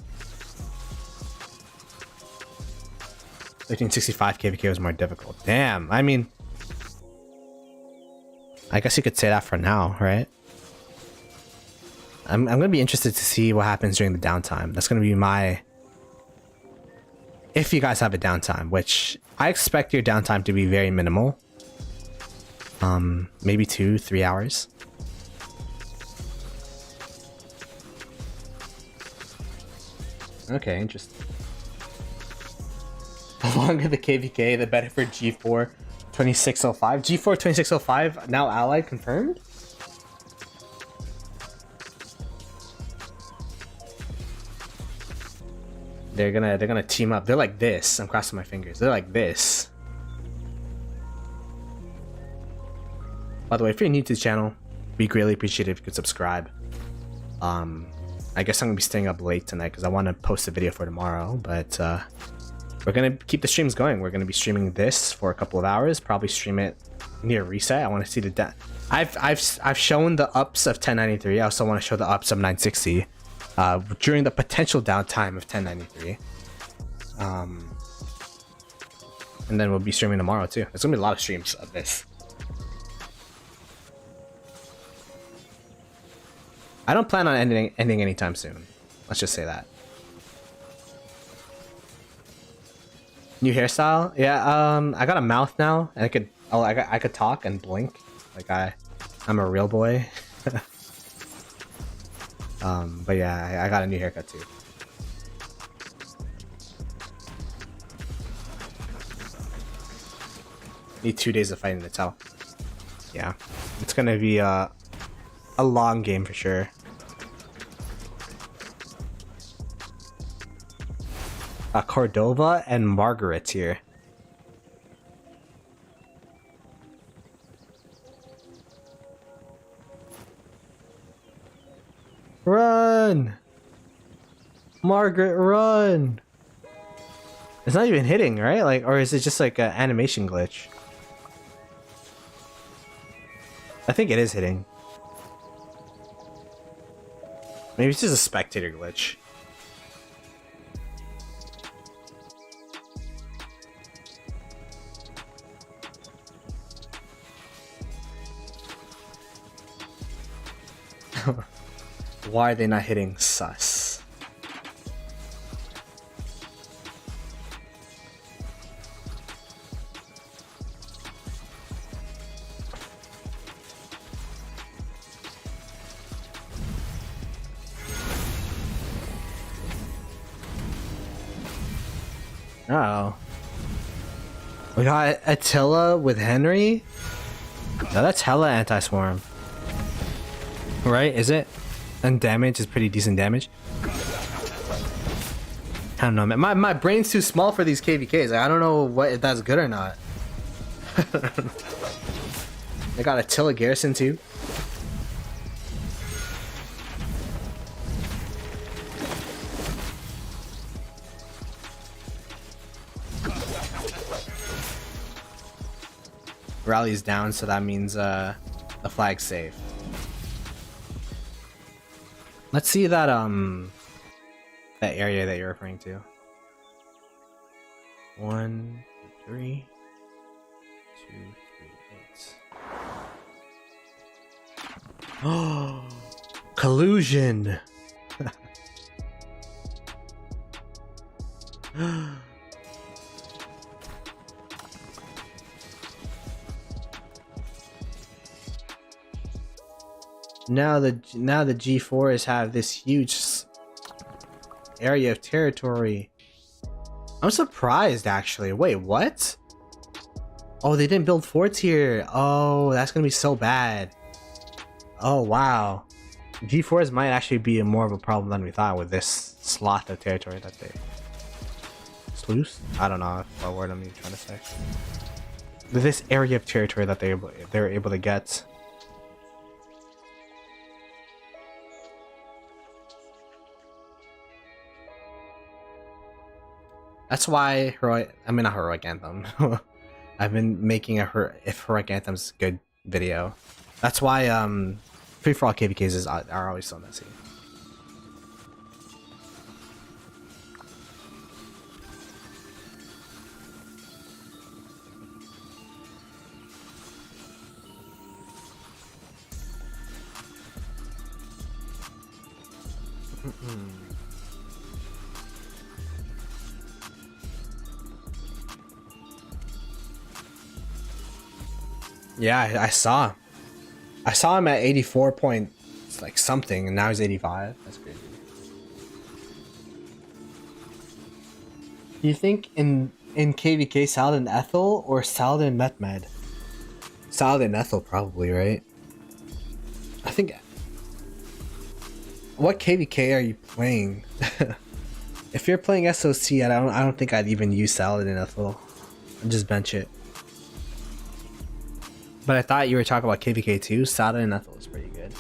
1365 KvK was more difficult. Damn, I mean, I guess you could say that for now, right? I'm gonna be interested to see what happens during the downtime. That's gonna be my... If you guys have a downtime, which I expect your downtime to be very minimal. Maybe 2-3 hours. Okay, interesting. The longer the KvK, the better for G4 2605. G4 2605 now allied confirmed? They're gonna team up. They're like this. I'm crossing my fingers. They're like this. By the way, if you're new to the channel, we greatly appreciate it if you could subscribe. I guess I'm gonna be staying up late tonight because I want to post a video for tomorrow, but we're gonna keep the streams going. We're gonna be streaming this for a couple of hours, probably stream it near reset. I want to see the I've shown the ups of 1093. I also want to show the ups of 960 during the potential downtime of 1093. And then we'll be streaming tomorrow too. There's gonna be a lot of streams of this. I don't plan on ending anytime soon. Let's just say that. New hairstyle? Yeah, I got a mouth now, and I could talk and blink. Like I'm a real boy. But yeah, I got a new haircut too. Need 2 days of fighting the tell. Yeah, it's gonna be a long game for sure. Cordova and Margaret here. Run! Margaret, run! It's not even hitting, right? Like, or is it just like an animation glitch? I think it is hitting. Maybe it's just a spectator glitch. Why are they not hitting sus? Uh-oh. We got Attila with Henry? No, that's hella anti-swarm. Right, is it? And damage is pretty decent damage. I don't know, man. My brain's too small for these KvKs. I don't know if that's good or not. I got Attila Garrison too. Rally's down, so that means the flag's safe. Let's see that that area that you're referring to. 1, 2, 3, 2, 3, 8. Oh, collusion. Now the G4s have this huge area of territory. I'm surprised actually. Wait, what? Oh, they didn't build forts here. Oh, that's gonna be so bad. Oh wow. G4s might actually be more of a problem than we thought with this sloth of territory that they sluice? I don't know what word I'm even trying to say. With this area of territory that they're able to get. That's why not heroic anthem. I've been making a if heroic anthem's good video. That's why free for all KvKs are always so messy. Yeah, I saw him at 84 point like something, and now he's 85. That's crazy. Do you think in KvK Saladin Ethel or Saladin Mehmed? Saladin Ethel probably, right? I think. What KvK are you playing? If you're playing SOC, I don't think I'd even use Saladin Ethel. I'd just bench it. But I thought you were talking about KvK too. Saladin Ethel is pretty good.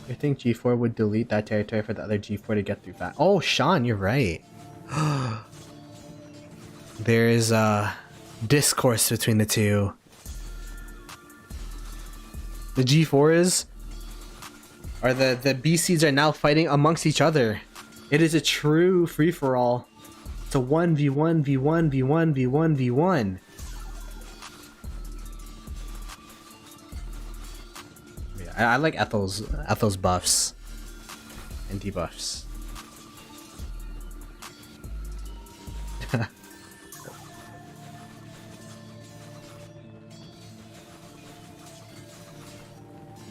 You think G4 would delete that territory for the other G4 to get through fast? Oh, Sean, you're right. There is a discourse between the two. The G4s are the BCs are now fighting amongst each other. It is a true free-for-all. It's a 1v1, v1, v1, v1, v1. Yeah, I like Ethel's buffs and debuffs.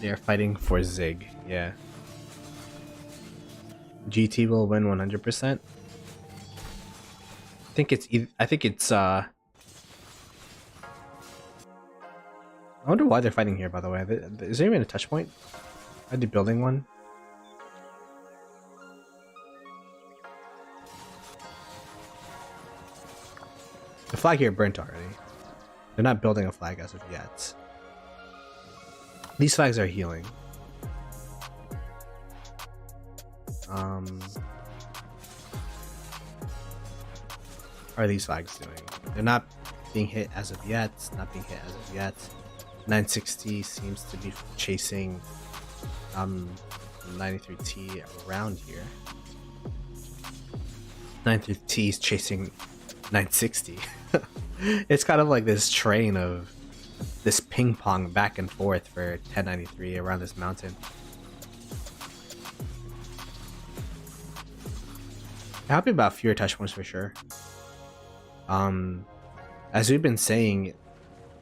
They're fighting for Zig, yeah. GT will win 100%. I wonder why they're fighting here, by the way. Is there even a touch point? Are they building one? The flag here burnt already. They're not building a flag as of yet. These flags are healing. How are these flags doing? They're not being hit as of yet. Not being hit as of yet. 960 seems to be chasing 93T around here. 93T is chasing 960. It's kind of like this train of this ping pong back and forth for 1093 around this mountain. Happy about fewer touch points for sure. As we've been saying,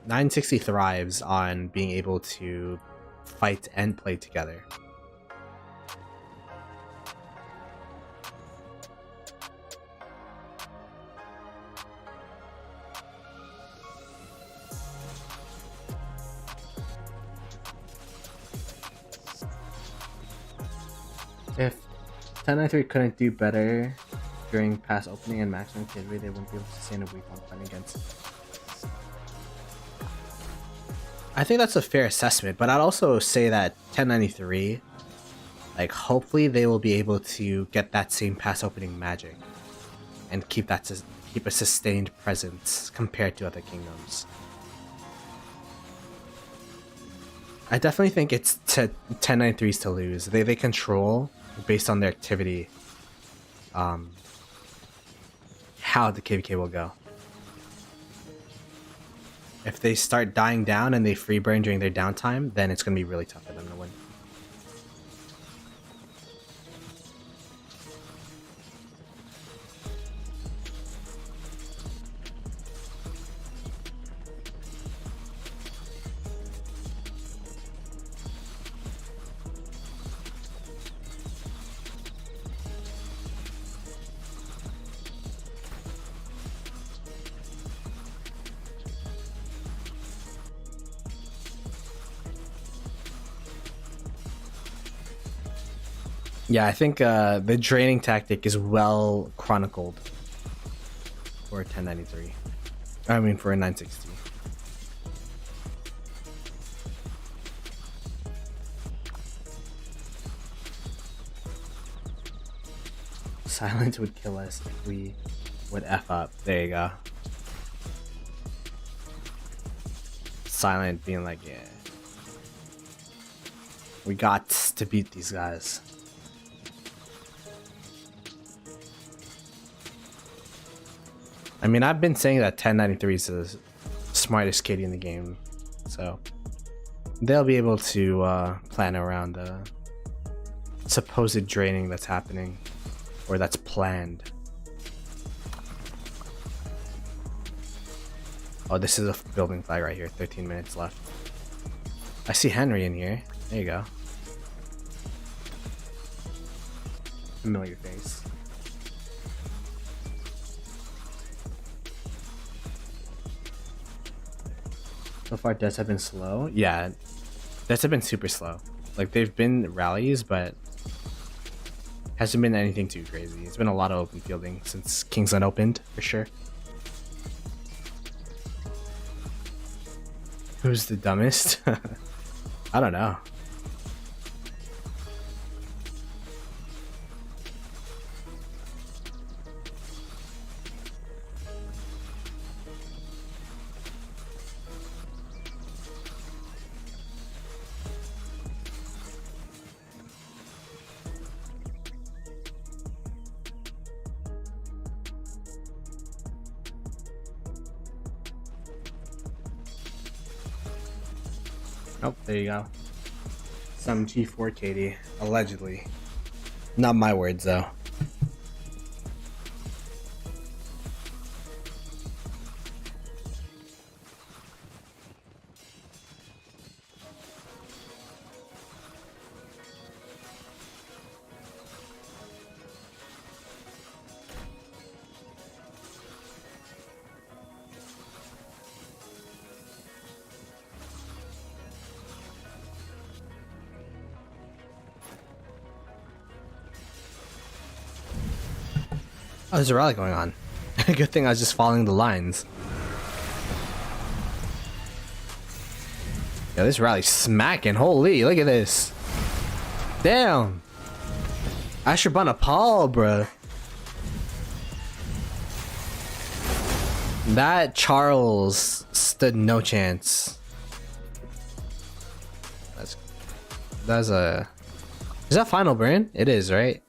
960 thrives on being able to fight and play together. If 1093 couldn't do better during pass opening and maximum kid rate, they wouldn't be able to sustain a week on fighting against. I think that's a fair assessment, but I'd also say that 1093, like, hopefully they will be able to get that same pass opening magic and keep a sustained presence compared to other kingdoms. I definitely think it's 1093s to lose. They control, based on their activity, how the KvK will go. If they start dying down and they free burn during their downtime, then it's gonna be really tough for them to win. Yeah, I think the draining tactic is well chronicled for a 1093. I mean, for a 960. Silence would kill us if we would F up. There you go. Silent being like, yeah. We got to beat these guys. I mean, I've been saying that 1093 is the smartest kitty in the game, so they'll be able to plan around the supposed draining that's happening, or that's planned. Oh, this is a building flag right here. 13 minutes left. I see Henry in here. There you go. Familiar face. So far, deaths have been slow. Yeah, deaths have been super slow. Like, they've been rallies, but hasn't been anything too crazy. It's been a lot of open fielding since Kingsland opened, for sure. Who's the dumbest? I don't know. Oh, there you go. Some G4 Katie, allegedly. Not my words, though. Oh, there's a rally going on. Good thing I was just following the lines. Yeah, this rally's smacking. Holy, look at this. Damn. Ashurbanipal, Paul, bruh. That Charles stood no chance. That's a... Is that final burn? It is, right?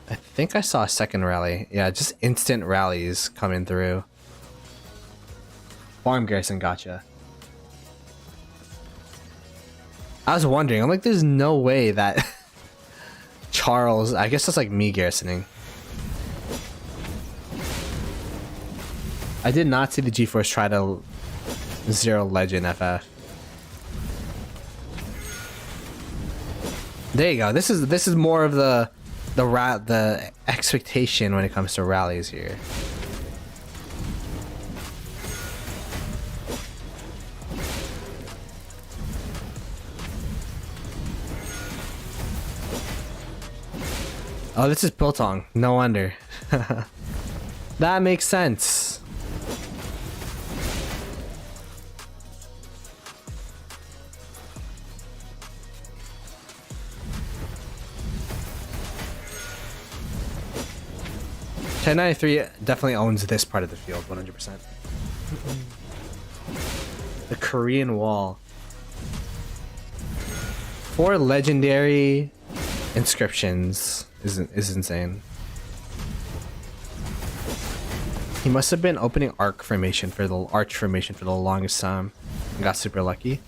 I think I saw a second rally. Yeah, just instant rallies coming through. Farm Garrison, gotcha. I was wondering, I'm like, there's no way that Charles, I guess that's like me garrisoning. I did not see the G-Force try to zero Legend FF. There you go. This is more of the expectation when it comes to rallies here. Oh, this is Biltong. No wonder. That makes sense. .1093 definitely owns this part of the field, 100%. The Korean Wall. 4 legendary inscriptions is insane. He must have been opening arch formation for the longest time and got super lucky.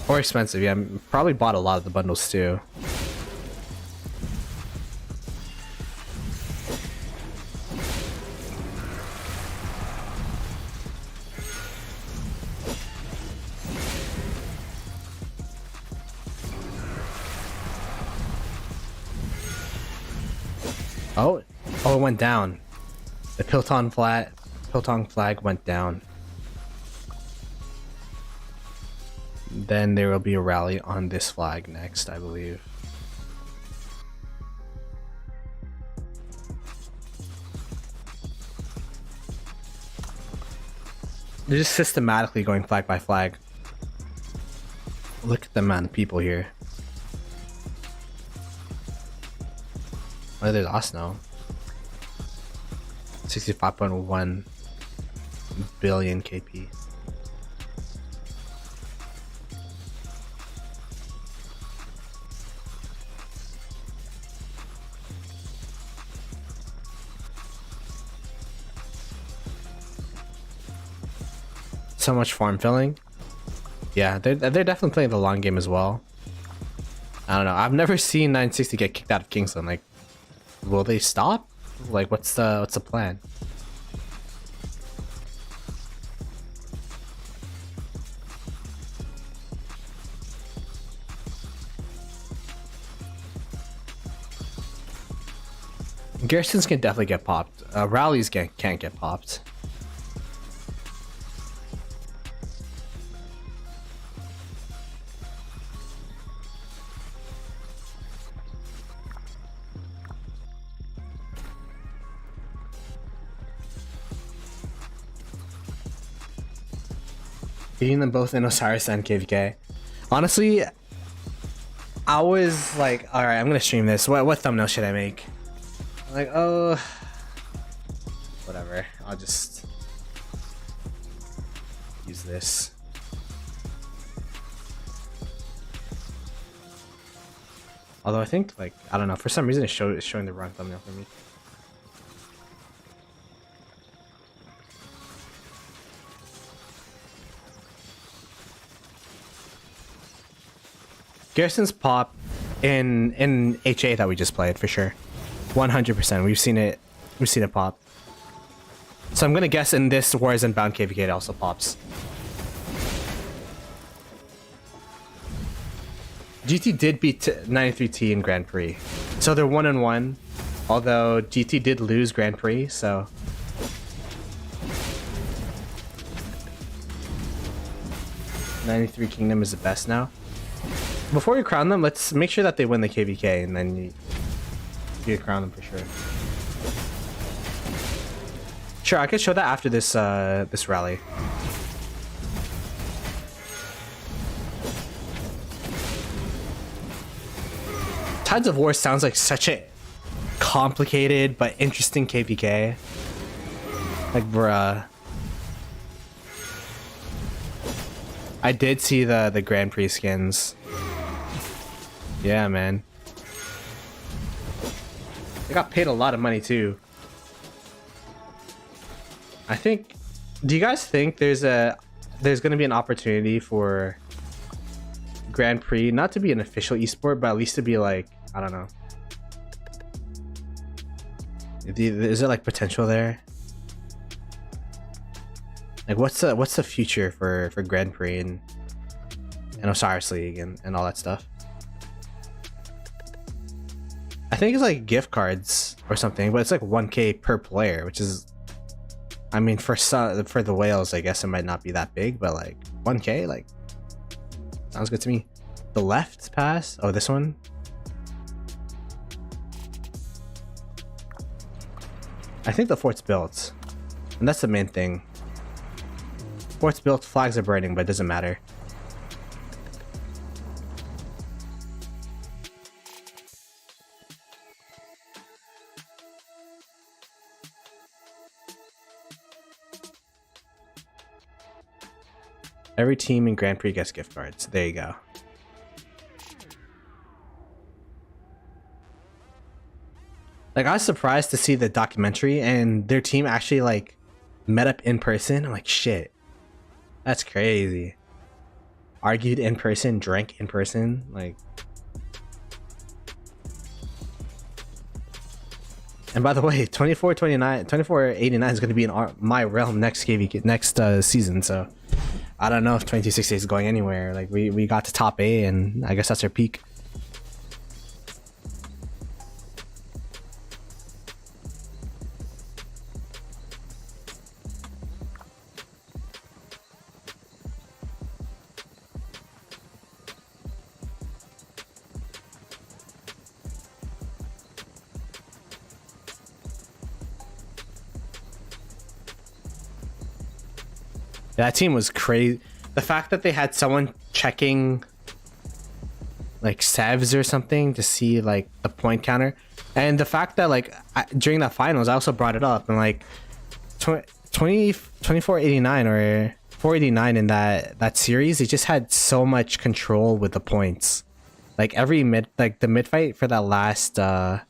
Or expensive, yeah. Probably bought a lot of the bundles too. Oh, it went down. The Pilton flag went down. Then there will be a rally on this flag next, I believe. They're just systematically going flag by flag. Look at the amount of people here. Oh, there's Osno. 65.1 billion KP. So much farm filling. Yeah, they're definitely playing the long game as well. I don't know. I've never seen 960 get kicked out of Kingsland. Like, will they stop? Like, what's the plan? Garrisons can definitely get popped. Rallies can't get popped. Beating them both in Osiris and KvK. Honestly, I was like, alright, I'm gonna stream this. What thumbnail should I make? I'm like, oh, whatever. I'll just use this. Although I think, like, I don't know, for some reason it's showing the wrong thumbnail for me. Garrison's pop in HA that we just played for sure, 100%. We've seen it pop. So I'm gonna guess in this Warzone bound KvK it also pops. GT did beat 93T in Grand Prix, so they're 1-1. Although GT did lose Grand Prix, so. '93 Kingdom is the best now. Before we crown them, let's make sure that they win the KvK, and then you crown them for sure. Sure, I could show that after this this rally. Tides of War sounds like such a complicated but interesting KvK. Like, bruh. I did see the Grand Prix skins. Yeah, man. They got paid a lot of money too. I think. Do you guys think there's gonna be an opportunity for Grand Prix not to be an official esport, but at least to be like, I don't know. Is there like potential there? Like, what's the future for Grand Prix and Osiris League and all that stuff? I think it's like gift cards or something, but it's like 1K per player, which is, I mean, for the whales, I guess it might not be that big, but like 1K, like, sounds good to me. The left pass? Oh, this one? I think the fort's built, and that's the main thing. Fort's built, flags are burning, but it doesn't matter. Every team in Grand Prix gets gift cards. There you go. Like, I was surprised to see the documentary and their team actually like met up in person. I'm like, shit, that's crazy. Argued in person, drank in person, like. And by the way, 2489 is going to be in my realm next KvK next season. So I don't know if 2260 is going anywhere. Like, we got to top A, and I guess that's our peak. That team was crazy. The fact that they had someone checking like sevs or something to see like the point counter, and the fact that like during that finals I also brought it up, and like 2489 or 489 in that series, they just had so much control with the points. Like every the mid fight for that last in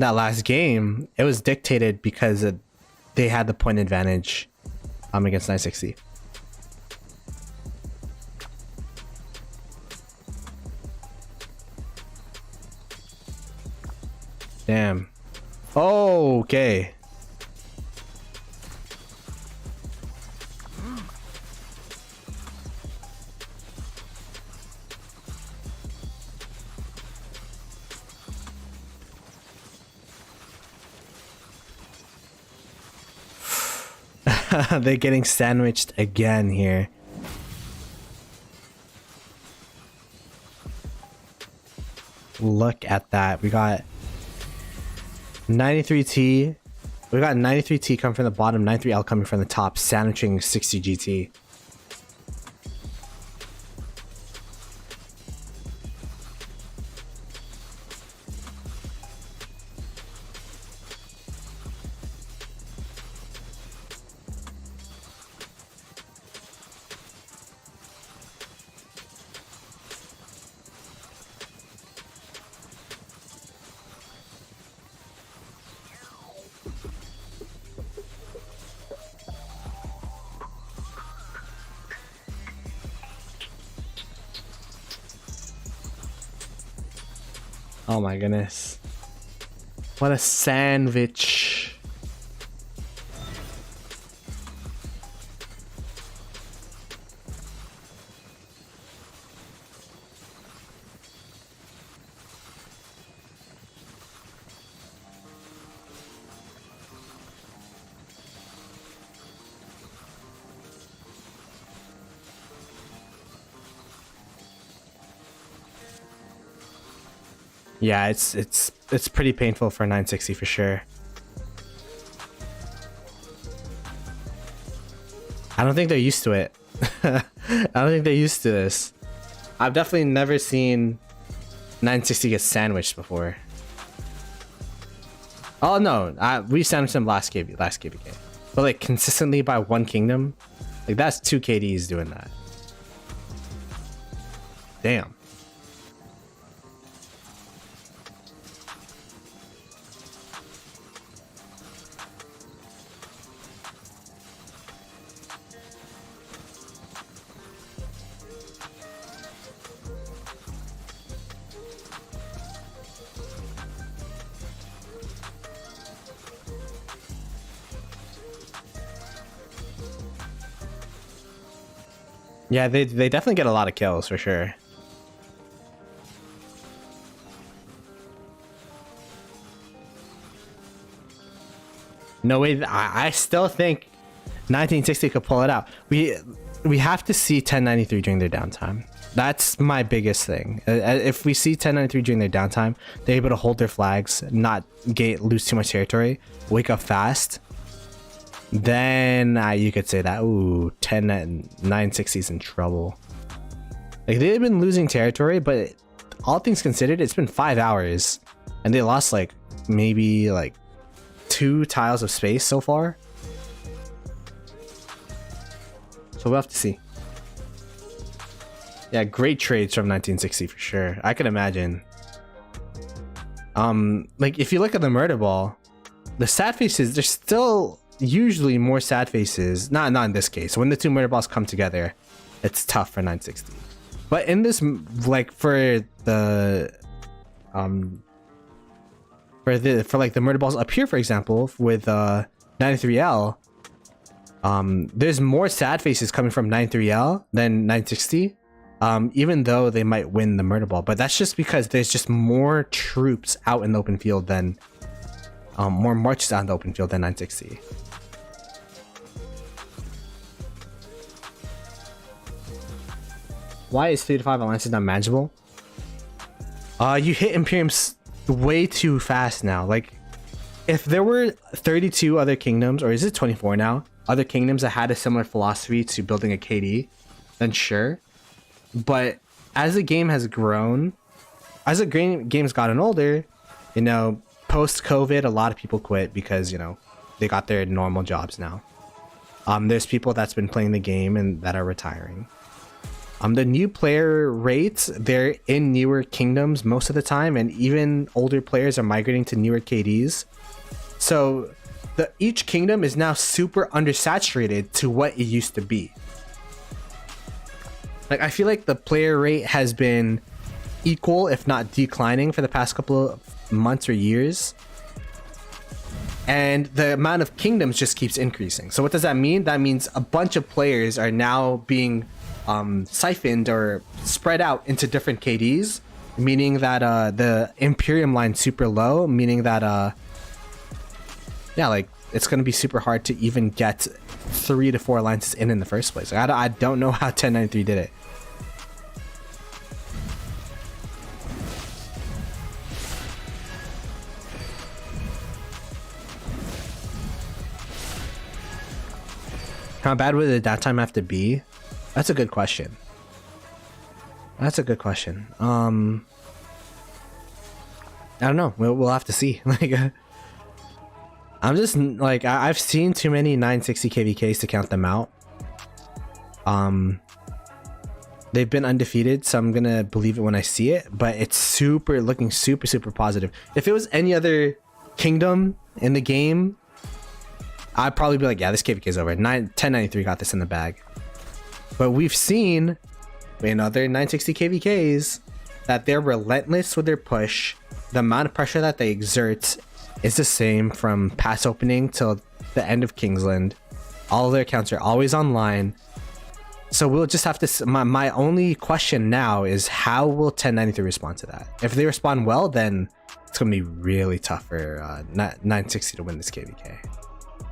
that last game, it was dictated because they had the point advantage against 960. Damn. Oh, okay. They're getting sandwiched again here. Look at that. We got 93T. We got 93T coming from the bottom, 93L coming from the top, sandwiching 60 GT. Oh my goodness. What a sandwich. Yeah, it's pretty painful for 960 for sure. I don't think they're used to it. I don't think they're used to this. I've definitely never seen 960 get sandwiched before. Oh no, we sandwiched them last KvK. But like consistently by one kingdom, like that's 2 KDs doing that. Damn. Yeah, they definitely get a lot of kills for sure. No way. I still think 1960 could pull it out. We have to see 1093 during their downtime. That's my biggest thing. If we see 1093 during their downtime, they're able to hold their flags, not lose too much territory, wake up fast. Then you could say that, ooh, 960 is in trouble. Like, they've been losing territory, but all things considered, it's been 5 hours, and they lost like maybe like 2 tiles of space so far. So we'll have to see. Yeah, great trades from 1960 for sure. I can imagine. Like if you look at the murder ball, the sad faces, there's still usually more sad faces. Not in this case. When the two murder balls come together, it's tough for 960. But in this, like for the like the murder balls up here, for example, with 93L, there's more sad faces coming from 93L than 960. Even though they might win the murder ball, but that's just because there's just more troops out in the open field than more marches out in the open field than 960. Why is 3 to 5 alliances not manageable? You hit Imperiums way too fast now. Like if there were 32 other kingdoms, or is it 24 now, other kingdoms that had a similar philosophy to building a KD, then sure. But as the game has grown, as the game's gotten older, you know, post-COVID, a lot of people quit because, you know, they got their normal jobs now. There's people that's been playing the game and that are retiring. The new player rates, they're in newer kingdoms most of the time, and even older players are migrating to newer KDs. So each kingdom is now super undersaturated to what it used to be. Like, I feel like the player rate has been equal, if not declining, for the past couple of months or years. And the amount of kingdoms just keeps increasing. So what does that mean? That means a bunch of players are now being siphoned or spread out into different KDs, meaning that the Imperium line's super low, meaning that, yeah, like, it's going to be super hard to even get 3 to 4 alliances in the first place. Like, I don't know how 1093 did it. How bad would the downtime have to be? That's a good question. That's a good question. I don't know. We'll have to see. Like, I'm just like, I've seen too many 960 KvKs to count them out. They've been undefeated, so I'm gonna believe it when I see it. But it's looking super positive. If it was any other kingdom in the game, I'd probably be like, yeah, this KvK is over. 1093 got this in the bag. But we've seen in other 960 KvKs that they're relentless with their push. The amount of pressure that they exert is the same from pass opening till the end of Kingsland. All of their accounts are always online. So we'll just have to... My only question now is, how will 1093 respond to that? If they respond well, then it's going to be really tough for 960 to win this KvK.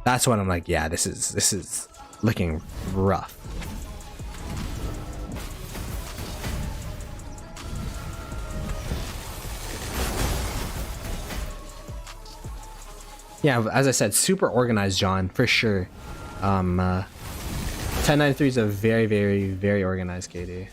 That's when I'm like, yeah, this is looking rough. Yeah, as I said, super organized, John, for sure. 1093 is a very organized KD.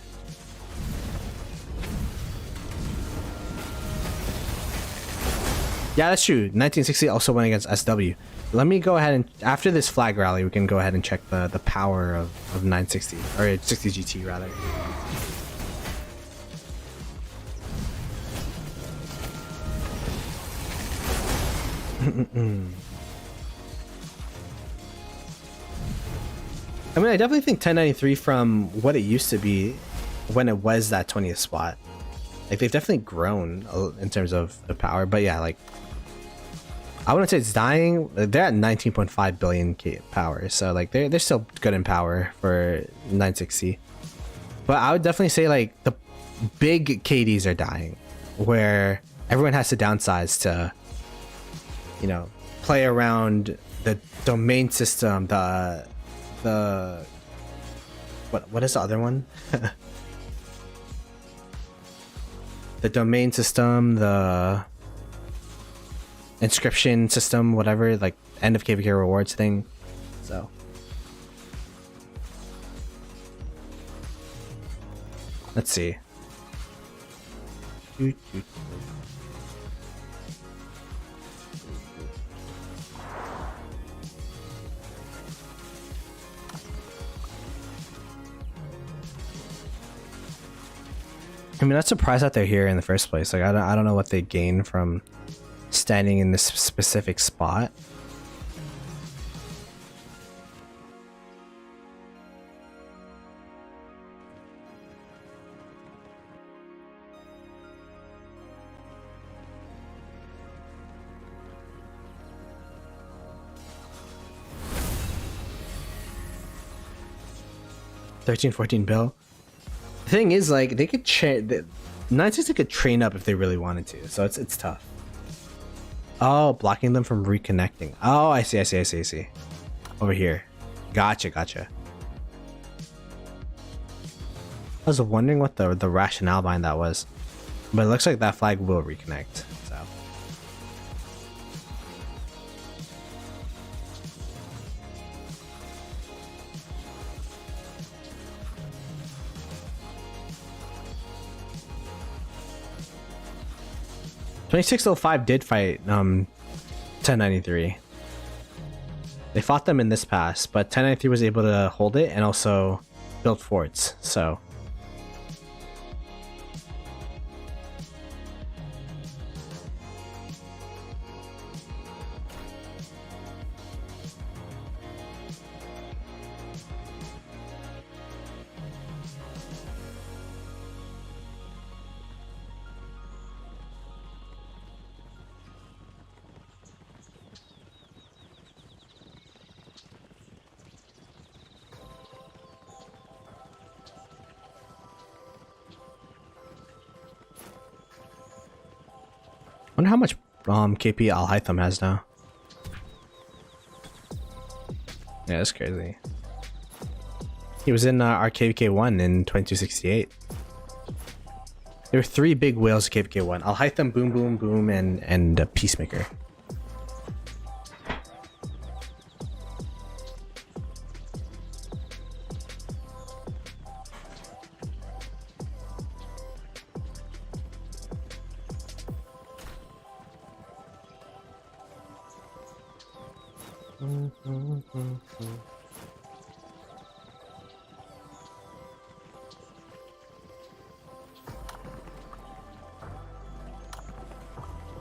Yeah, that's true. 1960 also went against SW. Let me go ahead and, after this flag rally, we can go ahead and check the power of 960, or 60 GT rather. I mean, I definitely think 1093 from what it used to be when it was that 20th spot. Like, they've definitely grown in terms of the power, but yeah, like, I wouldn't say it's dying. They're at 19.5 billion power, so like they're still good in power for 960. But I would definitely say like the big KDs are dying, where everyone has to downsize to, you know, play around the domain system, the what is the other one? The domain system, the inscription system, whatever, like end of KvK rewards thing. So let's see. I mean, not surprised that they're here in the first place. Like, I don't know what they gain from standing in this specific spot. $13-14 bill. The thing is, like, they could train. 960 could train up if they really wanted to, so it's tough. Oh, blocking them from reconnecting. Oh, I see. Over here. Gotcha. I was wondering what the rationale behind that was, but it looks like that flag will reconnect. So. $2605 did fight 1093. They fought them in this pass, but 1093 was able to hold it and also build forts. So I wonder how much KP Al Haytham has now. Yeah, that's crazy. He was in our KvK 1 in 2268. There were 3 big whales of KvK 1. Al Haytham, Boom Boom Boom, and Peacemaker.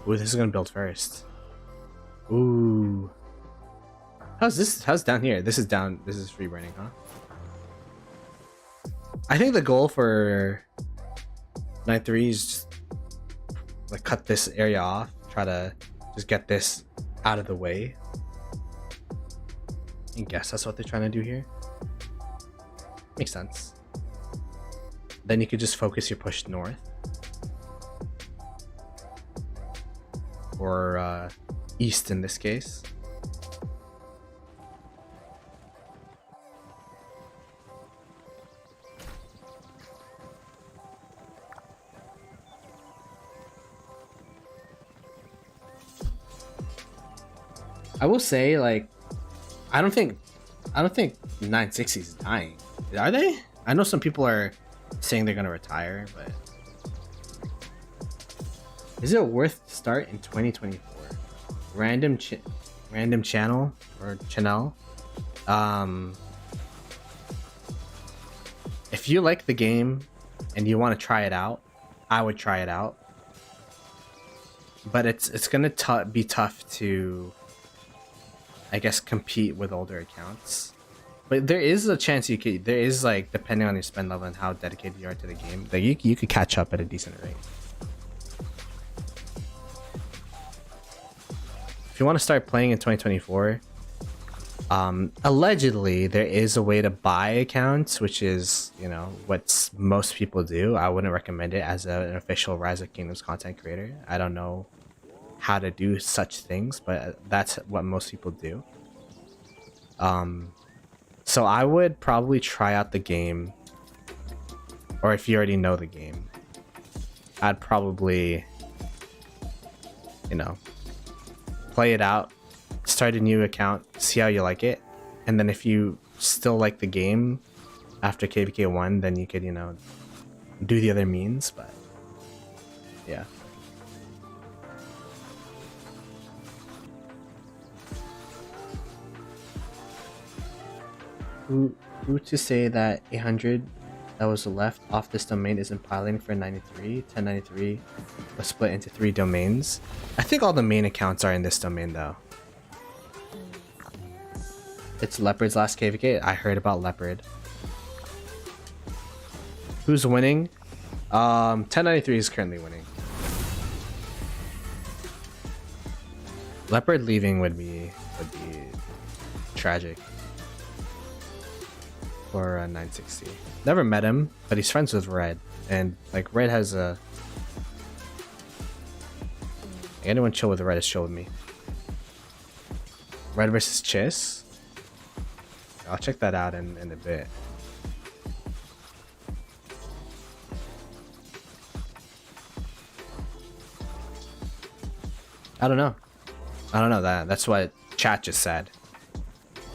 Ooh, this is gonna build first. Ooh. How's this? How's down here? This is down. This is free burning, huh? I think the goal for 9-3 is just like cut this area off. Try to just get this out of the way. I guess that's what they're trying to do here. Makes sense. Then you could just focus your push north. Or east in this case. I will say, like, I don't think 960 is dying. Are they? I know some people are saying they're gonna retire, but is it worth to start in 2024? Random channel or channel. If you like the game and you want to try it out, I would try it out. But it's gonna be tough to, I guess, compete with older accounts. But there is a chance you could. There is, like, depending on your spend level and how dedicated you are to the game, that you could catch up at a decent rate. If you want to start playing in 2024, allegedly there is a way to buy accounts, which is, you know, what most people do. I wouldn't recommend it as an official Rise of Kingdoms content creator. I don't know how to do such things, but that's what most people do. So I would probably try out the game, or if you already know the game, I'd probably, you know, play it out, start a new account, see how you like it, and then if you still like the game after KvK 1, then you could, you know, do the other means. But yeah. Who to say that 800 that was left off this domain isn't piling for 93. 1093 was split into 3 domains. I think all the main accounts are in this domain though. It's Leopard's last KvK. I heard about Leopard. Who's winning? 1093 is currently winning. Leopard leaving would be tragic for 960. Never met him, but he's friends with Red, and like Red has a. Anyone chill with Red is chill with me. Red versus Chiss. I'll check that out in a bit. I don't know. That's what chat just said.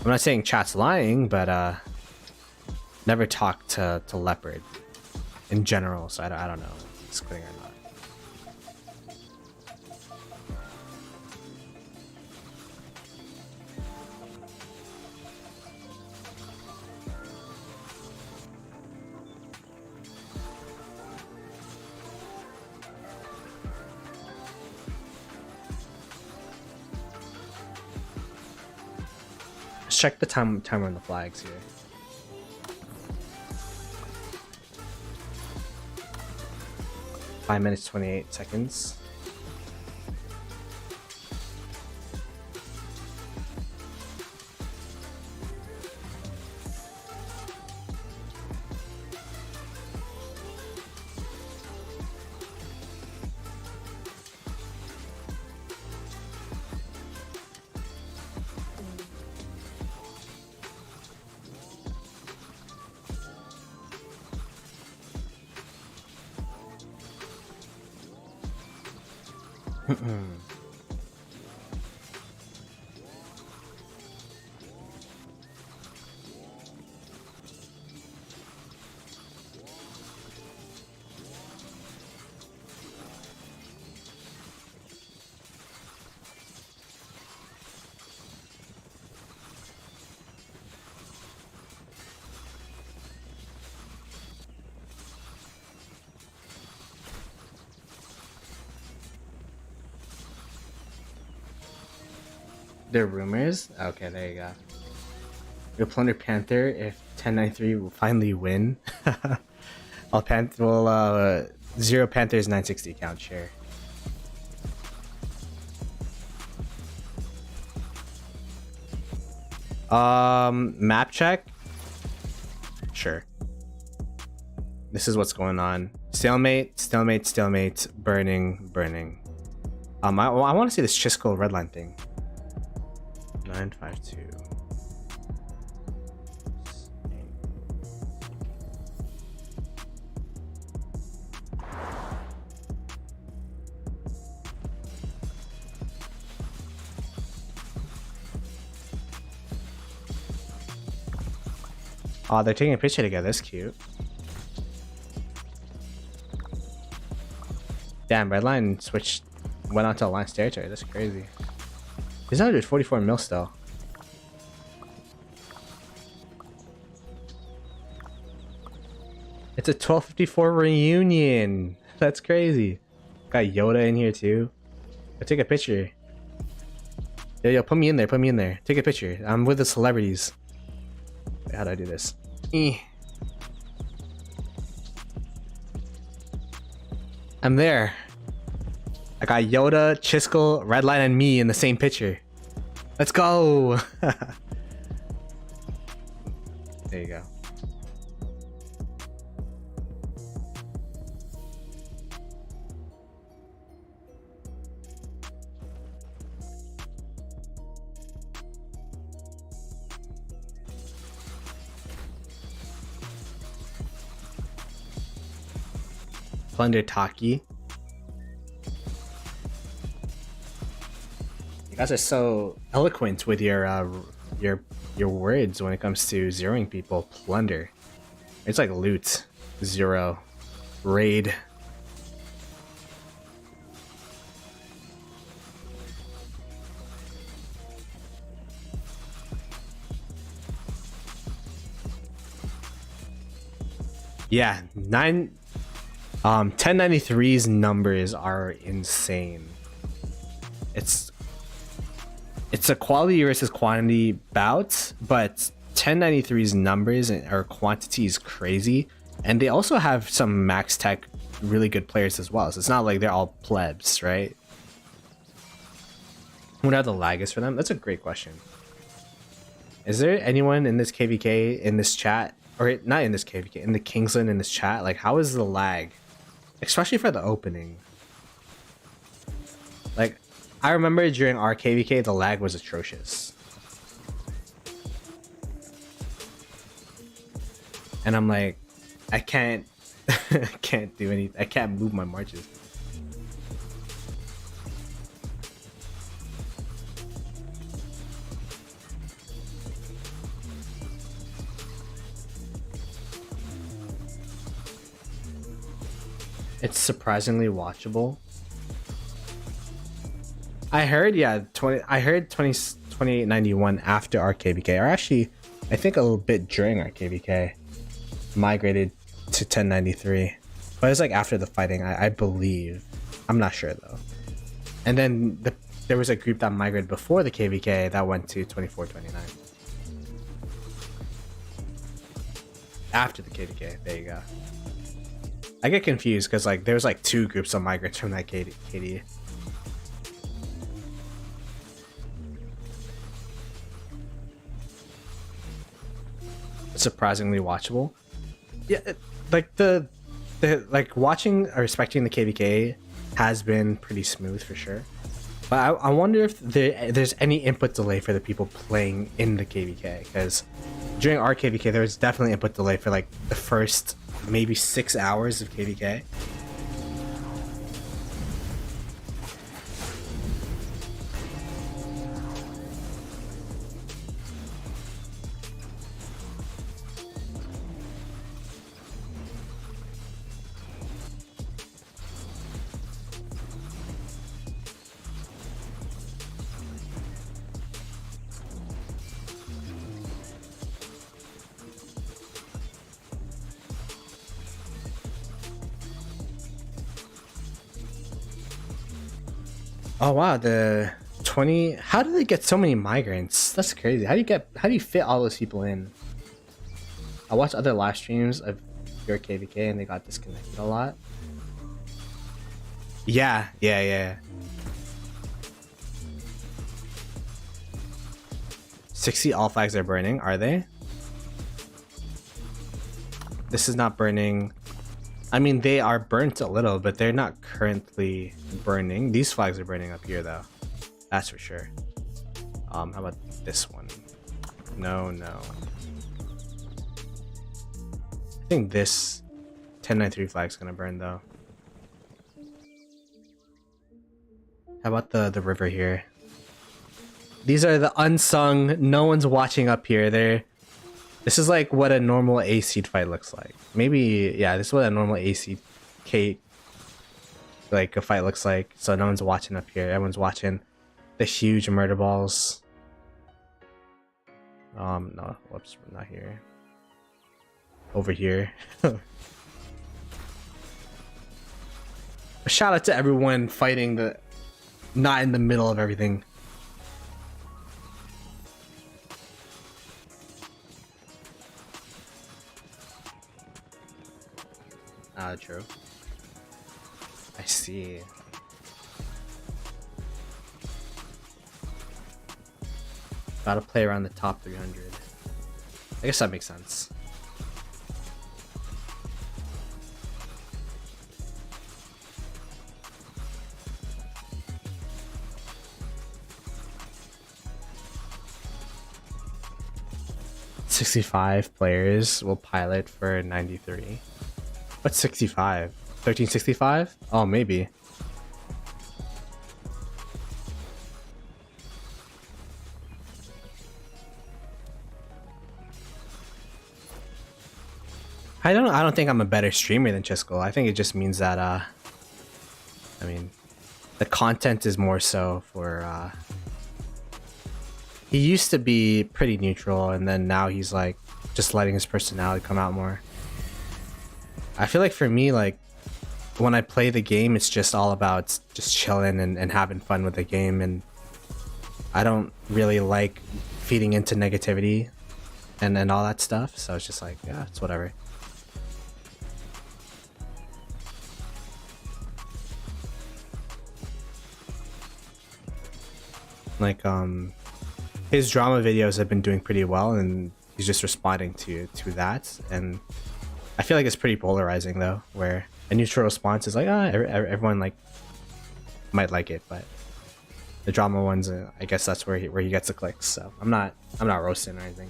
I'm not saying chat's lying, but never talked to Leopard in general, so I don't know if it's clear or not. Let's check the timer on the flags here. Five minutes 28 seconds. There are rumors? Okay, there you go. You'll plunder Panther if 1093 will finally win. Zero Panther's 960 count share. Map check? Sure. This is what's going on. Stalemate, stalemate, stalemate, burning, burning. I want to see this Chisco redline thing. 952. Oh, they're taking a picture together. That's cute. Damn, Redline switched, went onto Alliance territory. That's crazy. He's 144 mil still. It's a 1254 reunion. That's crazy. Got Yoda in here too. I'll take a picture. Yo, put me in there. Put me in there. Take a picture. I'm with the celebrities. Wait, how do I do this? I'm there. I got Yoda, Chisco, Redline, and me in the same picture. Let's go! There you go. Plunder Taki. You guys are so eloquent with your words when it comes to zeroing people. Plunder. It's like loot. Zero. Raid. Yeah, 1093's numbers are insane. It's a quality versus quantity bout, but 1093's numbers or quantity is crazy, and they also have some max tech really good players as well, so it's not like they're all plebs, right? What are the lag is for them? That's a great question. Is there anyone in this KvK in this chat, or not in this KvK, in the Kingsland in this chat? Like, how is the lag, especially for the opening? Like, I remember during our KvK, the lag was atrocious. And I'm like, I can't, can't do anything. I can't move my marches. It's surprisingly watchable. I heard, yeah, 2891 after our KvK, or actually, I think a little bit during our KvK, migrated to 1093. But it's like after the fighting, I believe. I'm not sure though. And then there was a group that migrated before the KvK that went to 2429. After the KvK, there you go. I get confused because like there's like two groups of migrants from that KD. Surprisingly watchable. Yeah, like the like watching or respecting the KvK has been pretty smooth for sure. But I wonder if there's any input delay for the people playing in the KvK, because during our KvK there was definitely input delay for like the first maybe 6 hours of KvK. Oh wow, the 20. How do they get so many migrants? That's crazy. How do you fit all those people in? I watched other live streams of your KvK and they got disconnected a lot. Yeah. 60 all flags are burning, are they? This is not burning. I mean, they are burnt a little, but they're not currently burning. These flags are burning up here, though. That's for sure. How about this one? No. I think this 1093 flag's gonna burn, though. How about the river here? These are the unsung. No one's watching up here. This is like what a normal A seed fight looks like. Maybe, yeah, this is what a normal A seed K like a fight looks like. So no one's watching up here. Everyone's watching the huge murder balls. No, whoops, we're not here. Over here. Shout out to everyone fighting not in the middle of everything. True. I see. Gotta play around the top 300. I guess that makes sense. $65 players will pilot for 93. What's 65? 1365? Oh, maybe. I don't think I'm a better streamer than Chisco. I think it just means that I mean, the content is more so for he used to be pretty neutral, and then now he's like just letting his personality come out more. I feel like for me, like when I play the game, it's just all about just chilling and having fun with the game, and I don't really like feeding into negativity and all that stuff. So it's just like, yeah, it's whatever. Like his drama videos have been doing pretty well, and he's just responding to that, and I feel like it's pretty polarizing though, where a neutral response is like, everyone like might like it, but the drama ones, I guess that's where he gets the clicks. So I'm not roasting or anything.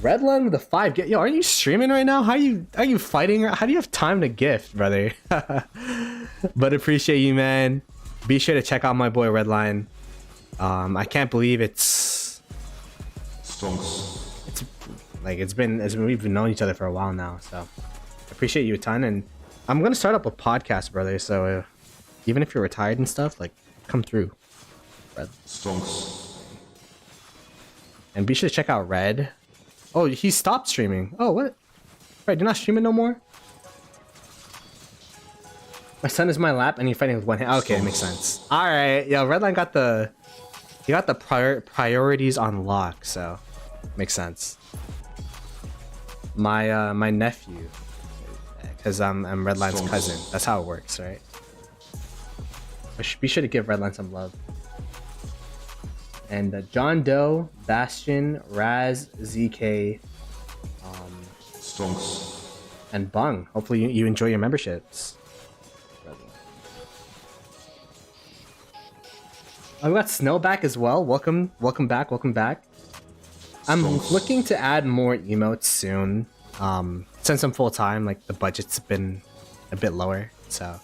Redline with the 5 gift. Yo, are you streaming right now? Are you fighting? How do you have time to gift, brother? But appreciate you, man. Be sure to check out my boy Redline. I can't believe it's we've been knowing each other for a while now, so I appreciate you a ton. And I'm gonna start up a podcast, brother, so even if you're retired and stuff, like, come through, Red. And be sure to check out Red. Oh, he stopped streaming. Oh, what? Red, you're not streaming no more? My son is in my lap and you're fighting with one hand. Okay, it makes sense. Alright, yo, Redline got the priorities on lock, so makes sense. My nephew, because I'm Redline's cousin. That's how it works, right? Be sure to give Redline some love. And John Doe, Bastion, Raz, ZK, and Bung. Hopefully you enjoy your memberships. I've got Snow back as well. Welcome back. I'm looking to add more emotes soon. Since I'm full time, like the budget's been a bit lower, so.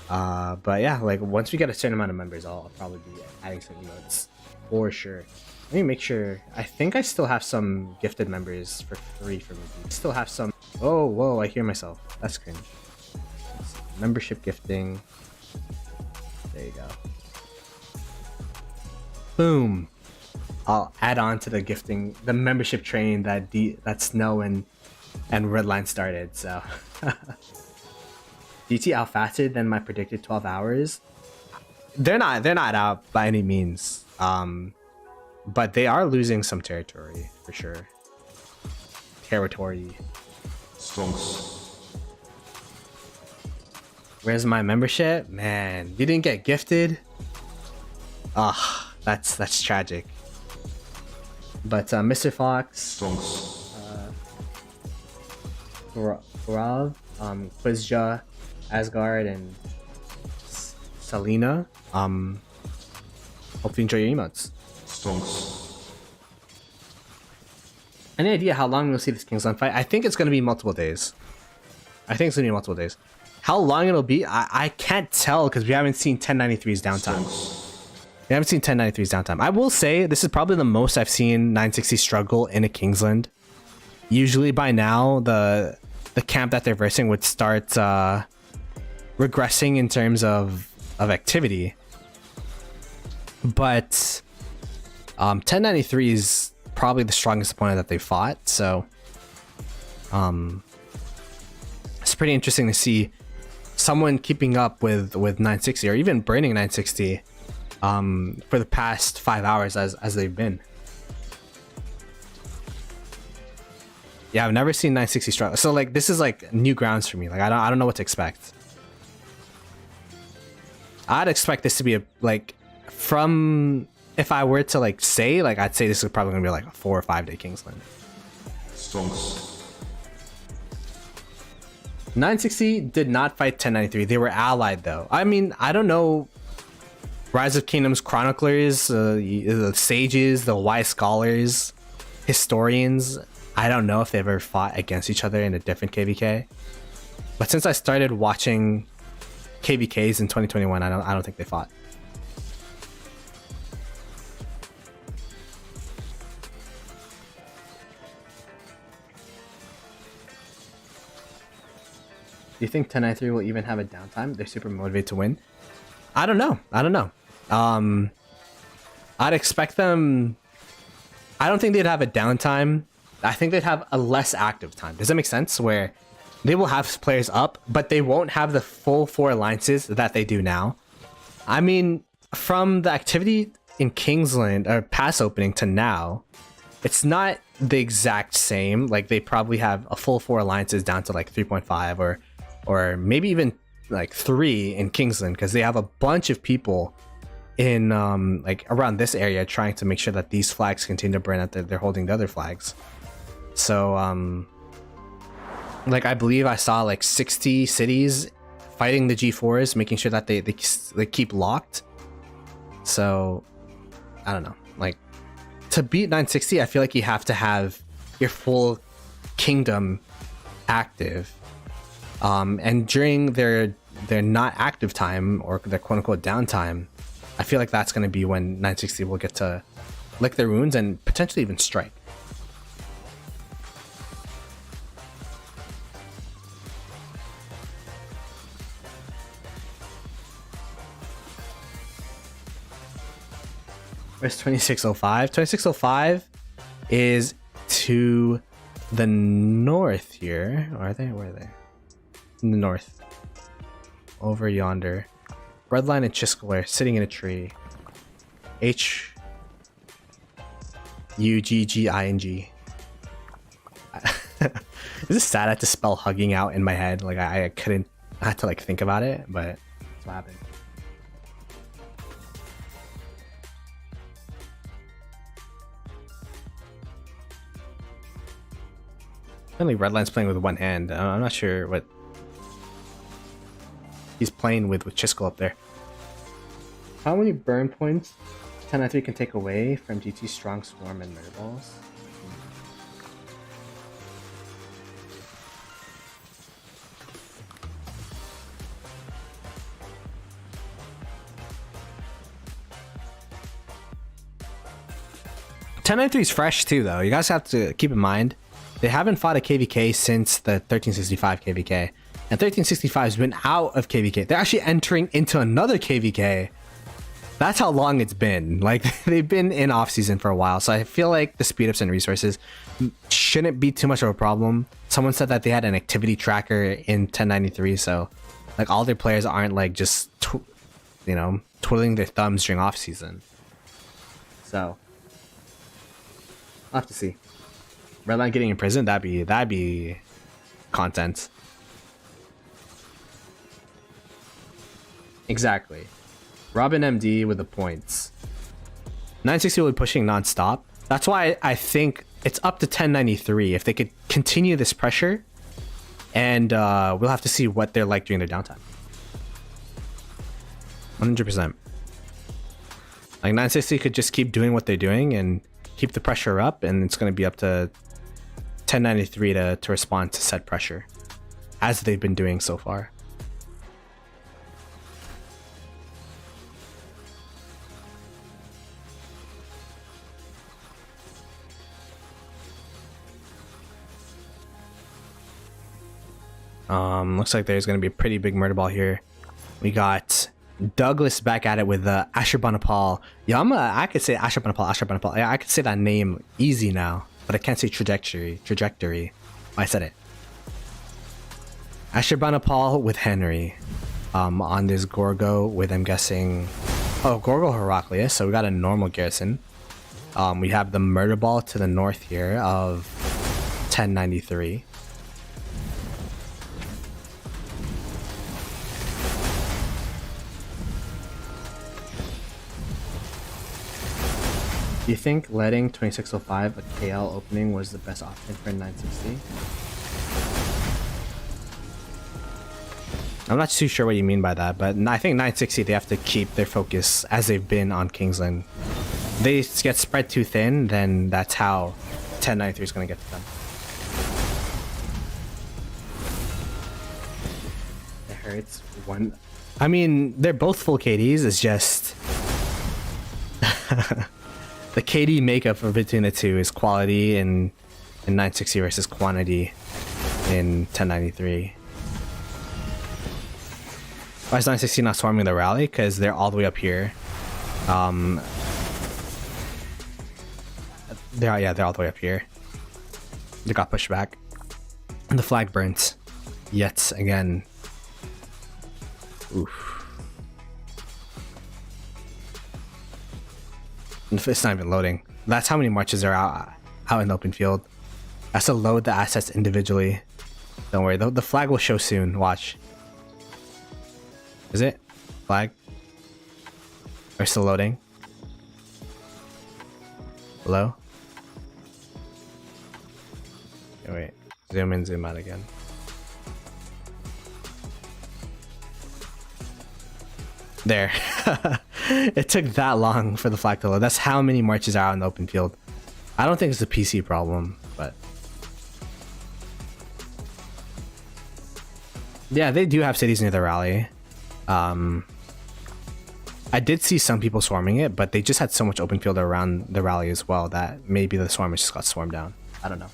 But yeah, like once we get a certain amount of members, I'll probably be adding some emotes for sure. Let me make sure. I think I still have some gifted members for free for me. Still have some. Oh, whoa! I hear myself. That's cringe. Membership gifting. There you go. Boom. I'll add on to the gifting, the membership train that Snow and Redline started. So. DT out faster than my predicted 12 hours. They're not out by any means. But they are losing some territory for sure. Where's my membership? Man, you didn't get gifted? Ah, that's tragic. But Mr. Fox, Gaurav, Quizja, Asgard, and Selena. Hope you enjoy your emotes. Any idea how long we'll see this Kingsland fight? I think it's going to be multiple days. How long it'll be, I can't tell because we haven't seen 1093's downtime. I will say this is probably the most I've seen 960 struggle in a Kingsland. Usually by now, the camp that they're versing would start regressing in terms of activity. But 1093 is probably the strongest opponent that they fought, so it's pretty interesting to see someone keeping up with 960 or even braining 960 for the past 5 hours as they've been. Yeah, I've never seen 960 struggle, so like this is like new grounds for me. Like I don't know what to expect. I'd expect this to be from, if I were to like say, like I'd say this is probably gonna be like a 4 or 5 day Kingsland. 960 did not fight 1093. They were allied though. I mean, I don't know. Rise of Kingdoms chroniclers, the sages, the wise scholars, historians. I don't know if they've ever fought against each other in a different KvK. But since I started watching KvKs in 2021, I don't think they fought. Do you think 1093 will even have a downtime? They're super motivated to win. I don't know. I'd expect them. I don't think they'd have a downtime. I think they'd have a less active time. Does that make sense? Where they will have players up, but they won't have the full 4 alliances that they do now. I mean, from the activity in Kingsland or pass opening to now, it's not the exact same. Like they probably have a full 4 alliances down to like 3.5 or maybe even like 3 in Kingsland, because they have a bunch of people in like around this area trying to make sure that these flags continue to burn, that they're holding the other flags. So like I believe I saw like 60 cities fighting the G4s, making sure that they keep locked. So I don't know, like to beat 960, I feel like you have to have your full kingdom active, and during their not active time or their quote-unquote downtime, I feel like that's going to be when 960 will get to lick their wounds and potentially even strike. Where's 2605? 2605 is to the north here. Are they? Where are they? In the north. Over yonder. Redline and Chisco are sitting in a tree. H U G G I N G. This is sad. I had to spell hugging out in my head. Like I couldn't. I had to like think about it, but that's what happened. Apparently Redline's playing with one hand. I'm not sure what he's playing with Chisco up there. How many burn points 10-3 can take away from GT's Strong Swarm and Murder Balls? .1093 is fresh too, though. You guys have to keep in mind, they haven't fought a KvK since the 1365 KvK. And 1365 has been out of KvK. They're actually entering into another KvK. That's how long it's been. Like, they've been in off-season for a while. So I feel like the speed-ups and resources shouldn't be too much of a problem. Someone said that they had an activity tracker in 1093. So, like, all their players aren't, like, just, twiddling their thumbs during off-season. So, I'll have to see. Redline getting imprisoned, that'd be content. Exactly. Robin MD with the points. 960 will be pushing non-stop. That's why I think it's up to 1093 if they could continue this pressure, and we'll have to see what they're like during their downtime. 100%. Like 960 could just keep doing what they're doing and keep the pressure up, and it's going to be up to 1093 to respond to said pressure, as they've been doing so far. Looks like there's going to be a pretty big murder ball here. We got Douglas back at it with Ashurbanipal. Yeah, I could say Ashurbanipal. Yeah, I could say that name easy now, but I can't say trajectory. I said it. Ashurbanipal with Henry. On this Gorgo with, I'm guessing, Gorgo Heraclius. So we got a normal garrison. We have the murder ball to the north here of 1093. Do you think letting 2605 a KL opening was the best option for 960? I'm not too sure what you mean by that, but I think 960, they have to keep their focus as they've been on Kingsland. If they get spread too thin, then that's how 1093 is going to get to them. It hurts. I mean, they're both full KDs. It's just the KD makeup for between the two is quality in 960 versus quantity in 1093. Why is 960 not swarming the rally? Because they're all the way up here. They're all the way up here. They got pushed back. And the flag burns. yet again. Oof. It's not even loading. That's how many marches are out in the open field. That's to load the assets individually. Don't worry, the flag will show soon. Watch. Is it? Flag? Are still loading? Hello? Okay, wait. Zoom in, zoom out again. There. It took that long for the flag to load. That's how many marches are out in the open field. I don't think it's a PC problem, but yeah, they do have cities near the rally. I did see some people swarming it, but they just had so much open field around the rally as well that maybe the swarmers just got swarmed down. I don't know.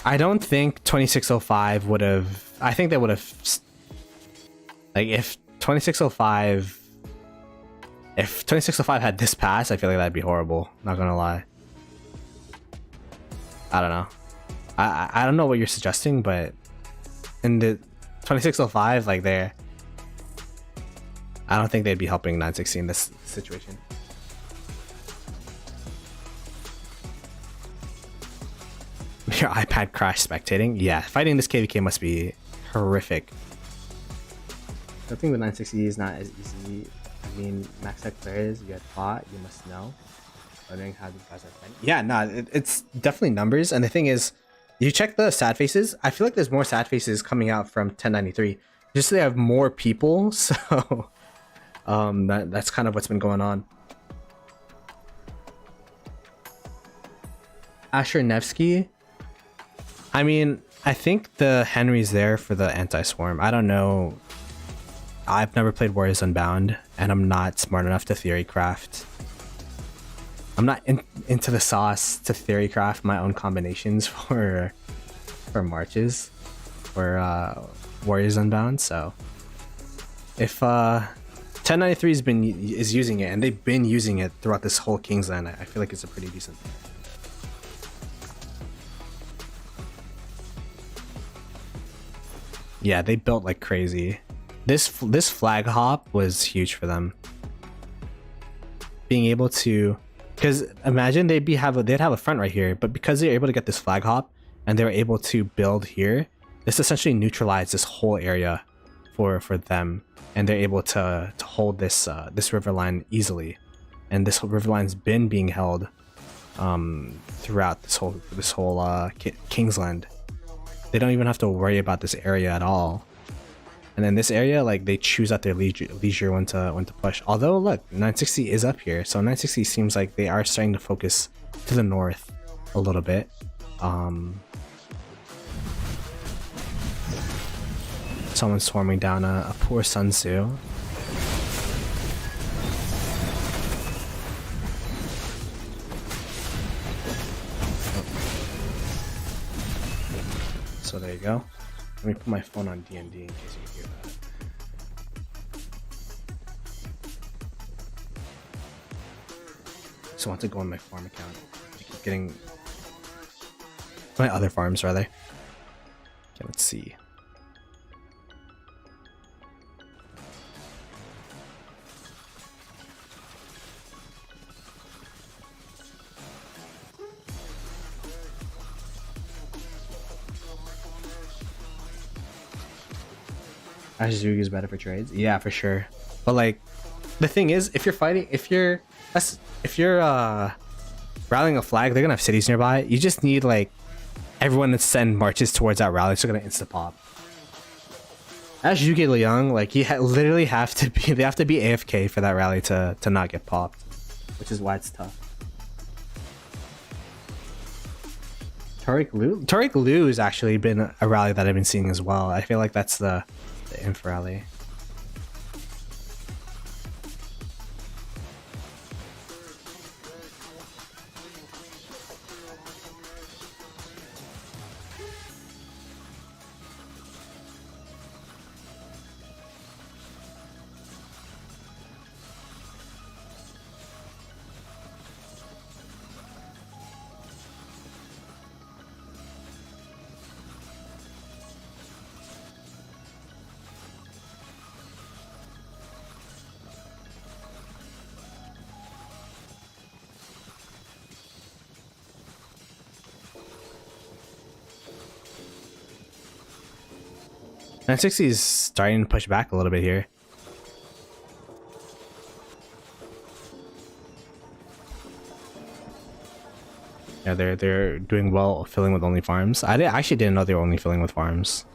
I don't think 2605 would have... I think they would have... Like, if 2605... If 2605 had this pass, I feel like that'd be horrible. Not gonna lie. I don't know. I don't know what you're suggesting, but... In the 2605, like, there... I don't think they'd be helping 960 in this situation. Your iPad crashed spectating? Yeah, fighting this KvK must be horrific. I think the 960 is not as easy. I mean, max tech players, you get bot, you must know. Wondering how these guys are fighting. Yeah, no, it's definitely numbers. And the thing is, you check the sad faces. I feel like there's more sad faces coming out from 1093. Just so they have more people, so that's kind of what's been going on. Asher Nevsky. I mean, I think the Henry's there for the anti-swarm. I don't know. I've never played Warriors Unbound, and I'm not smart enough to theorycraft. I'm not into the sauce to theorycraft my own combinations for marches for Warriors Unbound. So if 1093 is using it, and they've been using it throughout this whole Kingsland, I feel like it's a pretty decent thing. Yeah, they built like crazy. This flag hop was huge for them. Being able to, because imagine they'd have a front right here, but because they're able to get this flag hop and they were able to build here, this essentially neutralized this whole area for them, and they're able to hold this this river line easily. And this river line's been being held throughout this whole Kingsland. They don't even have to worry about this area at all. And then this area, like, they choose at their leisure when to push. Although, look, 960 is up here, so 960 seems like they are starting to focus to the north a little bit. Someone's swarming down a poor Sun Tzu. So there you go. Let me put my phone on DND in case you hear that. So I want to go on my farm account. I keep getting my other farms rather. Okay, let's see. Azugi is better for trades. Yeah, for sure. But like, the thing is, if you're rallying a flag, they're gonna have cities nearby. You just need like everyone to send marches towards that rally. So they're gonna insta pop. As Yuge Liang, like literally have to be, they have to be AFK for that rally to not get popped, which is why it's tough. Tariq Lu has actually been a rally that I've been seeing as well. I feel like that's the inf rally. 960 is starting to push back a little bit here. Yeah, they're doing well filling with only farms. I actually didn't know they were only filling with farms.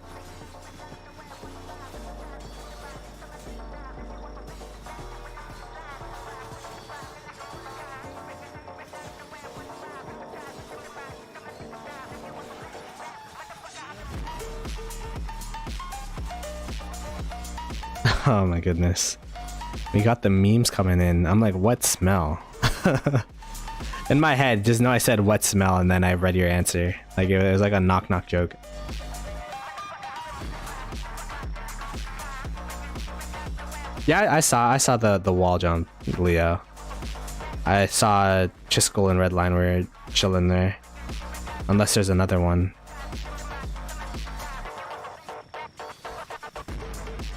Oh my goodness. We got the memes coming in. I'm like, what smell? In my head, just know I said what smell and then I read your answer. Like it was like a knock knock joke. Yeah, I saw the wall jump, Leo. I saw Chiskel and Redline were chilling there. Unless there's another one.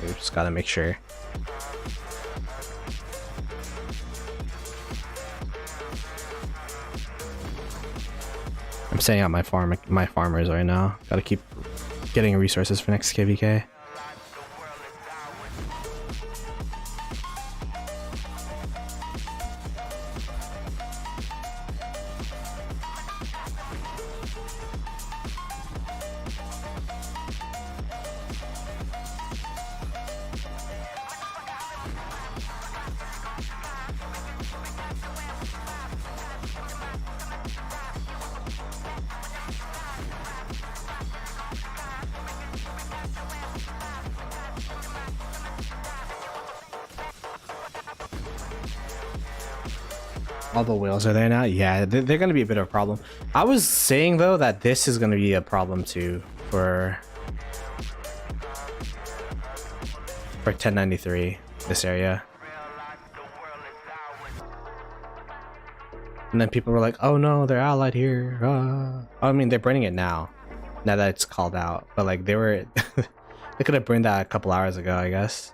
We just gotta make sure. I'm setting out my farmers right now. Gotta keep getting resources for next KvK. All the whales are there now. Yeah, they're going to be a bit of a problem. I was saying though that this is going to be a problem too for 1093, this area. And then people were like, oh no, they're allied here. I mean, they're burning it now that it's called out, but like they were they could have burned that a couple hours ago, I guess.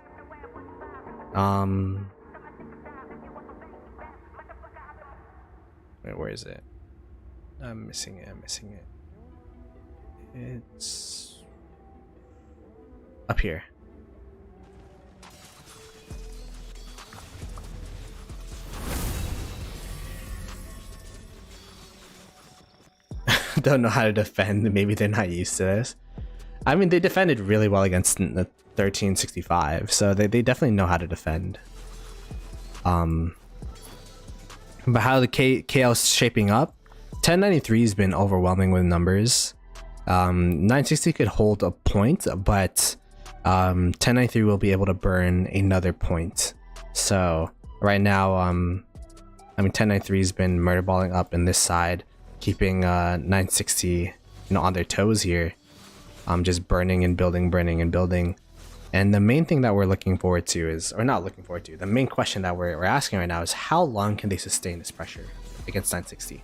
Wait, where is it? I'm missing it. It's up here. Don't know how to defend. Maybe they're not used to this. I mean, they defended really well against the 1365, so they definitely know how to defend. But how the KL is shaping up, 1093 has been overwhelming with numbers. 960 could hold a point, but 1093 will be able to burn another point. So right now, I mean, 1093 has been murderballing up in this side, keeping 960 on their toes here. Just burning and building, burning and building. And the main thing that we're looking forward to is, or not looking forward to, the main question that we're asking right now is how long can they sustain this pressure against 960?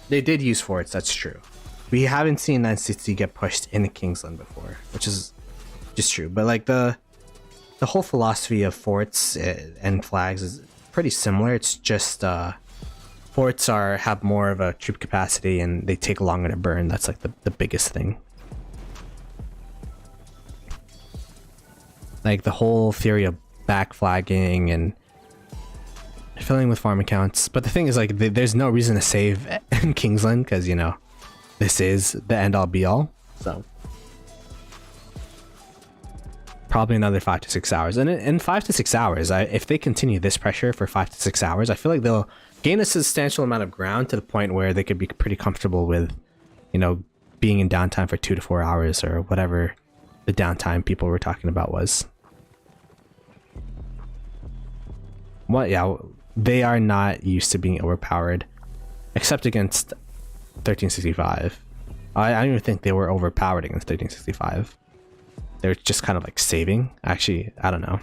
They did use forts, that's true. We haven't seen 960 get pushed into Kingsland before, which is just true. But like the whole philosophy of forts and flags is pretty similar. It's just forts have more of a troop capacity and they take longer to burn. That's like the biggest thing. Like the whole theory of backflagging and filling with farm accounts. But the thing is, like, there's no reason to save in Kingsland because, you know, this is the end all be all. So probably another 5 to 6 hours. And in 5 to 6 hours, if they continue this pressure for 5 to 6 hours, I feel like they'll gain a substantial amount of ground to the point where they could be pretty comfortable with, you know, being in downtime for 2 to 4 hours or whatever the downtime people were talking about was. What? Yeah, they are not used to being overpowered, except against 1365. I don't even think they were overpowered against 1365. They're just kind of like saving. Actually, I don't know.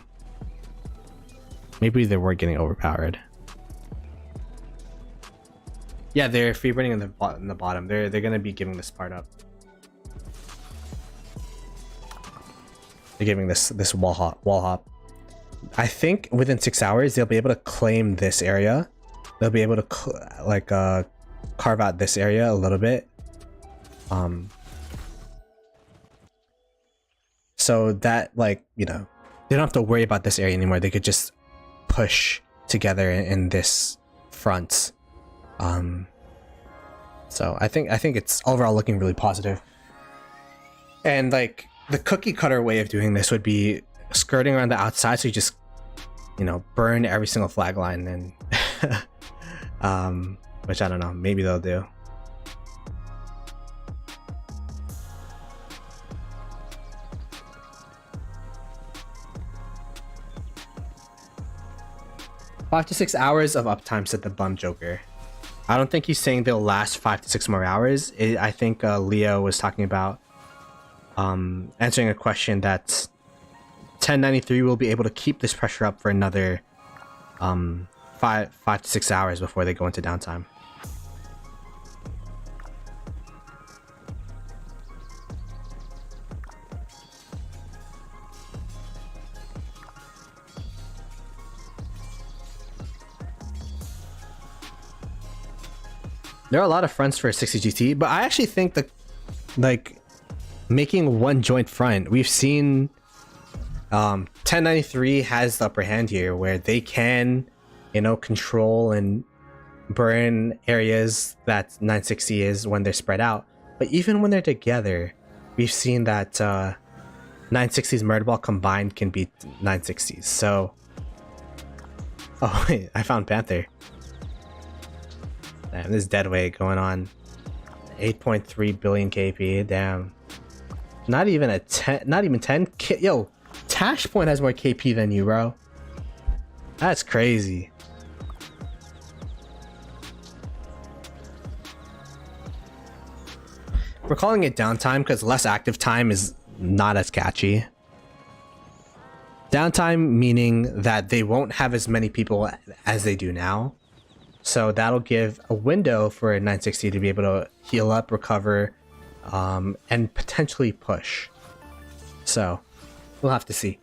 Maybe they were getting overpowered. Yeah, they're free burning in the bottom. They're gonna be giving this part up. They're giving this wall hop. I think within 6 hours they'll be able to claim this area. They'll be able to carve out this area a little bit. so that, like, you know, they don't have to worry about this area anymore. They could just push together in this front. So I think it's overall looking really positive. And like the cookie cutter way of doing this would be skirting around the outside, so you just, you know, burn every single flag line, and which I don't know, maybe they'll do. "5 to 6 hours of uptime," said the bum joker. I don't think he's saying they'll last 5 to 6 more hours. I think Leo was talking about answering a question that 1093 will be able to keep this pressure up for another 5 to 6 hours before they go into downtime. There are a lot of fronts for 60 GT, but I actually think that, like, making one joint front, we've seen 1093 has the upper hand here, where they can, you know, control and burn areas that 960 is when they're spread out. But even when they're together, we've seen that 960's murder ball combined can beat 960's. So, oh wait, I found Panther. Damn, this dead weight going on. 8.3 billion KP. Damn. Not even a 10. Not even 10. Yo, Tash Point has more KP than you, bro. That's crazy. We're calling it downtime because less active time is not as catchy. Downtime meaning that they won't have as many people as they do now. So that'll give a window for a 960 to be able to heal up, recover, and potentially push. So we'll have to see.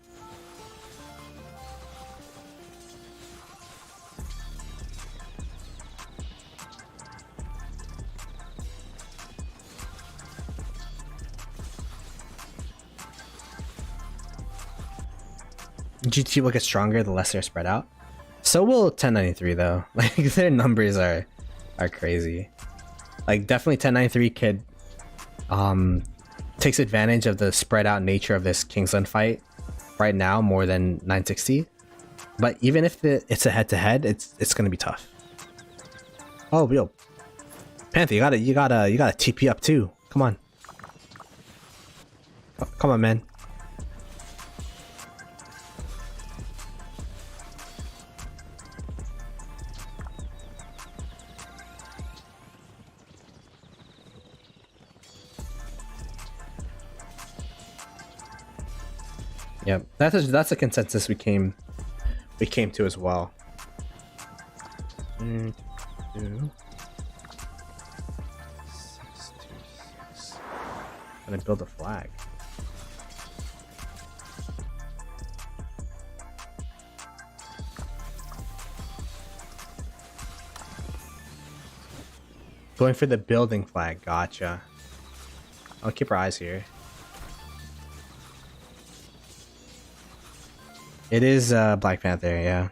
GT will get stronger the less they're spread out. So will 1093 though. Like, their numbers are crazy. Like, definitely 1093 could takes advantage of the spread out nature of this Kingsland fight right now more than 960. But even if it's a head to head, it's gonna be tough. Oh, yo, Panther, you gotta TP up too. Come on, come on, man. Yep, that's a consensus we came to as well. 2, 6, 2, 6. I'm gonna build a flag. Going for the building flag, gotcha. I'll keep our eyes here. It is Black Panther, yeah.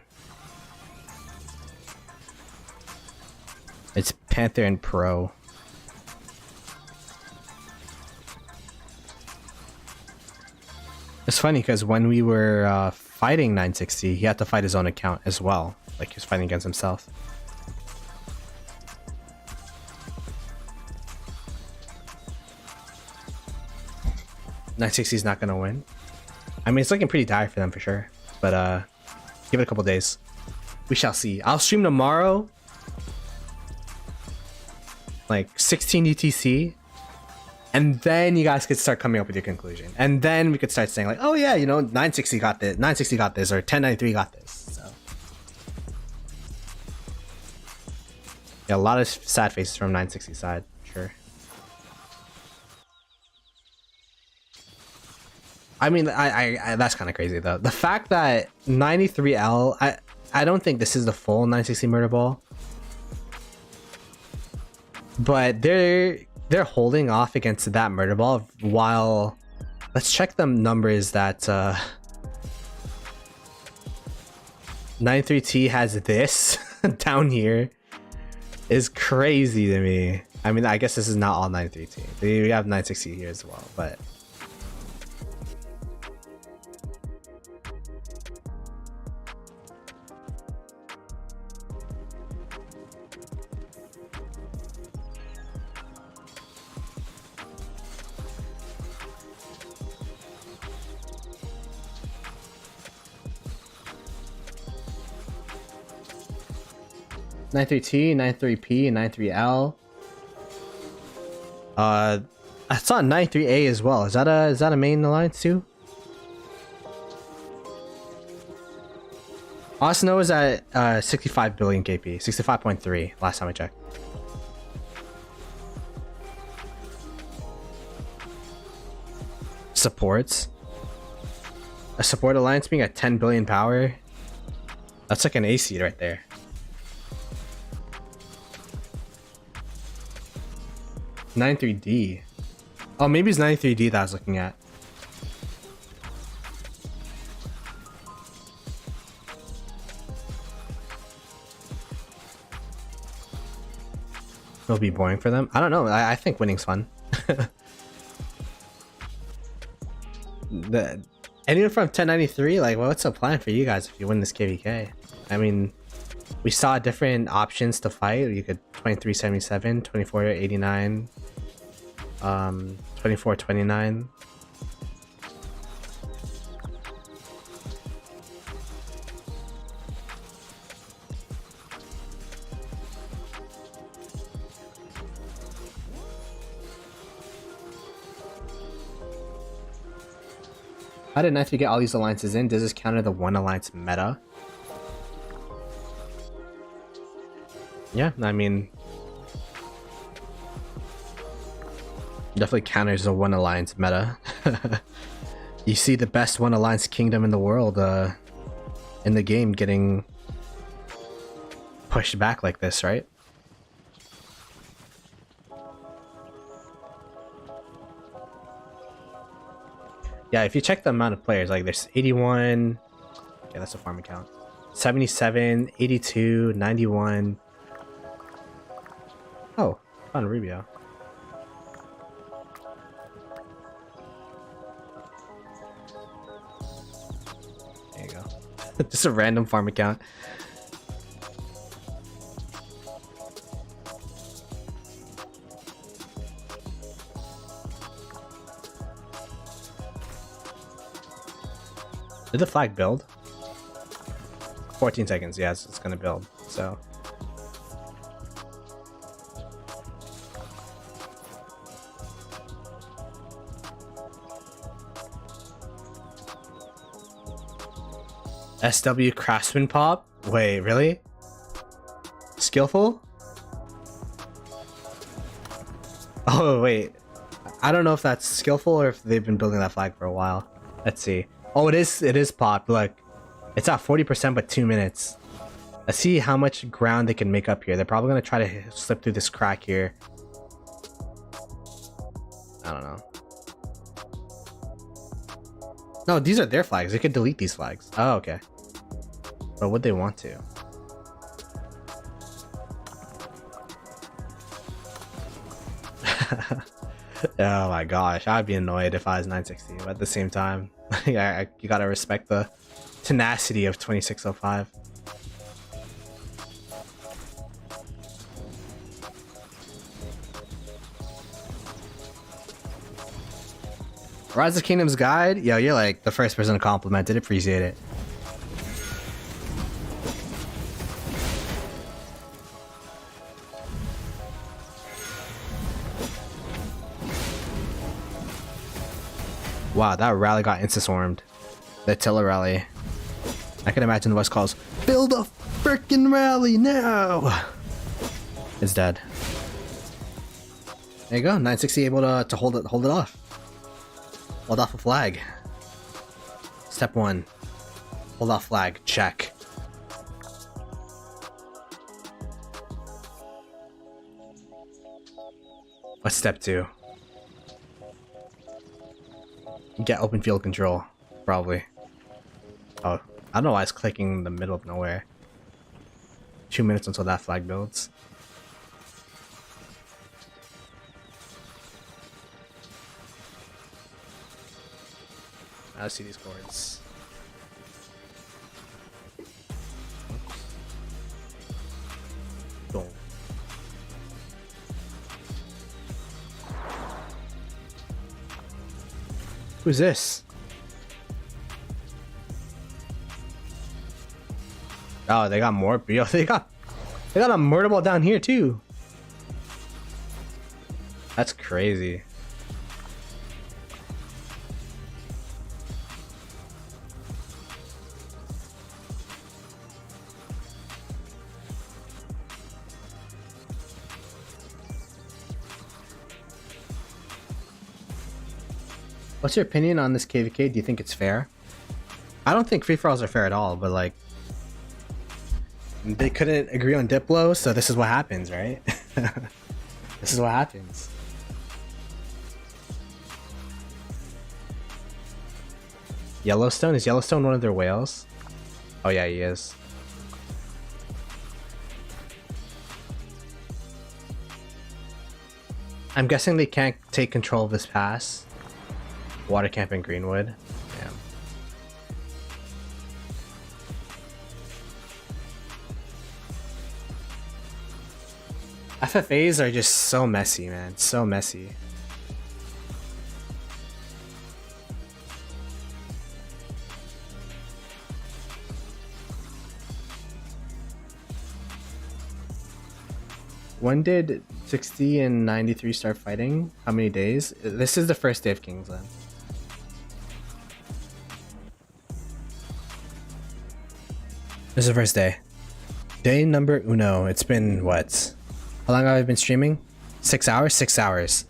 It's Panther and Pro. It's funny because when we were fighting 960, he had to fight his own account as well. Like, he was fighting against himself. .960 is not gonna win. I mean, it's looking pretty dire for them for sure. But give it a couple days. We shall see. I'll stream tomorrow, like 16 UTC, and then you guys could start coming up with your conclusion. And then we could start saying like, oh yeah, you know, 960 got this, 960 got this, or 1093 got this. So yeah, a lot of sad faces from 960 side, sure. I mean, I that's kind of crazy though. The fact that 93L, I don't think this is the full 960 murder ball, but they're holding off against that murder ball while Let's check the numbers that 93T has this down here. Is crazy to me. I mean, I guess this is not all 93T. We have 960 here as well, but T, 93P, 93L. I saw 93A as well. Is that a main alliance too? Osno is at 65 billion KP, 65.3 last time I checked. Supports. A support alliance being at 10 billion power. That's like an A seed right there. D. Oh, maybe it's 93D that I was looking at. It'll be boring for them. I don't know. I think winning's fun. Anyone from 1093, like, what's the plan for you guys if you win this KvK? I mean, we saw different options to fight. You could 2377, 2489, 2429. How did Knife get all these alliances in? Does this counter the one alliance meta? Yeah, I mean, definitely counters the one alliance meta. You see the best one alliance kingdom in the world in the game getting pushed back like this, right? Yeah, if you check the amount of players, like there's 81, okay, that's a farm account, 77, 82, 91. Oh, found Rubio. There you go. Just a random farm account. Did the flag build? 14 seconds, yes, it's gonna build, so. SW Craftsman Pop? Wait, really? Skillful? Oh, wait. I don't know if that's skillful or if they've been building that flag for a while. Let's see. Oh, it is popped. Look, it's at 40%, but 2 minutes. Let's see how much ground they can make up here. They're probably gonna try to slip through this crack here. I don't know. No, these are their flags. They could delete these flags. Oh, okay. But would they want to? Oh my gosh, I'd be annoyed if I was 960, but at the same time, yeah, you gotta respect the tenacity of 2605. Rise of Kingdoms guide? Yo, you're like the first person to compliment it. Appreciate it. Wow, that rally got insta-swarmed. The Attila rally. I can imagine the voice calls, "Build a frickin' rally now!" It's dead. There you go, 960 able to hold it off. Hold off a flag. Step 1. Hold off flag. Check. What's step 2? get open field control, probably. Oh, I don't know why it's clicking in the middle of nowhere. 2 minutes until that flag builds. I see these cords. Boom. Who's this? Oh, they got more. Yo, they got a murder ball down here too. That's crazy. What's your opinion on this KvK? Do you think it's fair? I don't think free-for-alls are fair at all, but like they couldn't agree on Diplo, so this is what happens, right? This is what happens. Yellowstone? Is Yellowstone one of their whales? Oh yeah, he is. I'm guessing they can't take control of this pass. Water camp in Greenwood. Damn. FFAs are just so messy, man. So messy. When did 60 and 93 start fighting? How many days? This is the first day of Kingsland. This is the first day. Day number uno. It's been what? How long have I been streaming? 6 hours? 6 hours.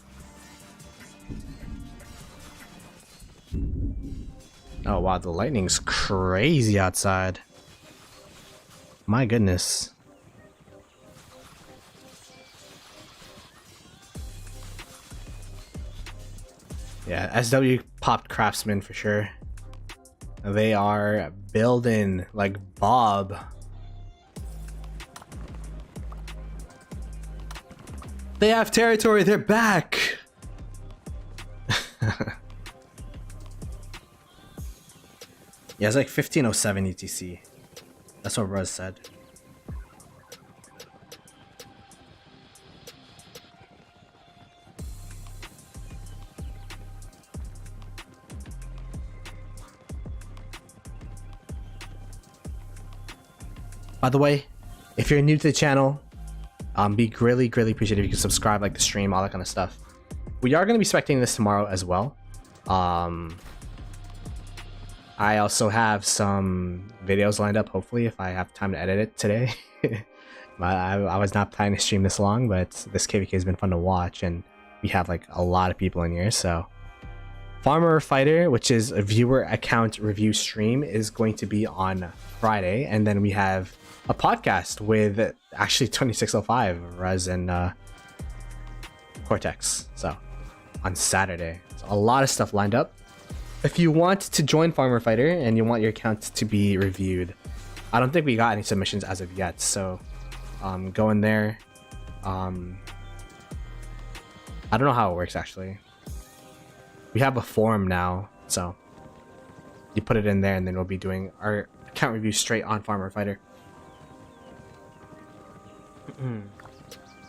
Oh wow, the lightning's crazy outside. My goodness. Yeah, SW popped Craftsman for sure. They are building like Bob. They have territory, they're back! Yeah, it's like 1507 UTC. That's what Ruz said. By the way, if you're new to the channel, be greatly appreciated if you can subscribe, like the stream, all that kind of stuff. We are going to be spectating this tomorrow as well. I also have some videos lined up, hopefully, if I have time to edit it today. I was not planning to stream this long, but this KvK has been fun to watch, and we have like a lot of people in here, so... Farmer Fighter, which is a viewer account review stream, is going to be on Friday, and then we have a podcast with actually 2605, Rez and Cortex, so on Saturday. So a lot of stuff lined up. If you want to join Farmer Fighter and you want your account to be reviewed, I don't think we got any submissions as of yet, so go in there. I don't know how it works actually. We have a forum now, so you put it in there and then we'll be doing our account review straight on Farmer Fighter.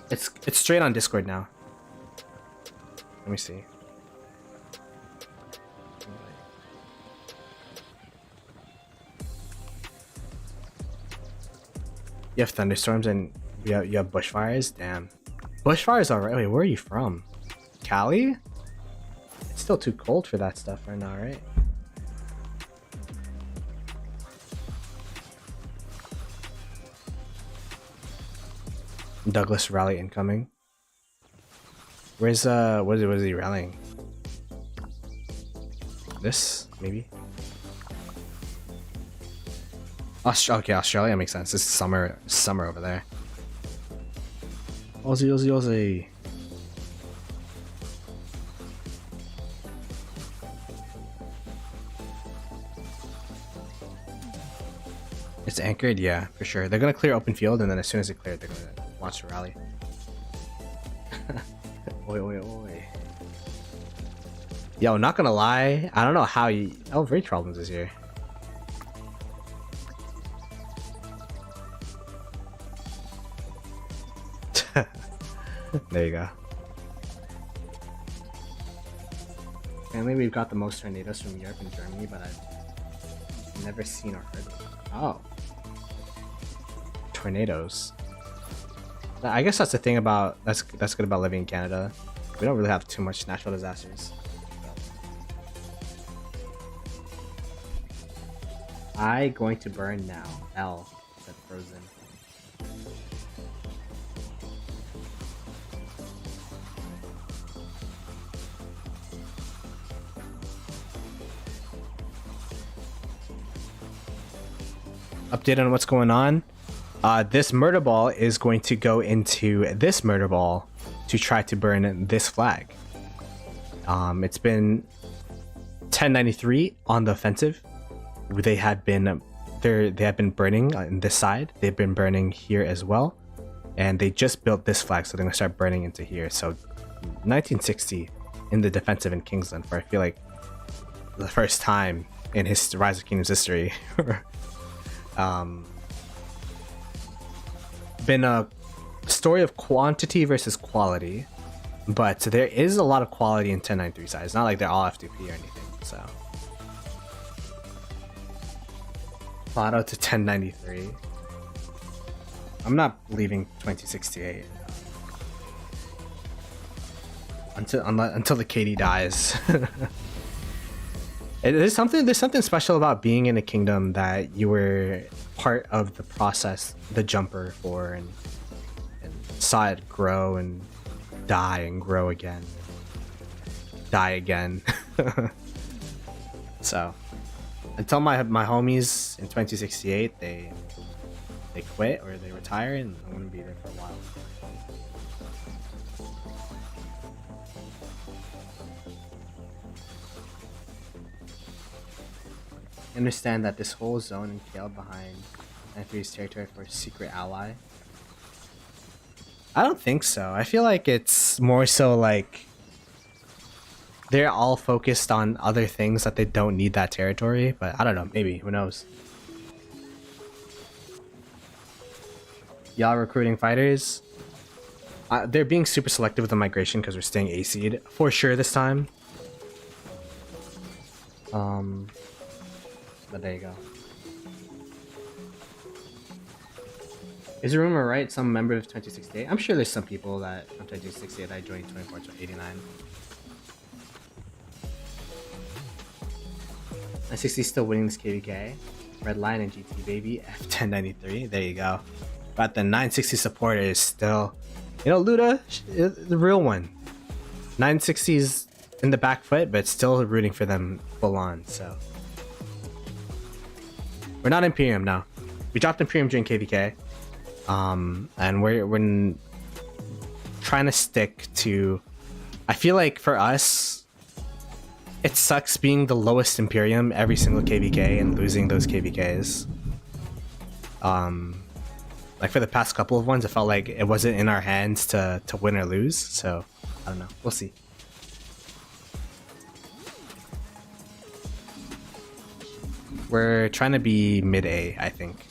It's straight on Discord now. Let me see. You have thunderstorms and you have bushfires? Damn. Bushfires alright. Wait, where are you from? Cali? It's still too cold for that stuff right now, right? Douglas rally incoming. Where's what is he rallying? This maybe. Okay, Australia makes sense. It's summer over there. Aussie, Aussie, Aussie. It's anchored, yeah, for sure. They're gonna clear open field, and then as soon as they clear it, they're gonna launch the rally. Oi, oi, oi. Yo, not gonna lie, I don't know how you. Oh, Rage Problems is here. There you go. Apparently, we've got the most tornadoes from Europe and Germany, but I've never seen or heard of them. Oh. Tornadoes. I guess that's the thing about that's good about living in Canada. We don't really have too much natural disasters. I going to burn now. L said Frozen. Update on what's going on. This murder ball is going to go into this murder ball to try to burn this flag. It's been 1093 on the offensive. They had been burning on this side. They've been burning here as well, and they just built this flag, so they're gonna start burning into here. So 1960 in the defensive in Kingsland for I feel like the first time in his Rise of Kingdoms history. Been a story of quantity versus quality, but there is a lot of quality in 1093 side. It's not like they're all FTP or anything. So Ploto to 1093. I'm not leaving 2068 until the KD dies. There's something special about being in a kingdom that you were part of the process, the jumper for, and saw it grow and die and grow again, die again. So until my homies in 2068 they quit or they retire, and I'm gonna be there for a while. Understand that this whole zone entailed behind N3's territory for a secret ally. I don't think so. I feel like it's more so like they're all focused on other things that they don't need that territory, but I don't know, maybe, who knows. Y'all recruiting fighters? They're being super selective with the migration because we're staying AC'd for sure this time. But there you go. Is the rumor right? Some member of 2068? I'm sure there's some people that from 2068 that joined 2489. 960 still winning this KvK. Red line and GT baby. F1093. There you go. But the 960 supporter is still, you know, Luda, the real one. 960's in the back foot, but still rooting for them full on. So we're not Imperium now. We dropped Imperium during KvK. And we're trying to stick to. I feel like for us, it sucks being the lowest Imperium every single KvK and losing those KvKs. Like for the past couple of ones, it felt like it wasn't in our hands to win or lose. So I don't know. We'll see. We're trying to be mid A, I think.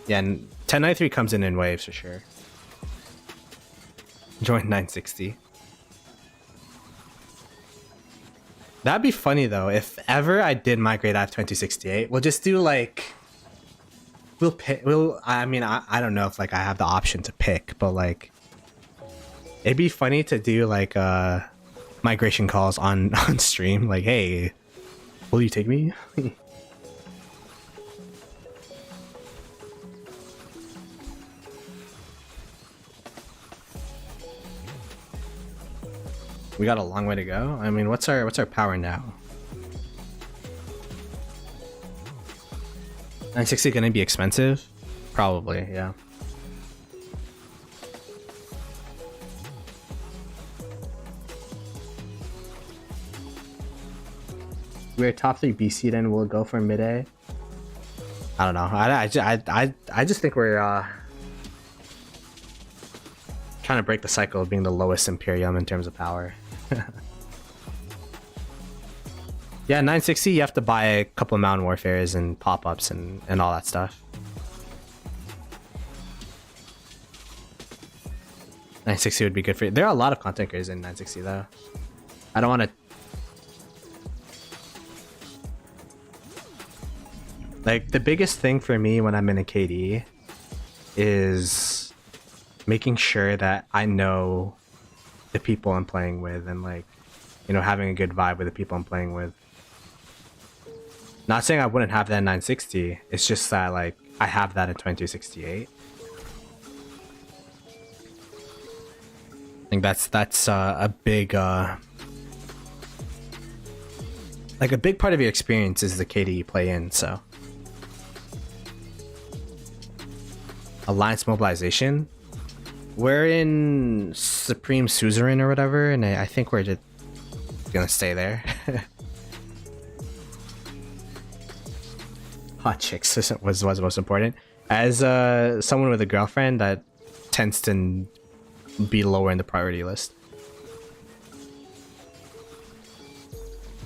Yeah, and 1093 comes in waves for sure. Join 960. That'd be funny though, if ever I did migrate out of 2068. We'll just do like, we'll pick, I mean, I don't know if like I have the option to pick, but like, it'd be funny to do like migration calls on stream, like, hey, will you take me? We got a long way to go. I mean, what's our power now? 960 gonna be expensive? Probably, yeah. we're top 3 BC, then we'll go for mid A. I don't know. I just think we're trying to break the cycle of being the lowest Imperium in terms of power. Yeah, 960, you have to buy a couple of Mountain Warfares and pop-ups and all that stuff. 960 would be good for you. There are a lot of content creators in 960 though. I don't want to... Like, the biggest thing for me when I'm in a KD is making sure that I know the people I'm playing with and, like, you know, having a good vibe with the people I'm playing with. Not saying I wouldn't have that in 960, it's just that, like, I have that in 2268. I think that's a big like a big part of your experience is the KD you play in. So Alliance mobilization, we're in Supreme Suzerain or whatever, and I think we're just gonna stay there. Hot chicks was most important. As someone with a girlfriend, that tends to be lower in the priority list.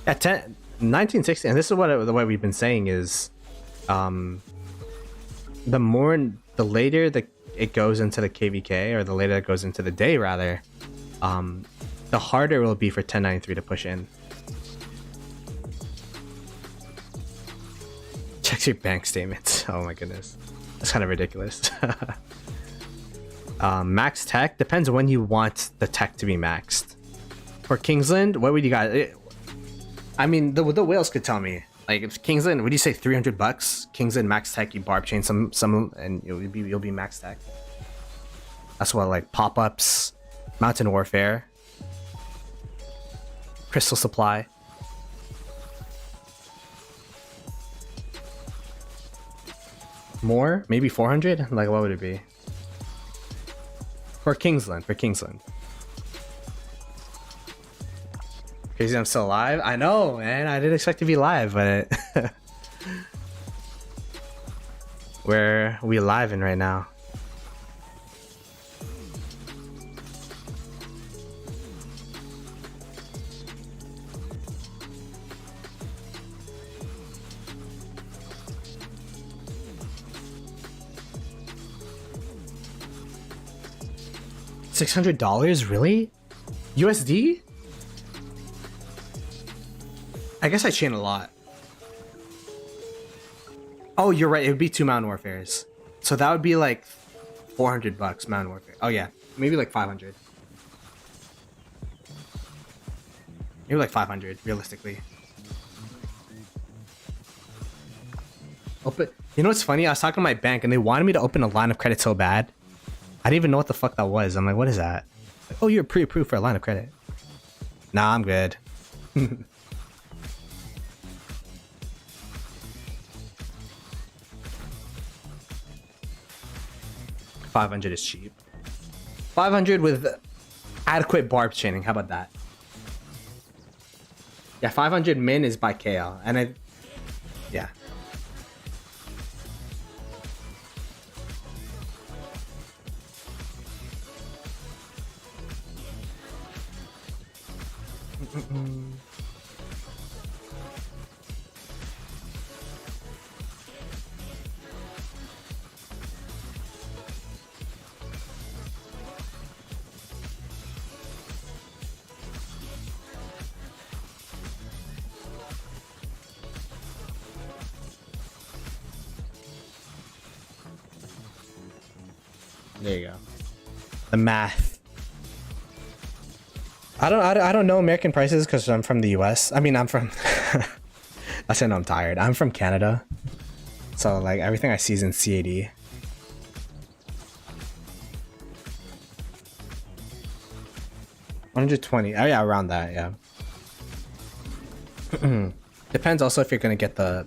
Yeah, 1960, and this is what the way we've been saying is, the later it goes into the KvK, or the later it goes into the day rather, the harder it will be for 1093 to push in. Check your bank statements. Oh my goodness, that's kind of ridiculous. Max tech depends when you want the tech to be maxed. For Kingsland, what would you guys? I mean, the whales could tell me. Like, if Kingsland, would you say $300? Kingsland max tech, you barb chain some, and you'll be max tech. That's what, like, pop-ups, mountain warfare, crystal supply. More, maybe 400. Like, what would it be? For Kingsland, Crazy I'm still alive? I know, man. I didn't expect to be live, but where we live in right now. $600? Really? USD? I guess I chain a lot. Oh, you're right. It would be 2 Mountain Warfares. So that would be like $400 Mountain Warfare. Oh yeah, maybe like 500. Maybe like 500 realistically. Open. You know what's funny? I was talking to my bank and they wanted me to open a line of credit so bad. I didn't even know what the fuck that was. I'm like, what is that? Like, oh, you're pre-approved for a line of credit. Nah, I'm good. 500 is cheap. 500 with adequate barb chaining. How about that? Yeah, 500 min is by KL, and I, yeah. There you go. The math. I don't know American prices because I'm from the US. I mean, I'm from I said I'm tired. I'm from Canada. So like everything I see is in CAD. $120. Oh yeah, around that, yeah. Depends also if you're gonna get the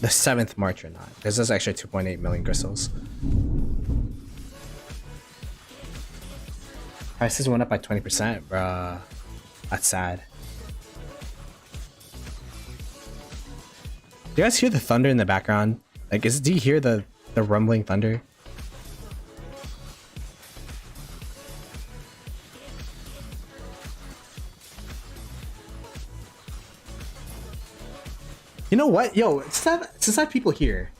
7th March or not. There's this extra 2.8 million crystals. Prices went up by 20%, bruh. That's sad. Do you guys hear the thunder in the background? Like, do you hear the rumbling thunder? You know what? Yo, since I have people here,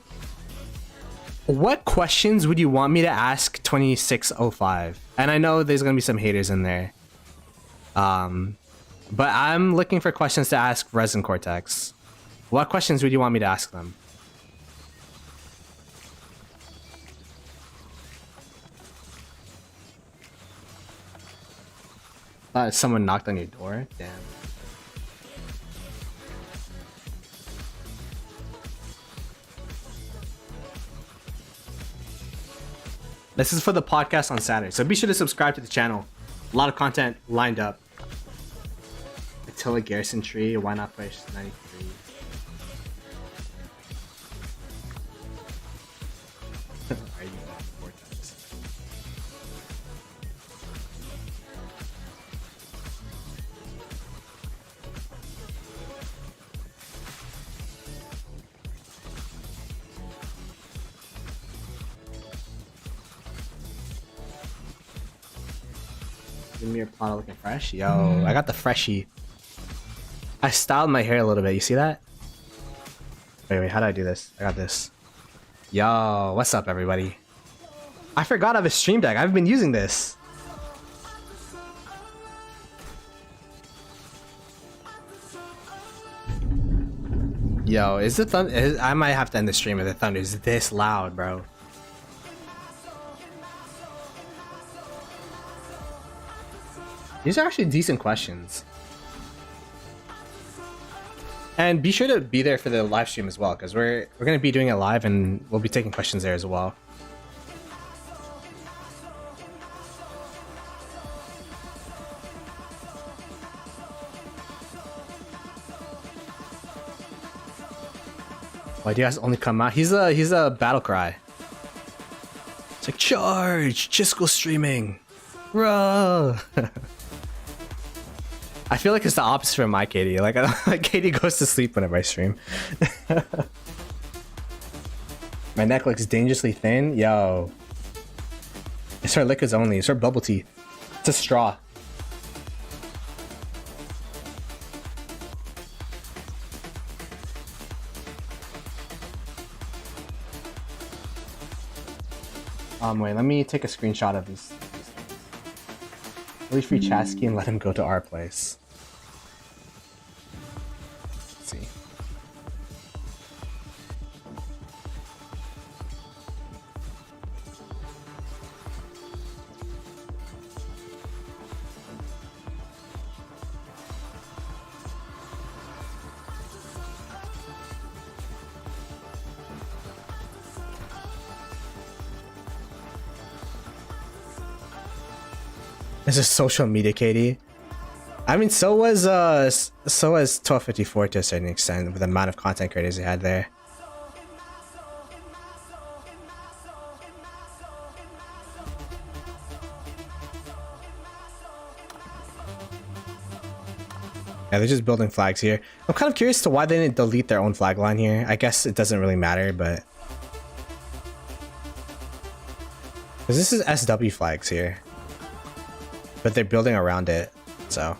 what questions would you want me to ask 2605? And I know there's gonna be some haters in there. But I'm looking for questions to ask Resin Cortex. What questions would you want me to ask them? Someone knocked on your door? Damn. This is for the podcast on Saturday, so be sure to subscribe to the channel. A lot of content lined up. Attila Garrison tree, why not push 93? Are you back, Vortex? Give me your Ploto looking fresh. Yo, I got the freshie. I styled my hair a little bit. You see that? Wait, how do I do this? I got this. Yo, what's up, everybody? I forgot I have a stream deck. I've been using this. Yo, is the thunder? I might have to end the stream if the thunder is this loud, bro. These are actually decent questions. And be sure to be there for the live stream as well, because we're going to be doing it live and we'll be taking questions there as well. Why do you guys only come out? He's a battle cry. It's like, charge! Chisco streaming! Bro! I feel like it's the opposite from my Katie. Like Katie goes to sleep whenever I stream. My neck looks dangerously thin. Yo. It's her liquids only. It's her bubble tea. It's a straw. Wait, let me take a screenshot of these things. Release free Chasky and let him go to our place. Let's see. This is social media, Katie. I mean, so was 1254 to a certain extent with the amount of content creators they had there. Yeah, they're just building flags here. I'm kind of curious to why they didn't delete their own flag line here. I guess it doesn't really matter, but because this is SW flags here. But they're building around it, so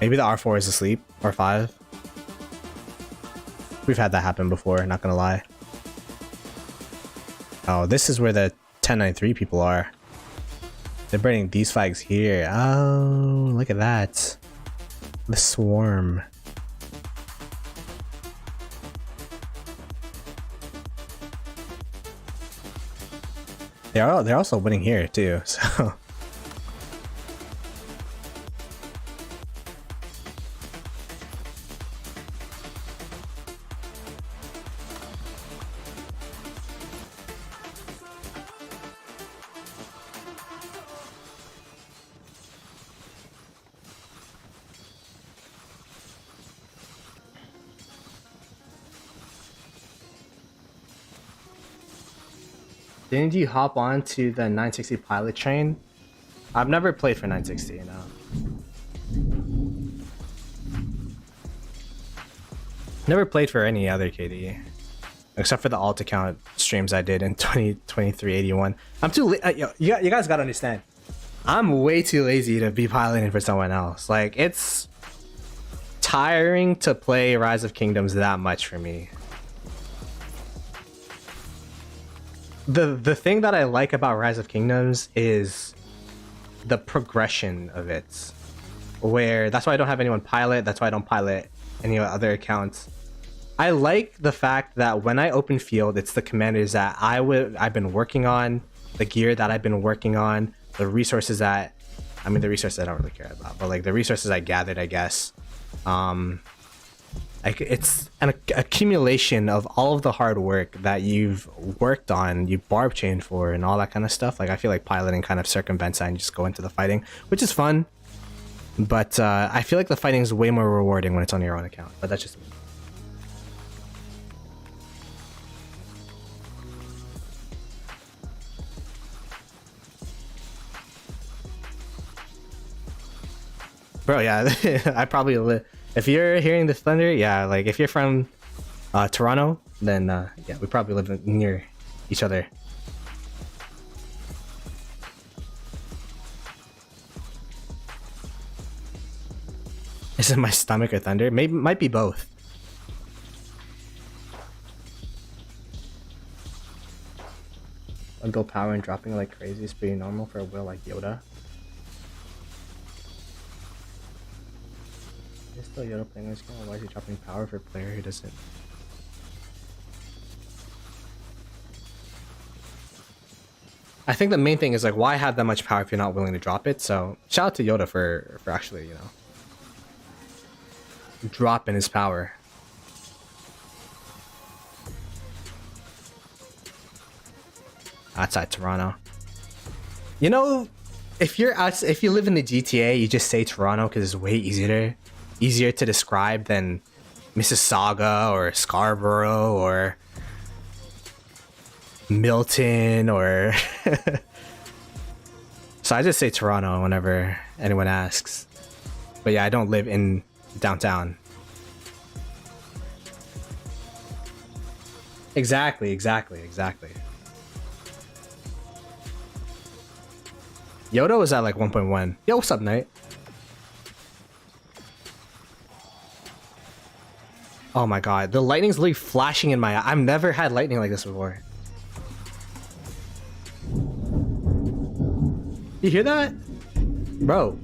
maybe the R4 is asleep, or 5. We've had that happen before, not gonna lie. Oh, this is where the 1093 people are. They're burning these flags here. Oh, look at that. The swarm. They're also winning here too, so. Didn't you hop on to the 960 pilot train? I've never played for 960, you know. Never played for any other KD. Except for the alt account streams I did in 2023-81. I'm too you guys gotta understand. I'm way too lazy to be piloting for someone else. Like, it's tiring to play Rise of Kingdoms that much for me. The thing that I like about Rise of Kingdoms is the progression of it. Where that's why I don't have anyone pilot, that's why I don't pilot any other accounts. I like the fact that when I open field, it's the commanders that I've been working on, the gear that I've been working on, the resources that, I mean, the resources I don't really care about, but like the resources I gathered, I guess. Like, it's an accumulation of all of the hard work that you've worked on, you barb chain for, and all that kind of stuff. Like, I feel like piloting kind of circumvents that and you just go into the fighting, which is fun. But I feel like the fighting is way more rewarding when it's on your own account. But that's just me. Bro, yeah, I probably live. If you're hearing this thunder, yeah, like if you're from Toronto, then yeah, we probably live near each other. Is it my stomach or thunder? Maybe, might be both. Bundle power and dropping like crazy is pretty normal for a whale like Yoda. Is still Yoda playing this game? Why is he dropping power for a player who doesn't? I think the main thing is like, why have that much power if you're not willing to drop it? So shout out to Yoda for actually, you know, dropping his power. Outside Toronto, you know, if you live in the GTA, you just say Toronto because it's way easier to describe than Mississauga or Scarborough or Milton or so I just say Toronto whenever anyone asks. But yeah, I don't live in downtown. Exactly. Yoda was at like 1.1. Yo, what's up, Knight? Oh my god, the lightning's literally flashing in my eye. I've never had lightning like this before. You hear that? Bro.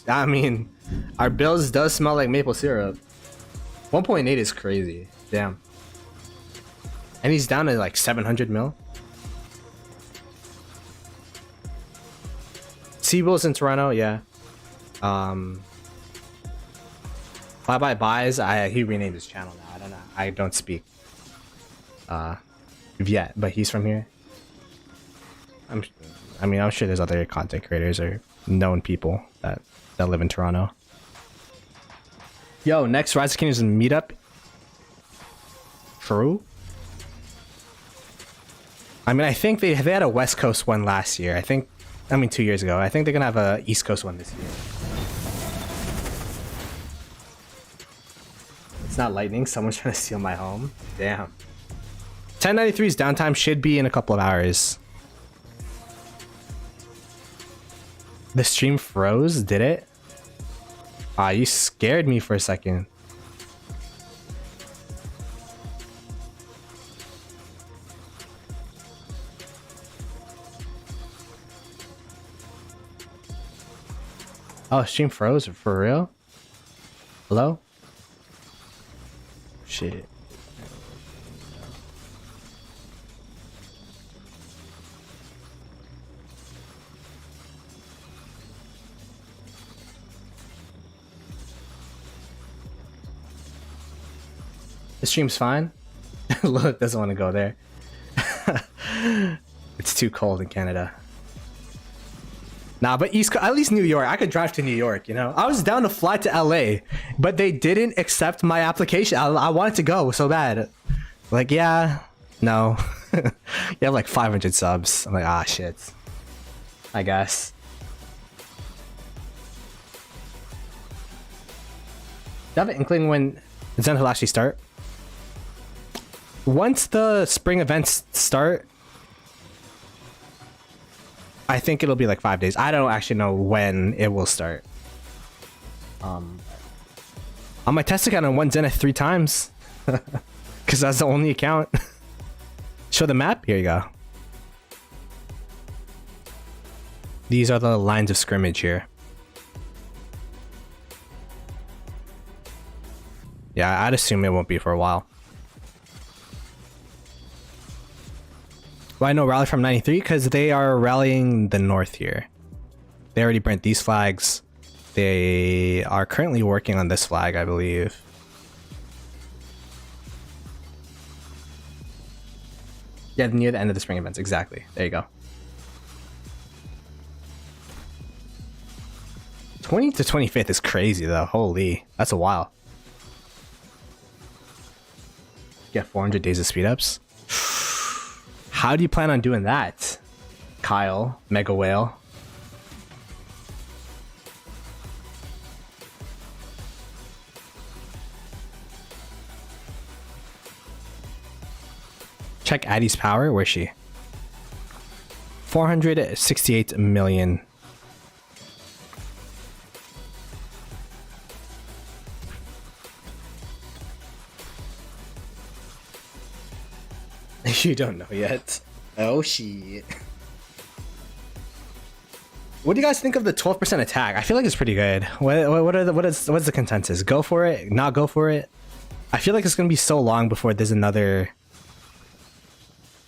I mean, our builds does smell like maple syrup. 1.8 is crazy. Damn. And he's down to like 700 mil. Seabull's in Toronto, yeah. Bye Bye Buys. He renamed his channel now. I don't know. I don't speak yet, but he's from here. I'm sure there's other content creators or known people that live in Toronto. Yo, next Rise of Kingdoms meetup. True. I mean, I think they had a West Coast one last year. 2 years ago. I think they're gonna have a East Coast one this year. It's not lightning. Someone's trying to steal my home. Damn. 1093's downtime should be in a couple of hours. The stream froze, did it? Ah, you scared me for a second. Oh, stream froze for real? Hello? Shit. The stream's fine. Look, doesn't want to go there. It's too cold in Canada. Nah, but at least New York. I could drive to New York, you know? I was down to fly to LA, but they didn't accept my application. I wanted to go so bad. Like, yeah, no. You have like 500 subs. I'm like, ah, shit. I guess. you have an inkling when Zen will actually start? Once the spring events start, I think it'll be like 5 days. I don't actually know when it will start. On my test account, I won Zenith 3 times. Because that's the only account. Show the map? Here you go. These are the lines of scrimmage here. Yeah, I'd assume it won't be for a while. Well, I know rally from 93 because they are rallying the north here. They already burnt these flags. They are currently working on this flag, I believe. Yeah, near the end of the spring events, exactly. There you go. 20 to 25th is crazy though. Holy, that's a while. Get 400 days of speed ups. How do you plan on doing that, Kyle, Mega Whale? Check Addie's power. Where's she? 468 million. You don't know yet. Oh shit. What do you guys think of the 12% attack? I feel like it's pretty good. What's the consensus? Go for it? Not go for it? I feel like it's gonna be so long before there's another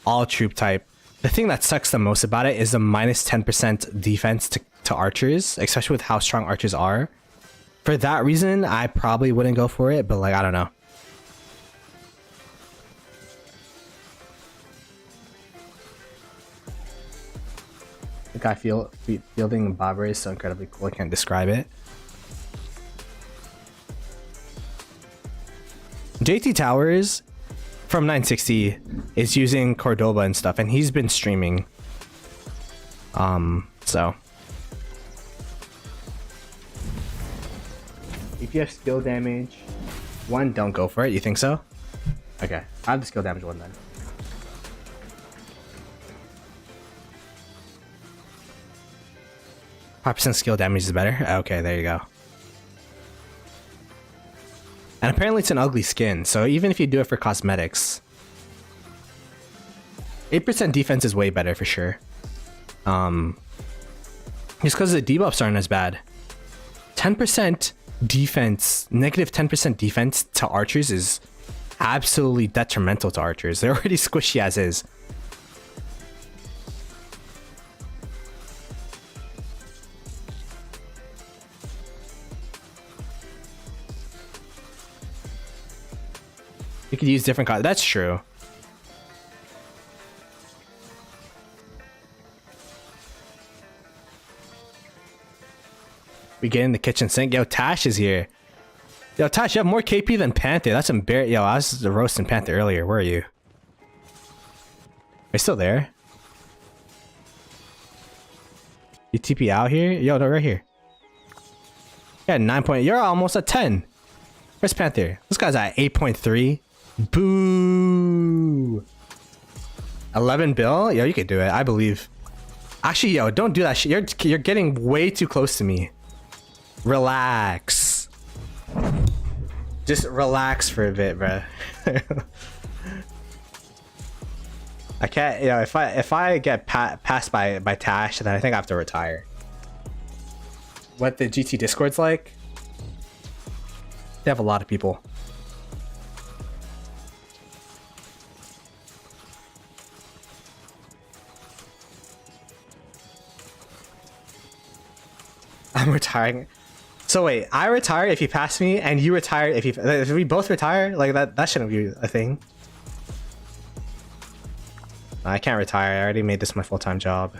all troop type. The thing that sucks the most about it is the minus 10% defense to archers, especially with how strong archers are. For that reason, I probably wouldn't go for it, but like, I don't know. The guy fielding Bobber is so incredibly cool, I can't describe it. JT Towers from 960 is using Cordoba and stuff, and he's been streaming. So if you have skill damage 1, don't go for it. You think so? Okay, I have the skill damage 1 then. % skill damage is better. Okay, there you go. And apparently it's an ugly skin, so even if you do it for cosmetics, 8% defense is way better for sure. Just because the debuffs aren't as bad. 10% defense, negative 10% defense to archers is absolutely detrimental to archers. They're already squishy as is. You could use different colors. That's true. We get in the kitchen sink. Yo, Tash is here. Yo, Tash, you have more KP than Panther. That's embarrassing. Yo, I was roasting Panther earlier. Where are you? Are you still there? You TP out here? Yo, no, right here. Yeah, 9 point. You're almost at 10. Where's Panther? This guy's at 8.3. Boo. 11 bill? Yo, you could do it. I believe. Actually, yo, don't do that shit. You're getting way too close to me. Relax. Just relax for a bit, bro. I can't, you know, if I get passed by Tash, then I think I have to retire. What the GT Discord's like? They have a lot of people. I'm retiring. So wait, I retire if you pass me, and you retire if we both retire? Like that shouldn't be a thing. I can't retire. I already made this my full-time job.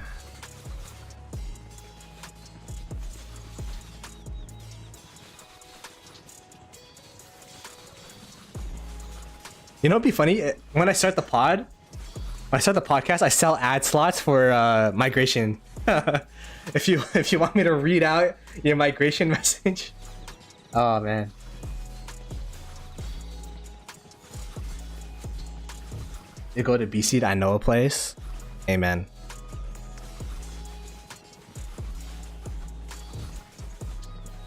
You know what'd be funny? When I start the podcast, I sell ad slots for migration. If you want me to read out your migration message. Oh man. You go to BC, I know a place. Amen.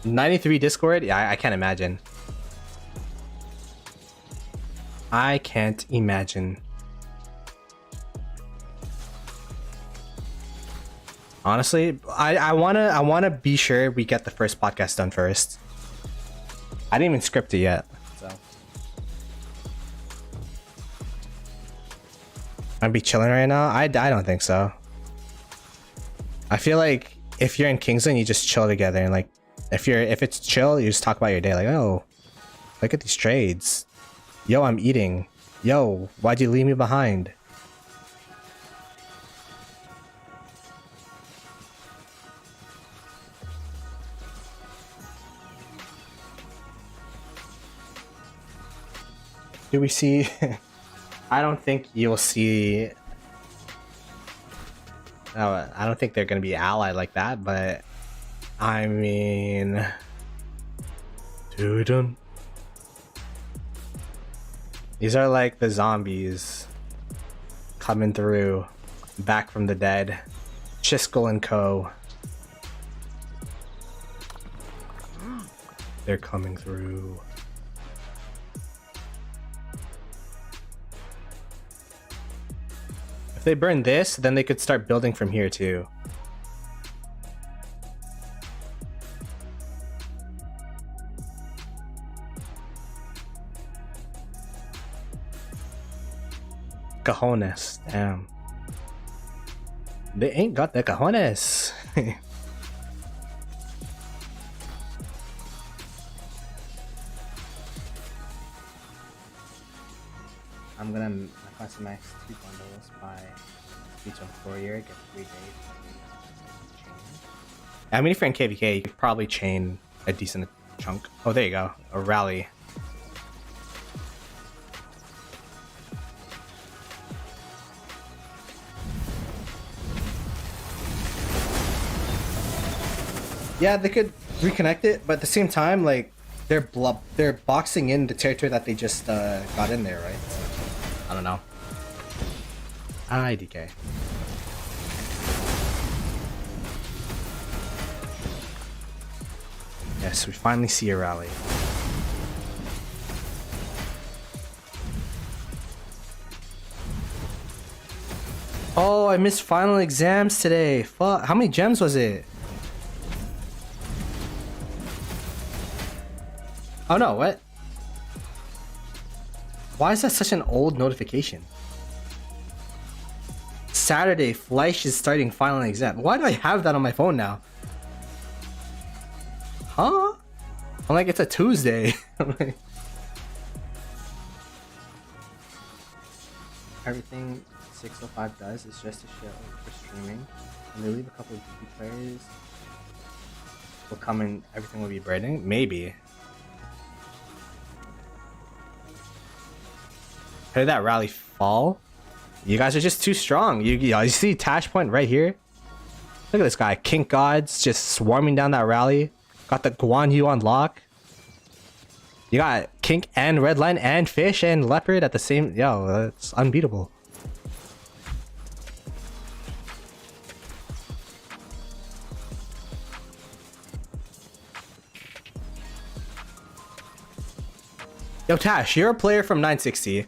$93 Discord? Yeah, I can't imagine. I can't imagine. Honestly, I wanna be sure we get the first podcast done first. I didn't even script it yet. So I'd be chilling right now. I don't think so. I feel like if you're in Kingsland, you just chill together, and like if it's chill, you just talk about your day. Like, oh, look at these trades. Yo, I'm eating. Yo, why'd you leave me behind? Do we see? I don't think you'll see. No, I don't think they're gonna be allied like that, but I mean, dude, these are like the zombies coming through, back from the dead. Chiskel and Co. They're coming through. If they burn this, then they could start building from here too. Cojones, damn. They ain't got the cojones. I'm gonna maximize 2 bundles by each on 4 year, get 3 days. I mean, if you're in KvK, you could probably chain a decent chunk. Oh, there you go. A rally. Yeah, they could reconnect it, but at the same time, like, they're boxing in the territory that they just got in there, right? So, I don't know. IDK. Yes, we finally see a rally. Oh, I missed final exams today. Fuck. How many gems was it? Oh no, what? Why is that such an old notification? Saturday, Fleisch is starting final exam. Why do I have that on my phone now? Huh? I'm like, it's a Tuesday. Everything 605 does is just a show for streaming. And they leave a couple of GP players. Will come and everything will be branding? Maybe. How did that rally fall? You guys are just too strong. You see Tash Point right here? Look at this guy. Kink Gods just swarming down that rally. Got the Guan Yu on lock. You got Kink and Redline and Fish and Leopard at the same... Yo, that's unbeatable. Yo, Tash, you're a player from 960.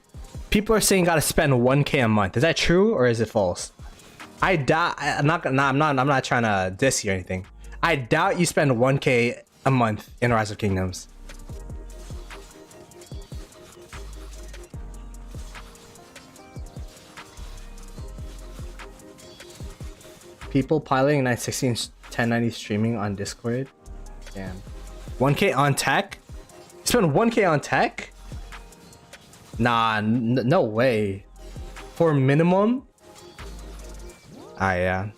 People are saying you gotta spend 1K a month. Is that true or is it false? I doubt. I'm not trying to diss you or anything. I doubt you spend 1K a month in Rise of Kingdoms. People piloting 960 and 1090 streaming on Discord. Damn. 1K on tech? You spend 1K on tech? Nah, no way. For minimum? Ah, yeah.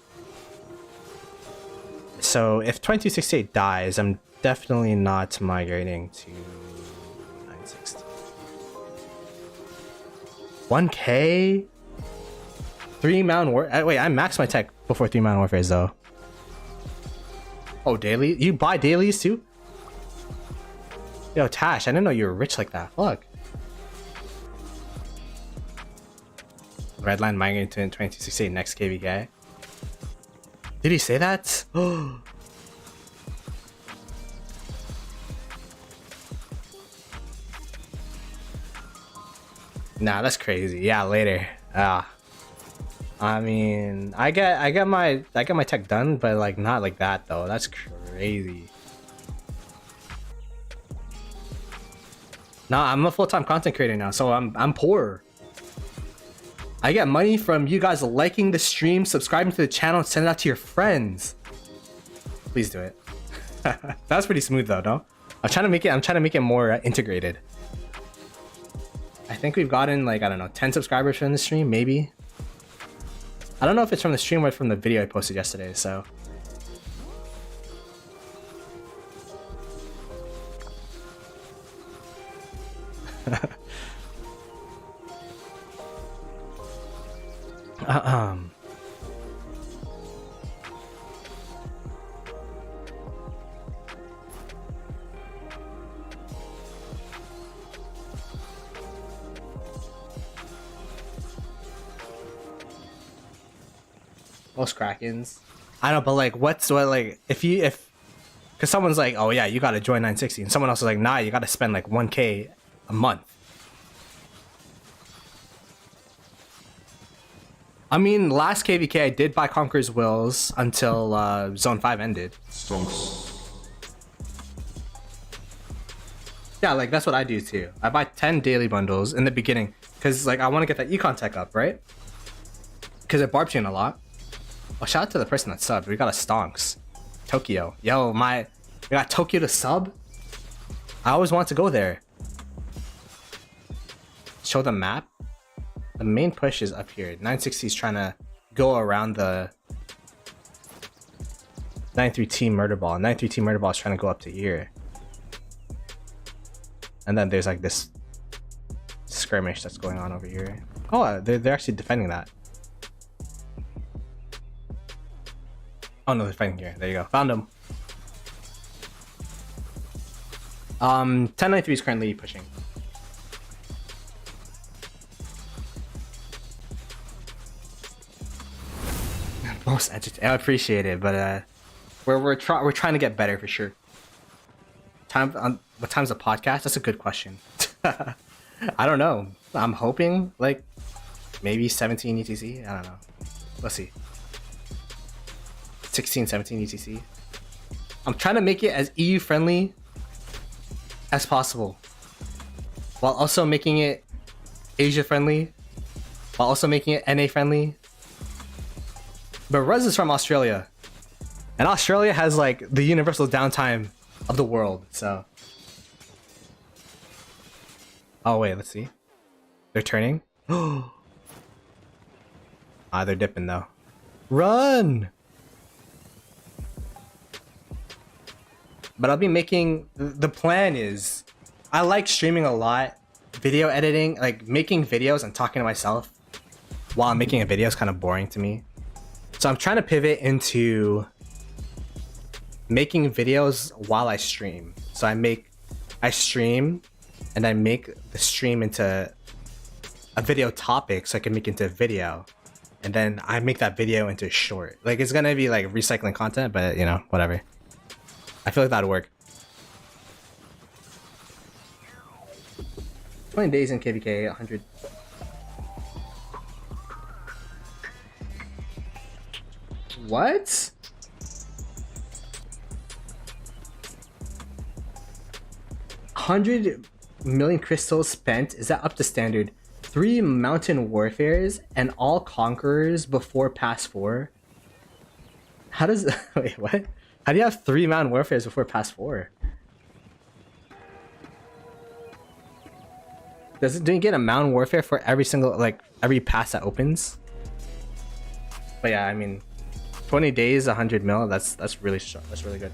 So if 2268 dies, I'm definitely not migrating to 960. 1K? 3-man war. Wait, I maxed my tech before 3-man warfares though. Oh, daily? You buy dailies too? Yo, Tash, I didn't know you were rich like that. Fuck. Redline migrating to 2268 next KvK. Did he say that? Oh. Nah, that's crazy. Yeah, later. I mean, I get my tech done, but like not like that though. That's crazy. Nah, I'm a full-time content creator now, so I'm poor. I get money from you guys liking the stream, subscribing to the channel, and sending it out to your friends. Please do it. That's pretty smooth though, no? I'm trying to make it more integrated. I think we've gotten like, I don't know, 10 subscribers from the stream, maybe. I don't know if it's from the stream or from the video I posted yesterday, so. Most Krakens. I know, but like, what like if because someone's like, oh yeah, you gotta join 960, and someone else is like, nah, you gotta spend like 1K a month. I mean, last KvK I did buy Conqueror's Wills until Zone 5 ended. Stonks. Yeah, like that's what I do too. I buy 10 daily bundles in the beginning because like I want to get that econ tech up, right? Because it barbs you in a lot. Oh, shout out to the person that subbed. We got a Stonks. Tokyo. Yo, we got Tokyo to sub? I always want to go there. Show the map. The main push is up here. 960 is trying to go around the 93T murder ball. 93T murder ball is trying to go up to here. And then there's like this skirmish that's going on over here. Oh, they're actually defending that. Oh no, they're fighting here. There you go. Found him. 1093 is currently pushing. Most educated. I appreciate it, but we're trying to get better for sure. What time's the podcast? That's a good question. I don't know. I'm hoping like maybe 17 UTC. I don't know. Let's see. 16, 17 UTC. I'm trying to make it as EU friendly as possible, while also making it Asia friendly, while also making it NA friendly. But Rez is from Australia, and Australia has like the universal downtime of the world, so. Oh wait, let's see. They're turning. They're dipping though. Run! But I'll be making, the plan is, I like streaming a lot, video editing, like making videos and talking to myself while I'm making a video is kind of boring to me. So I'm trying to pivot into making videos while I stream. So I stream and I make the stream into a video topic so I can make it into a video. And then I make that video into a short. Like it's gonna be like recycling content, but you know, whatever. I feel like that'd work. 20 days in KvK, 100. What? $100 million crystals spent? Is that up to standard? 3 mountain warfares and all conquerors before pass 4? How does... Wait, what? How do you have 3 mountain warfares before pass 4? Do you get a mountain warfare for every single, like, every pass that opens? But yeah, I mean, 20 days, 100 mil, that's really strong. That's really good.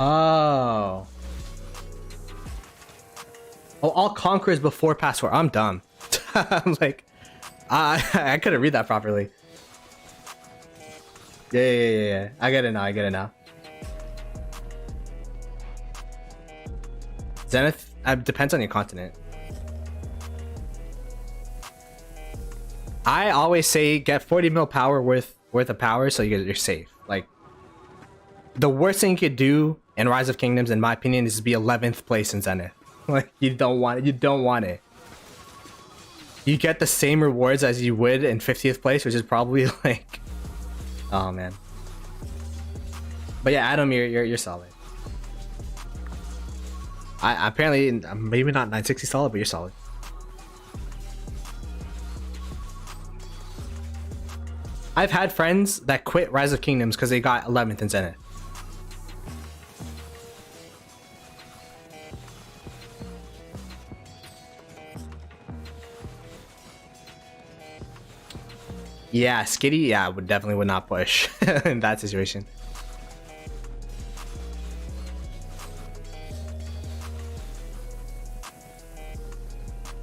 Oh. Oh, all conquerors before pass 4. I'm dumb. I'm like, I couldn't read that properly. Yeah. I get it now. Zenith depends on your continent. I always say get 40 mil power worth of power so you're safe. Like, the worst thing you could do in Rise of Kingdoms, in my opinion, is to be 11th place in Zenith. Like, you don't want it. You get the same rewards as you would in 50th place, which is probably like, oh man. But yeah, Adam, you're solid. I apparently maybe not 960 solid, but you're solid. I've had friends that quit Rise of Kingdoms because they got 11th in Zenith. Yeah, Skitty, yeah, would not push in that situation.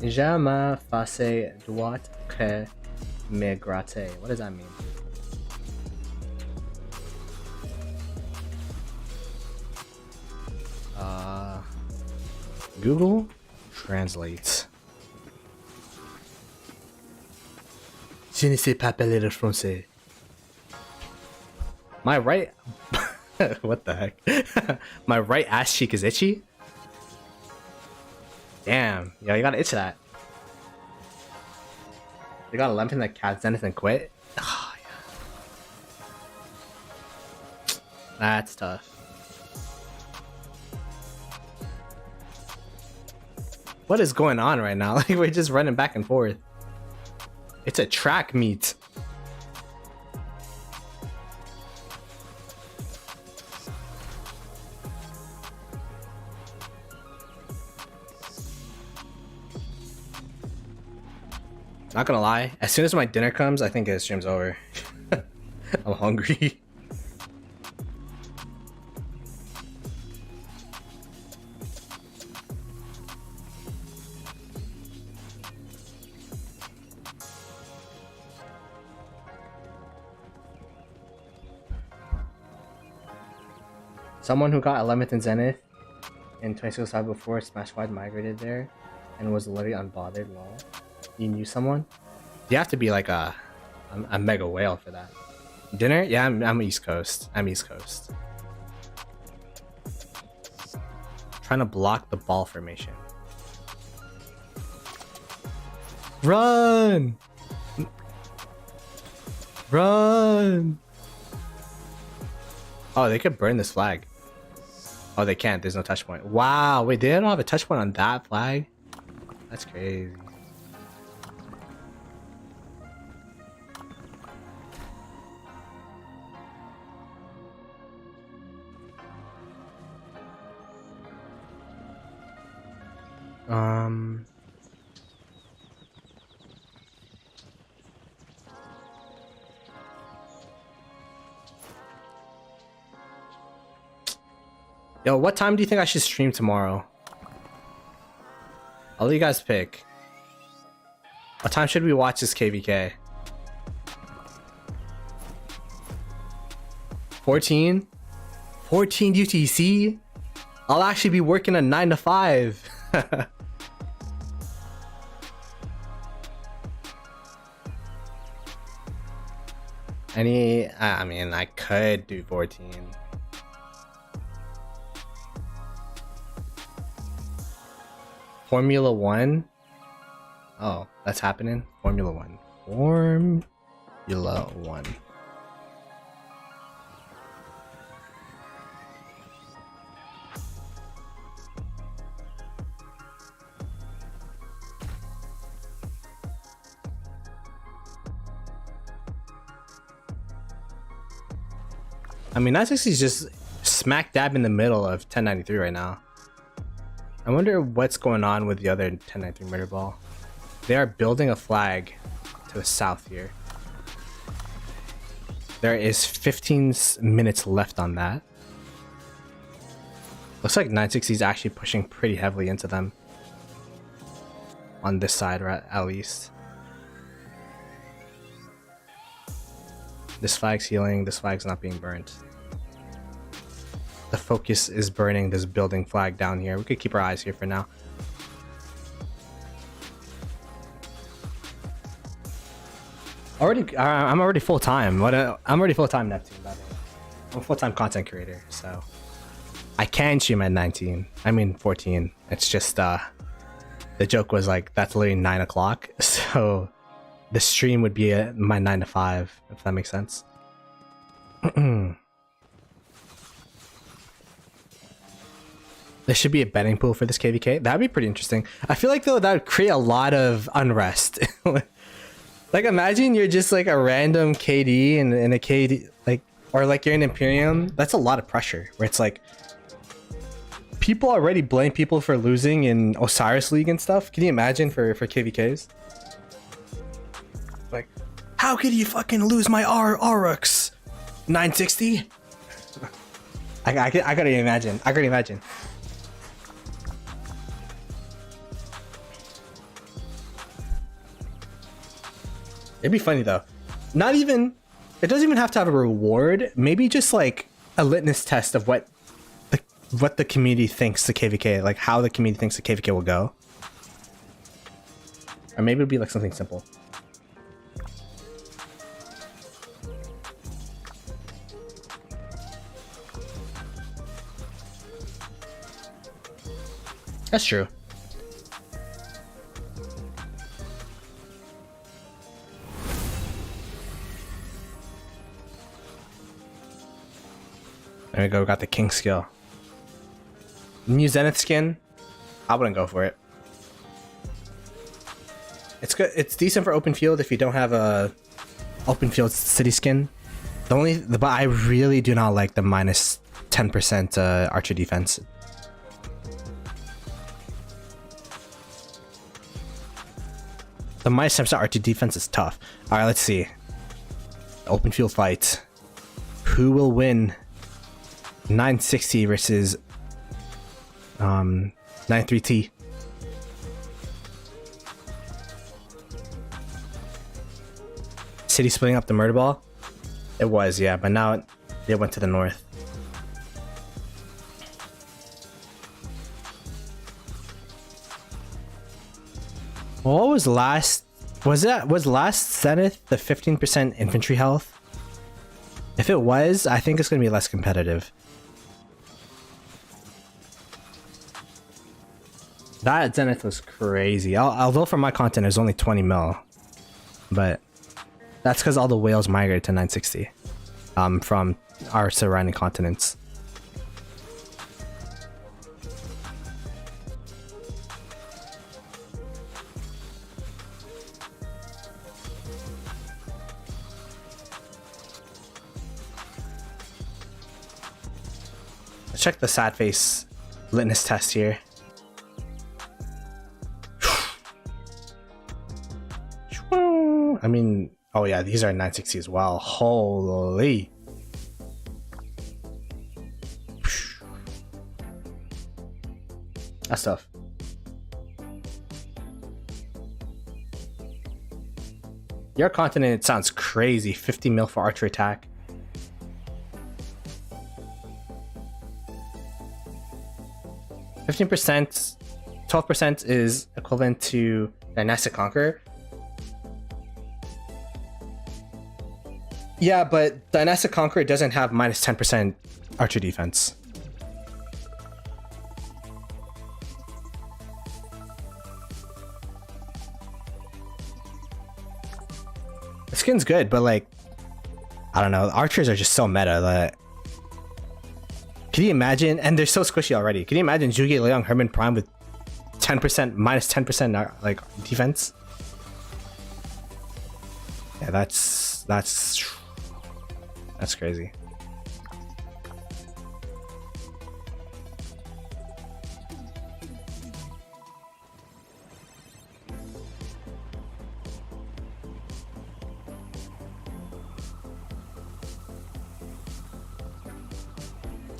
Jamais face droite que me gratte. What does that mean? Google Translate. Je ne sais pas parler le français. My right... What the heck? My right ass cheek is itchy? Damn. Yeah, you gotta itch that. They got 11 that cast Zenith and quit? Oh, yeah. That's tough. What is going on right now? Like, we're just running back and forth. It's a track meet. Not gonna lie, as soon as my dinner comes, I think the stream's over. I'm hungry. Someone who got 11th in Zenith in 2065 before Smash Squad migrated there and was literally unbothered. Lol. You knew someone? You have to be like a mega whale for that. Dinner? Yeah, I'm East Coast. Trying to block the ball formation. Run! Run! Oh, they could burn this flag. Oh, they can't. There's no touch point. Wow. Wait, they don't have a touch point on that flag? That's crazy. Yo, what time do you think I should stream tomorrow? I'll let you guys pick. What time should we watch this KvK? 14? 14 UTC? I'll actually be working a 9 to 5. I mean, I could do 14. Formula 1? Oh, that's happening? Formula 1. Formula 1. I mean, 960 is just smack dab in the middle of 1093 right now. I wonder what's going on with the other 1093 murder ball. They are building a flag to the south here. There is 15 minutes left on that. Looks like 960 is actually pushing pretty heavily into them. On this side, at least. This flag's healing. This flag's not being burnt. The focus is burning this building flag down here. We could keep our eyes here for now. I'm already full time. I'm already full time Neptune. By the way, I'm a full time content creator, so I can stream at 19. I mean 14. It's just the joke was like that's literally 9 o'clock, so the stream would be at my 9 to 5, if that makes sense. There should be a betting pool for this KvK. That'd be pretty interesting. I feel like though that would create a lot of unrest. Like imagine you're just like a random KD and a KD like, or like you're an Imperium. That's a lot of pressure. Where it's like people already blame people for losing in Osiris League and stuff. Can you imagine for KvKs? Like, how could you fucking lose my Aurochs? 960? I gotta imagine. I gotta imagine. It'd be funny though. Not even, it doesn't even have to have a reward. Maybe just like a litmus test of what the community thinks the KvK, like how the community thinks the KvK will go. Or maybe it'll be like something simple. That's true. There we go, we got the King skill. New Zenith skin, I wouldn't go for it. It's good, it's decent for open field if you don't have a open field city skin. But I really do not like the minus 10% archer defense. The minus 10% archer defense is tough. Alright, let's see. Open field fight. Who will win? 960 versus 93T. City splitting up the murder ball? It was, yeah, but now it went to the north. What was last? Was last Zenith the 15% infantry health? If it was, I think it's gonna be less competitive. That Zenith was crazy. Although for my content it was only 20 mil, but that's because all the whales migrated to 960 from our surrounding continents. Let's check the sad face litmus test here. I mean, oh yeah, these are 960 as well. Holy. That's tough. Your continent, it sounds crazy. 50 mil for archer attack. %, 12% is equivalent to Dynastic Conqueror. Yeah, but Dynastic Conqueror doesn't have minus 10% archer defense. The skin's good, but like, I don't know. Archers are just so meta that. Can you imagine? And they're so squishy already. Can you imagine Zhuge Liang Herman Prime with 10%, minus 10% like defense? Yeah, that's crazy.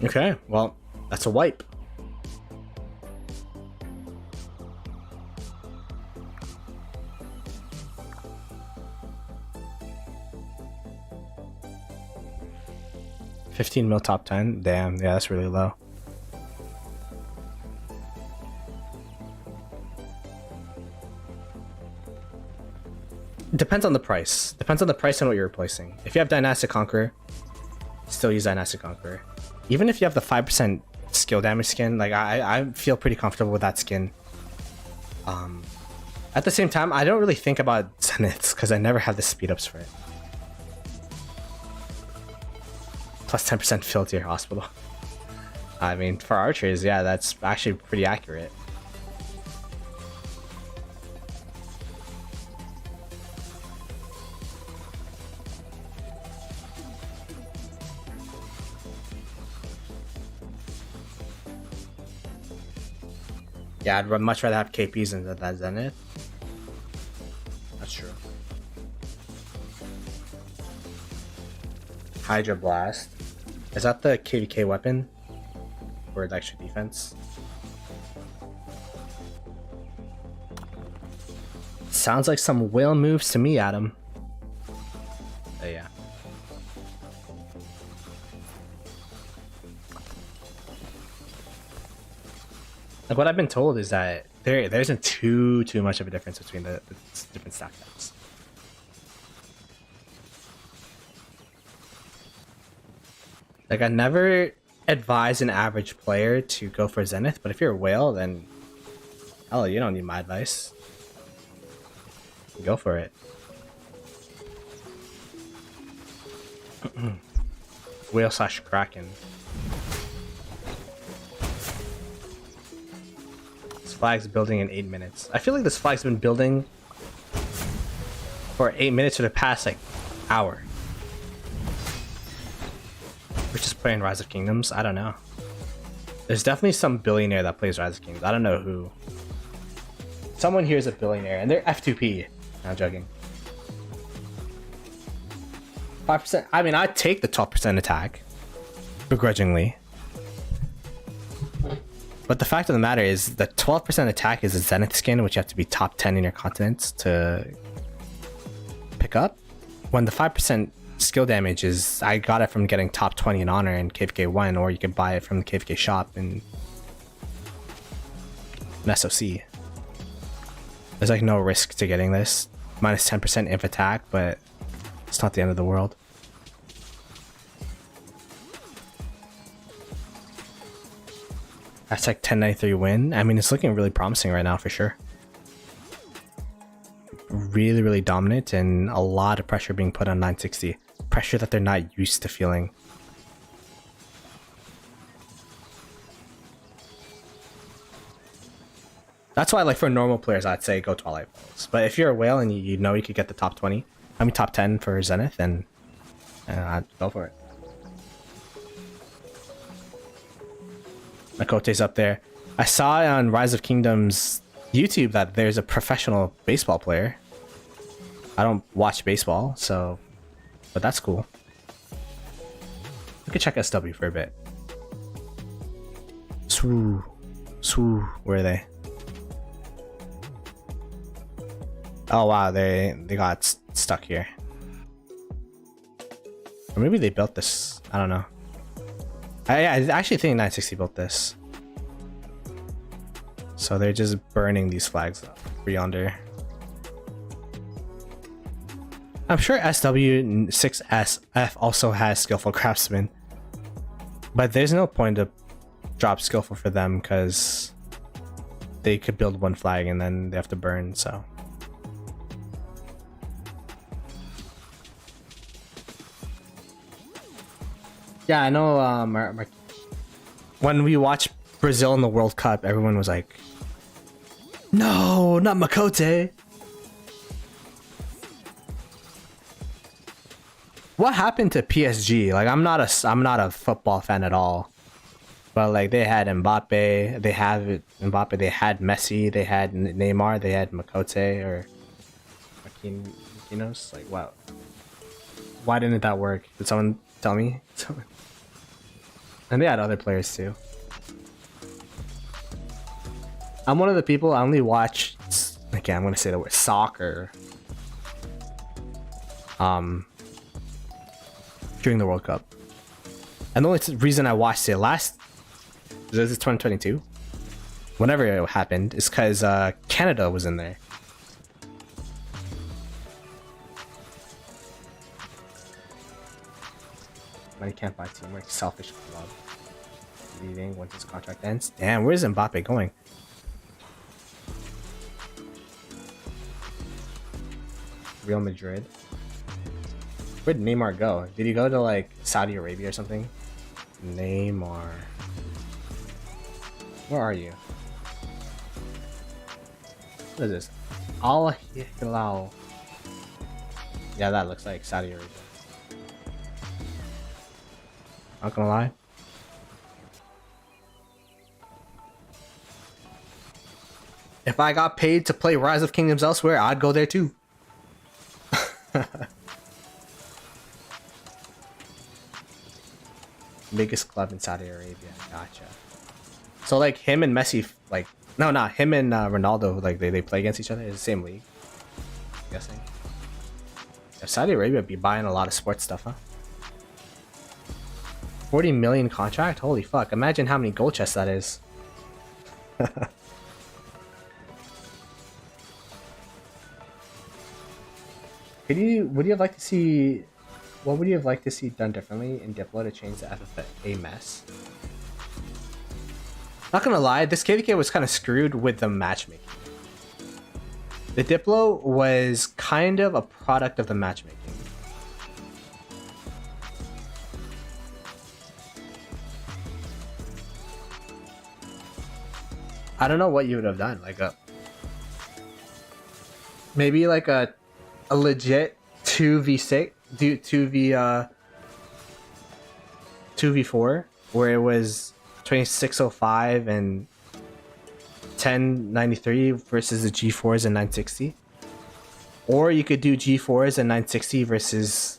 Okay, well, that's a wipe. 15 mil top 10. Damn, yeah, that's really low. Depends on the price. Depends on the price and what you're replacing. If you have Dynastic Conqueror, still use Dynastic Conqueror. Even if you have the 5% skill damage skin, like I feel pretty comfortable with that skin. At the same time, I don't really think about Zeniths because I never have the speed ups for it. Plus 10% fill to your hospital. I mean, for archers, yeah, that's actually pretty accurate. Yeah, I'd much rather have KPs than that Zenith. That's true. Hydra Blast. Is that the KvK weapon? For the extra defense? Sounds like some whale moves to me, Adam. Oh, yeah. Like what I've been told is that there isn't too much of a difference between the different stack types. Like I never advise an average player to go for Zenith, but if you're a whale, then hell, you don't need my advice. Go for it. Whale / Kraken. Flag's building in 8 minutes. I feel like this flag's been building for 8 minutes for the past like hour. We're just playing Rise of Kingdoms. I don't know. There's definitely some billionaire that plays Rise of Kingdoms. I don't know who. Someone here is a billionaire and they're F2P. Not joking. 5%. I mean, I'd take the 12% attack begrudgingly. But the fact of the matter is the 12% attack is a Zenith skin, which you have to be top 10 in your continents to pick up. When the 5% skill damage is, I got it from getting top 20 in Honor in KvK 1, or you can buy it from the KvK shop in SOC. There's like no risk to getting this. Minus 10% if attack, but it's not the end of the world. That's like 1093 win. I mean, it's looking really promising right now for sure. Really dominant and a lot of pressure being put on 960. Pressure that they're not used to feeling. That's why, like, for normal players, I'd say go Twilight Falls. But if you're a whale and you know you could get the top 20, I mean top 10 for Zenith, then I'd go for it. Makote's up there. I saw on Rise of Kingdoms YouTube that there's a professional baseball player. I don't watch baseball, so... But that's cool. We could check SW for a bit. Swoo. Where are they? Oh wow, they got stuck here. Or maybe they built this. I don't know. I actually think 960 built this. So they're just burning these flags up for yonder. I'm sure SW6SF also has Skillful Craftsman. But there's no point to drop Skillful for them because they could build one flag and then they have to burn, so. Yeah, I know. When we watched Brazil in the World Cup, everyone was like, "No, not Makote." What happened to PSG? Like, I'm not a football fan at all, but like they had Mbappe, they had Messi, they had Neymar, they had Makote or Marquinhos. Like, wow, why didn't that work? Did someone tell me? And they had other players too. I'm one of the people, I only watch, okay, I'm gonna say the word soccer during the World Cup. And the only reason I watched it this is 2022, whenever it happened, is because Canada was in there. Money can't buy teamwork. Selfish club. Leaving once his contract ends. Damn, where's Mbappe going? Real Madrid. Where'd Neymar go? Did he go to like Saudi Arabia or something? Neymar. Where are you? What is this? Al Hilal. Yeah, that looks like Saudi Arabia. Not gonna lie. If I got paid to play Rise of Kingdoms elsewhere, I'd go there too. Biggest club in Saudi Arabia. Gotcha. So like him and Messi, like him and Ronaldo, like they play against each other. It's the same league. I'm guessing. If Saudi Arabia be buying a lot of sports stuff, huh? 40 million contract? Holy fuck! Imagine how many gold chests that is. Would you have liked to see? What would you have liked to see done differently in Diplo to change the FFA mess? Not gonna lie, this KvK was kind of screwed with the matchmaking. The Diplo was kind of a product of the matchmaking. I don't know what you would have done, like maybe like a legit 2v6, 2v4, where it was 2605 and 1093 versus the G4s and 960. Or you could do G4s and 960 versus,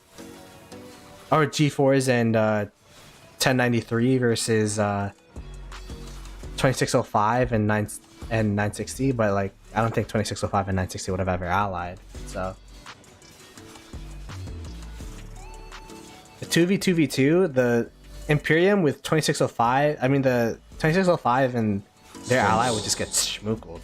or G4s and 1093 versus 2605 and 960, but like I don't think 2605 and 960 would have ever allied. So the 2v2v2, the Imperium with 2605, I mean the 2605 and their ally would just get schmookled.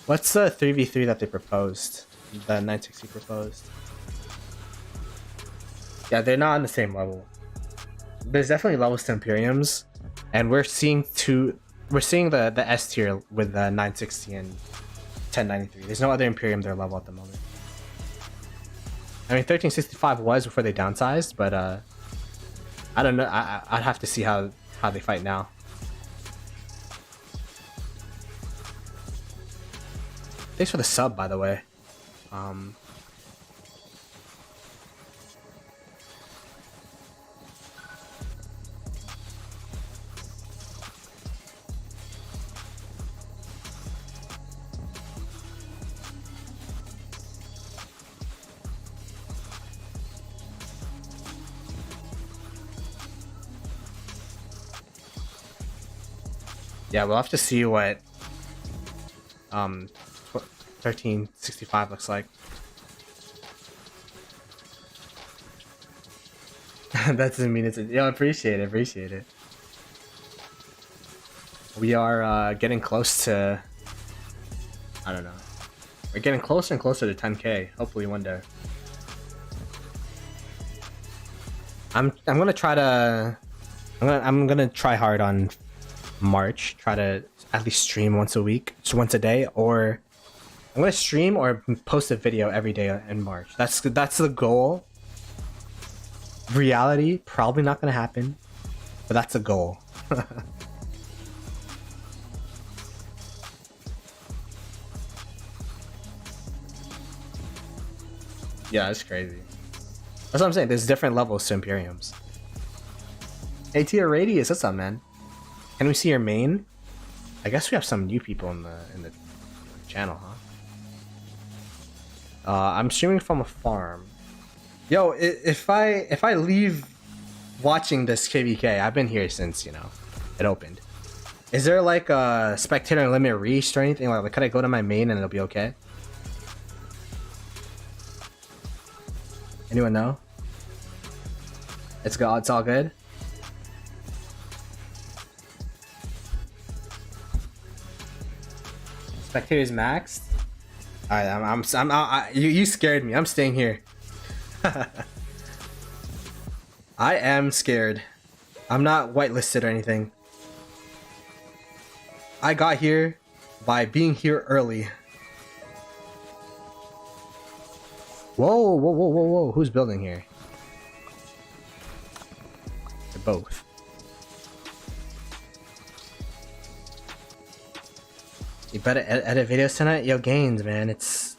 What's the 3v3 that they proposed? The 960 proposed? Yeah, they're not on the same level. There's definitely levels to Imperiums, and we're seeing the S tier with the 960 and 1093. There's no other Imperium their level at the moment. I mean, 1365 was before they downsized, but I don't know. I'd have to see how they fight now. Thanks for the sub, by the way. Yeah, we'll have to see what 1365 looks like. That doesn't mean it's a... Yo, appreciate it. We are getting close to... I don't know. We're getting closer and closer to 10k. Hopefully one day. I'm gonna try to... I'm gonna try hard on March. Try to at least stream once a week, just once a day, or I'm gonna stream or post a video every day in March. That's the goal. Reality, probably not gonna happen, but that's a goal. Yeah, that's crazy. That's what I'm saying. There's different levels to Imperiums. AT or Radius, what's up, man? Can we see your main? I guess we have some new people in the channel, huh? I'm streaming from a farm. Yo, if I leave watching this KvK. I've been here since, you know, it opened. Is there like a spectator limit reached or anything? Like, could I go to my main and it'll be okay? Anyone know? It's all good. Spectators maxed. Alright, you scared me. I'm staying here. I am scared. I'm not whitelisted or anything. I got here by being here early. Whoa. Who's building here? They're both. You better edit videos tonight? Yo, Gains, man. It's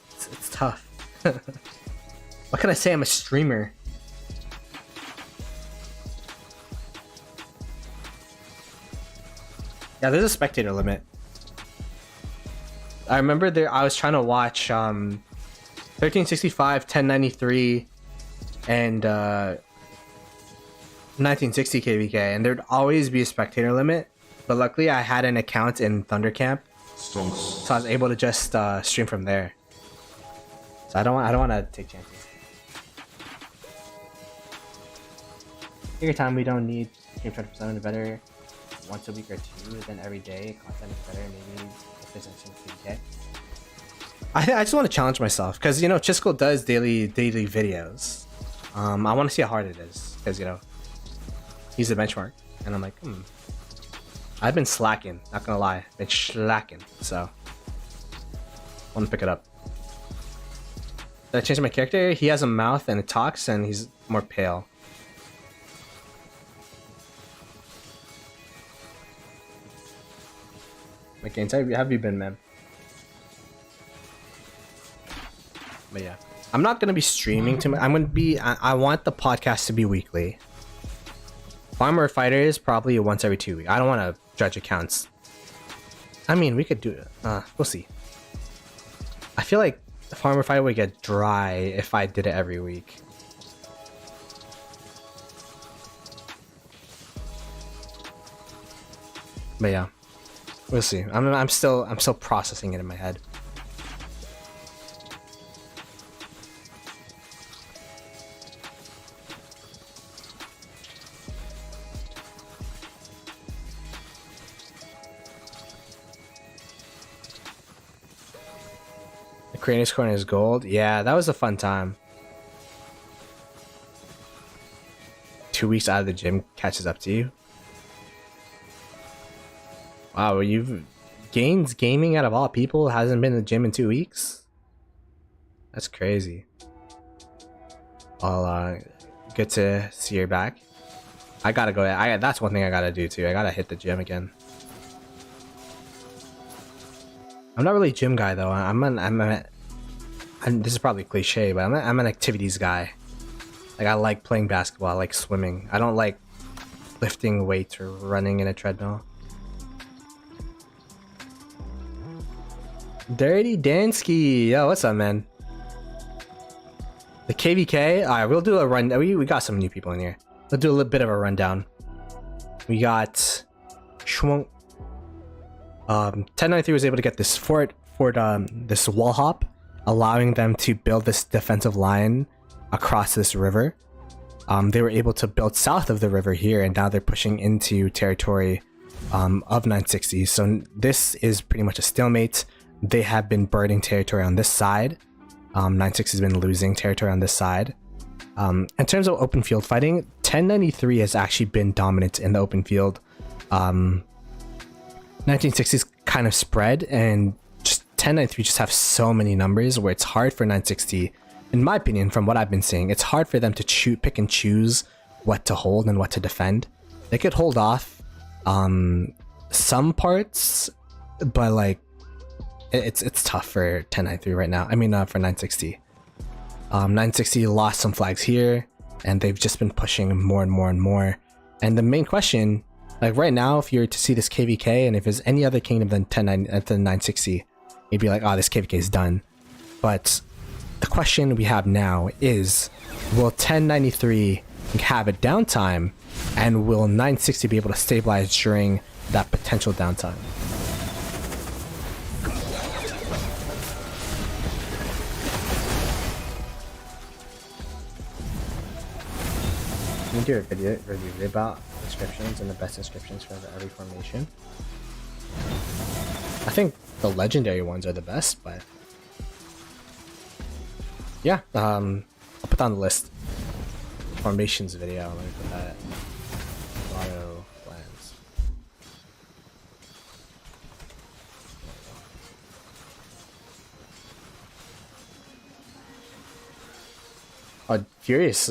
tough. What can I say? I'm a streamer. Yeah, there's a spectator limit. I remember I was trying to watch 1365, 1093, and 1960 KvK, and there'd always be a spectator limit. But luckily, I had an account in Thundercamp, so I was able to just stream from there. So I don't want to take chances. Take your time. We don't need game 20% better once a week or two than every day. Content is better. Maybe if there's anything KvK. I just want to challenge myself because, you know, Chisco does daily videos. I want to see how hard it is because, you know, he's the benchmark, and I'm like, I've been slacking, not gonna lie, been slacking, so I want to pick it up. Did I change my character? He has a mouth and it talks, and he's more pale. Okay, how have you been, man? But yeah, I'm not gonna be streaming too much. I'm gonna be. I want the podcast to be weekly. Farmer Fighter is probably once every 2 weeks. I don't want to judge accounts. I mean, we could do it. We'll see. I feel like Farmer Fighter would get dry if I did it every week. But yeah, we'll see. I'm still processing it in my head. Creator's Corner is gold. Yeah, that was a fun time. 2 weeks out of the gym catches up to you. Wow, you've Gains Gaming out of all people hasn't been in the gym in 2 weeks. That's crazy. Well, good to see you're back. I gotta go. That's one thing I gotta do too. I gotta hit the gym again. I'm not really a gym guy though. This is probably cliche, but I'm an activities guy. Like, I like playing basketball, I like swimming. I don't like lifting weights or running in a treadmill. Dirty Dansky, yo, what's up, man? The KvK. Alright, we'll do a run. We got some new people in here. Let's do a little bit of a rundown. We got Schwung. 1093 was able to get this this wall hop, allowing them to build this defensive line across this river. They were able to build south of the river here, and now they're pushing into territory of 960. So this is pretty much a stalemate. They have been burning territory on this side. 960 has been losing territory on this side. In terms of open field fighting, 1093 has actually been dominant in the open field. 1960's kind of spread, and just 1093 just have so many numbers where it's hard for 960, in my opinion, from what I've been seeing, it's hard for them to pick and choose what to hold and what to defend. They could hold off some parts, but like it's tough for 1093 right now. I mean, for 960. 960 lost some flags here, and they've just been pushing more and more and more. And the main question, like right now, if you're to see this KvK, and if there's any other kingdom than 960, you'd be like, oh, this KvK is done. But the question we have now is, will 1093 have a downtime, and will 960 be able to stabilize during that potential downtime? Can we do a video review about inscriptions and the best inscriptions for every formation? I think the legendary ones are the best, but yeah, I'll put that on the list. Formations video. Let me put that. Ploto plans. Oh, Furious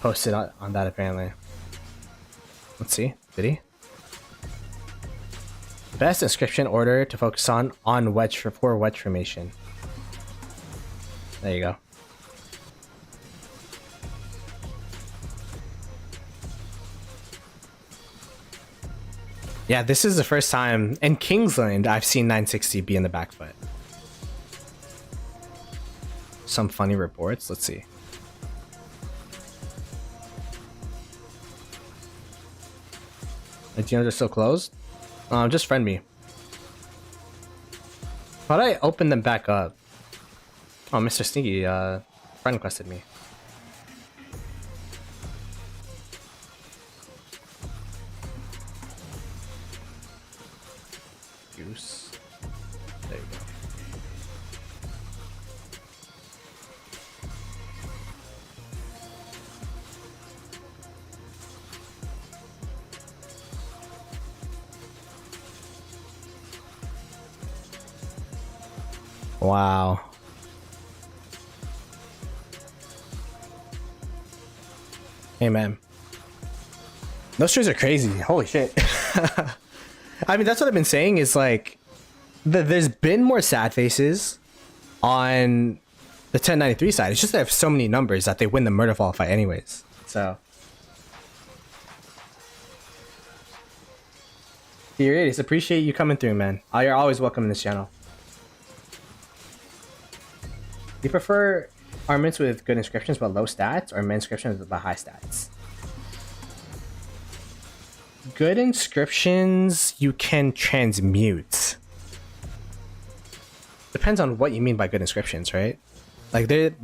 posted on that apparently. Let's see. Did he? Best inscription order to focus on wedge for wedge formation. There you go. Yeah, this is the first time in Kingsland I've seen 960 be in the back foot. Some funny reports. Let's see. The gyms are still closed. Just friend me. Why'd I open them back up? Oh, Mr. Sneaky, friend requested me. Goose. There you go. Wow. Hey man, those trees are crazy. Holy shit. I mean, that's what I've been saying is like there's been more sad faces on the 1093 side. It's just they have so many numbers that they win the murder fall fight anyways. So Furious, appreciate you coming through, man. You're always welcome in this channel. Do you prefer armaments with good inscriptions but low stats, or inscriptions with high stats? Good inscriptions you can transmute. Depends on what you mean by good inscriptions, right? Like it's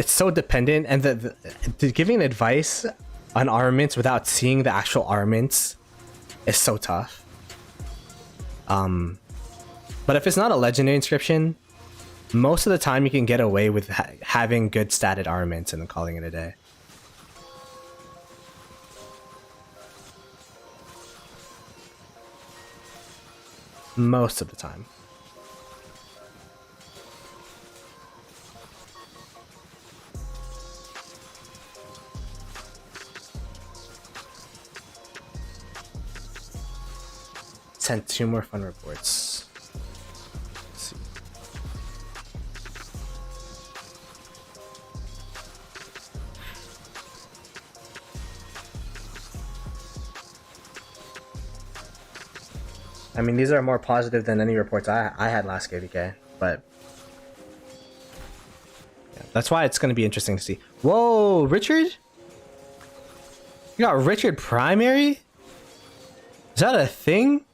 so dependent, and the giving advice on armaments without seeing the actual armaments is so tough. But if it's not a legendary inscription, most of the time you can get away with having good statted armaments and then calling it a day. Most of the time. Sent 2 more fun reports. I mean, these are more positive than any reports I had last KvK, but yeah, that's why it's going to be interesting to see. Whoa, Richard? You got Richard primary? Is that a thing?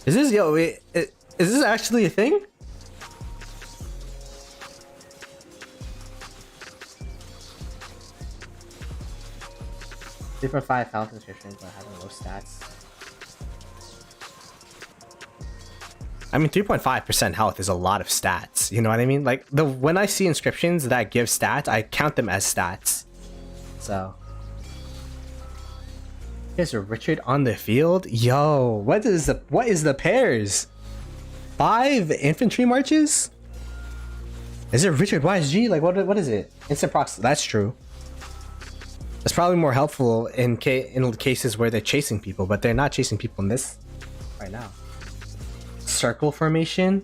Is this, is this actually a thing? Super 5 health inscriptions but having low stats. I mean, 3.5% health is a lot of stats. You know what I mean? Like when I see inscriptions that give stats, I count them as stats. So, here's a Richard on the field. Yo, what is the pairs? 5 infantry marches? Is it Richard YSG? Like what is it? Instant prox. That's true. It's probably more helpful in cases where they're chasing people, but they're not chasing people in this right now. Circle formation.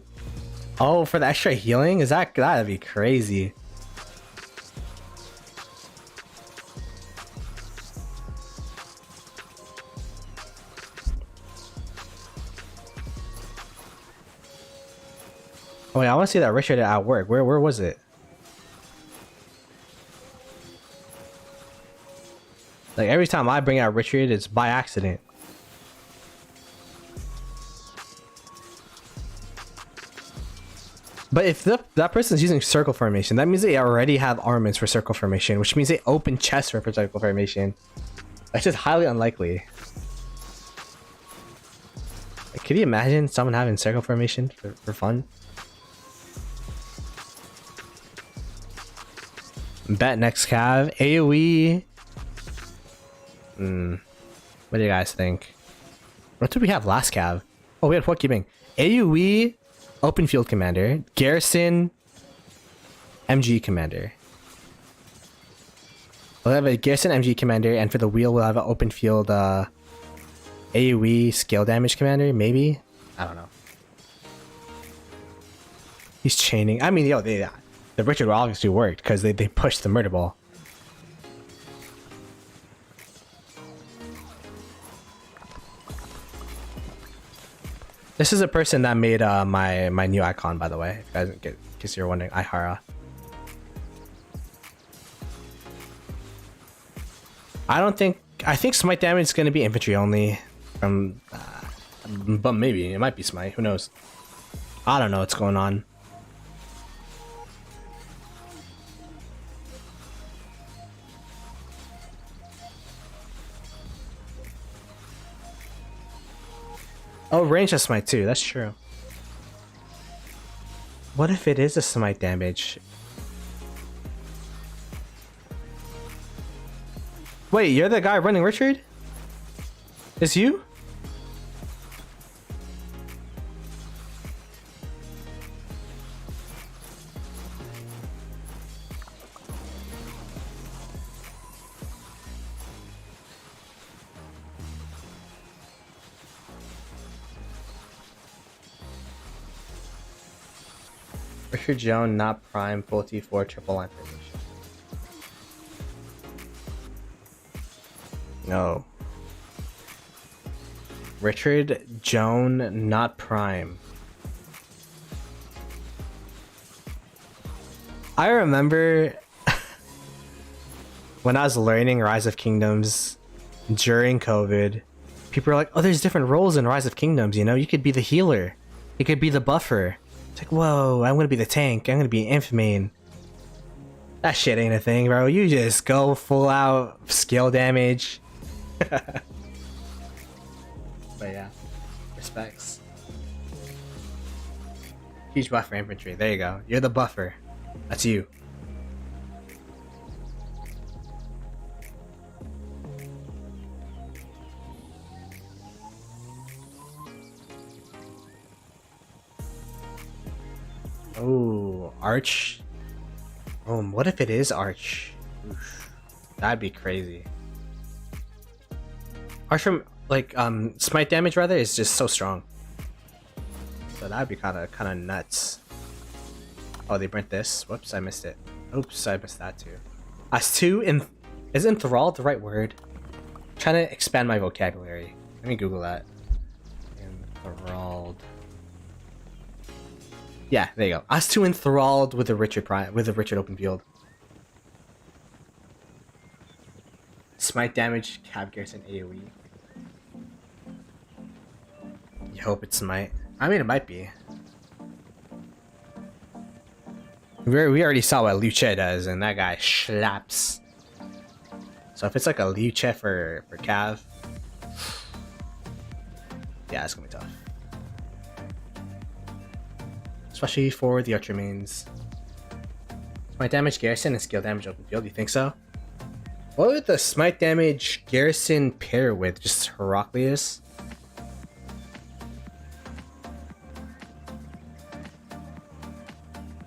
Oh, for the extra healing? That'd be crazy. Oh, wait, I want to see that Richard at work. Where was it? Like, every time I bring out Richard, it's by accident. But if that person's using circle formation, that means they already have armaments for circle formation, which means they open chests for circle formation. That's just highly unlikely. Like, could you imagine someone having circle formation for fun? Bet next cav. AoE. What do you guys think? What did we have last cav? Oh, we had what keeping? AoE, open field commander, garrison, MG commander. We'll have a garrison MG commander, and for the wheel we'll have an open field AoE scale damage commander, maybe? I don't know. He's chaining. I mean, yo, the Richard obviously worked because they pushed the murder ball. This is a person that made my new icon, by the way. If you guys, in case you're wondering, Ihara. I think smite damage is going to be infantry only. But maybe it might be smite. Who knows? I don't know what's going on. Oh, range has smite too. That's true. What if it is a smite damage? Wait, you're the guy running Richard? It's you? Richard Joan, not prime, full T4, triple line formation. No. Richard Joan, not prime. I remember when I was learning Rise of Kingdoms during COVID, people were like, oh, there's different roles in Rise of Kingdoms, you know? You could be the healer. You could be the buffer. It's like, whoa, I'm gonna be the tank. I'm gonna be inf main. That shit ain't a thing, bro. You just go full out skill damage. But yeah, respects. Huge buffer infantry. There you go. You're the buffer. That's you. Oh, Arch. Oh, what if it is Arch? Oof, that'd be crazy. Arch from like smite damage rather is just so strong. So that'd be kind of nuts. Oh, they burnt this. Whoops, I missed it. Oops, I missed that too. As two in is enthralled the right word? I'm trying to expand my vocabulary. Let me Google that. Enthralled. Yeah, there you go. As two enthralled with the Richard open field. Smite damage, cab garrison AoE. You hope it's smite. I mean, it might be. We already saw what Liu Che does, and that guy slaps. So if it's like a Liu Che for cav, yeah, it's gonna be tough. Especially for the archer mains. Smite damage garrison and skill damage open field, you think so? What would the smite damage garrison pair with? Just Heraclius?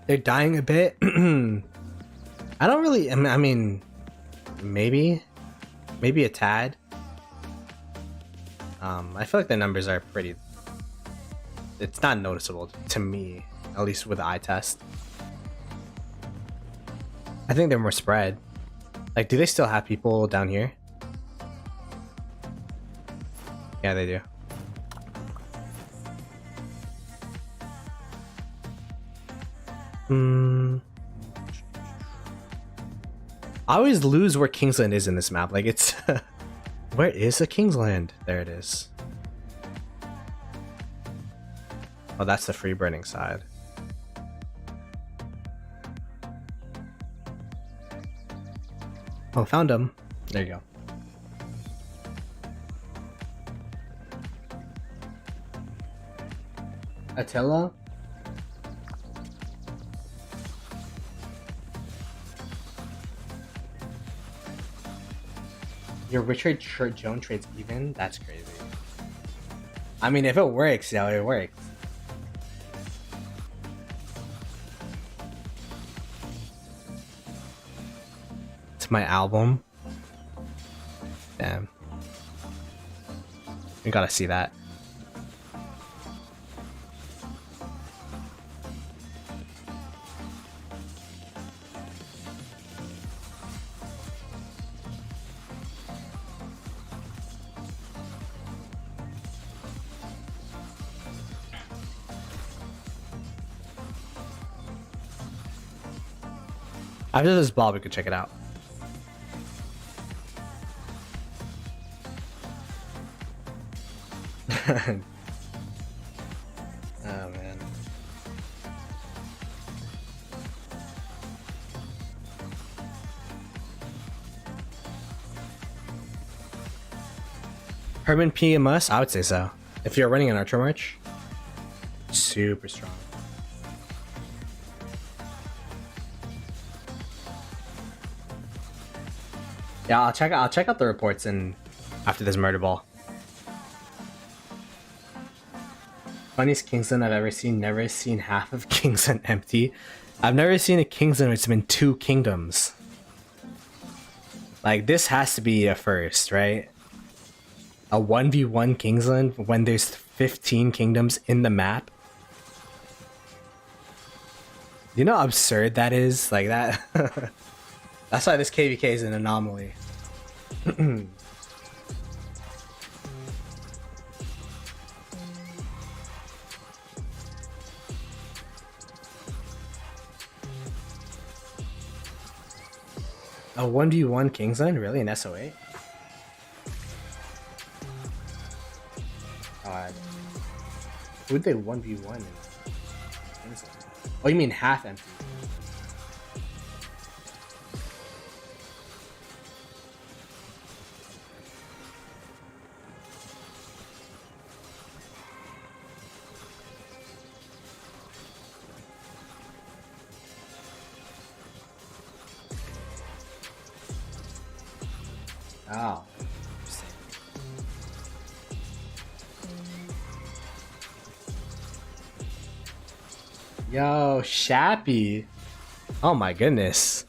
They're dying a bit. I don't really, I mean, maybe a tad. I feel like the numbers are pretty, it's not noticeable to me, at least with the eye test. I think they're more spread. Like, do they still have people down here? Yeah, they do. I always lose where Kingsland is in this map. Like it's where is the Kingsland? There it is. Oh, that's the free burning side. Oh, found him. There you go. Attila? Your Richard Jones trades even? That's crazy. I mean, if it works, yeah, it works. It's my album. Damn. You gotta see that. After this ball, we could check it out. Oh man. Herman PMS? I would say so. If you're running an Archer March, super strong. Yeah, I'll check out the reports and after this murder ball. Funniest Kingsland I've ever seen. Never seen half of Kingsland empty. I've never seen a Kingsland where it's been 2 kingdoms. Like this has to be a first, right? A 1v1 Kingsland when there's 15 kingdoms in the map. You know how absurd that is? Like that. That's why this KvK is an anomaly. A 1v1 Kingsland? Really? An SO8? Who'd they 1v1 in Kingsland? Oh, you mean half empty? Oh, interesting. Yo, Shappy. Oh my goodness.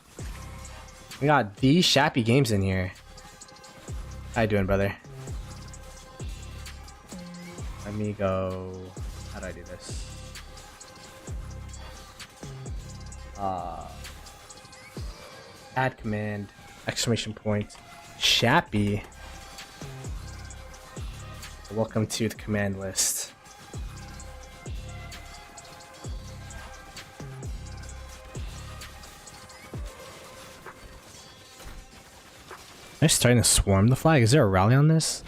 We got these Shappy games in here. How you doing, brother? Let me go. How do I do this? Add command, exclamation point. Shappy. Welcome to the command list. They're starting to swarm the flag. Is there a rally on this?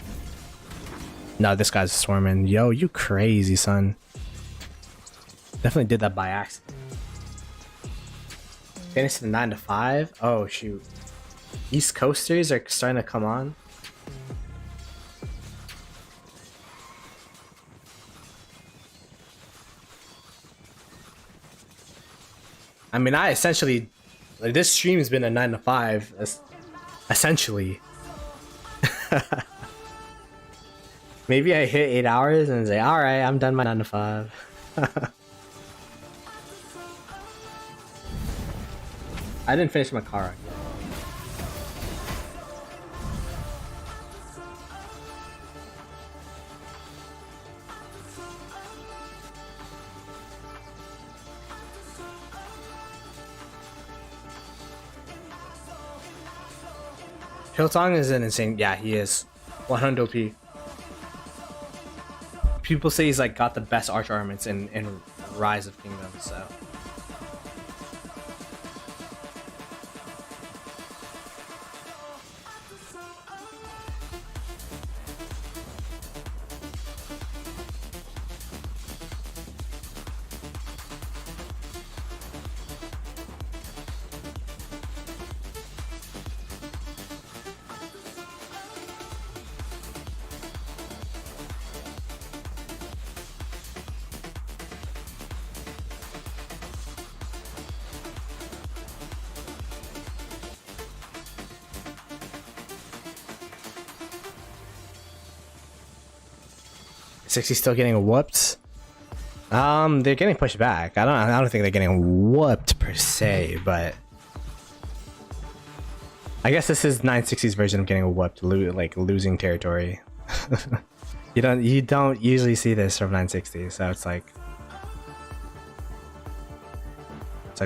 No, this guy's swarming. Yo, you crazy, son. Definitely did that by accident. Finish the 9 to 5. Oh shoot. East Coasters are starting to come on. I mean, I essentially, like, this stream has been a 9 to 5, essentially. Maybe I hit 8 hours and say, all right, I'm done my 9 to 5. I didn't finish my car. Hilltong is an insane. Yeah, he is 100 OP. People say he's like got the best arch armaments in Rise of Kingdoms. So 60 still getting whooped. They're getting pushed back. I don't think they're getting whooped per se, but I guess this is 960's version of getting whooped, like losing territory. You don't usually see this from 960, so it's like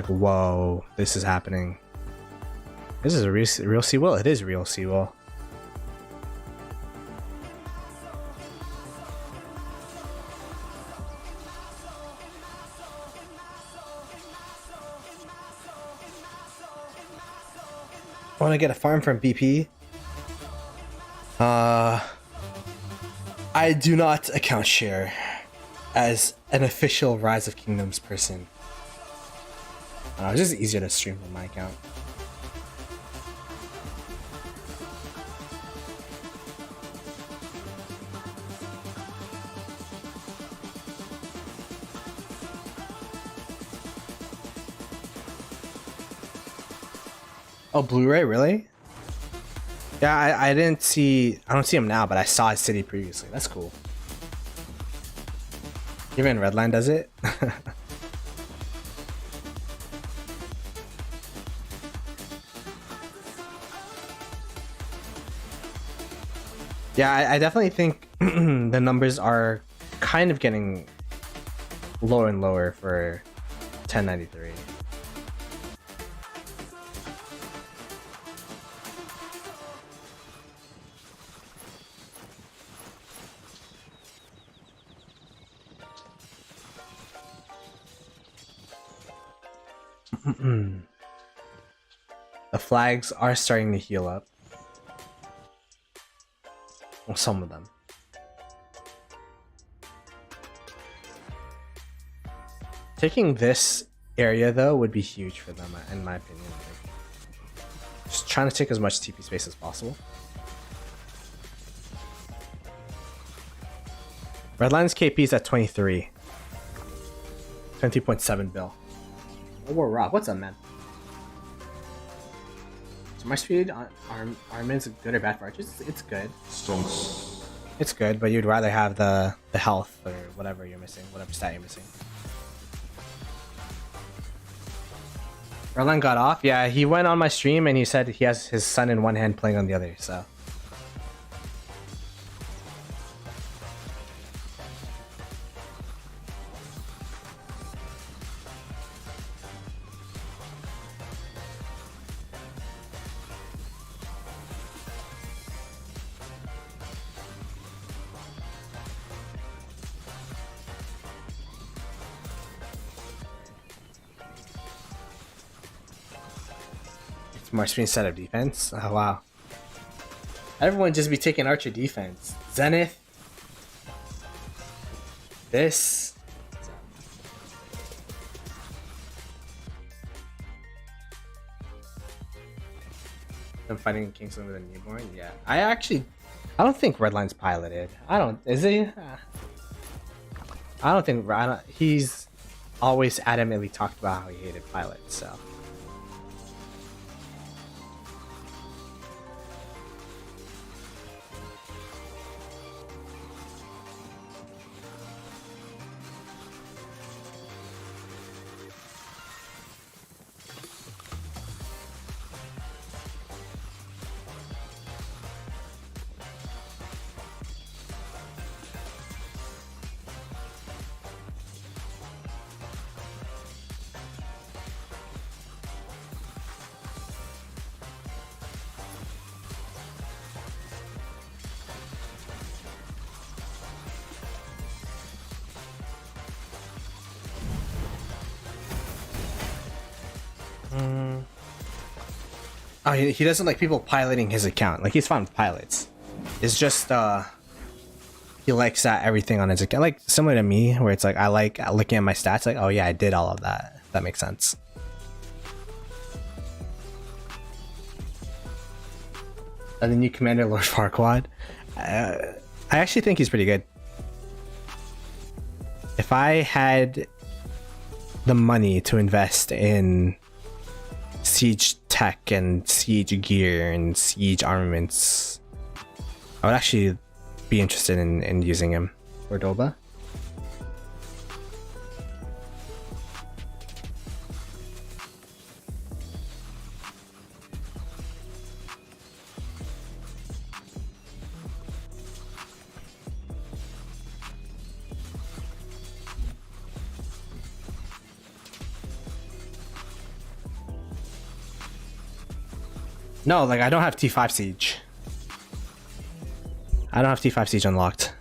whoa, this is happening. This is a real Seawolf. It is real Seawolf. Want to get a farm from BP? I do not account share as an official Rise of Kingdoms person. It's just easier to stream from my account. Oh, Blu-ray, really? Yeah, I don't see him now, but I saw his city previously. That's cool. Even Redline does it. Yeah, I definitely think the numbers are kind of getting lower and lower for 1093. The flags are starting to heal up. Well, some of them. Taking this area though would be huge for them, in my opinion. Like, just trying to take as much TP space as possible. Redline's KP is at 23. 20.7 bill. Oh, we're Rob. What's up, man? So my speed on armaments good or bad for archers? It's good. Stonks. It's good, but you'd rather have the health or whatever you're missing, whatever stat you're missing. Redline got off. Yeah, he went on my stream and he said he has his son in one hand playing on the other, so. More screen set of defense. Oh wow. Everyone just be taking archer defense. Zenith. This. I'm fighting in Kingsland with a newborn. Yeah. I don't think Redline's piloted. Is he? He's always adamantly talked about how he hated pilots, so. Oh, he doesn't like people piloting his account. Like, he's fine with pilots. It's just he likes everything on his account, like similar to me, where it's like I like looking at my stats, like, oh yeah, I did all of that. That makes sense. And the new commander, Lord Farquaad, I actually think he's pretty good. If I had the money to invest in siege tech and siege gear and siege armaments, I would actually be interested in using him. Cordoba. No, like I don't have T5 Siege. I don't have T5 Siege unlocked.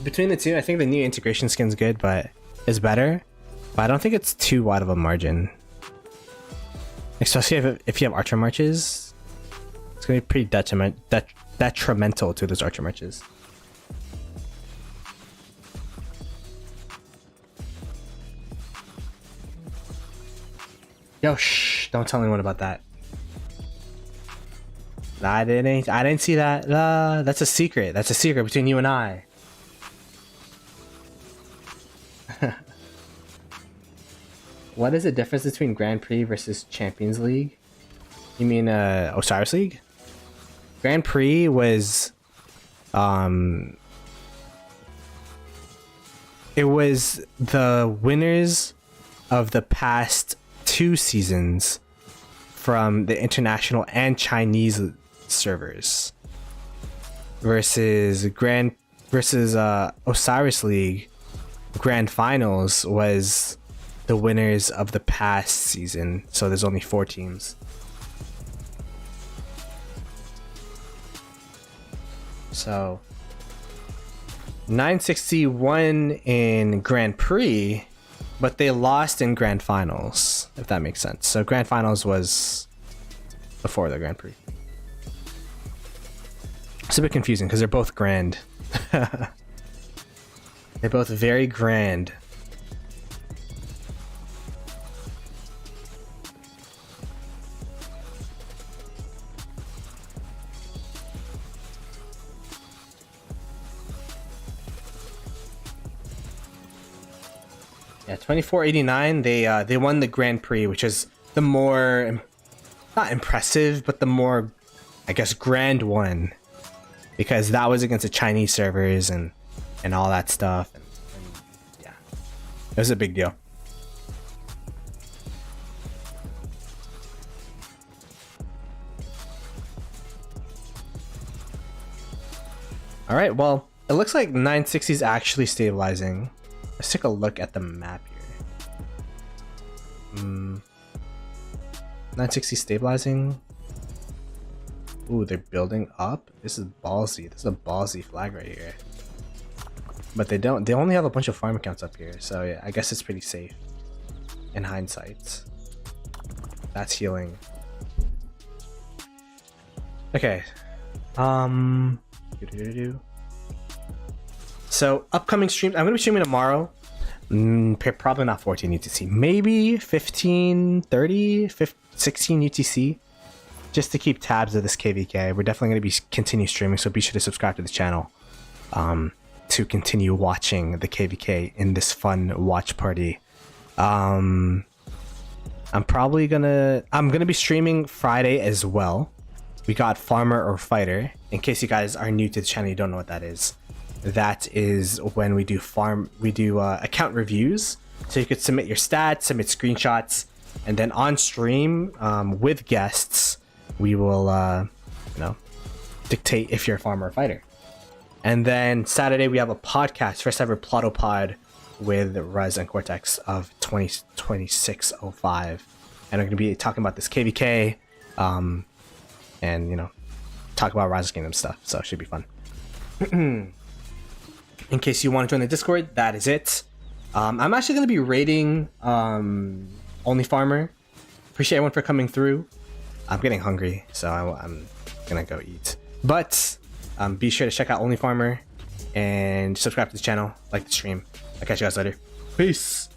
Between the two, I think the new integration skin's good, but is better. But I don't think it's too wide of a margin. Especially if you have archer marches, it's gonna be pretty detrimental to those archer marches. Yo, shh! Don't tell anyone about that. I didn't see that. That's a secret. That's a secret between you and I. What is the difference between Grand Prix versus Champions League? You mean Osiris League? Grand Prix was it was the winners of the past 2 seasons from the international and Chinese servers versus Osiris League. Grand Finals was the winners of the past season, so there's only 4 teams. So 960 won in Grand Prix, but they lost in Grand Finals, if that makes sense. So Grand Finals was before the Grand Prix. It's a bit confusing because they're both grand. They're both very grand. Yeah, 2489. They won the Grand Prix, which is the more not impressive, but the more, I guess, grand one, because that was against the Chinese servers and all that stuff. And yeah, it was a big deal. All right, well, it looks like 960 is actually stabilizing. Let's take a look at the map here. 960 stabilizing. Ooh, they're building up. This is ballsy. This is a ballsy flag right here. But they only have a bunch of farm accounts up here, so yeah, I guess it's pretty safe in hindsight. That's healing. Okay. So upcoming streams, I'm gonna be streaming tomorrow. Probably not 14 UTC, maybe 15, 30, 15, 16 UTC, just to keep tabs of this KvK. We're definitely gonna be continue streaming, so be sure to subscribe to the channel to continue watching the KvK in this fun watch party. I'm gonna be streaming Friday as well. We got Farmer or Fighter. In case you guys are new to the channel, you don't know what that is. That is when we do account reviews. So you could submit your stats, submit screenshots, and then on stream with guests, we will dictate if you're a farmer or fighter. And then Saturday we have a podcast, first ever Ploto pod with Rez and Cortex of 2605, and we're gonna be talking about this KvK, and talk about Rise Kingdom stuff. So it should be fun. In case you want to join the Discord, that is it. I'm actually going to be raiding Only Farmer. Appreciate everyone for coming through. I'm getting hungry, so I'm going to go eat. But be sure to check out Only Farmer and subscribe to the channel, like the stream. I'll catch you guys later. Peace.